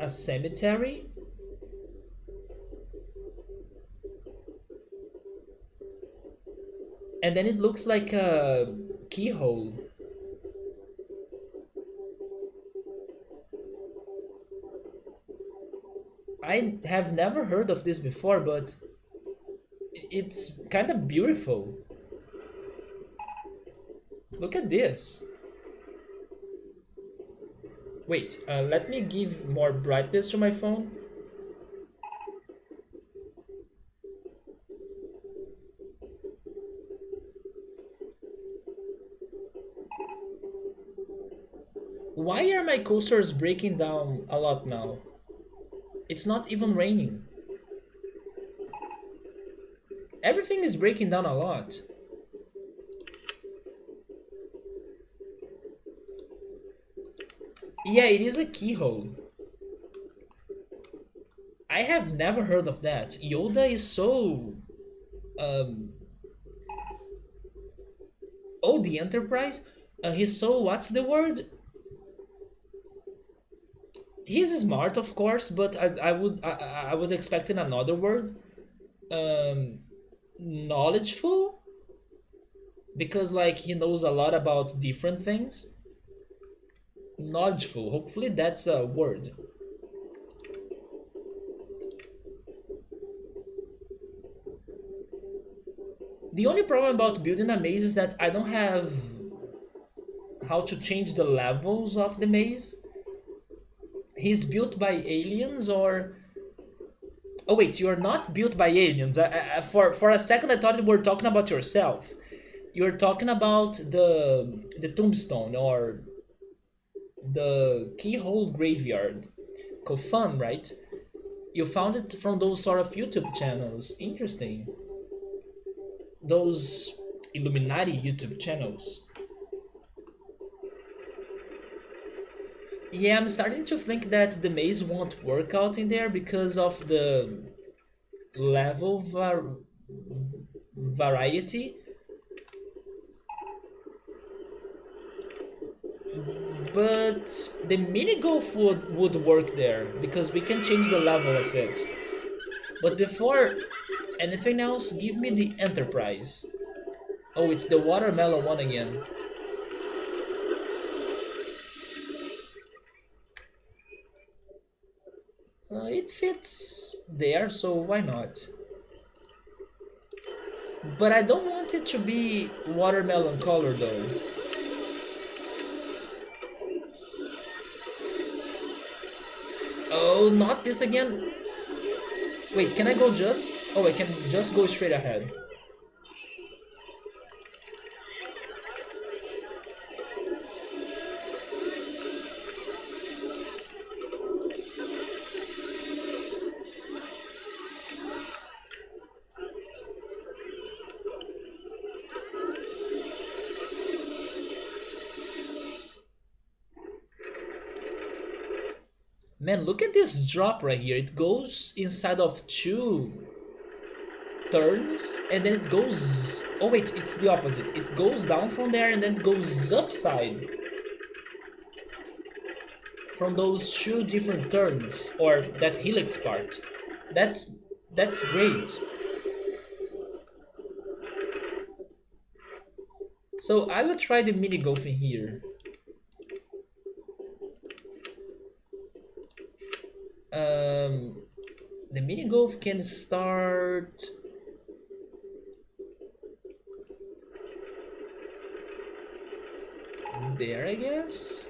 cemetery, and then it looks like a keyhole. I have never heard of this before, but it's kind of beautiful. Look at this. Wait, let me give more brightness to my phone. Why are my coasters breaking down a lot now? It's not even raining. Everything is breaking down a lot. Yeah, it is a keyhole. I have never heard of that. Yoda is so... Um, oh, the Enterprise? He's so... What's the word? He's smart, of course, but I was expecting another word. Um, knowledgeful? Because, like, he knows a lot about different things. Knowledgeful. Hopefully that's a word. The only problem about building a maze is that I don't have how to change the levels of the maze. He's built by aliens or... Oh wait, you're not built by aliens. For a second I thought you were talking about yourself. You're talking about the tombstone or the keyhole graveyard. Kofun, right? You found it from those sort of YouTube channels. Interesting. Those Illuminati YouTube channels. Yeah, I'm starting to think that the maze won't work out in there because of the level variety. But the mini golf would work there because we can change the level of it. But before anything else, give me the Enterprise. Oh, it's the watermelon one again. It fits there, so why not? But I don't want it to be watermelon color though. Oh, not this again. Wait, can I go just? Oh, I can just go straight ahead. Man, look at this drop right here. It goes inside of 2 turns and then it goes. Oh, wait, it's the opposite. It goes down from there and then it goes upside from those 2 different turns, or that helix part. That's great. So I will try the mini golf in here. The mini golf can start there, I guess.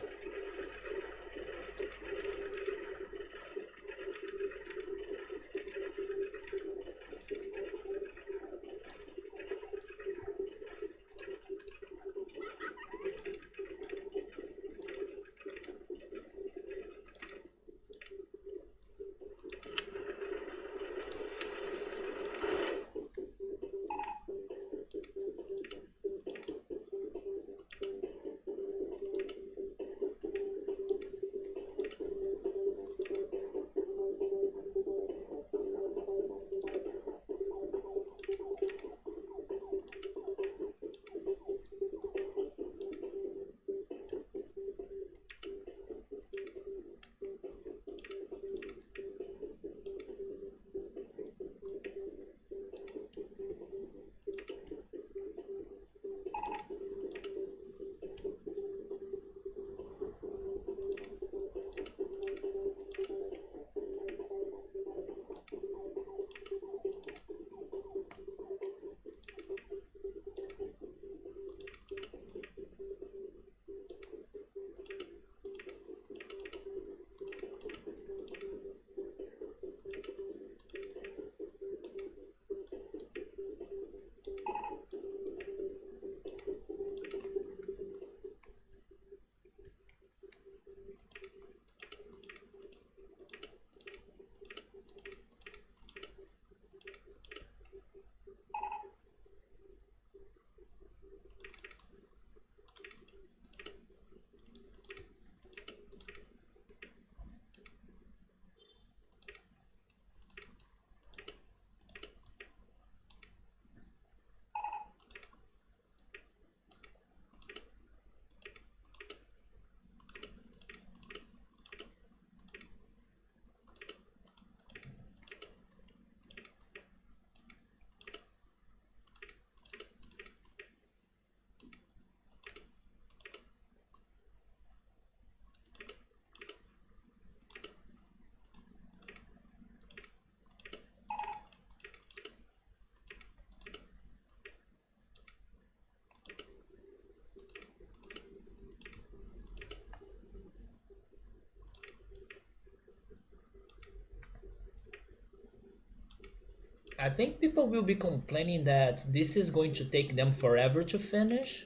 I think people will be complaining that this is going to take them forever to finish.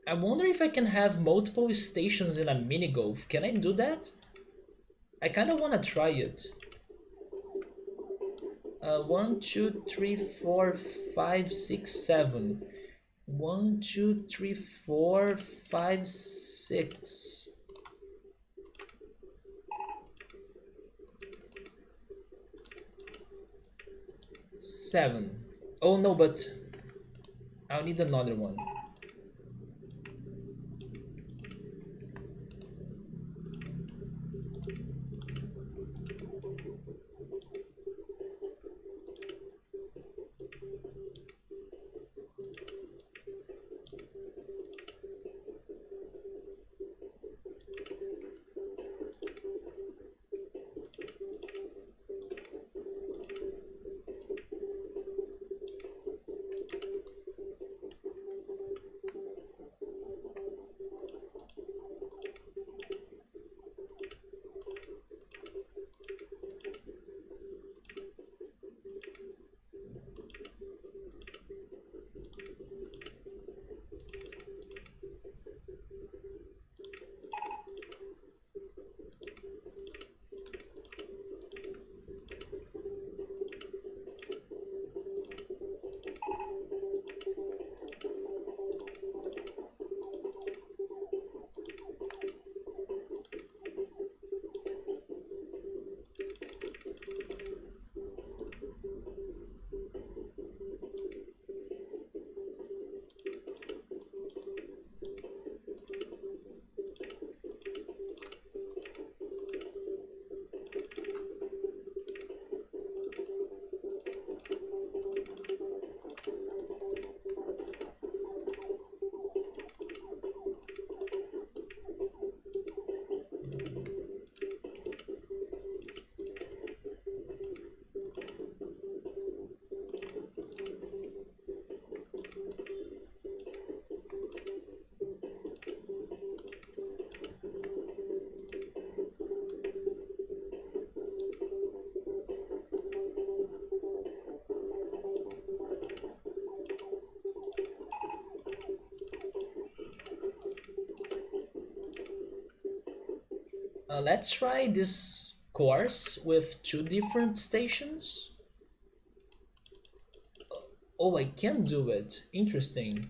I wonder if I can have multiple stations in a mini golf. Can I do that? I kind of want to try it. 1, 2, 3, 4, 5, 6, 7. 1, 2, 3, 4, 5, 6. 7. Oh no, but I'll need another one. Let's try this course with two different stations. Oh, I can do it. Interesting.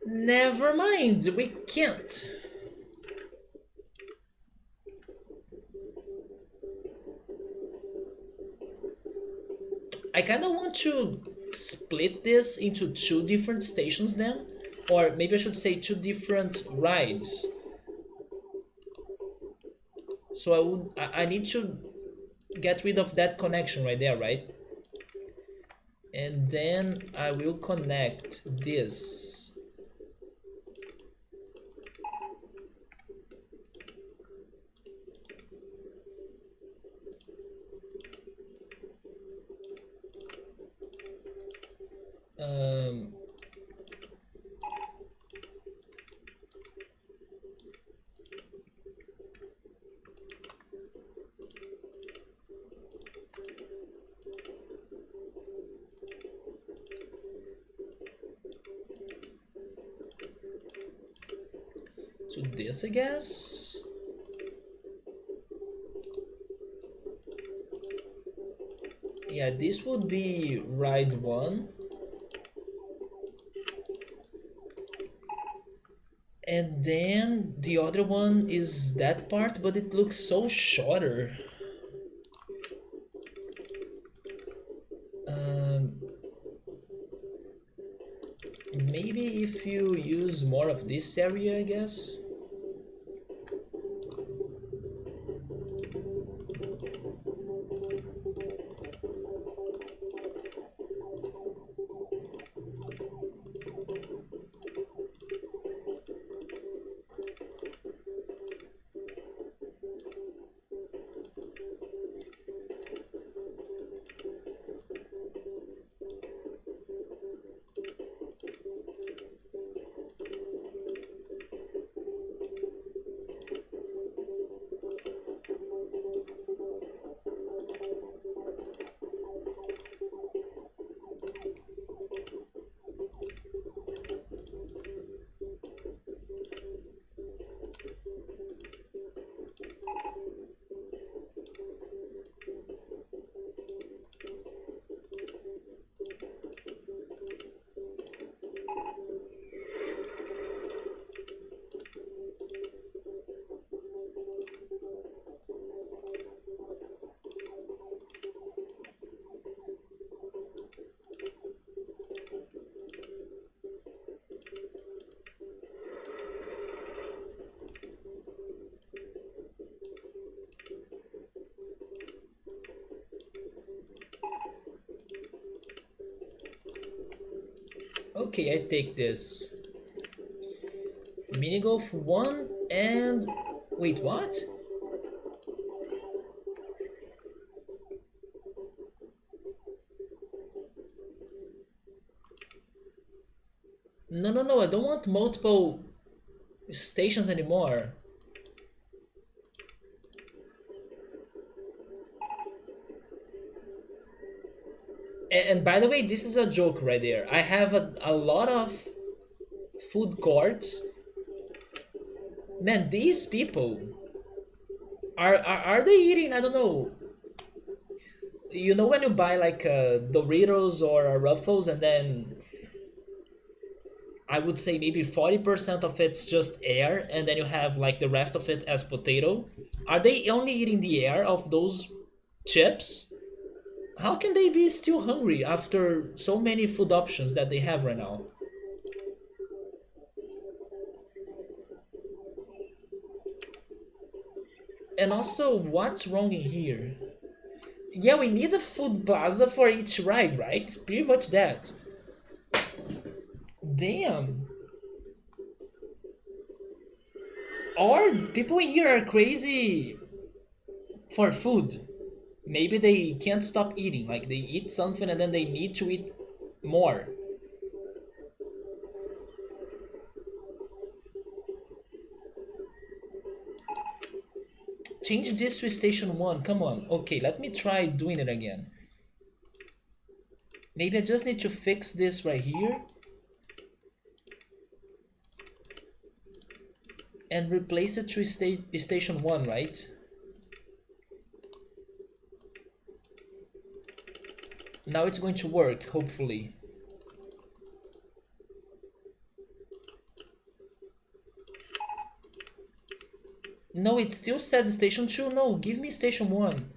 Never mind, we can't. I kind of want to split this into two different stations then, or maybe I should say two different rides. So I need to get rid of that connection right there, right? And then I will connect this. Um, to this, I guess. Yeah, this would be ride 1. And then the other one is that part, but it looks so shorter. Um, Maybe if you use more of this area, I guess. Okay, I take this. Mini golf 1 and... Wait, what? No, I don't want multiple stations anymore. And by the way, this is a joke right there. I have a lot of food courts. Man, these people are they eating? I don't know. You know when you buy like Doritos or Ruffles, and then I would say maybe 40% of it's just air, and then you have like the rest of it as potato. Are they only eating the air of those chips? How can they be still hungry after so many food options that they have right now? And also, what's wrong in here? Yeah, we need a food plaza for each ride, right? Pretty much that. Damn. Or people in here are crazy for food. Maybe they can't stop eating. Like they eat something and then they need to eat more. Change this to station 1. Come on. Okay, let me try doing it again. Maybe I just need to fix this right here. And replace it to station 1, right? Now it's going to work, hopefully. No, it still says station 2. No, give me station 1.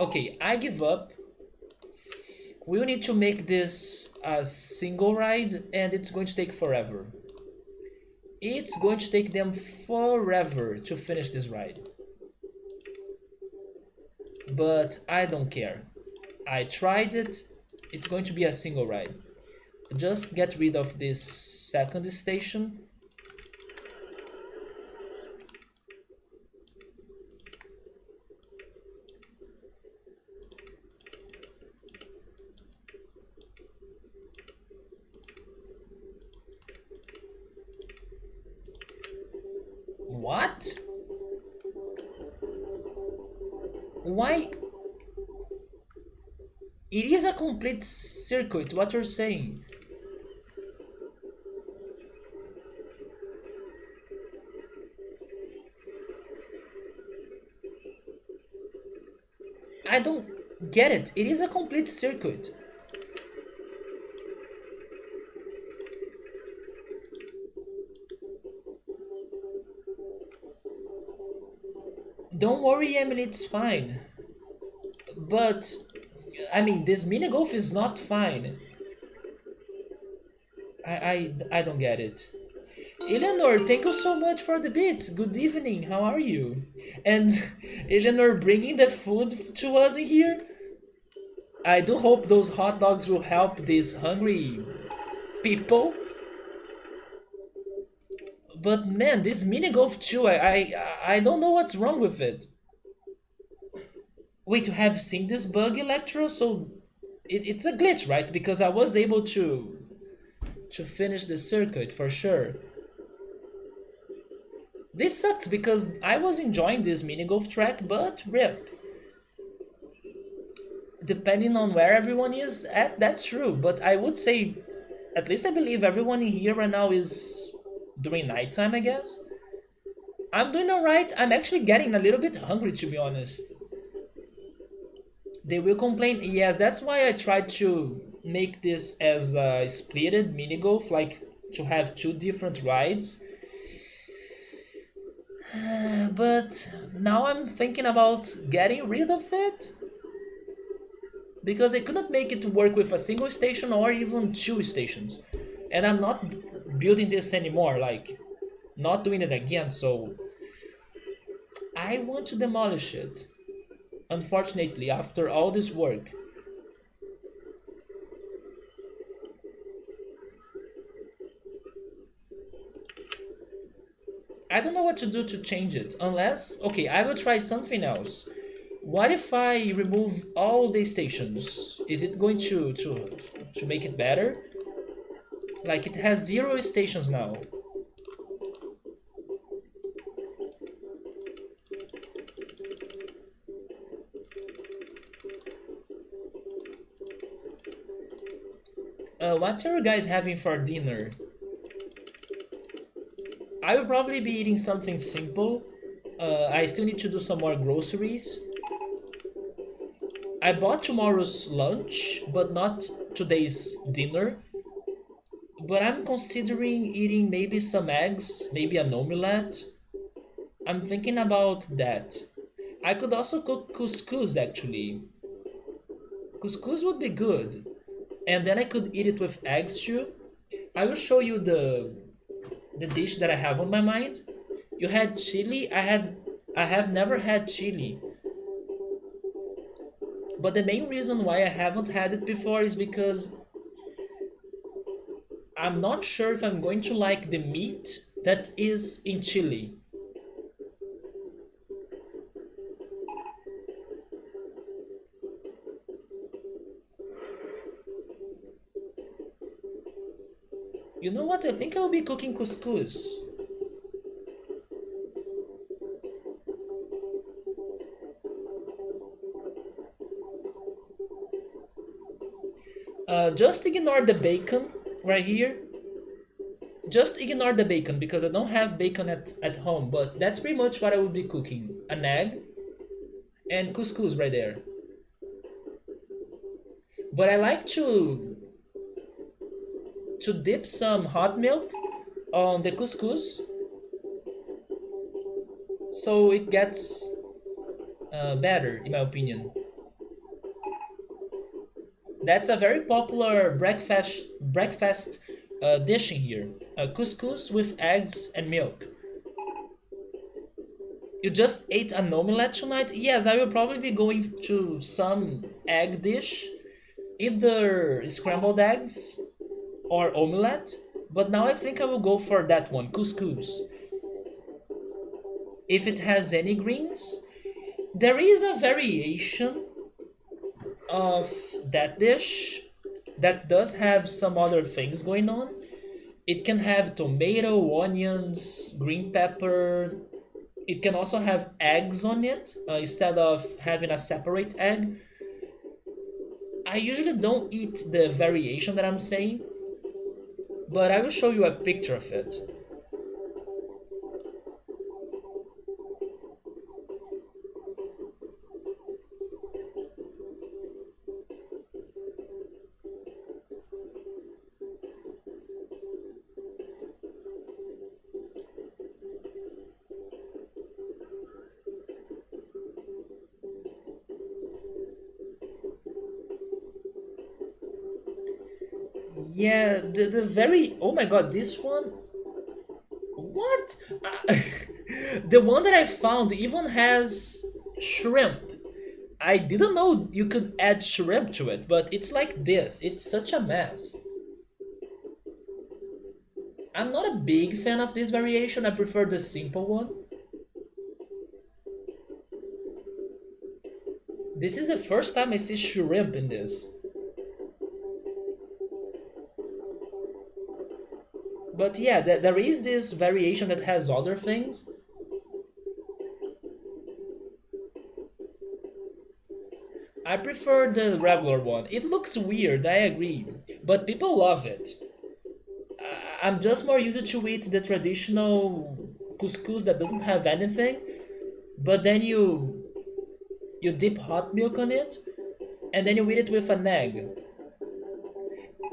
Okay, I give up. We'll need to make this a single ride, and it's going to take forever. It's going to take them forever to finish this ride. But I don't care. I tried it. It's going to be a single ride. Just get rid of this second station. What? Why? It is a complete circuit, what you're saying. I don't get it. It is a complete circuit. Don't worry, Emily, it's fine. But, I mean, this mini golf is not fine. I don't get it. Eleanor, thank you so much for the bits. Good evening, how are you? And Eleanor bringing the food to us in here. I do hope those hot dogs will help these hungry people. But man, this mini golf too, I don't know what's wrong with it. Wait, you have seen this bug, Electro? So it's a glitch, right? Because I was able to finish the circuit for sure. This sucks because I was enjoying this mini golf track, but rip. Depending on where everyone is at, that's true. But I would say, at least I believe everyone in here right now is during nighttime, I guess. I'm doing alright. I'm actually getting a little bit hungry, to be honest. They will complain. Yes, that's why I tried to make this as a splitted mini golf, like to have two different rides. But now I'm thinking about getting rid of it because I couldn't make it work with a single station or even two stations. And I'm not building this anymore, like not doing it again, so I want to demolish it. Unfortunately, after all this work. I don't know what to do to change it, unless... Okay, I will try something else. What if I remove all the stations? Is it going to make it better? Like, it has 0 stations now. What are you guys having for dinner? I will probably be eating something simple. I still need to do some more groceries. I bought tomorrow's lunch, but not today's dinner. But I'm considering eating maybe some eggs, maybe an omelette. I'm thinking about that. I could also cook couscous actually. Couscous would be good. And then I could eat it with eggs too. I will show you the dish that I have on my mind. You had chili. I have never had chili. But the main reason why I haven't had it before is because I'm not sure if I'm going to like the meat that is in chili. You know what? I think I'll be cooking couscous. Just ignore the bacon right here. Just ignore the bacon because I don't have bacon at home, but that's pretty much what I will be cooking. An egg and couscous right there. But I like to dip some hot milk on the couscous so it gets better in my opinion. That's a very popular breakfast dish in here. Couscous with eggs and milk. You just ate an omelette tonight? Yes, I will probably be going to some egg dish, either scrambled eggs or omelette. But now I think I will go for that one, couscous. If it has any greens, there is a variation of that dish that does have some other things going on. It can have tomato, onions, green pepper. It can also have eggs on it instead of having a separate egg. I usually don't eat the variation that I'm saying, but I will show you a picture of it. Yeah, the very, oh my god, this one, what? The one that I found even has shrimp. I didn't know you could add shrimp to it, but it's like this. It's such a mess. I'm not a big fan of this variation. I prefer the simple one. This is the first time I see shrimp in this. But yeah, there is this variation that has other things. I prefer the regular one. It looks weird, I agree, but people love it. I'm just more used to eat the traditional couscous that doesn't have anything, but then you dip hot milk on it, and then you eat it with an egg.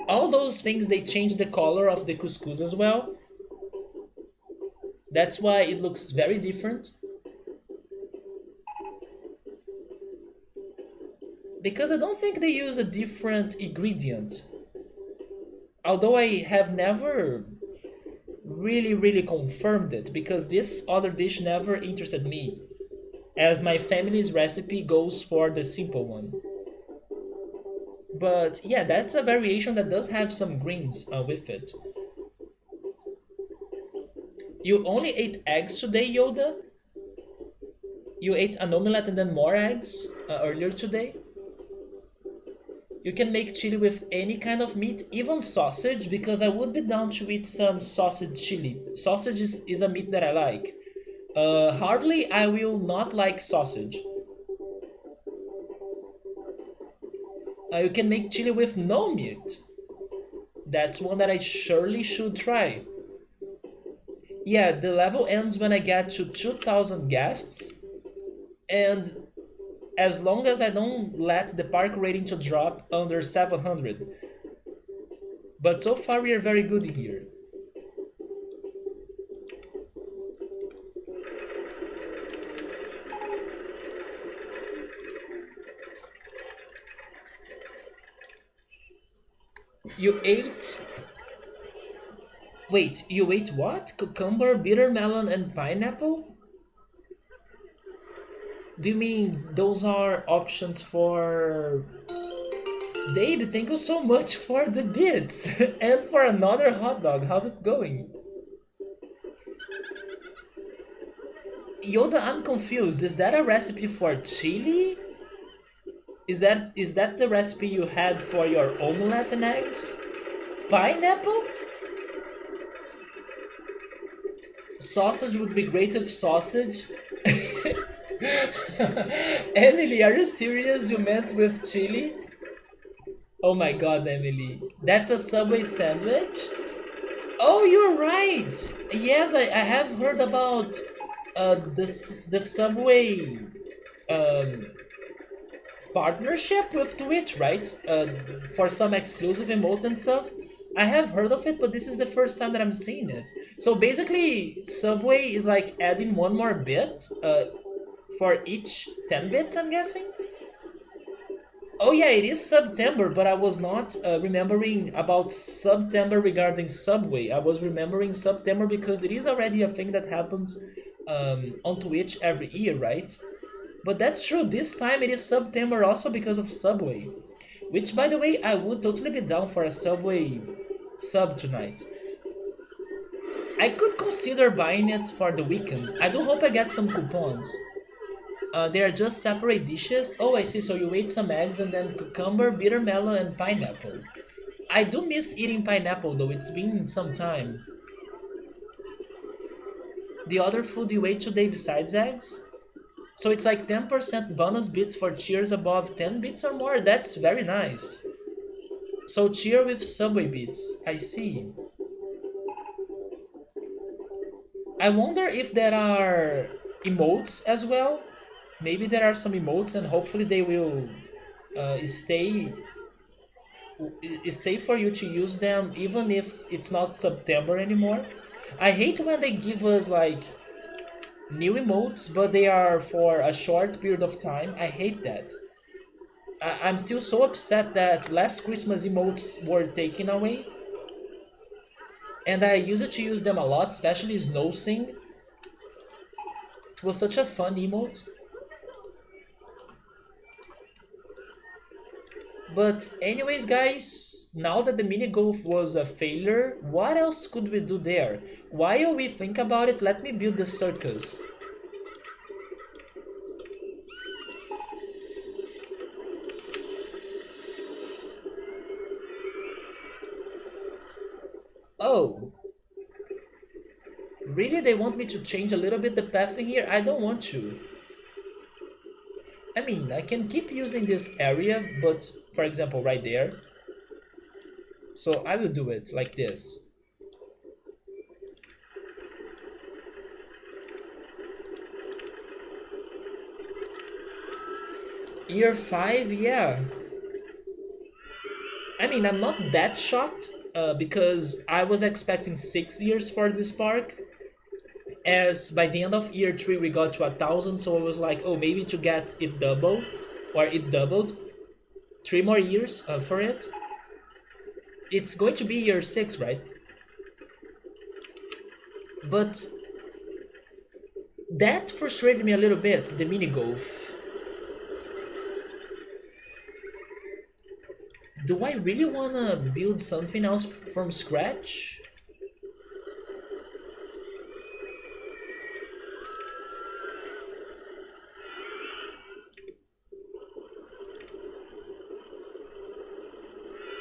All those things they change the color of the couscous as well. That's why it looks very different. Because I don't think they use a different ingredient. Although I have never really confirmed it because this other dish never interested me, as my family's recipe goes for the simple one. But yeah, that's a variation that does have some greens with it. You only ate eggs today, Yoda? You ate an omelette and then more eggs earlier today? You can make chili with any kind of meat, even sausage, because I would be down to eat some sausage chili. Sausage is a meat that I like. Hardly I will not like sausage. You can make chili with no meat. That's one that I surely should try. Yeah, the level ends when I get to 2000 guests, and as long as I don't let the park rating to drop under 700. But so far we are very good here. You ate Wait, you ate what? Cucumber, bitter melon, and pineapple? Do you mean those are options for... Dave, thank you so much for the bits and for another hot dog. How's it going? Yoda, I'm confused. Is that a recipe for chili? Is that the recipe you had for your omelette and eggs? Pineapple? Sausage would be great with sausage. Emily, are you serious? You meant with chili? Oh my god, Emily. That's a Subway sandwich? Oh, you're right. Yes, I have heard about the Subway um, partnership with Twitch, right? For some exclusive emotes and stuff. I have heard of it, but this is the first time that I'm seeing it. So basically, Subway is like adding one more bit for each 10 bits, I'm guessing? Oh yeah, it is September, but I was not remembering about September regarding Subway. I was remembering September because it is already a thing that happens on Twitch every year, right? But that's true, this time it is September also because of Subway. Which, by the way, I would totally be down for a Subway sub tonight. I could consider buying it for the weekend. I do hope I get some coupons. They are just separate dishes. Oh, I see. So you ate some eggs and then cucumber, bitter melon, and pineapple. I do miss eating pineapple though. It's been some time. The other food you ate today besides eggs? So it's like 10% bonus bits for cheers above 10 bits or more. That's very nice. So cheer with Subway bits. I see. I wonder if there are emotes as well. Maybe there are some emotes and hopefully they will stay for you to use them even if it's not September anymore. I hate when they give us like new emotes but they are for a short period of time. I hate that. I'm still so upset that last Christmas emotes were taken away and I used to use them a lot, especially Snow Sing. It was such a fun emote. But anyways, guys, now that the mini golf was a failure, what else could we do there? While we think about it, let me build the circus. Oh, really? They want me to change a little bit the pathing here? I don't want to. I mean, I can keep using this area, but for example, right there. So I will do it like this. Year 5, yeah. I mean, I'm not that shocked because I was expecting 6 years for this park. As by the end of year 3 we got to 1,000, so I was like, oh, maybe to get it double, or it doubled, 3 more years for it. It's going to be year 6, right? But that frustrated me a little bit, the mini golf. Do I really wanna build something else from scratch?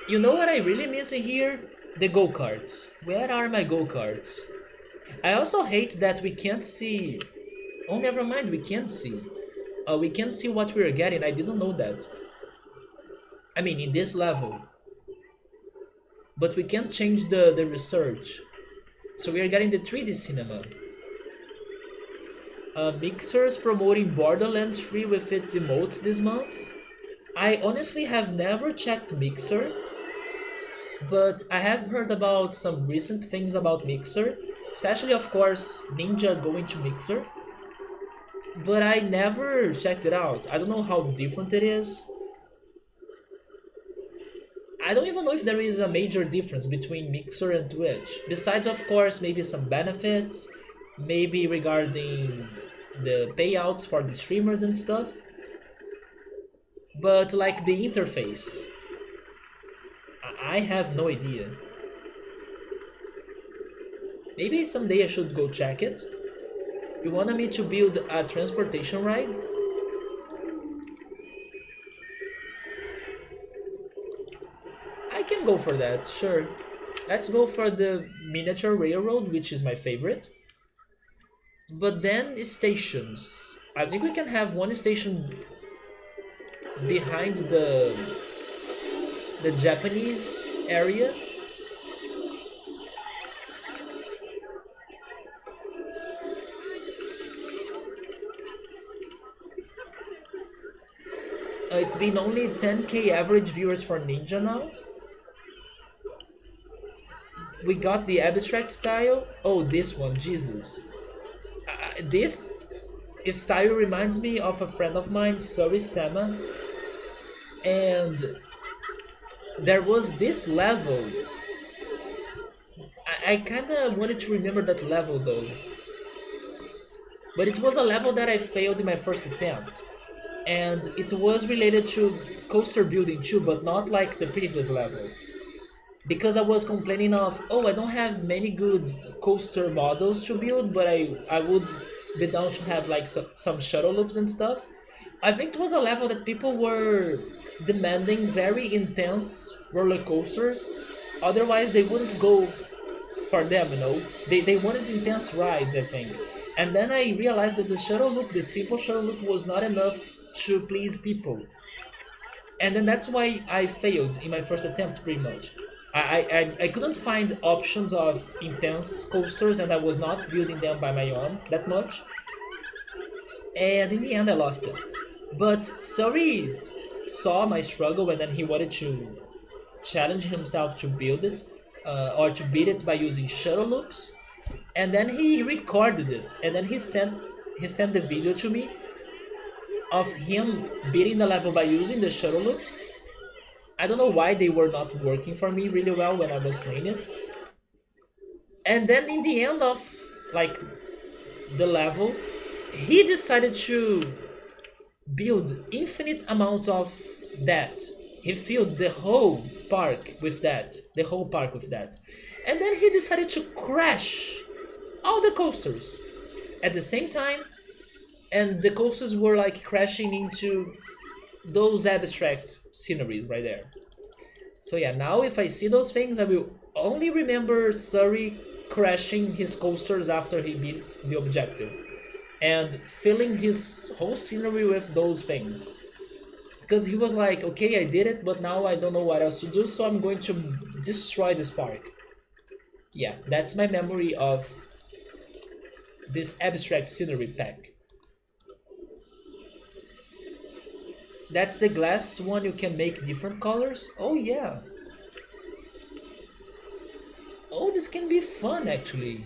You know what I really miss in here? The go-karts. Where are my go-karts? I also hate that we can't see... Oh, never mind, we can't see. We can't see what we're getting, I didn't know that. I mean, in this level. But we can't change the research. So we are getting the 3D cinema. Mixer's promoting Borderlands 3 with its emotes this month. I honestly have never checked Mixer, but I have heard about some recent things about Mixer, especially of course Ninja going to Mixer, but I never checked it out. I don't know how different it is. I don't even know if there is a major difference between Mixer and Twitch. Besides, of course, maybe some benefits, maybe regarding the payouts for the streamers and stuff. But like the interface, I have no idea. Maybe someday I should go check it. You wanted me to build a transportation ride? I can go for that, sure. Let's go for the miniature railroad, which is my favorite. But then stations. I think we can have one station behind the Japanese area. It's been only 10k average viewers for Ninja now. We got the abstract style. Oh, this one, Jesus. This style reminds me of a friend of mine, Suri Sama. And there was this level. I kinda wanted to remember that level though. But it was a level that I failed in my first attempt. And it was related to coaster building too, but not like the previous level. Because I was complaining of, oh, I don't have many good coaster models to build, but I would be down to have like some shuttle loops and stuff. I think it was a level that people were demanding very intense roller coasters, otherwise they wouldn't go for them, you know. They wanted intense rides, I think. And then I realized that the shuttle loop, the simple shuttle loop, was not enough to please people. And then that's why I failed in my first attempt, pretty much. I couldn't find options of intense coasters, and I was not building them by my own that much. And in the end, I lost it. But Suri saw my struggle, and then he wanted to challenge himself to build it, or to beat it by using shuttle loops. And then he recorded it, and then he sent the video to me of him beating the level by using the shuttle loops. I don't know why they were not working for me really well when I was playing it. And then in the end of like the level, he decided to build infinite amounts of that. He filled the whole park with that. The whole park with that. And then he decided to crash all the coasters at the same time, and the coasters were like crashing into those abstract sceneries right there. So yeah, now if I see those things, I will only remember Suri crashing his coasters after he beat the objective, and filling his whole scenery with those things. Because he was like, okay, I did it, but now I don't know what else to do, so I'm going to destroy this park. Yeah, that's my memory of this abstract scenery pack. That's the glass one, you can make different colors? Oh yeah. Oh, this can be fun actually.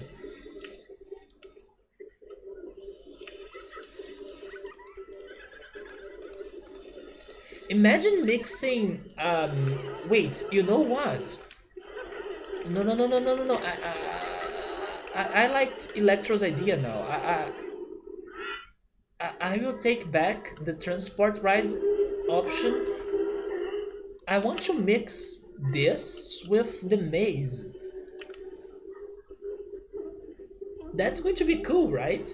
Imagine mixing, wait, you know what? No, no, no, no, no, no, no. I liked Electro's idea now. I will take back the transport ride option. I want to mix this with the maze. That's going to be cool, right?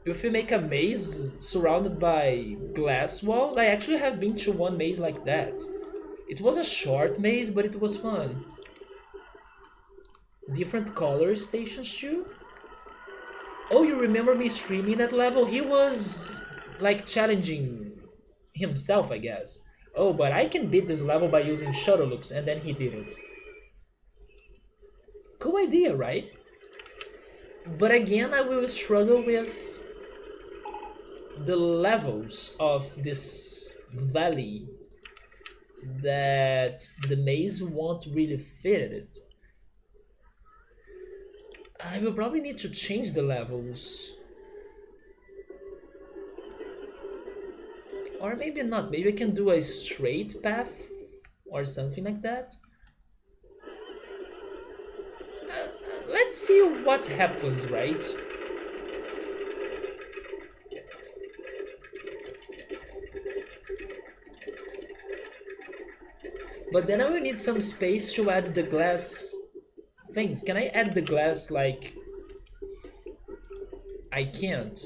If you make a maze surrounded by glass walls, I actually have been to one maze like that. It was a short maze, but it was fun. Different color stations too? Oh, you remember me streaming that level? He was like challenging himself, I guess. Oh, but I can beat this level by using shuttle loops, and then he did it. Cool idea, right? But again, I will struggle with the levels of this valley that the maze won't really fit it. I will probably need to change the levels. Or maybe not. Maybe I can do a straight path or something like that. Let's see what happens, right? But then I will need some space to add the glass things. Can I add the glass like... I can't.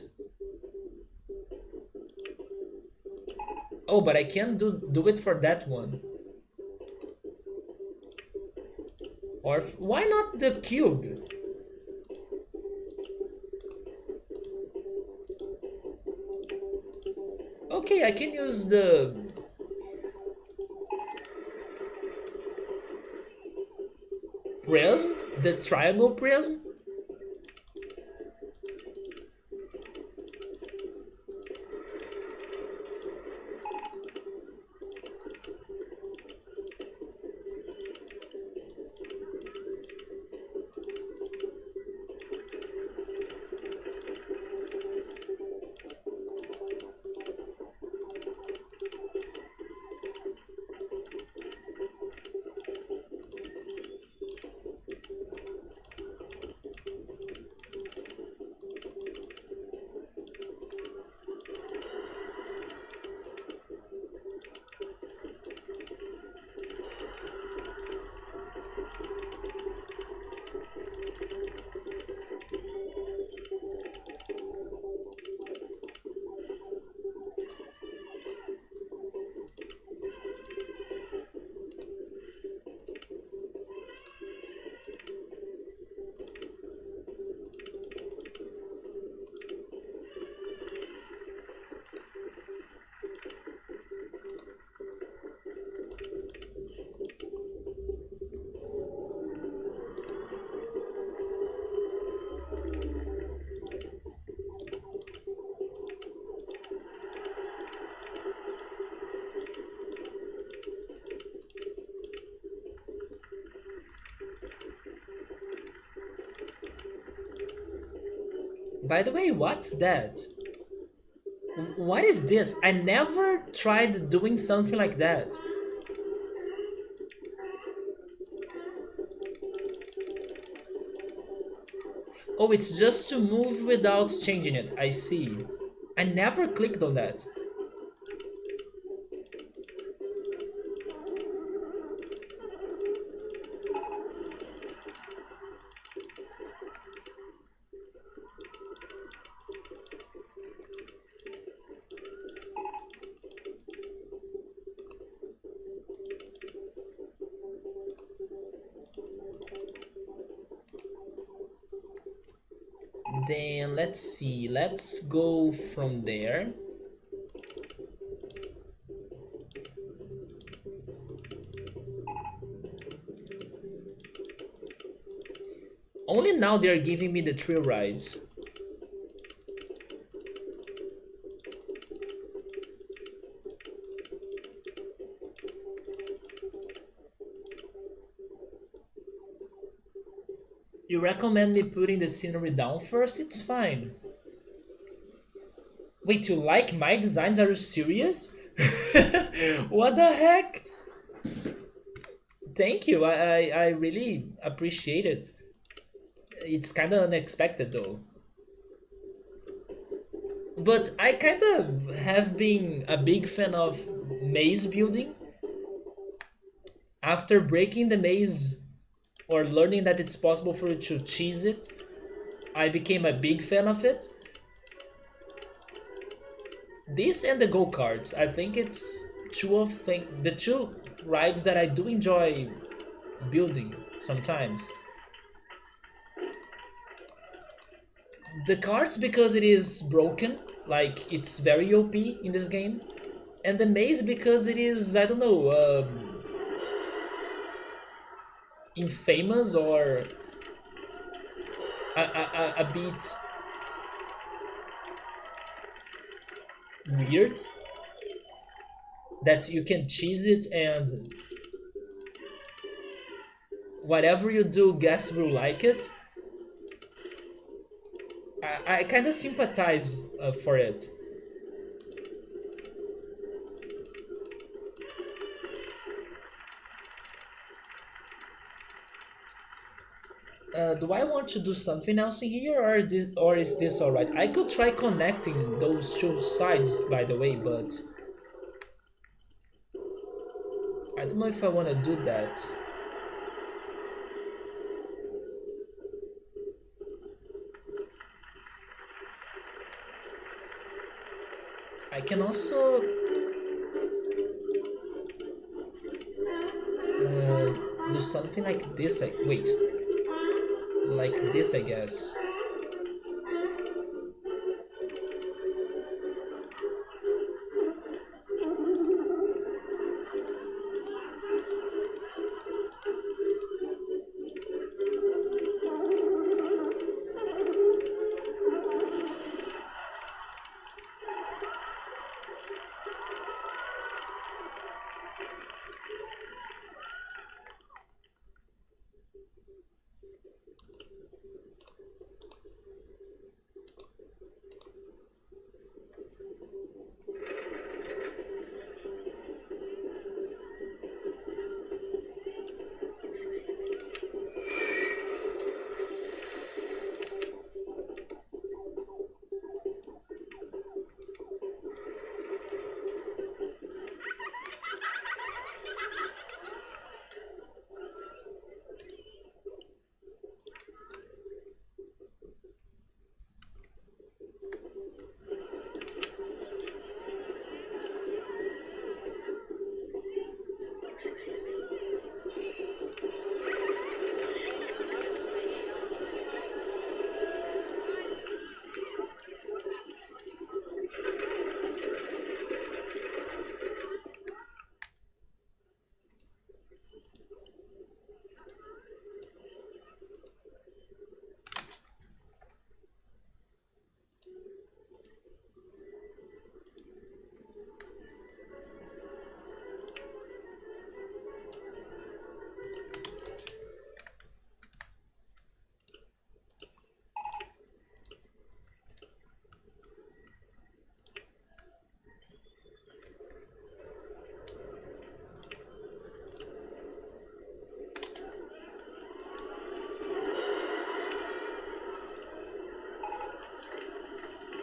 Oh, but I can do it for that one. Or why not the cube? Okay, I can use the prism, the triangle prism. By the way, what's that? What is this? I never tried doing something like that. Oh, it's just to move without changing it. I see. I never clicked on that. Then let's see. Let's go from there. Only now they're giving me the thrill rides. You recommend me putting the scenery down first? It's fine. Wait, you like my designs? Are you serious? What the heck? Thank you. I really appreciate it. It's kind of unexpected though. But I kind of have been a big fan of maze building. After breaking the maze or learning that it's possible for you to cheese it, I became a big fan of it. This and the go-karts, I think it's the two rides that I do enjoy building sometimes. The carts because it is broken, like it's very OP in this game, and the maze because it is, I don't know, infamous or a bit weird that you can cheese it and whatever you do guests will like it. I kind of sympathize for it. Do I want to do something else in here, or is this alright? I could try connecting those two sides, by the way, but I don't know if I want to do that. I can also do something like this. Wait, like this, I guess.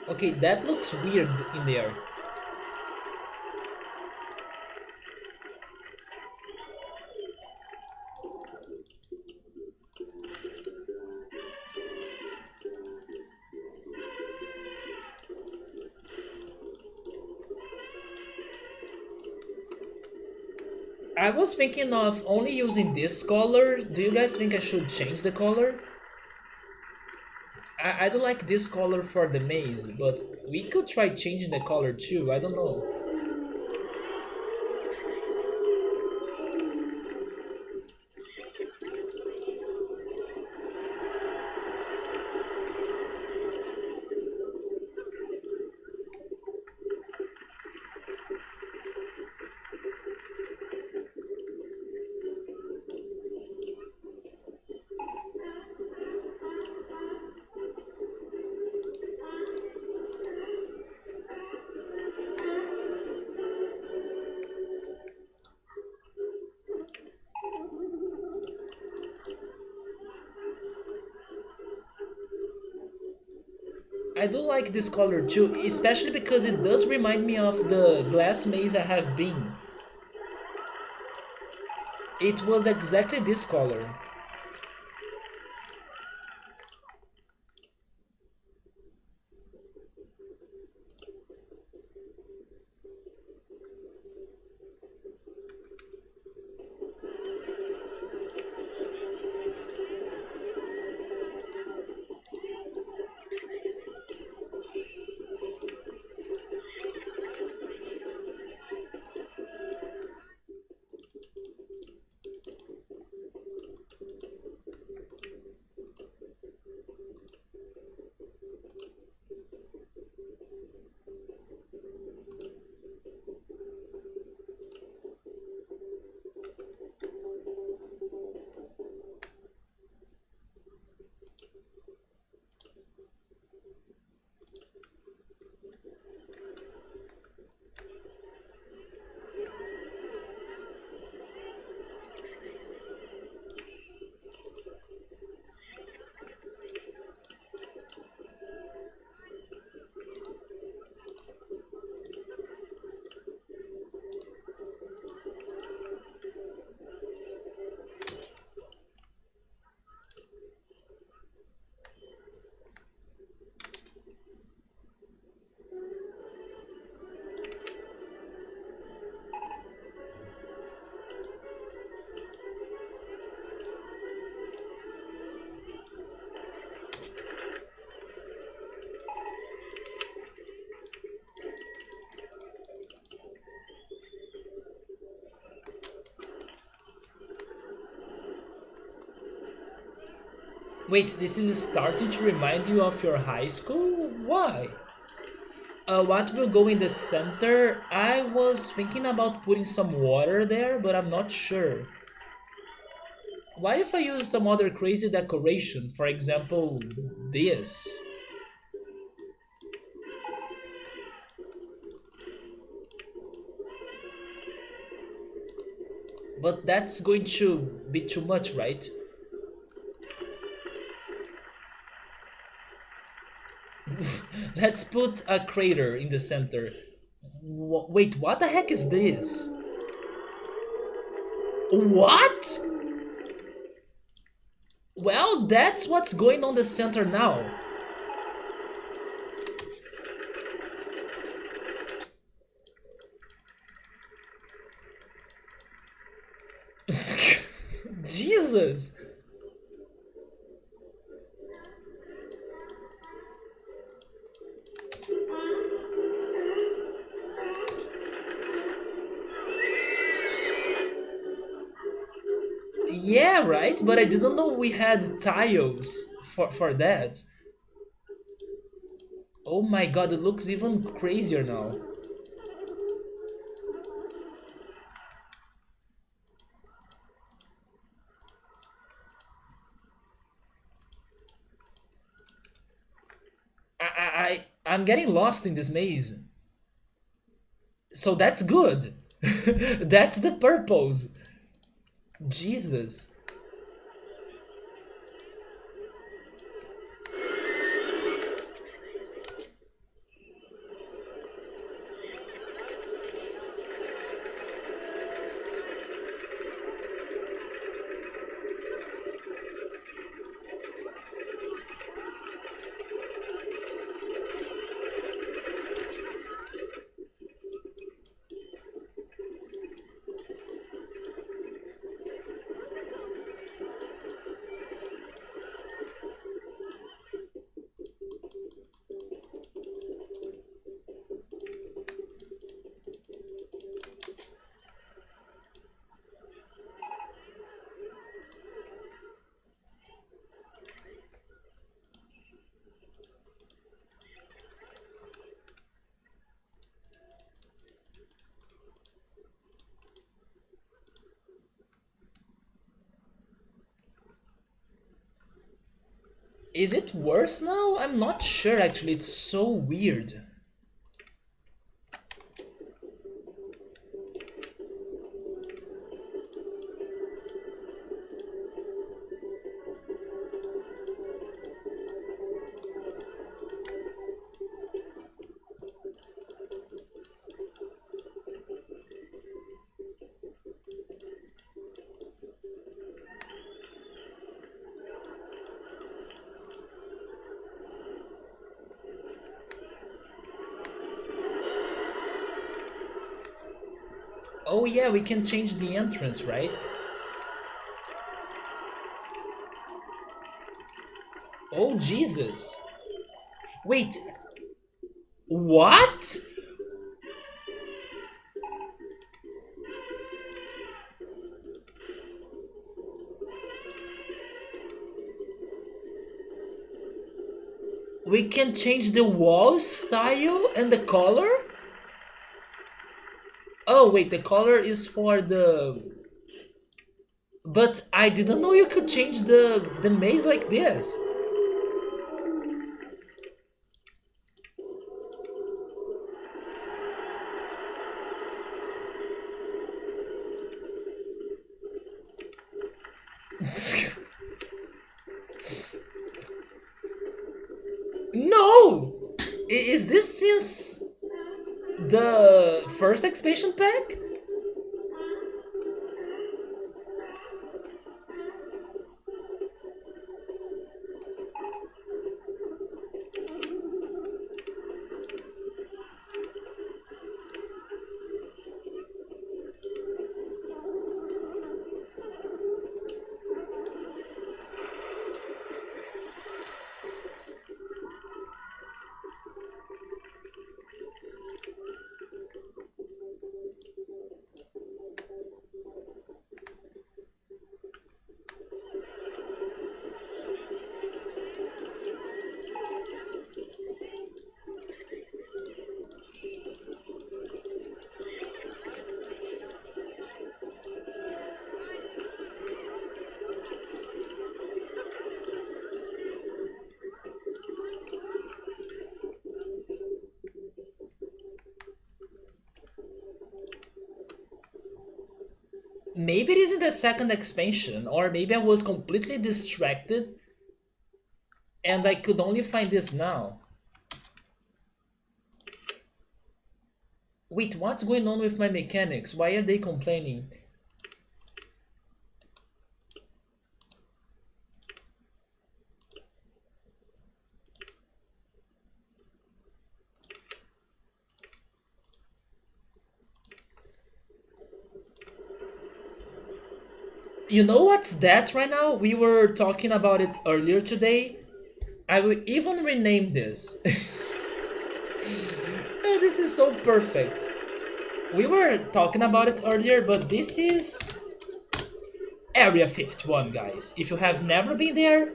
Okay, that looks weird in there. I was thinking of only using this color. Do you guys think I should change the color? I don't like this color for the maze, but we could try changing the color too. I don't know. I do like this color too, especially because it does remind me of the glass maze I have been. It was exactly this color. Wait, this is starting to remind you of your high school? Why? What will go in the center? I was thinking about putting some water there, but I'm not sure. What if I use some other crazy decoration? For example, this. But that's going to be too much, right? Let's put a crater in the center. Wait, what the heck is this? What? Well, that's what's going on the center now. Jesus! Yeah, right? But I didn't know we had tiles for that. Oh my god, it looks even crazier now. I'm getting lost in this maze. So that's good. That's the purpose. Jesus. Is it worse now? I'm not sure actually, it's so weird. Oh yeah, we can change the entrance, right? Oh Jesus. Wait, what? We can change the wall style and the color? Oh wait, the color is for the... But I didn't know you could change the maze like this. No! Is this since the first expansion pack? Maybe it is in the second expansion, or maybe I was completely distracted and I could only find this now. Wait, what's going on with my mechanics? Why are they complaining? You know what's that right now? We were talking about it earlier today. I will even rename this. Oh, this is so perfect. We were talking about it earlier, but this is Area 51, guys. If you have never been there,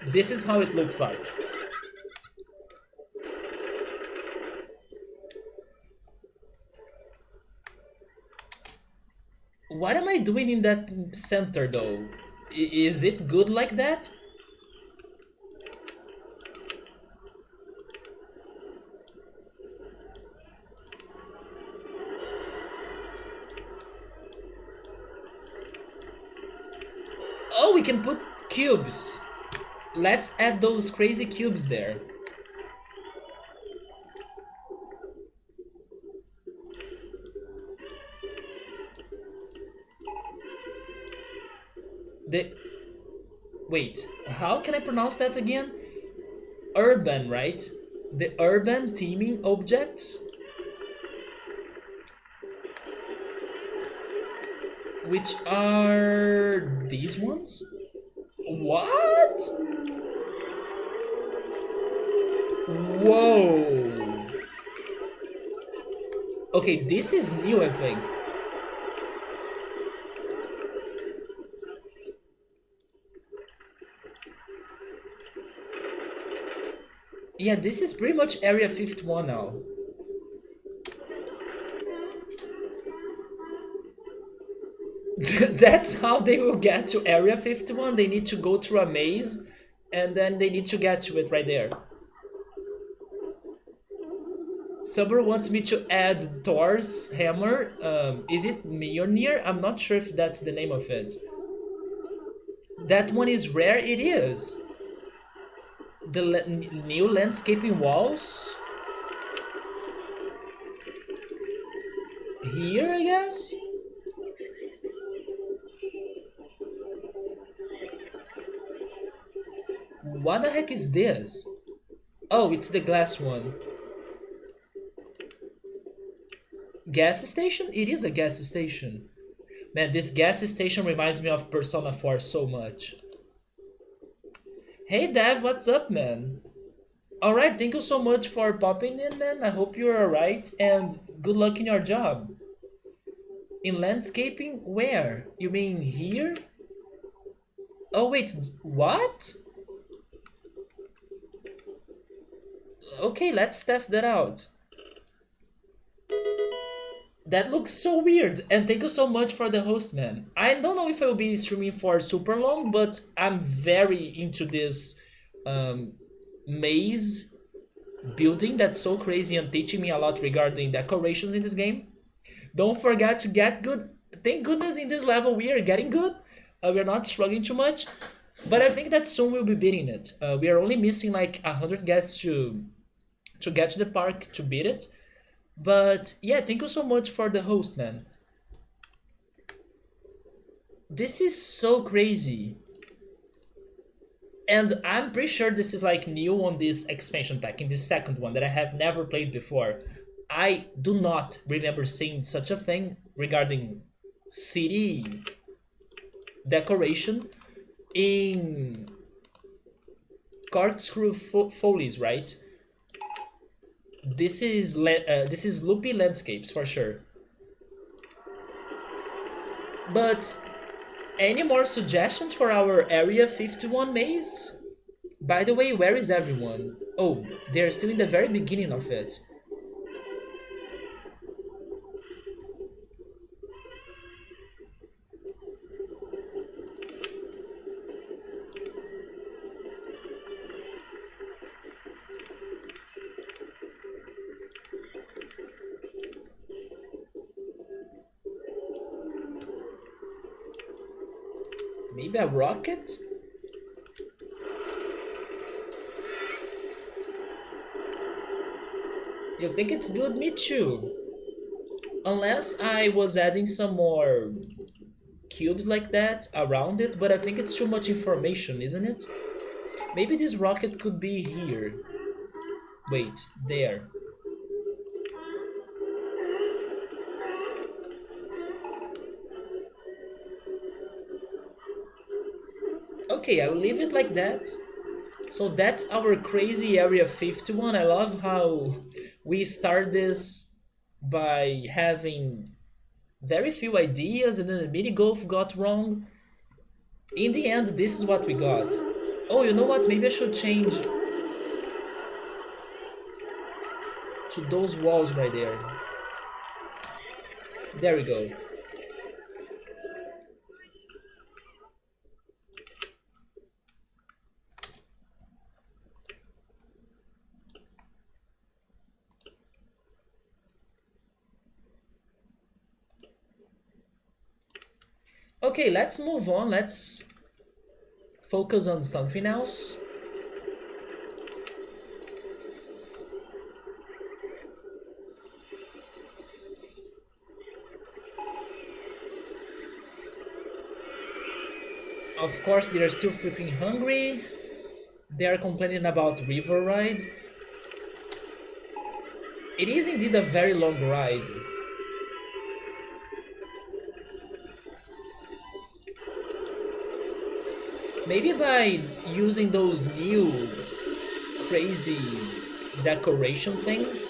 this is how it looks like. What am I doing in that center though? Is it good like that? Oh, we can put cubes. Let's add those crazy cubes there. The Wait, how can I pronounce that again? Urban, right? The urban teaming objects, which are these ones? What? Whoa. Okay, this is new, I think. Yeah, this is pretty much Area 51 now. That's how they will get to Area 51. They need to go through a maze and then they need to get to it right there. Summer wants me to add Thor's hammer. Is it Mjolnir? I'm not sure if that's the name of it. That one is rare. It is. The new landscaping walls. Here, I guess? What the heck is this? Oh, it's the glass one. Gas station? It is a gas station. Man, this gas station reminds me of Persona 4 so much. Hey Dev, what's up, man? Alright, thank you so much for popping in, man. I hope you're alright and good luck in your job. In landscaping? Where? You mean here? Oh, wait, what? Okay, let's test that out. That looks so weird, and thank you so much for the host, man. I don't know if I will be streaming for super long, but I'm very into this um, maze building that's so crazy and teaching me a lot regarding decorations in this game. Don't forget to get good. Thank goodness in this level we are getting good. We're not struggling too much, but I think that soon we'll be beating it. We are only missing like 100 gets to get to the park to beat it. But yeah, thank you so much for the host, man. This is so crazy. And I'm pretty sure this is like new on this expansion pack, in this second one that I have never played before. I do not remember seeing such a thing regarding city decoration in corkscrew folies, right? This is loopy landscapes for sure. But any more suggestions for our Area 51 maze? By the way, where is everyone? Oh, they're still in the very beginning of it. Maybe a rocket? You think it's good? Me too. Unless I was adding some more cubes like that around it, but I think it's too much information, isn't it? Maybe this rocket could be here. Wait, there. Okay, I'll leave it like that. So that's our crazy Area 51. I love how we start this by having very few ideas and then the mini golf got wrong. In the end, this is what we got. Oh, you know what? Maybe I should change to those walls right there. There we go. Okay, let's move on. Let's focus on something else. Of course, they are still freaking hungry. They are complaining about river ride. It is indeed a very long ride. Maybe by using those new crazy decoration things,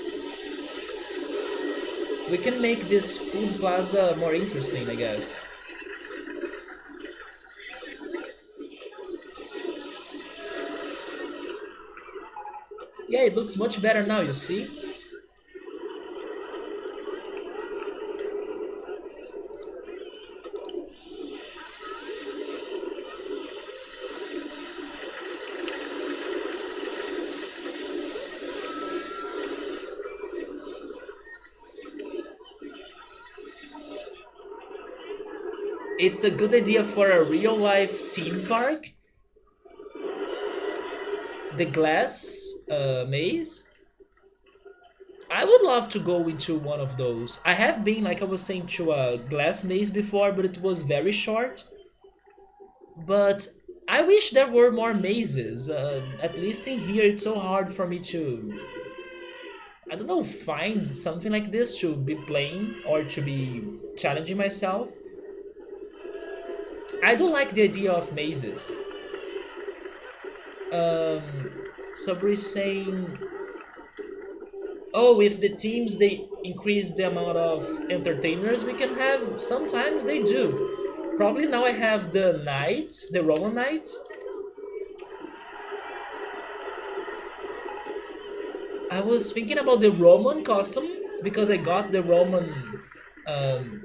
we can make this food plaza more interesting, I guess. Yeah, it looks much better now, you see? It's a good idea for a real-life theme park. The glass maze. I would love to go into one of those. I have been, like I was saying, to a glass maze before, but it was very short. But I wish there were more mazes. At least in here, it's so hard for me to, I don't know, find something like this to be playing or to be challenging myself. I don't like the idea of mazes. Um, Sabri is saying, oh, if the teams they increase the amount of entertainers we can have, sometimes they do. Probably now I have the knight, the Roman knight. I was thinking about the Roman costume because I got the Roman um,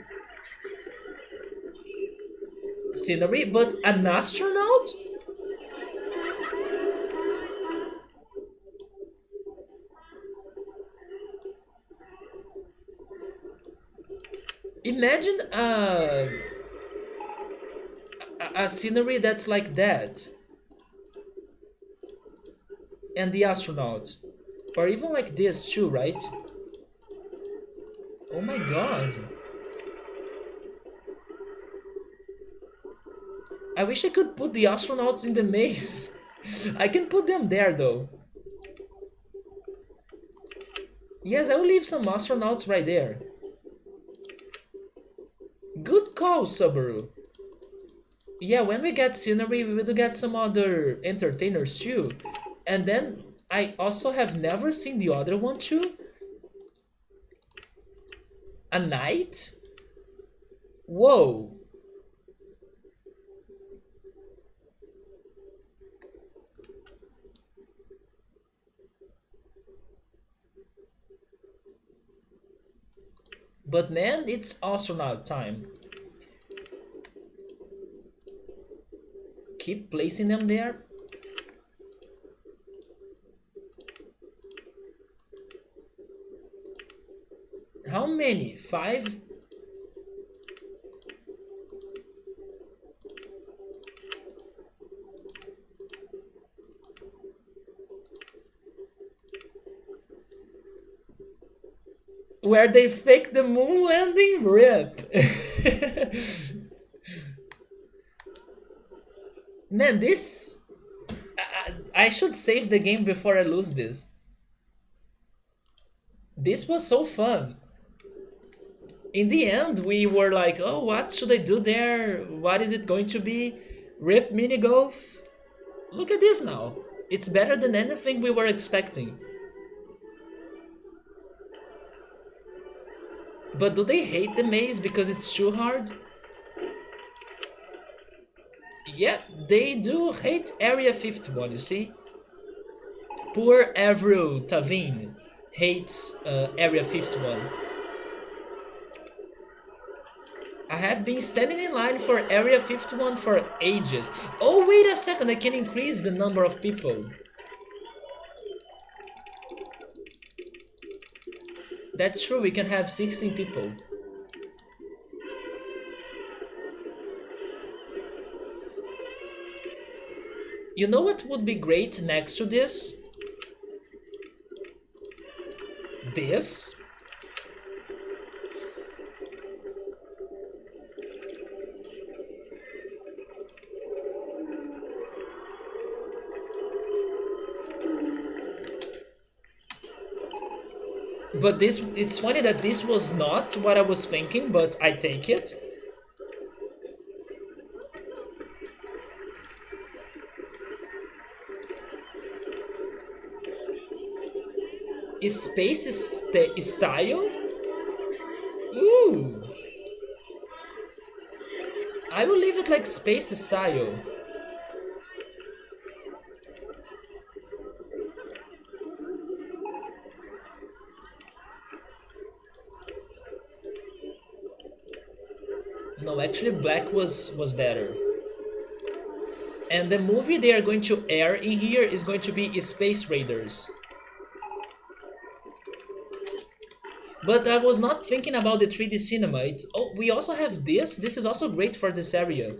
scenery, but an astronaut? Imagine a scenery that's like that, and the astronaut, or even like this too, right? Oh my god! I wish I could put the astronauts in the maze. I can put them there though. Yes, I will leave some astronauts right there. Good call, Subaru. Yeah, when we get scenery, we will get some other entertainers too. And then I also have never seen the other one too. A knight? Whoa. But man, it's astronaut time. Keep placing them there. How many? 5? Where they fake the moon landing? Rip. Man, this... I should save the game before I lose this. This was so fun. In the end, we were like, oh, what should I do there? What is it going to be? Rip mini golf? Look at this now. It's better than anything we were expecting. But do they hate the maze because it's too hard? Yeah, they do hate Area 51, you see? Poor Avril Tavine hates Area 51. I have been standing in line for Area 51 for ages. Oh, wait a second, I can increase the number of people. That's true, we can have 16 people. You know what would be great next to this? This. But this, it's funny that this was not what I was thinking, but I take it. Space style? Ooh. I will leave it like space style. No, actually black was better. And the movie they are going to air in here is going to be Space Raiders. But I was not thinking about the 3D cinema. Oh, we also have this. This is also great for this area.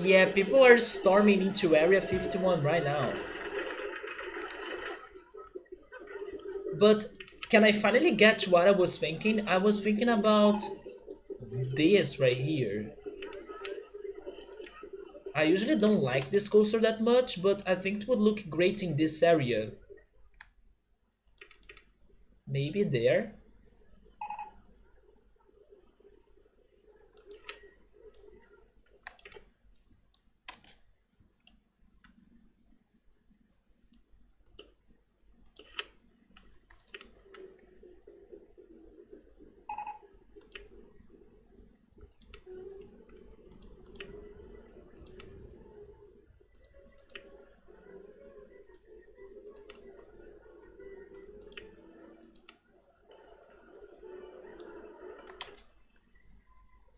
Yeah, people are storming into Area 51 right now. But can I finally get what I was thinking? I was thinking about this right here. I usually don't like this coaster that much, but I think it would look great in this area. Maybe there?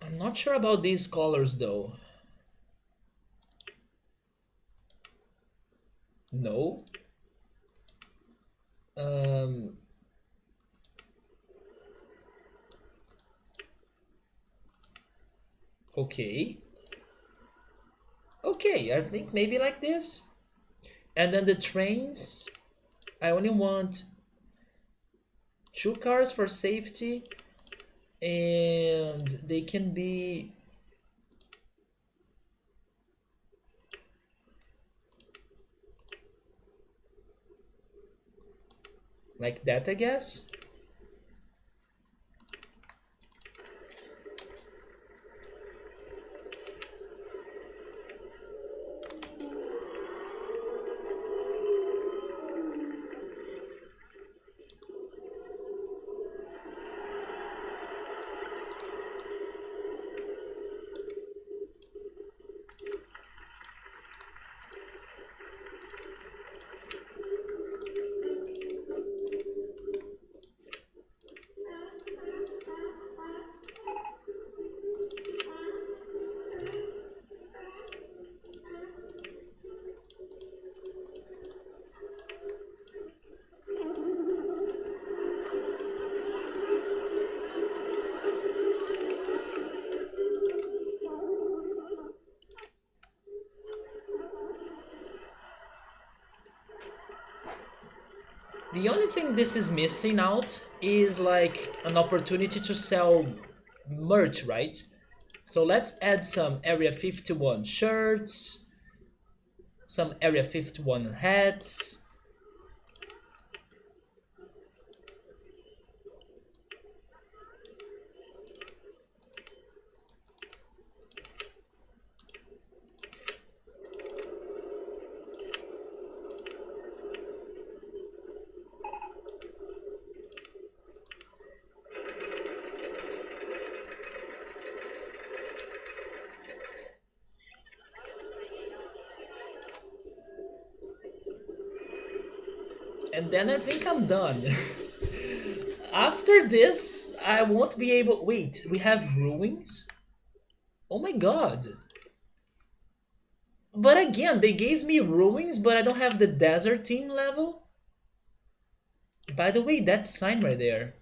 I'm not sure about these colors though. No. Um, okay. Okay, I think maybe like this. And then the trains, I only want 2 cars for safety, and they can be like that, I guess. The only thing this is missing out is like an opportunity to sell merch, right? So let's add some Area 51 shirts, some Area 51 hats. And then I think I'm done. After this, I won't be able... Wait, we have ruins? Oh my god. But again, they gave me ruins, but I don't have the desert team level. By the way, that sign right there.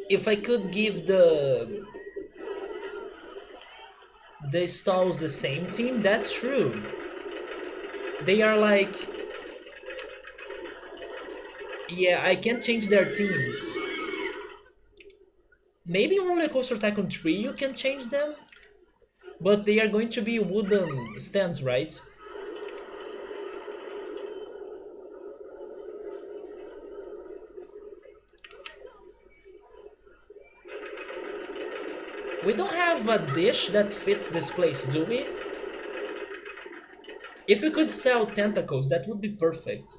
If I could give the stalls the same team, that's true. They are like... Yeah, I can't change their teams. Maybe in RollerCoaster Tycoon 3 you can change them, but they are going to be wooden stands, right? We don't have a dish that fits this place, do we? If we could sell tentacles, that would be perfect.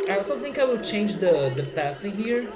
I also think I will change the path in here.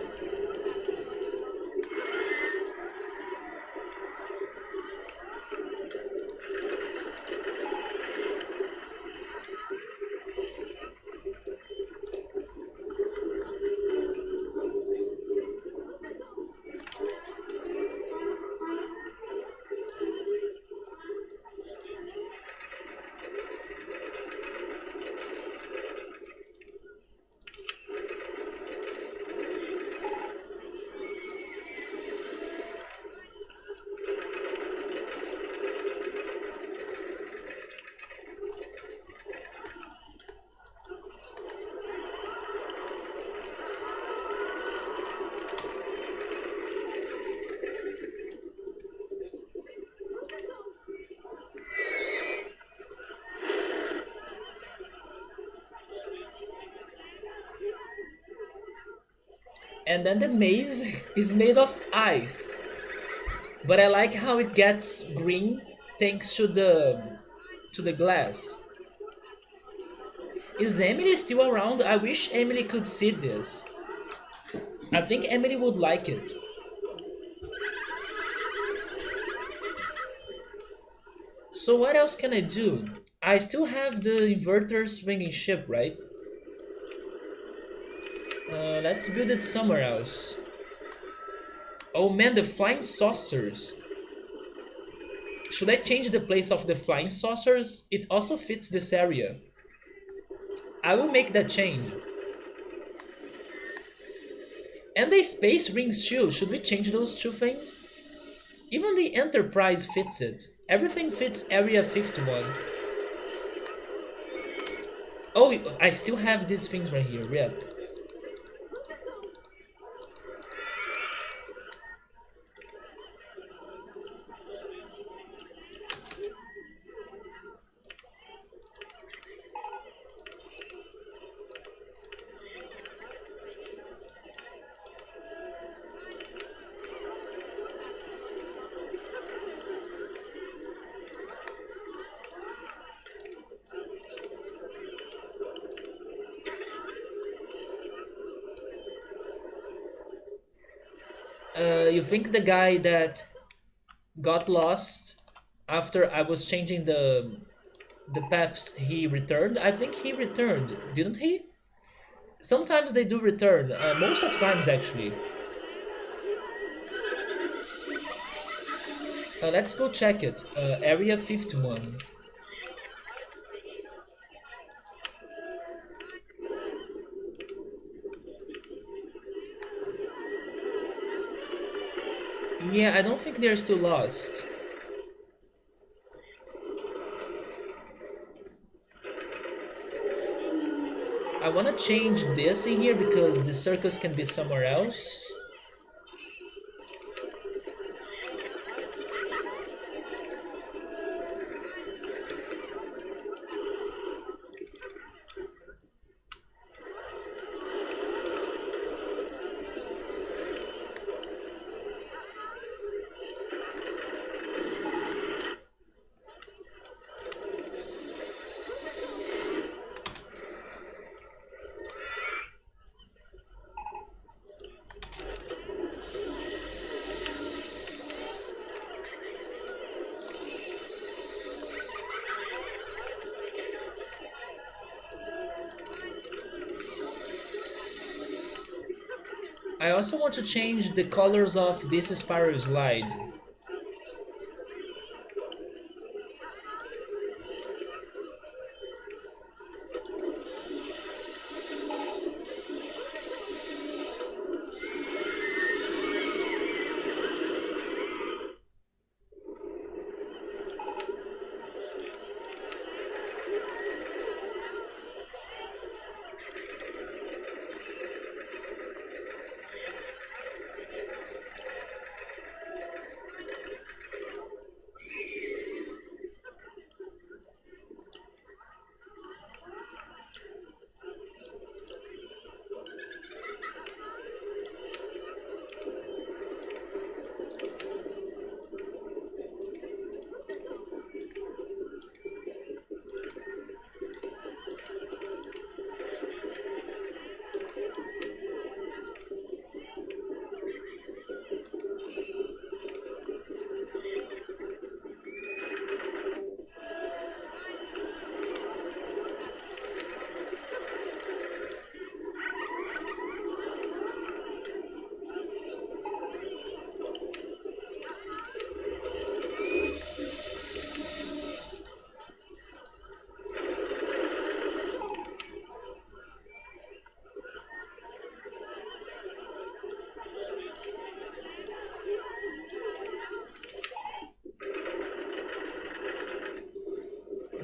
And then the maze is made of ice. But I like how it gets green thanks to the glass. Is Emily still around? I wish Emily could see this. I think Emily would like it. So what else can I do? I still have the inverter swinging ship, right? Let's build it somewhere else. Oh man, the flying saucers. Should I change the place of the flying saucers? It also fits this area. I will make that change. And the space rings too. Should we change those two things? Even the Enterprise fits it. Everything fits Area 51. Oh, I still have these things right here. Yep. You think the guy that got lost after I was changing the paths, he returned? I think he returned, didn't he? Sometimes they do return. Most of times actually. Let's go check it. Area 51. Yeah, I don't think they're still lost. I want to change this in here because the circus can be somewhere else. I also want to change the colors of this spiral slide.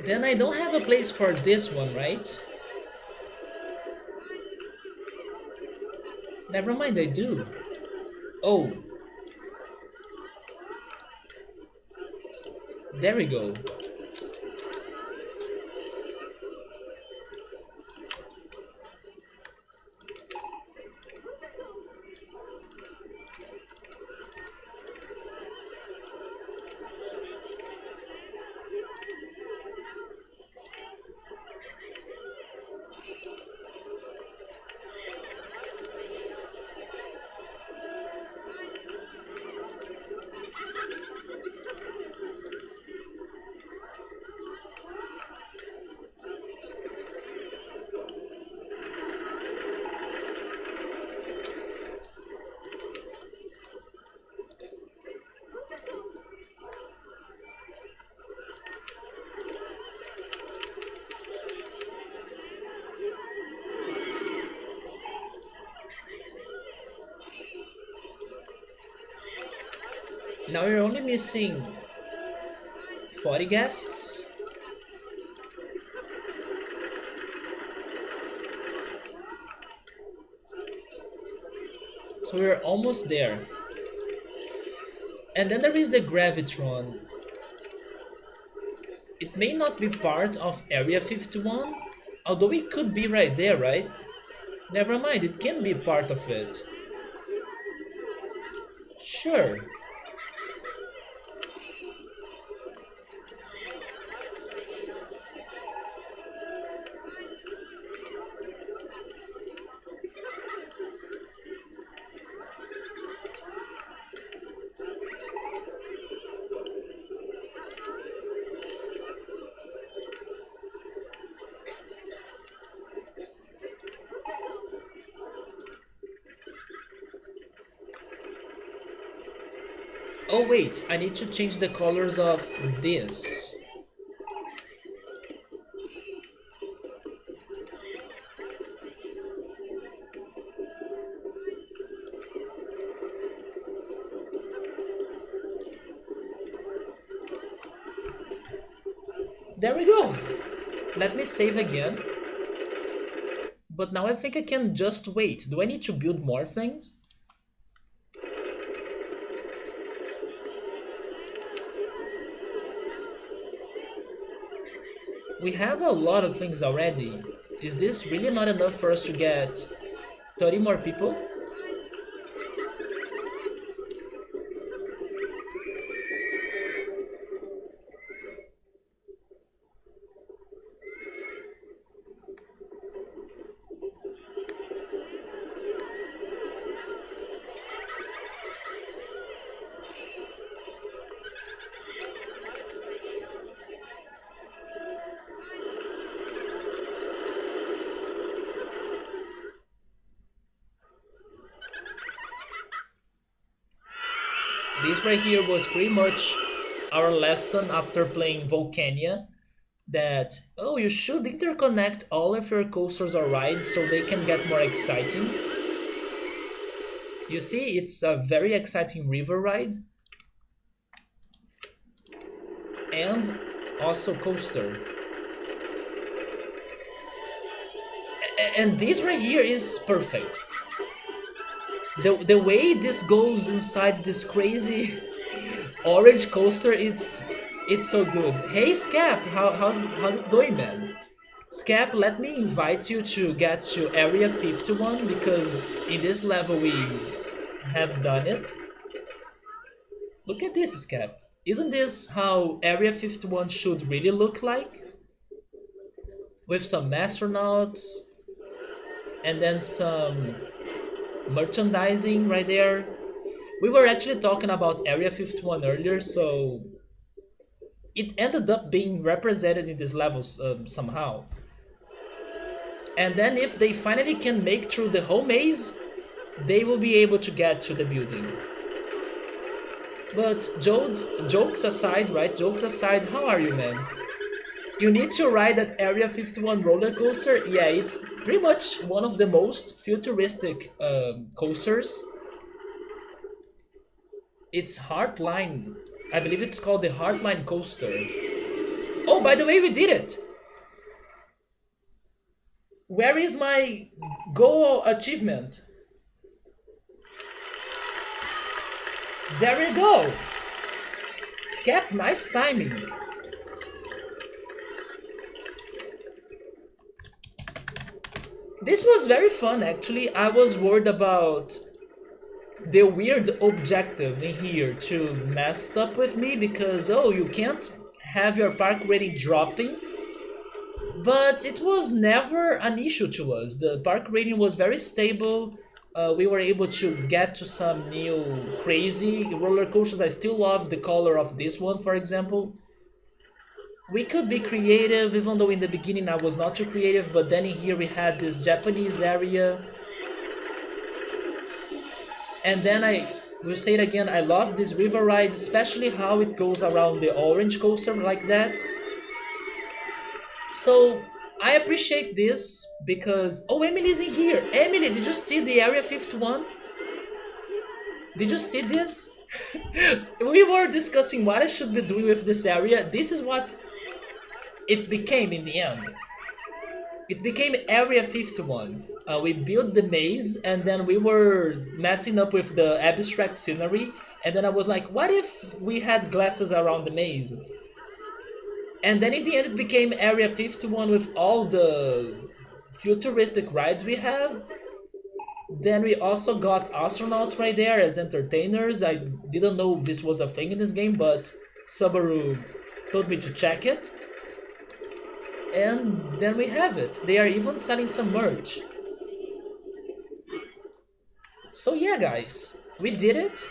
Then I don't have a place for this one, right? Never mind, I do. Oh, there we go. Now we're only missing 40 guests. So we're almost there. And then there is the Gravitron. It may not be part of Area 51, although it could be right there, right? Never mind, it can be part of it. Sure. Oh wait, I need to change the colors of this. There we go. Let me save again. But now I think I can just wait. Do I need to build more things? We have a lot of things already. Is this really not enough for us to get 30 more people? This right here was pretty much our lesson after playing Volcania, that, oh, you should interconnect all of your coasters or rides so they can get more exciting. You see, it's a very exciting river ride and also coaster. And this right here is perfect. The way this goes inside this crazy orange coaster, it's so good. Hey Scap, how's it going, man? Scap, let me invite you to get to Area 51 because in this level we have done it. Look at this, Scap. Isn't this how Area 51 should really look like? With some astronauts and then some merchandising right there. We were actually talking about Area 51 earlier, so it ended up being represented in these levels somehow. And then if they finally can make through the whole maze, they will be able to get to the building. But jokes aside, right? Jokes aside, how are you, man? You need to ride that Area 51 roller coaster. Yeah, it's pretty much one of the most futuristic coasters. It's Heartline. I believe it's called the Heartline coaster. Oh, by the way, we did it! Where is my goal achievement? There we go! Scap, nice timing. This was very fun, actually. I was worried about the weird objective in here to mess up with me because, oh, you can't have your park rating dropping. But it was never an issue to us. The park rating was very stable. We were able to get to some new crazy roller coasters. I still love the color of this one, for example. We could be creative, even though in the beginning I was not too creative, but then in here we had this Japanese area. And then I will say it again, I love this river ride, especially how it goes around the orange coaster like that. So I appreciate this because, oh, Emily's in here. Emily, did you see the Area 51? Did you see this? We were discussing what I should be doing with this area. This is what it became in the end. It became Area 51. We built the maze and then we were messing up with the abstract scenery. And then I was like, what if we had glasses around the maze? And then in the end it became Area 51 with all the futuristic rides we have. Then we also got astronauts right there as entertainers. I didn't know this was a thing in this game, but Subaru told me to check it. And then we have it. They are even selling some merch. So yeah, guys, we did it.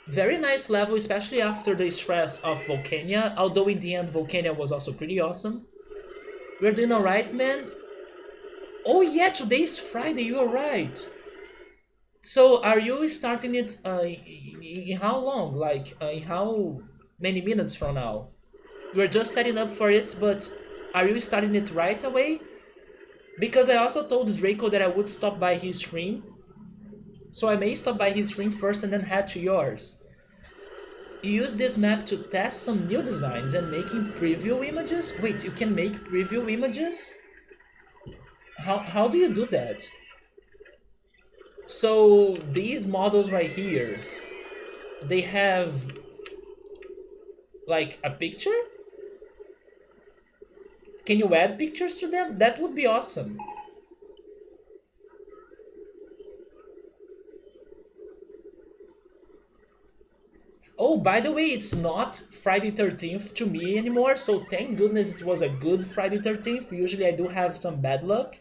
Very nice level, especially after the stress of Volcania, although in the end Volcania was also pretty awesome. We're doing alright, man. Oh yeah, today's Friday, you're right. So are you starting it in how long? Like in how many minutes from now? We're just setting up for it, but are you starting it right away? Because I also told Draco that I would stop by his stream, so I may stop by his stream first and then head to yours. Use this map to test some new designs and making preview images. Wait, you can make preview images? How do you do that? So these models right here, they have like a picture? Can you add pictures to them? That would be awesome. Oh, by the way, it's not Friday 13th to me anymore, so thank goodness it was a good Friday 13th. Usually I do have some bad luck.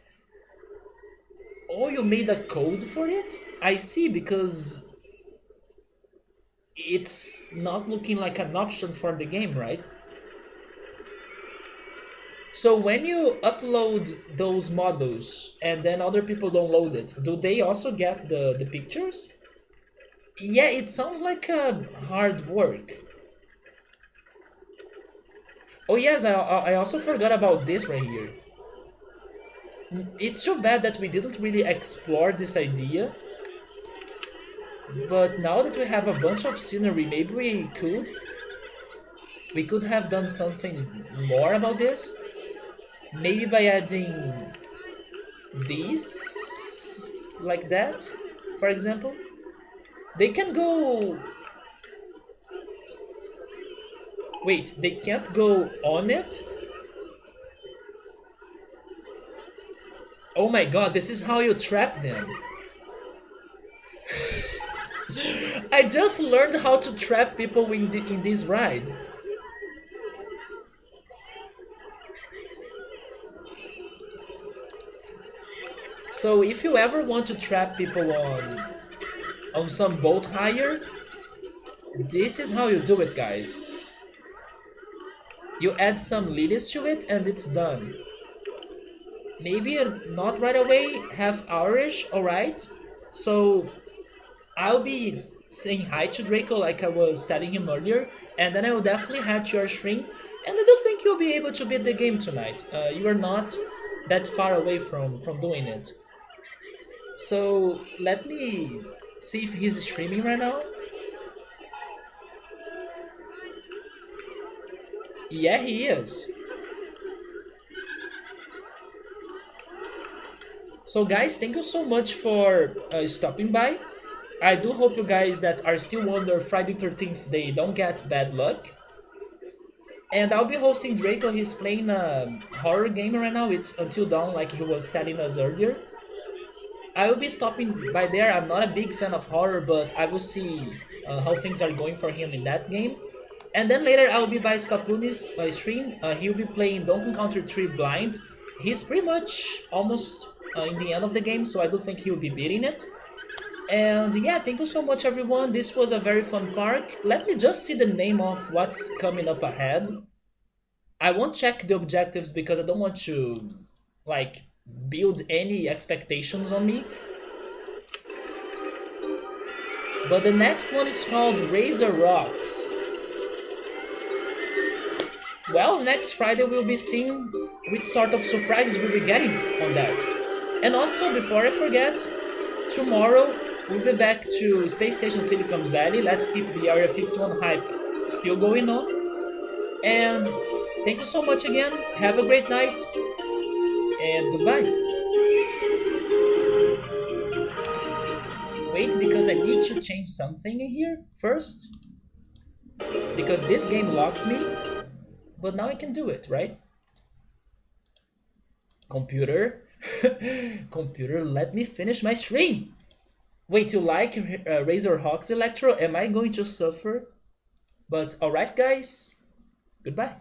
Oh, you made a code for it? I see, because it's not looking like an option for the game, right? So when you upload those models and then other people download it, do they also get the pictures? Yeah, it sounds like a hard work. Oh yes, I also forgot about this right here. It's too bad that we didn't really explore this idea, but now that we have a bunch of scenery, maybe we could have done something more about this. Maybe by adding these like that, for example. They can go. Wait, they can't go on it? Oh my god, this is how you trap them. I just learned how to trap people in this ride. So if you ever want to trap people on some boat hire, this is how you do it, guys. You add some lilies to it and it's done. Maybe not right away, half hourish, alright? So I'll be saying hi to Draco like I was telling him earlier, and then I will definitely head to your stream. And I do think you'll be able to beat the game tonight. You are not that far away from doing it. So let me see if he's streaming right now. Yeah, he is. So guys, thank you so much for stopping by. I do hope you guys that are still under Friday 13th day don't get bad luck. And I'll be hosting Draco. He's playing a horror game right now. It's Until Dawn, like he was telling us earlier. I will be stopping by there. I'm not a big fan of horror, but I will see how things are going for him in that game. And then later I will be by Scapuni's stream. He'll be playing Donkey Country 3 Blind. He's pretty much almost in the end of the game, so I do think he'll be beating it. And yeah, thank you so much everyone. This was a very fun park. Let me just see the name of what's coming up ahead. I won't check the objectives because I don't want to like build any expectations on me. But the next one is called Razor Rocks. Well, next Friday we'll be seeing which sort of surprises we'll be getting on that. And also, before I forget, tomorrow we'll be back to Space Station Silicon Valley. Let's keep the Area 51 hype still going on. And thank you so much again. Have a great night. And goodbye. Wait, because I need to change something here first. Because this game locks me. But now I can do it, right? Computer. Computer, let me finish my stream. Wait, you like Razor Hawks Electro? Am I going to suffer? But alright guys, goodbye.